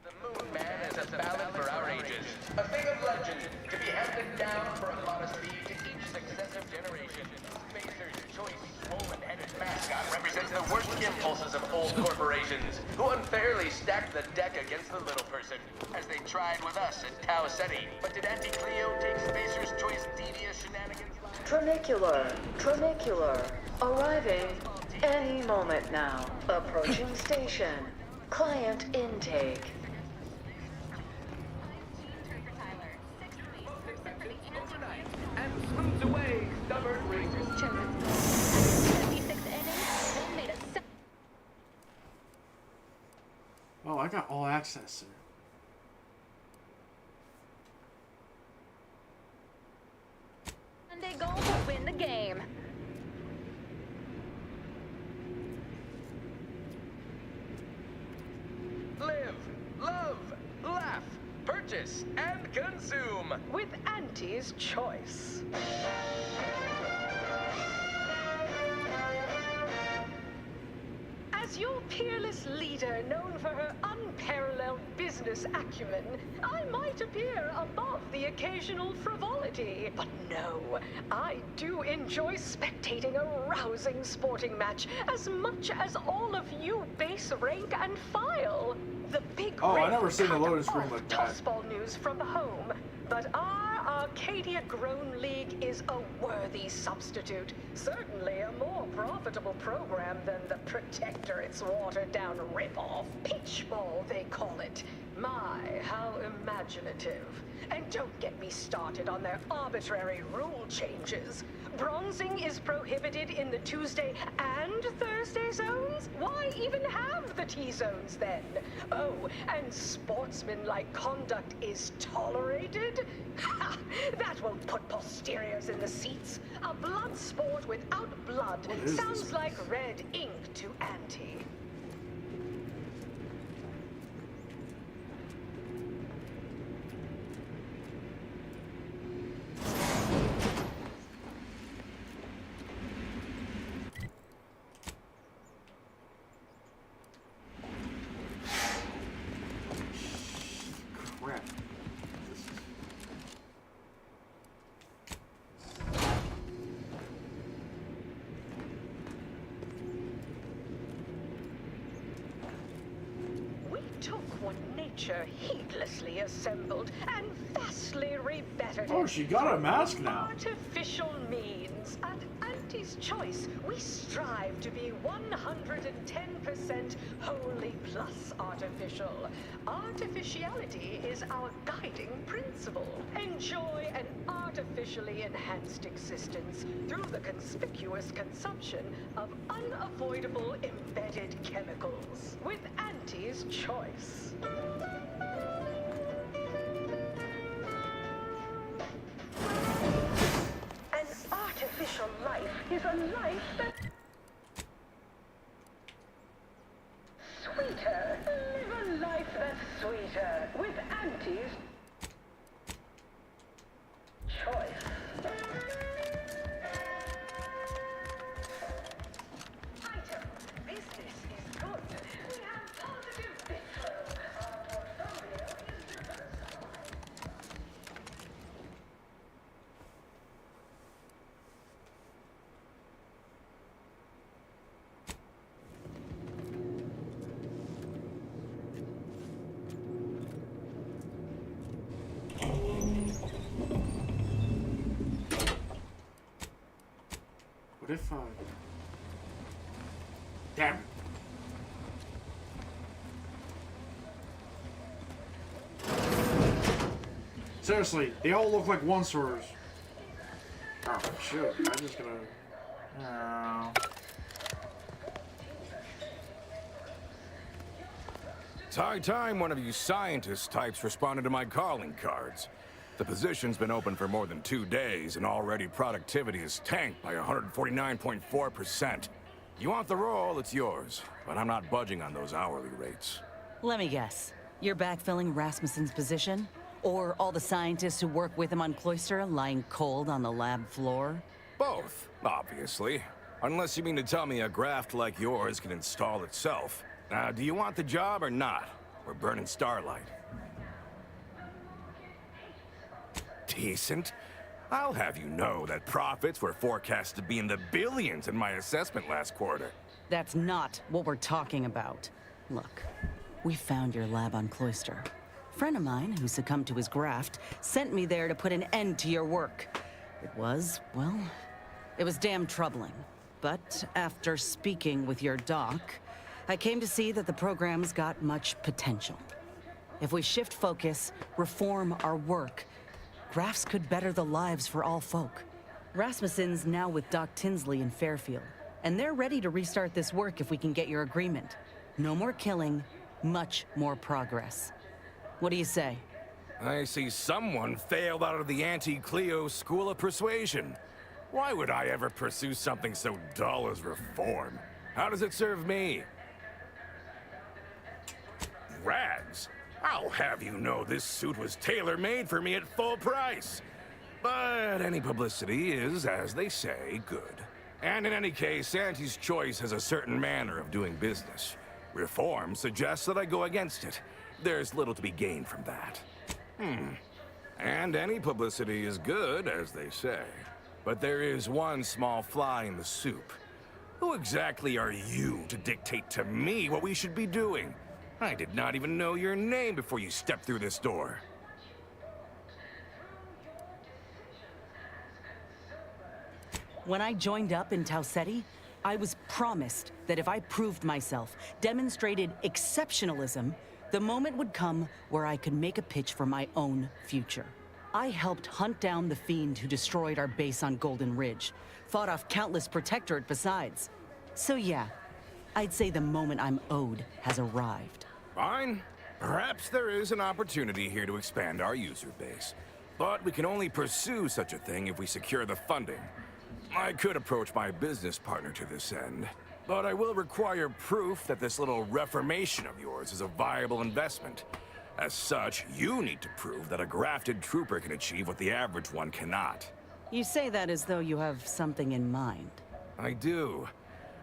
the Moon Man is a ballad for our ages. A thing of legend to be handed down for a modesty to each successive generation. Spacer's choice swollen-headed mascot represents the worst impulses of old corporations, who unfairly stacked the deck against the little person, as they tried with us at Tau Ceti. But did Auntie Cleo take Spacer's choice devious shenanigans? Tronicular. Arriving any moment now. Approaching station. Client intake. And swoops away, stubborn racers. Oh, I got all access, sir. And they go to win the game. Live, love, laugh, purchase, and consume. With Auntie's Choice. As your peerless leader, known for her unparalleled business acumen, I might appear above the occasional frivolity. But no, I do enjoy spectating a rousing sporting match as much as all of you base rank and file. The big Oh, I red never seen a cut loading screen off like that. tossball news from home, but our Arcadia Grown League is a worthy substitute. Certainly a more profitable program than the Protectorate's watered-down ripoff. Peach Ball, they call it. My, how imaginative. And don't get me started on their arbitrary rule changes. Bronzing is prohibited in the Tuesday and Thursday zones? Why even have the T-zones then? Oh, and sportsmanlike conduct is tolerated? Ha! That won't put posteriors in the seats. A blood sport without blood sounds like red ink to Auntie. Crap. We took what nature heedlessly assembled and vastly rebettered Oh, it she got a through mask now. artificial means. At Auntie's Choice, we strive to be 110% wholly plus artificial. Artificiality is our guiding principle. Enjoy an artificially enhanced existence through the conspicuous consumption of unavoidable embedded chemicals. With Auntie's Choice. An artificial life is a life that... Sweeter. Live a life that's sweeter. With Auntie's Choice. Item. Business is good. We have positive bit flow. Our portfolio is diversified. What if damn it. Seriously, they all look like one sorters. Oh shoot, I'm just gonna It's high time one of you scientist types responded to my calling cards. The position's been open for more than 2 days, and already productivity is tanked by 149.4%. You want the role, it's yours, but I'm not budging on those hourly rates. Let me guess. You're backfilling Rasmussen's position? Or all the scientists who work with him on Cloister lying cold on the lab floor? Both, obviously. Unless you mean to tell me a graft like yours can install itself. Now, do you want the job or not? We're burning starlight. Decent? I'll have you know that profits were forecast to be in the billions in my assessment last quarter. That's not what we're talking about. Look, we found your lab on Cloister. A friend of mine who succumbed to his graft sent me there to put an end to your work. It was, well, it was damn troubling. But after speaking with your doc, I came to see that the program's got much potential. If we shift focus, reform our work, grafts could better the lives for all folk. Rasmussen's now with Doc Tinsley in Fairfield, and they're ready to restart this work if we can get your agreement. No more killing, much more progress. What do you say? I see someone failed out of the anti-Cleo School of Persuasion. Why would I ever pursue something so dull as reform? How does it serve me? Rags? I'll have you know this suit was tailor-made for me at full price. But any publicity is, as they say, good. And in any case, Auntie's Choice has a certain manner of doing business. Reform suggests that I go against it. There's little to be gained from that. And any publicity is good, as they say. But there is one small fly in the soup. Who exactly are you to dictate to me what we should be doing? I did not even know your name before you stepped through this door. When I joined up in Tau Ceti, I was promised that if I proved myself, demonstrated exceptionalism, the moment would come where I could make a pitch for my own future. I helped hunt down the fiend who destroyed our base on Golden Ridge, fought off countless Protectorate besides. So yeah, I'd say the moment I'm owed has arrived. Fine. Perhaps there is an opportunity here to expand our user base. But we can only pursue such a thing if we secure the funding. I could approach my business partner to this end, but I will require proof that this little reformation of yours is a viable investment. As such, you need to prove that a grafted trooper can achieve what the average one cannot. You say that as though you have something in mind. I do.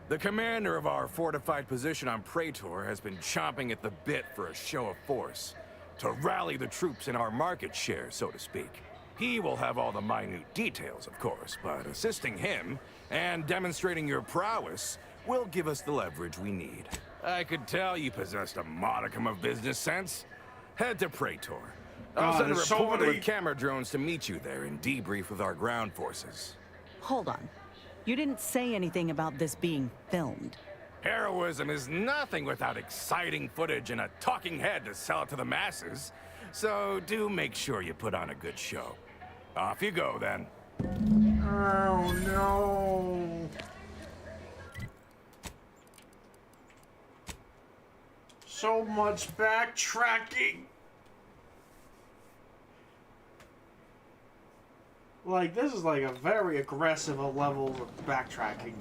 The commander of our fortified position on Praetor has been chomping at the bit for a show of force, to rally the troops in our market share, so to speak. He will have all the minute details, of course, but assisting him and demonstrating your prowess will give us the leverage we need. I could tell you possessed a modicum of business sense. Head to Praetor. I'll send a reporter with camera drones to meet you there and debrief with our ground forces. Hold on. You didn't say anything about this being filmed. Heroism is nothing without exciting footage and a talking head to sell it to the masses. So do make sure you put on a good show. Off you go, then. Oh, no. So much backtracking. Like, this is like a very aggressive level of backtracking.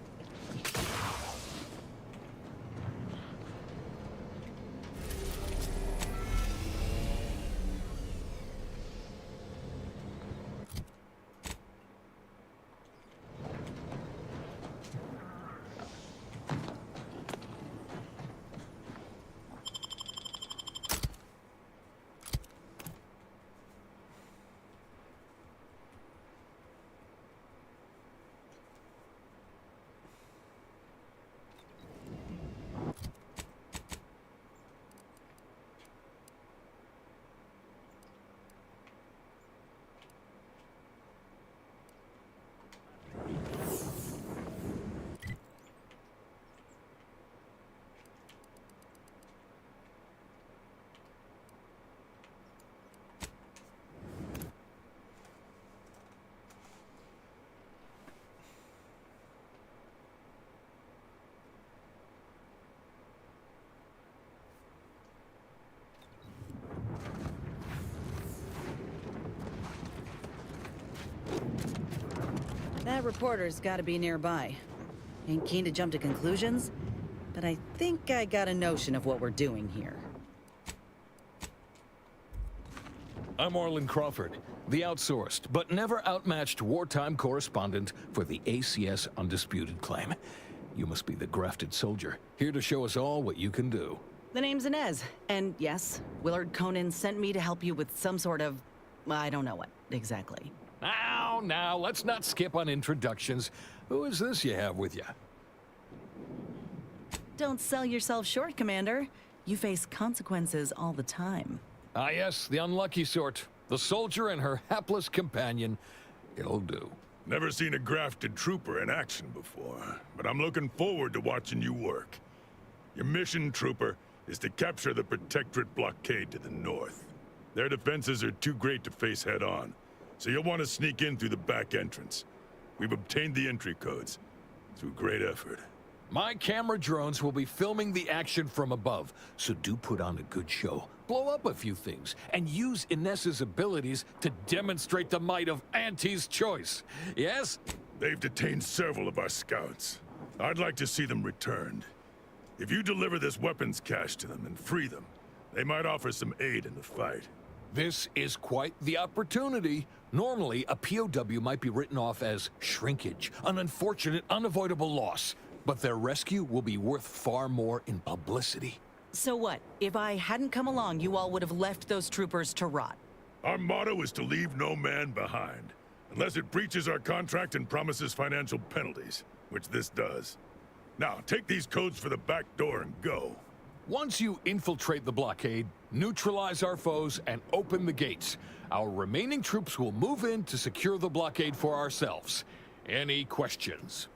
That reporter's gotta be nearby. Ain't keen to jump to conclusions, but I think I got a notion of what we're doing here. I'm Arlen Crawford, the outsourced but never outmatched wartime correspondent for the ACS Undisputed Claim. You must be the grafted soldier, here to show us all what you can do. The name's Inez, and yes, Willard Conan sent me to help you with some sort of... I don't know what, exactly. Now, let's not skip on introductions. Who is this you have with you? Don't sell yourself short, Commander. You face consequences all the time. Ah yes, the unlucky sort. The soldier and her hapless companion. It'll do. Never seen a grafted trooper in action before, but I'm looking forward to watching you work. Your mission, trooper, is to capture the Protectorate blockade to the north. Their defenses are too great to face head-on, so you'll want to sneak in through the back entrance. We've obtained the entry codes through great effort. My camera drones will be filming the action from above, so do put on a good show. Blow up a few things, and use Inez's abilities to demonstrate the might of Auntie's choice. Yes? They've detained several of our scouts. I'd like to see them returned. If you deliver this weapons cache to them and free them, they might offer some aid in the fight. This is quite the opportunity. Normally, a POW might be written off as shrinkage, an unfortunate, unavoidable loss. But their rescue will be worth far more in publicity. So what? If I hadn't come along, you all would have left those troopers to rot. Our motto is to leave no man behind, unless it breaches our contract and promises financial penalties, which this does. Now, take these codes for the back door and go. Once you infiltrate the blockade, neutralize our foes, and open the gates, our remaining troops will move in to secure the blockade for ourselves. Any questions?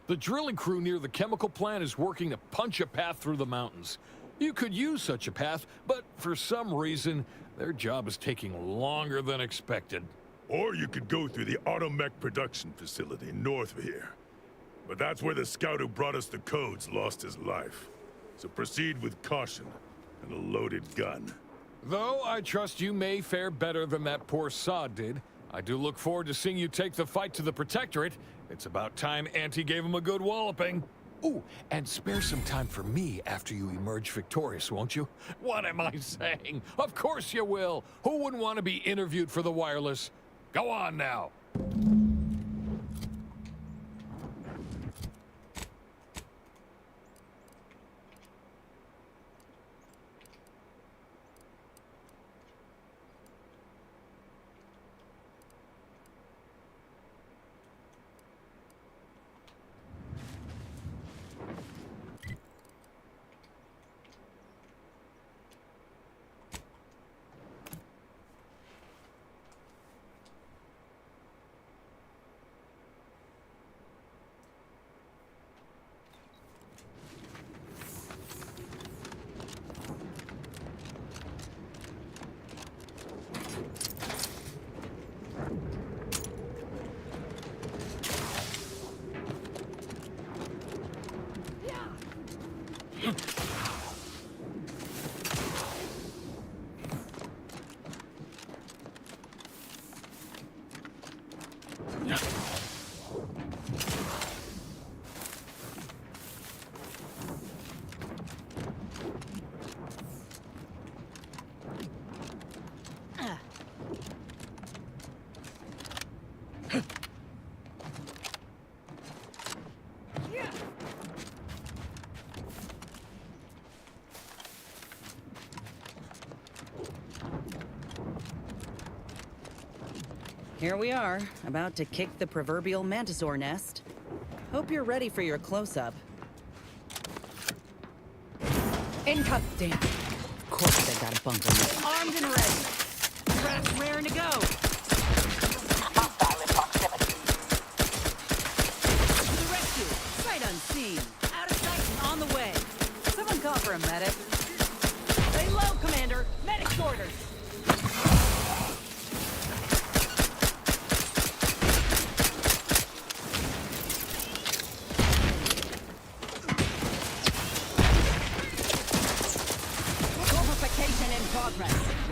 The drilling crew near the chemical plant is working to punch a path through the mountains. You could use such a path, but for some reason, their job is taking longer than expected. Or you could go through the Automech production facility north of here. But that's where the scout who brought us the codes lost his life. So proceed with caution and a loaded gun. Though I trust you may fare better than that poor sod did, I do look forward to seeing you take the fight to the Protectorate. It's about time Auntie gave him a good walloping. Ooh, and spare some time for me after you emerge victorious, won't you? What am I saying? Of course you will! Who wouldn't want to be interviewed for the wireless? Go on now! Here we are, about to kick the proverbial mantisaur nest. Hope you're ready for your close-up. Income! Damn. Of course they got a bunker. Armed and ready. Traps raring to go. Hostile in proximity. To the rescue. Sight unseen. Out of sight and on the way. Someone call for a medic. Lay low, Commander. Medic's orders.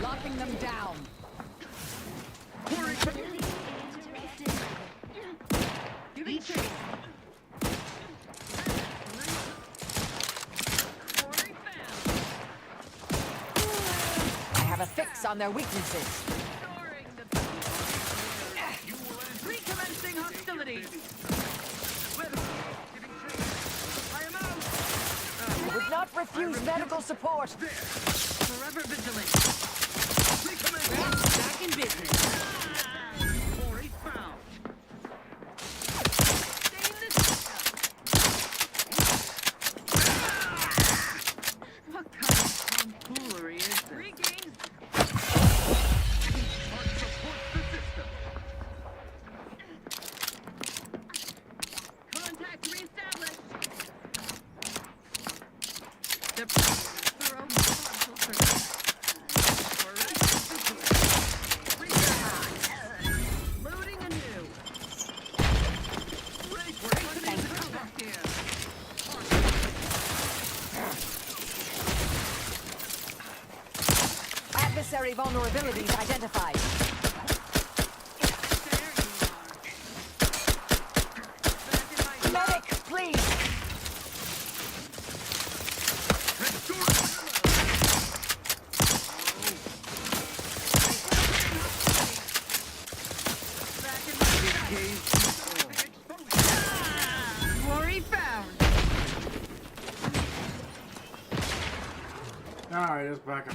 Locking them down. I have a fix on their weaknesses. Recommencing hostilities. I would not refuse medical support. Forever vigilant. Back in business. Quarry found. Stay in this. What kind of tomfoolery is this? Regain. Support the system. Contact reestablished. Thorough filter. Adversary vulnerabilities identified. Medic, please! Quarry found! Alright, let's back up.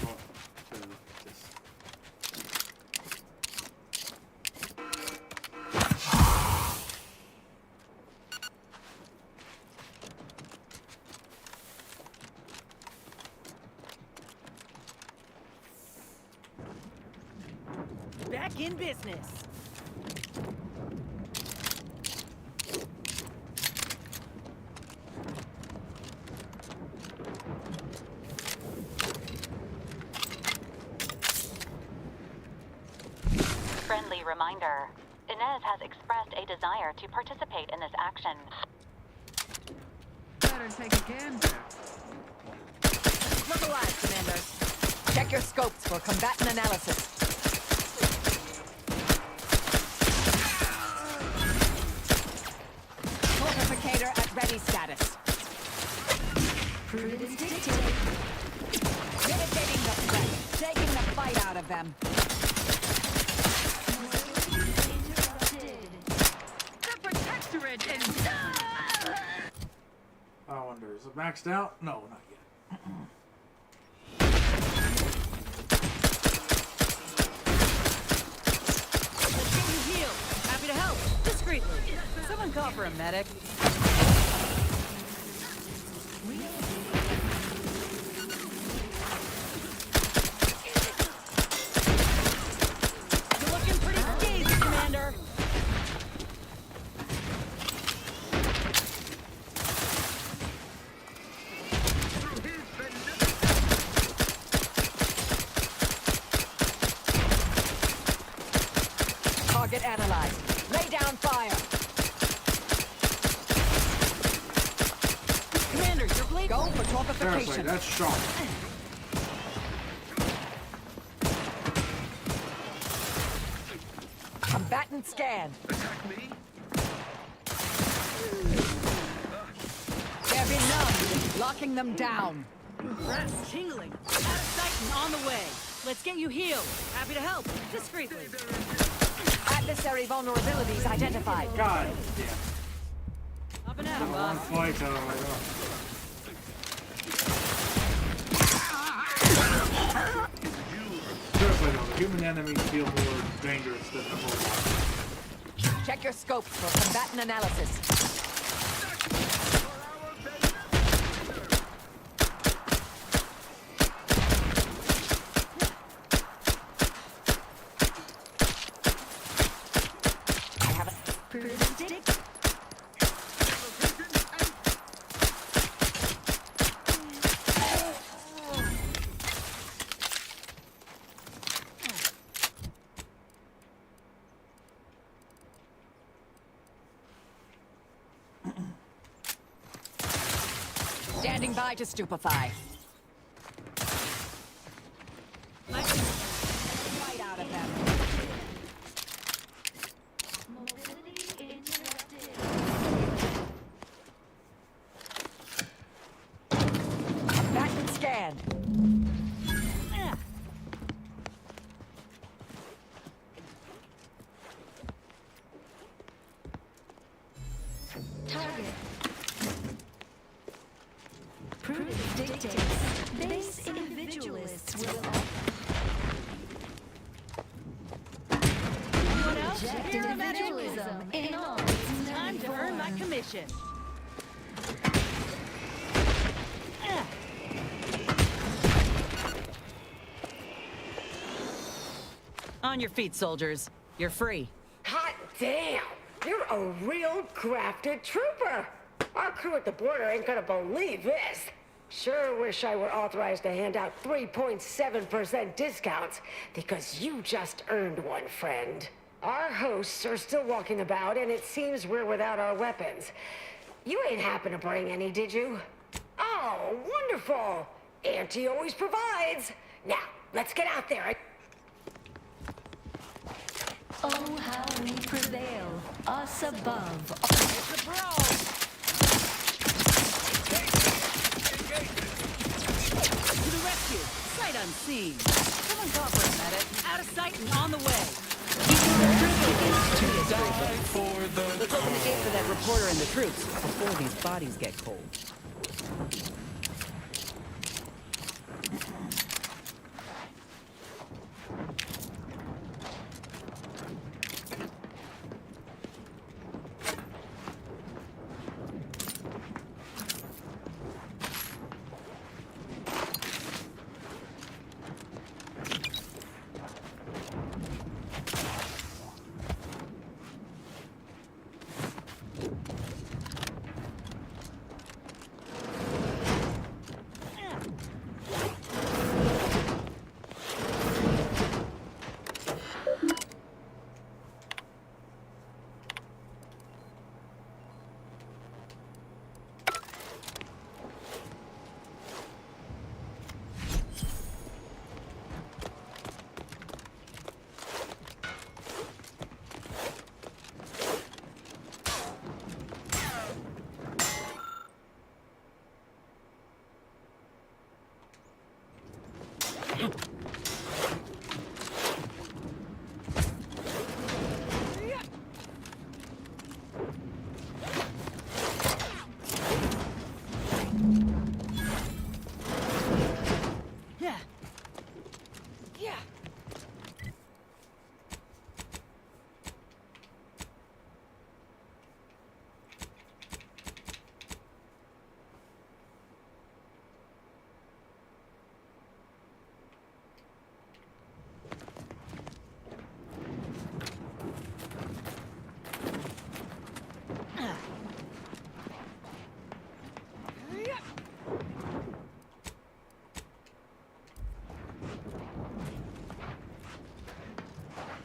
Back in business. Friendly reminder. Inez has expressed a desire to participate in this action. Better take a gander. Look alive, Commanders. Check your scopes for combatant analysis. Fortificator at ready status. Prudence dictate. Mitigating the threat. Taking the fight out of them. The Protectorate is... I wonder, is it maxed out? No, not yet. Let's get you healed. Happy to help. Discreetly. Someone call for a medic. You're looking pretty scathed, Commander. Target analyzed. Lay down fire. Commander, you're bleeding. Go for torpification. Seriously, that's sharp. Combatant scan. Attack me? They're benumbed. Locking them down. Rats tingling. Out of sight and on the way. Let's get you healed. Happy to help. Discreetly. Adversary vulnerabilities identified. God damn. Up and at 'em, One boss. fight, oh my god. Seriously though, the human enemies feel more dangerous than the robots. Check your scopes for combatant analysis. I have a... Prudence dictate. Standing by to stupefy. Right out of them. Combatant scan. Target. Prudence dictates. Base individualists will Anyone else? reject Here, a medic. individualism in all its Time to earn my commission. On your feet, soldiers. You're free. Hot damn! You're a real grafted trooper! Our crew at the border ain't gonna believe this. Sure wish I were authorized to hand out 3.7% discounts, because you just earned one, friend. Our hosts are still walking about, and it seems we're without our weapons. You ain't happen to bring any, did you? Oh, wonderful! Auntie always provides. Now, let's get out there. Oh, how we prevail, us above. It's a brawl. To the rescue. Sight unseen. Someone call for a medic. Out of sight and on the way. Let's open the gate for that reporter and the troops before these bodies get cold. Yeah. Yeah.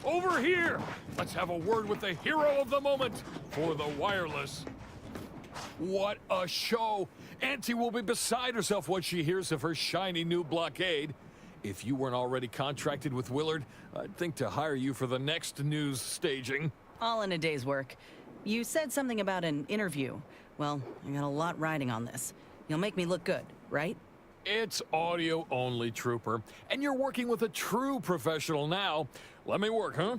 Over here! Let's have a word with the hero of the moment for the wireless. What a show! Auntie will be beside herself when she hears of her shiny new blockade. If you weren't already contracted with Willard, I'd think to hire you for the next news staging. All in a day's work. You said something about an interview. Well, I got a lot riding on this. You'll make me look good, right? It's audio only, Trooper. And you're working with a true professional now. Let me work, huh?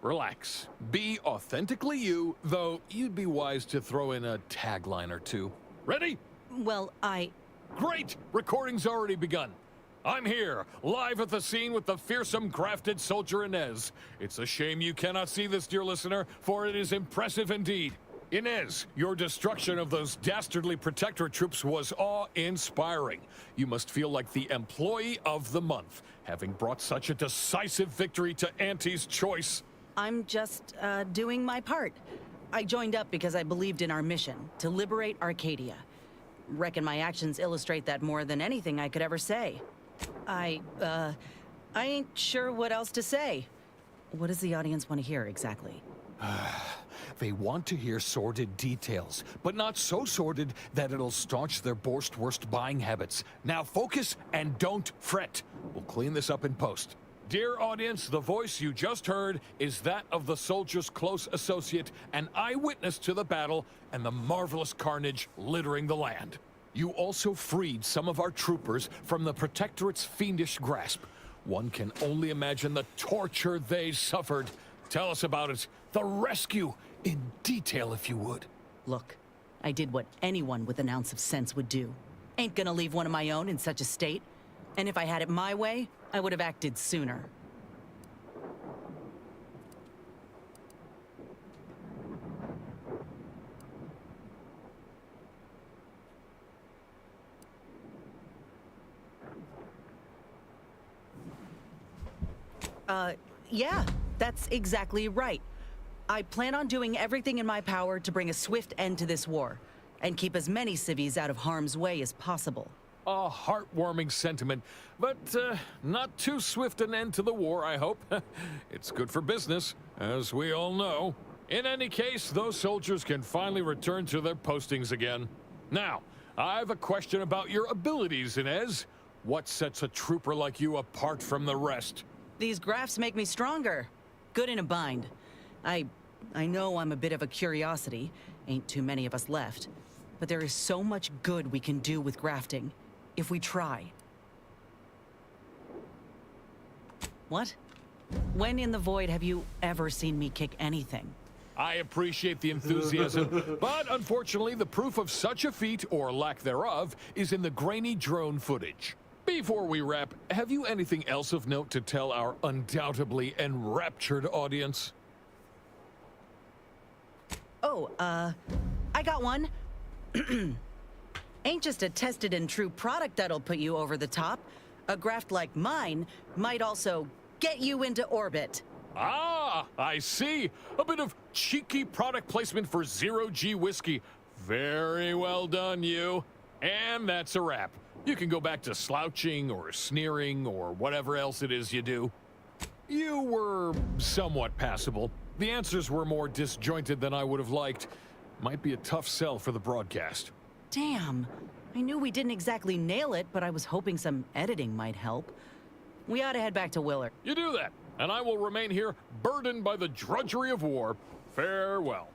Relax. Be authentically you, though you'd be wise to throw in a tagline or two. Ready? Well, Great! Recording's already begun. I'm here, live at the scene with the fearsome grafted soldier Inez. It's a shame you cannot see this, dear listener, for it is impressive indeed. Inez, your destruction of those dastardly Protectorate troops was awe-inspiring. You must feel like the employee of the month, having brought such a decisive victory to Auntie's choice. I'm just, doing my part. I joined up because I believed in our mission, to liberate Arcadia. Reckon my actions illustrate that more than anything I could ever say. I ain't sure what else to say. What does the audience want to hear, exactly? They want to hear sordid details, but not so sordid that it'll staunch their worst buying habits. Now focus and don't fret. We'll clean this up in post. Dear audience, the voice you just heard is that of the soldier's close associate and eyewitness to the battle and the marvelous carnage littering the land. You also freed some of our troopers from the Protectorate's fiendish grasp. One can only imagine the torture they suffered. Tell us about it. The rescue, in detail if you would. Look, I did what anyone with an ounce of sense would do. Ain't gonna leave one of my own in such a state. And if I had it my way, I would have acted sooner. Yeah, that's exactly right. I plan on doing everything in my power to bring a swift end to this war, and keep as many civvies out of harm's way as possible. A heartwarming sentiment, but not too swift an end to the war, I hope. It's good for business, as we all know. In any case, those soldiers can finally return to their postings again. Now, I have a question about your abilities, Inez. What sets a trooper like you apart from the rest? These graphs make me stronger. Good in a bind. I know I'm a bit of a curiosity. Ain't too many of us left. But there is so much good we can do with grafting, if we try. What? When in the void have you ever seen me kick anything? I appreciate the enthusiasm, but unfortunately the proof of such a feat, or lack thereof, is in the grainy drone footage. Before we wrap, have you anything else of note to tell our undoubtedly enraptured audience? Oh, I got one. Ain't just a tested and true product that'll put you over the top. A graft like mine might also get you into orbit. Ah, I see. A bit of cheeky product placement for Zero-G whiskey. Very well done, you. And that's a wrap. You can go back to slouching or sneering or whatever else it is you do. You were somewhat passable. The answers were more disjointed than I would have liked. Might be a tough sell for the broadcast. Damn. I knew we didn't exactly nail it, but I was hoping some editing might help. We ought to head back to Willard. You do that, and I will remain here burdened by the drudgery of war. Farewell.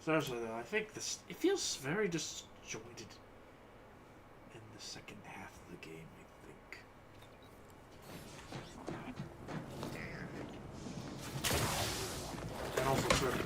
Seriously though, I think this it feels very disjointed in the second half of the game, I think. And also sort of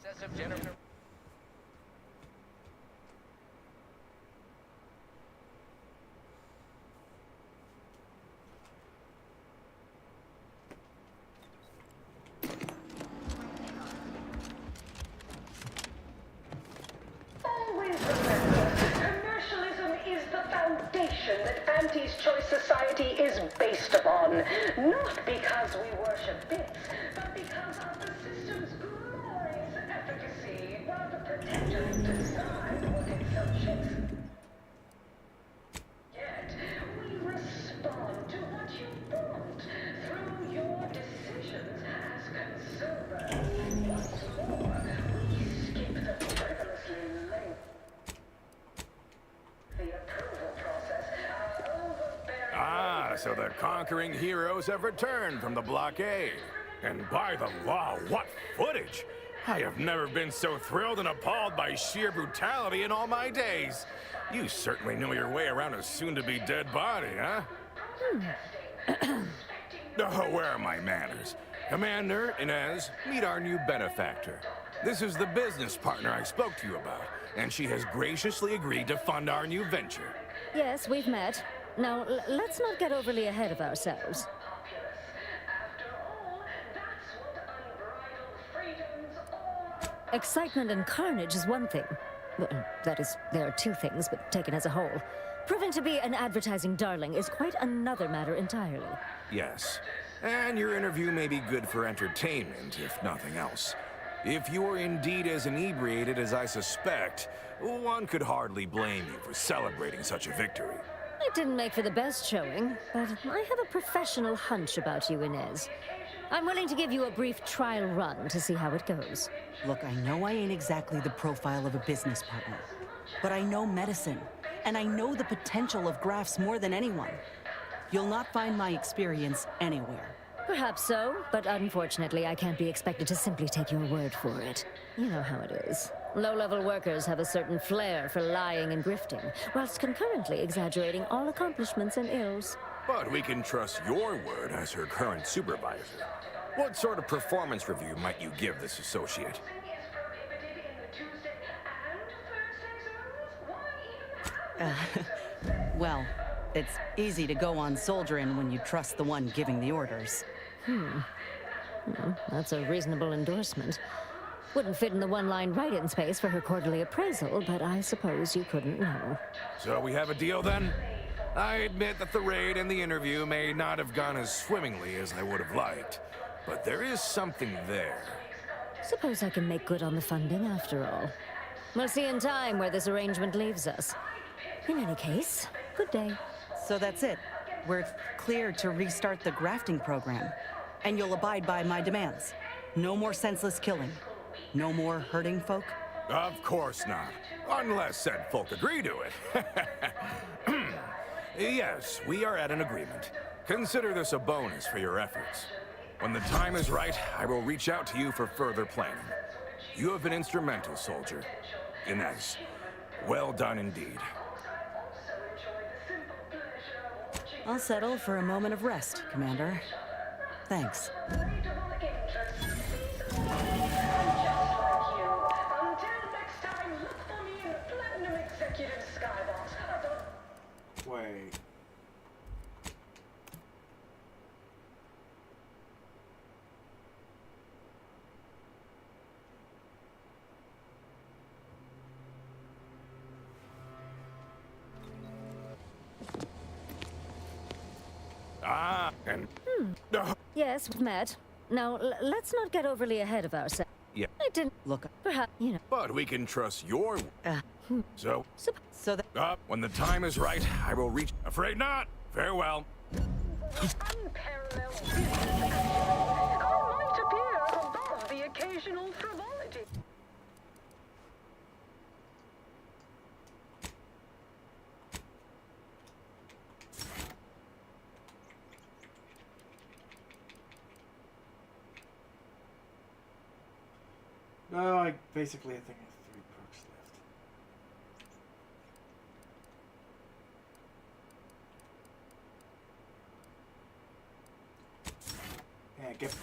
Excessive generator. Always remember, commercialism is the foundation that Auntie's Choice Society is based upon. Not because we worship bits, but because of the system's glorious efficacy, while the Protectorate decide what it subjects. Yet, we respond to what you want through your decisions as consumers. What's more, we skip the frivolously lengthy approval process. Ah, so the conquering heroes have returned from the blockade. And by the law, what footage! I have never been so thrilled and appalled by sheer brutality in all my days. You certainly know your way around a soon-to-be dead body, huh? Oh, where are my manners? Commander, Inez, meet our new benefactor. This is the business partner I spoke to you about, and she has graciously agreed to fund our new venture. Yes, we've met. Now, let's not get overly ahead of ourselves. Excitement and carnage is one thing. Well, that is, there are two things, but taken as a whole. Proving to be an advertising darling is quite another matter entirely. Yes, and your interview may be good for entertainment, if nothing else. If you are indeed as inebriated as I suspect, one could hardly blame you for celebrating such a victory. It didn't make for the best showing, but I have a professional hunch about you, Inez. I'm willing to give you a brief trial run to see how it goes. Look, I know I ain't exactly the profile of a business partner, but I know medicine, and I know the potential of grafts more than anyone. You'll not find my experience anywhere. Perhaps so, but unfortunately I can't be expected to simply take your word for it. You know how it is. Low-level workers have a certain flair for lying and grifting, whilst concurrently exaggerating all accomplishments and ills. But we can trust your word as her current supervisor. What sort of performance review might you give this associate? Well, it's easy to go on soldiering when you trust the one giving the orders. Well, that's a reasonable endorsement. Wouldn't fit in the one-line write-in space for her quarterly appraisal, but I suppose you couldn't know. So we have a deal then? I admit that the raid and the interview may not have gone as swimmingly as I would have liked, but there is something there. Suppose I can make good on the funding after all. We'll see in time where this arrangement leaves us. In any case, good day. So that's it. We're cleared to restart the grafting program. And you'll abide by my demands. No more senseless killing. No more hurting folk? Of course not. Unless said folk agree to it. Yes, we are at an agreement. Consider this a bonus for your efforts. When the time is right, I will reach out to you for further planning. You have been instrumental, soldier. Inez, well done indeed. I'll settle for a moment of rest, Commander. Thanks. Wait. And Yes, we've met. Now, let's not get overly ahead of ourselves. yeah, I didn't look. Perhaps, you know. but we can trust your. So that. when the time is right, I will reach. Afraid not. Farewell. Unparalleled business action. I might appear above the occasional frivolity. No, I think I have 3 perks left. Yeah, get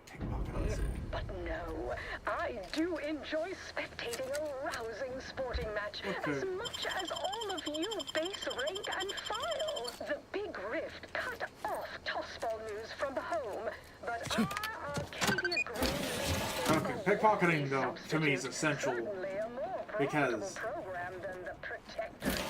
pickpocket. But no, I do enjoy spectating a rousing sporting match as much as all of you base rank and file. The Big Rift cut off Tossball News from home, but our Arcadia Green Okay, pickpocketing though to me is essential because program than the Protectorate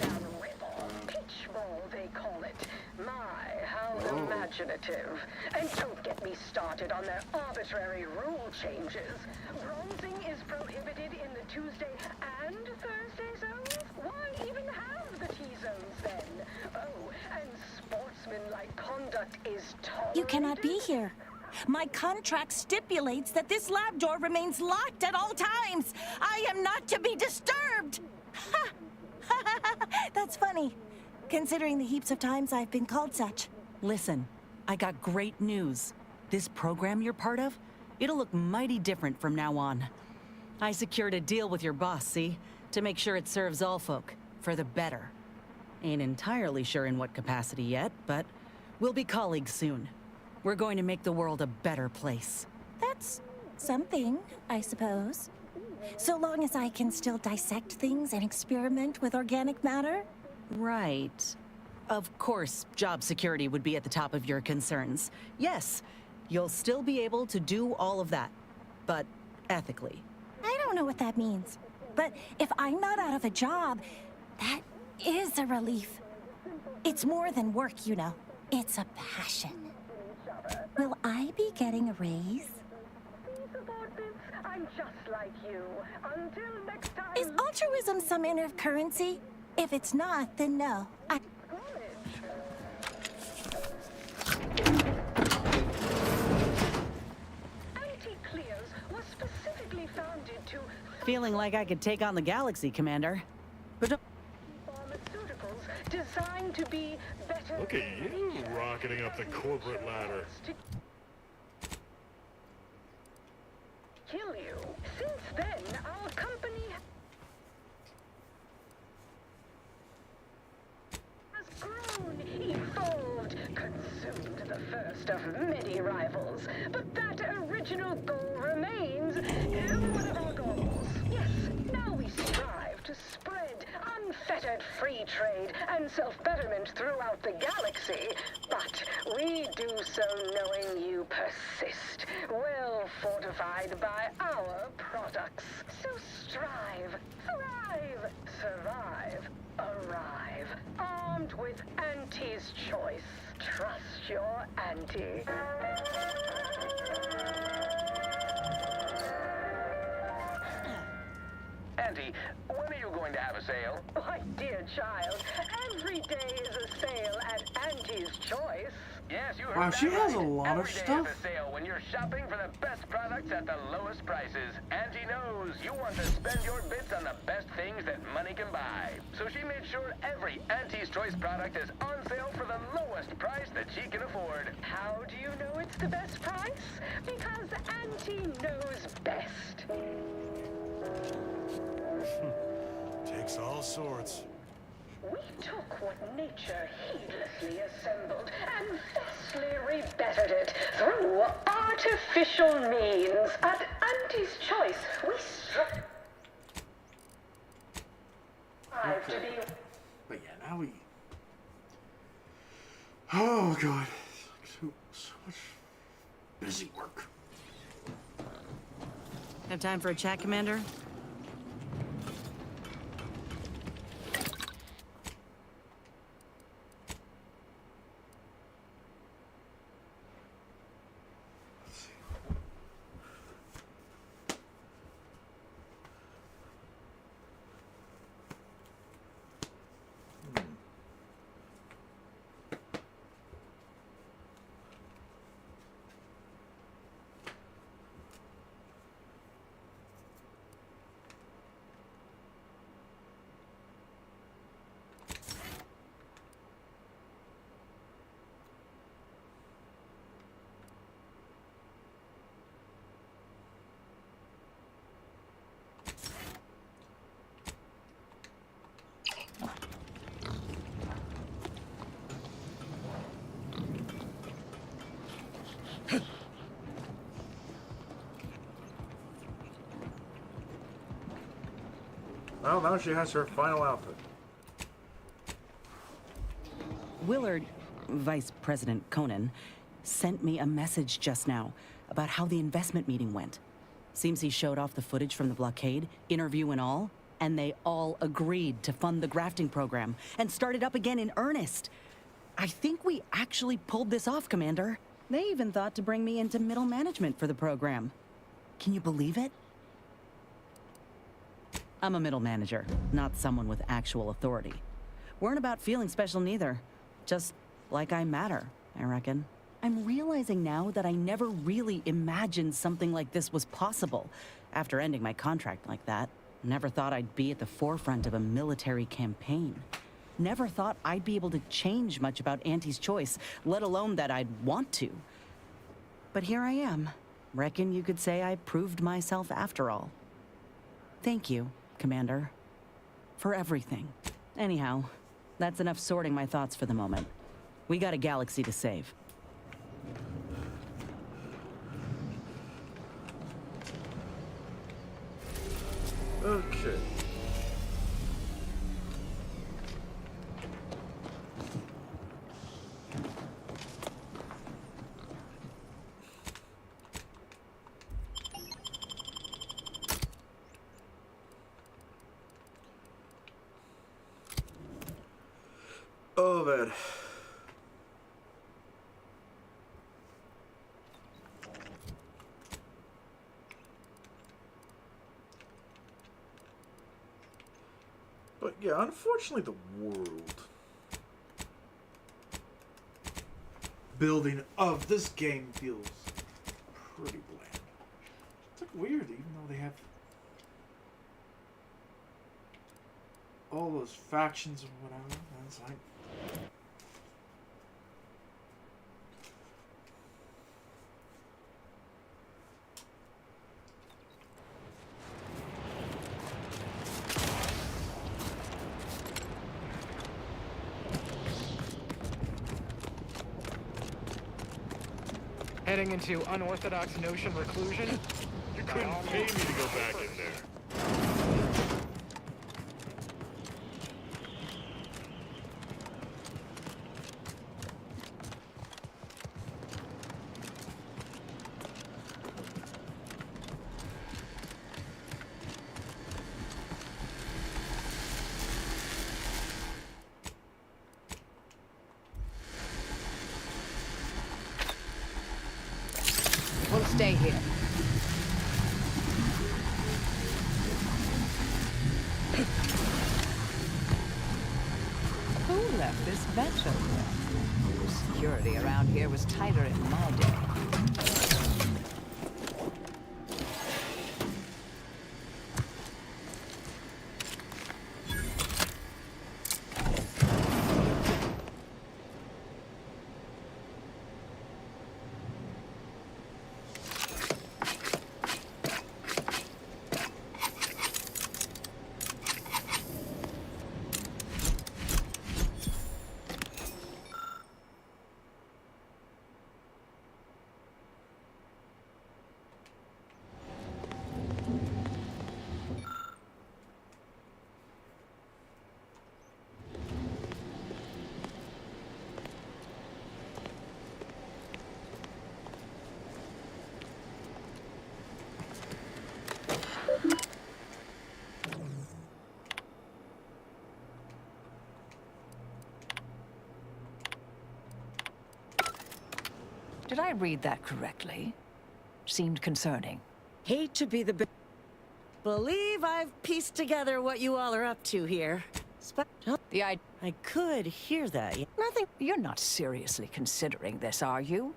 down river. Pitchball, they call it. My, how imaginative. And don't get me started on their arbitrary rule changes. Bronzing is prohibited in the Tuesday and Thursday zones? Why even have the T-zones then? Oh, and sportsmanlike conduct is tolerated? You cannot be here. My contract stipulates that this lab door remains locked at all times. I am not to be disturbed. Ha! That's funny, considering the heaps of times I've been called such. Listen, I got great news. This program you're part of, it'll look mighty different from now on. I secured a deal with your boss, see? To make sure it serves all folk, for the better. Ain't entirely sure in what capacity yet, but we'll be colleagues soon. We're going to make the world a better place. That's something, I suppose. So long as I can still dissect things and experiment with organic matter. Right. Of course, job security would be at the top of your concerns. Yes, you'll still be able to do all of that, but ethically. I don't know what that means. But if I'm not out of a job, that is a relief. It's more than work, you know. It's a passion. Will I be getting a raise? I'm just like you. Until next time. Is altruism some inner currency? If it's not, then no. Anti-Cleos was specifically founded to Feeling like I could take on the galaxy, Commander. But pharmaceuticals designed to be better. Look at you rocketing up the corporate ladder. Kill you. Since then, our company has grown, evolved, consumed the first of many rivals. But that original goal remains one of our goals. Yes, now we strive to spread unfettered free trade and self-betterment throughout the galaxy. But we do so knowing you persist, well fortified by our products. So strive, thrive, survive, arrive, armed with Auntie's choice. Trust your Auntie. Auntie, when are you going to have a sale? My dear child, every day is a sale at Auntie's Choice. Yes, you heard Wow, that she has a right. lot of Every day stuff. is a sale when you're shopping for the best products at the lowest prices. Auntie knows you want to spend your bits on the best things that money can buy. So she made sure every Auntie's Choice product is on sale for the lowest price that she can afford. How do you know it's the best price? Because Auntie knows best. Takes all sorts. We took what nature heedlessly assembled and thusly rebettered it through artificial means. At Auntie's Choice, we strive to be... But yeah, now we... Oh god. So much busy work. have time for a chat, Commander? Well, now she has her final outfit. Willard, Vice President Conan, sent me a message just now about how the investment meeting went. Seems he showed off the footage from the blockade, interview and all, and they all agreed to fund the grafting program and start it up again in earnest. I think we actually pulled this off, Commander. They even thought to bring me into middle management for the program. Can you believe it? I'm a middle manager, not someone with actual authority. Weren't about feeling special neither. Just like I matter, I reckon. I'm realizing now that I never really imagined something like this was possible after ending my contract like that. Never thought I'd be at the forefront of a military campaign. Never thought I'd be able to change much about Auntie's choice, let alone that I'd want to. But here I am. Reckon you could say I proved myself after all. Thank you, Commander, for everything. Anyhow, that's enough sorting my thoughts for the moment. We got a galaxy to save. Okay. Oh, man. But yeah, unfortunately the world building of this game feels pretty bland. It's like weird, even though they have all those factions and whatever. It's like Heading into unorthodox notion reclusion? You couldn't pay me to go back in there. We'll stay here. Who left this bench open? Security around here was tighter in my day. Did I read that correctly? Seemed concerning. Hate to be the believe I've pieced together what you all are up to here. I could hear that. Nothing. You're not seriously considering this, are you?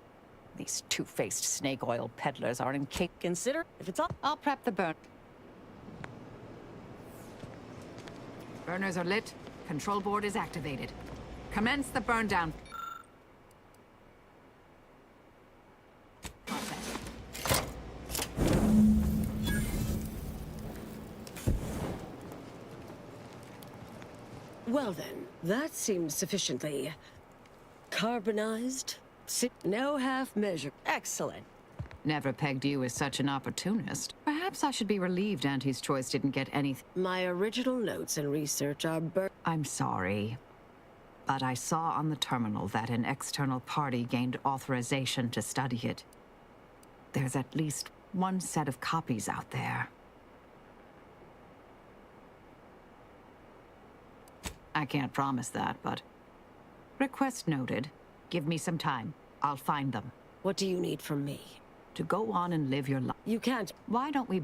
These two-faced snake oil peddlers are incapable. Consider if it's all. I'll prep the burn. Burners are lit. Control board is activated. Commence the burn down. Well then, that seems sufficiently carbonized. No half measure. Excellent. Never pegged you as such an opportunist. Perhaps Perhaps I should be relieved Auntie's Choice didn't get anything. My original notes and research are I'm sorry, but I saw on the terminal that an external party gained authorization to study it. There's at least one set of copies out there. I can't promise that, but... Request noted. Give me some time. I'll find them. What do you need from me? To go on and live your life. You can't. Why don't we...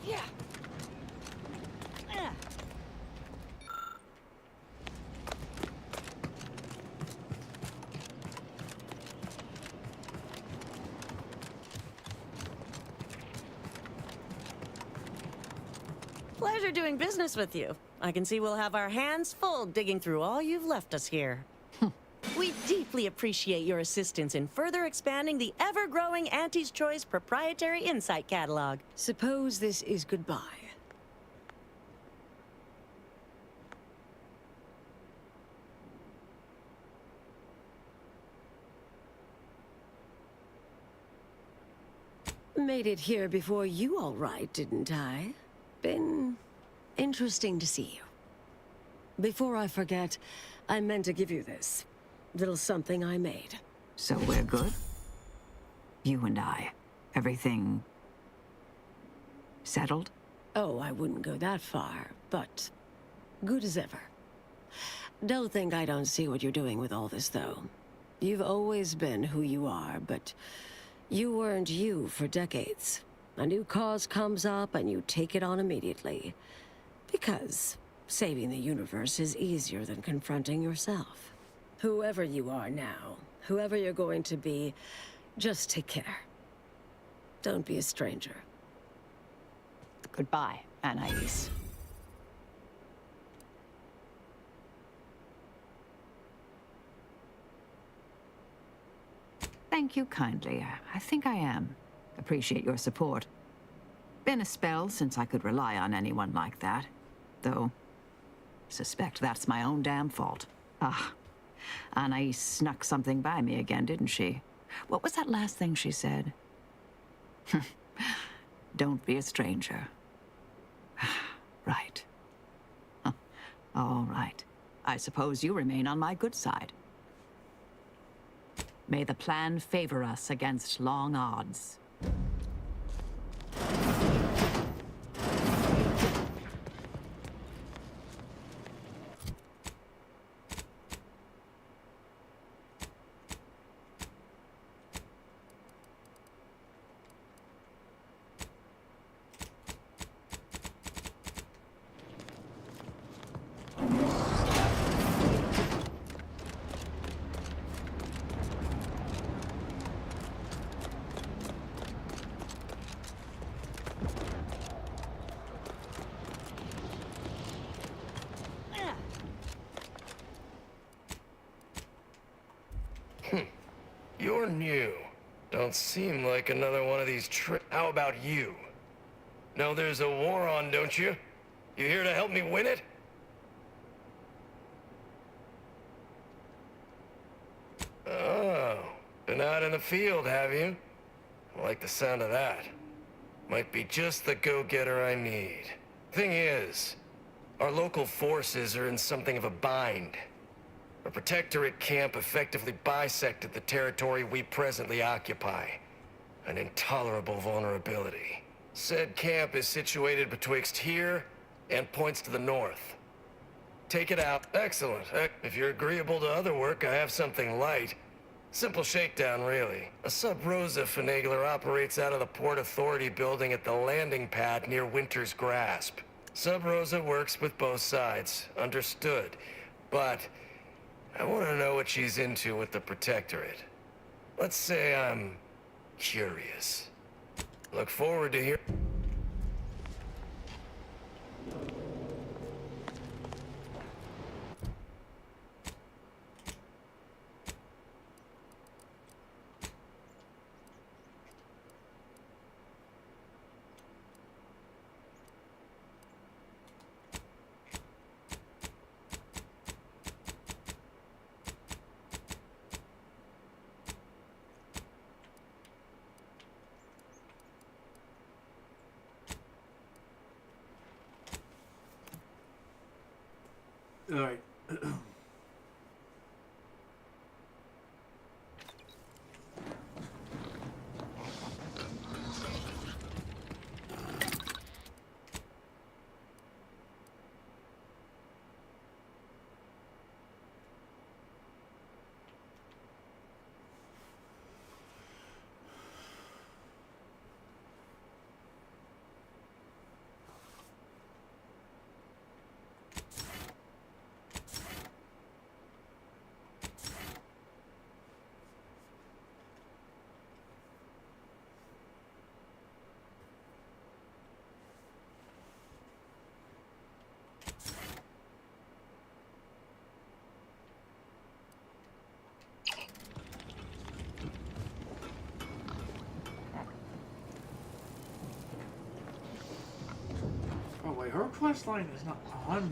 Yeah. Pleasure doing business with you. I can see we'll have our hands full digging through all you've left us here. We deeply appreciate your assistance in further expanding the ever-growing Auntie's Choice proprietary insight catalog. Suppose this is goodbye. Made it here before you all right, didn't I? Been interesting to see you. Before I forget, I meant to give you this. Little something I made. So we're good? You and I. Everything... settled? Oh, I wouldn't go that far, but good as ever. Don't think I don't see what you're doing with all this, though. You've always been who you are, but you weren't you for decades. A new cause comes up and you take it on immediately. Because saving the universe is easier than confronting yourself. Whoever you are now, whoever you're going to be, just take care. Don't be a stranger. Goodbye, Anais. Thank you kindly. I think I am. Appreciate your support. Been a spell since I could rely on anyone like that. Though, suspect that's my own damn fault. Ah, Anais snuck something by me again, didn't she? What was that last thing she said? Don't be a stranger. Right. All right. I suppose you remain on my good side. May the plan favor us against long odds. You're new. Don't seem like another one of these How about you? Know there's a war on, don't you? You here to help me win it? Oh, been out in the field, have you? I like the sound of that. Might be just the go-getter I need. Thing is, our local forces are in something of a bind. A protectorate camp effectively bisected the territory we presently occupy. An intolerable vulnerability. Said camp is situated betwixt here and points to the north. Take it out. Excellent. If you're agreeable to other work, I have something light. Simple shakedown, really. A Sub Rosa finagler operates out of the Port Authority building at the landing pad near Winter's Grasp. Sub Rosa works with both sides. Understood. But I want to know what she's into with the Protectorate. Let's say I'm curious. Look forward to hearing. Alright. Oh wait, her quest line is not 100%.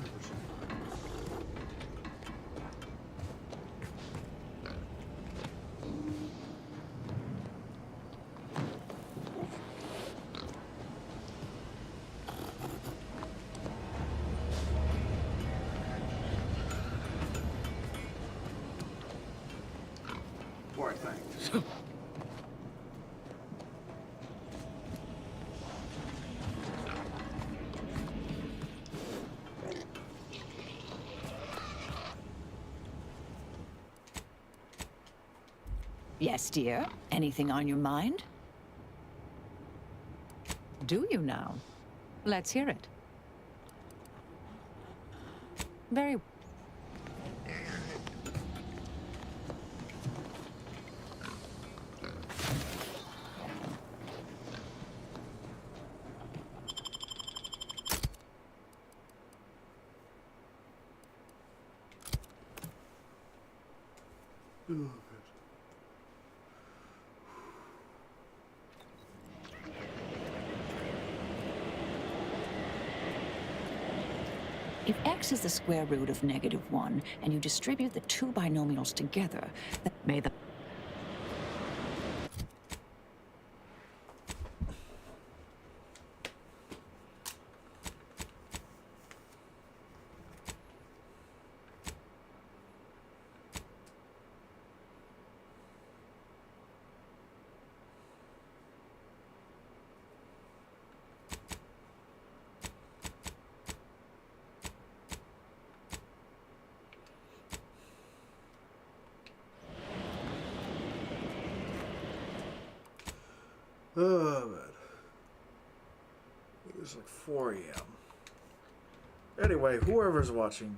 Poor thing. Yes, dear. Anything on your mind? Do you now? Let's hear it. Very... If x is the square root of -1, and you distribute the two binomials together, then may the... Oh, man. It's like 4 a.m. Anyway, whoever's watching,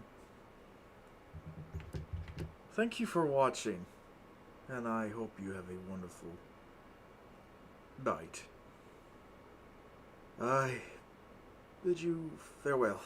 thank you for watching, and I hope you have a wonderful night. I bid you farewell.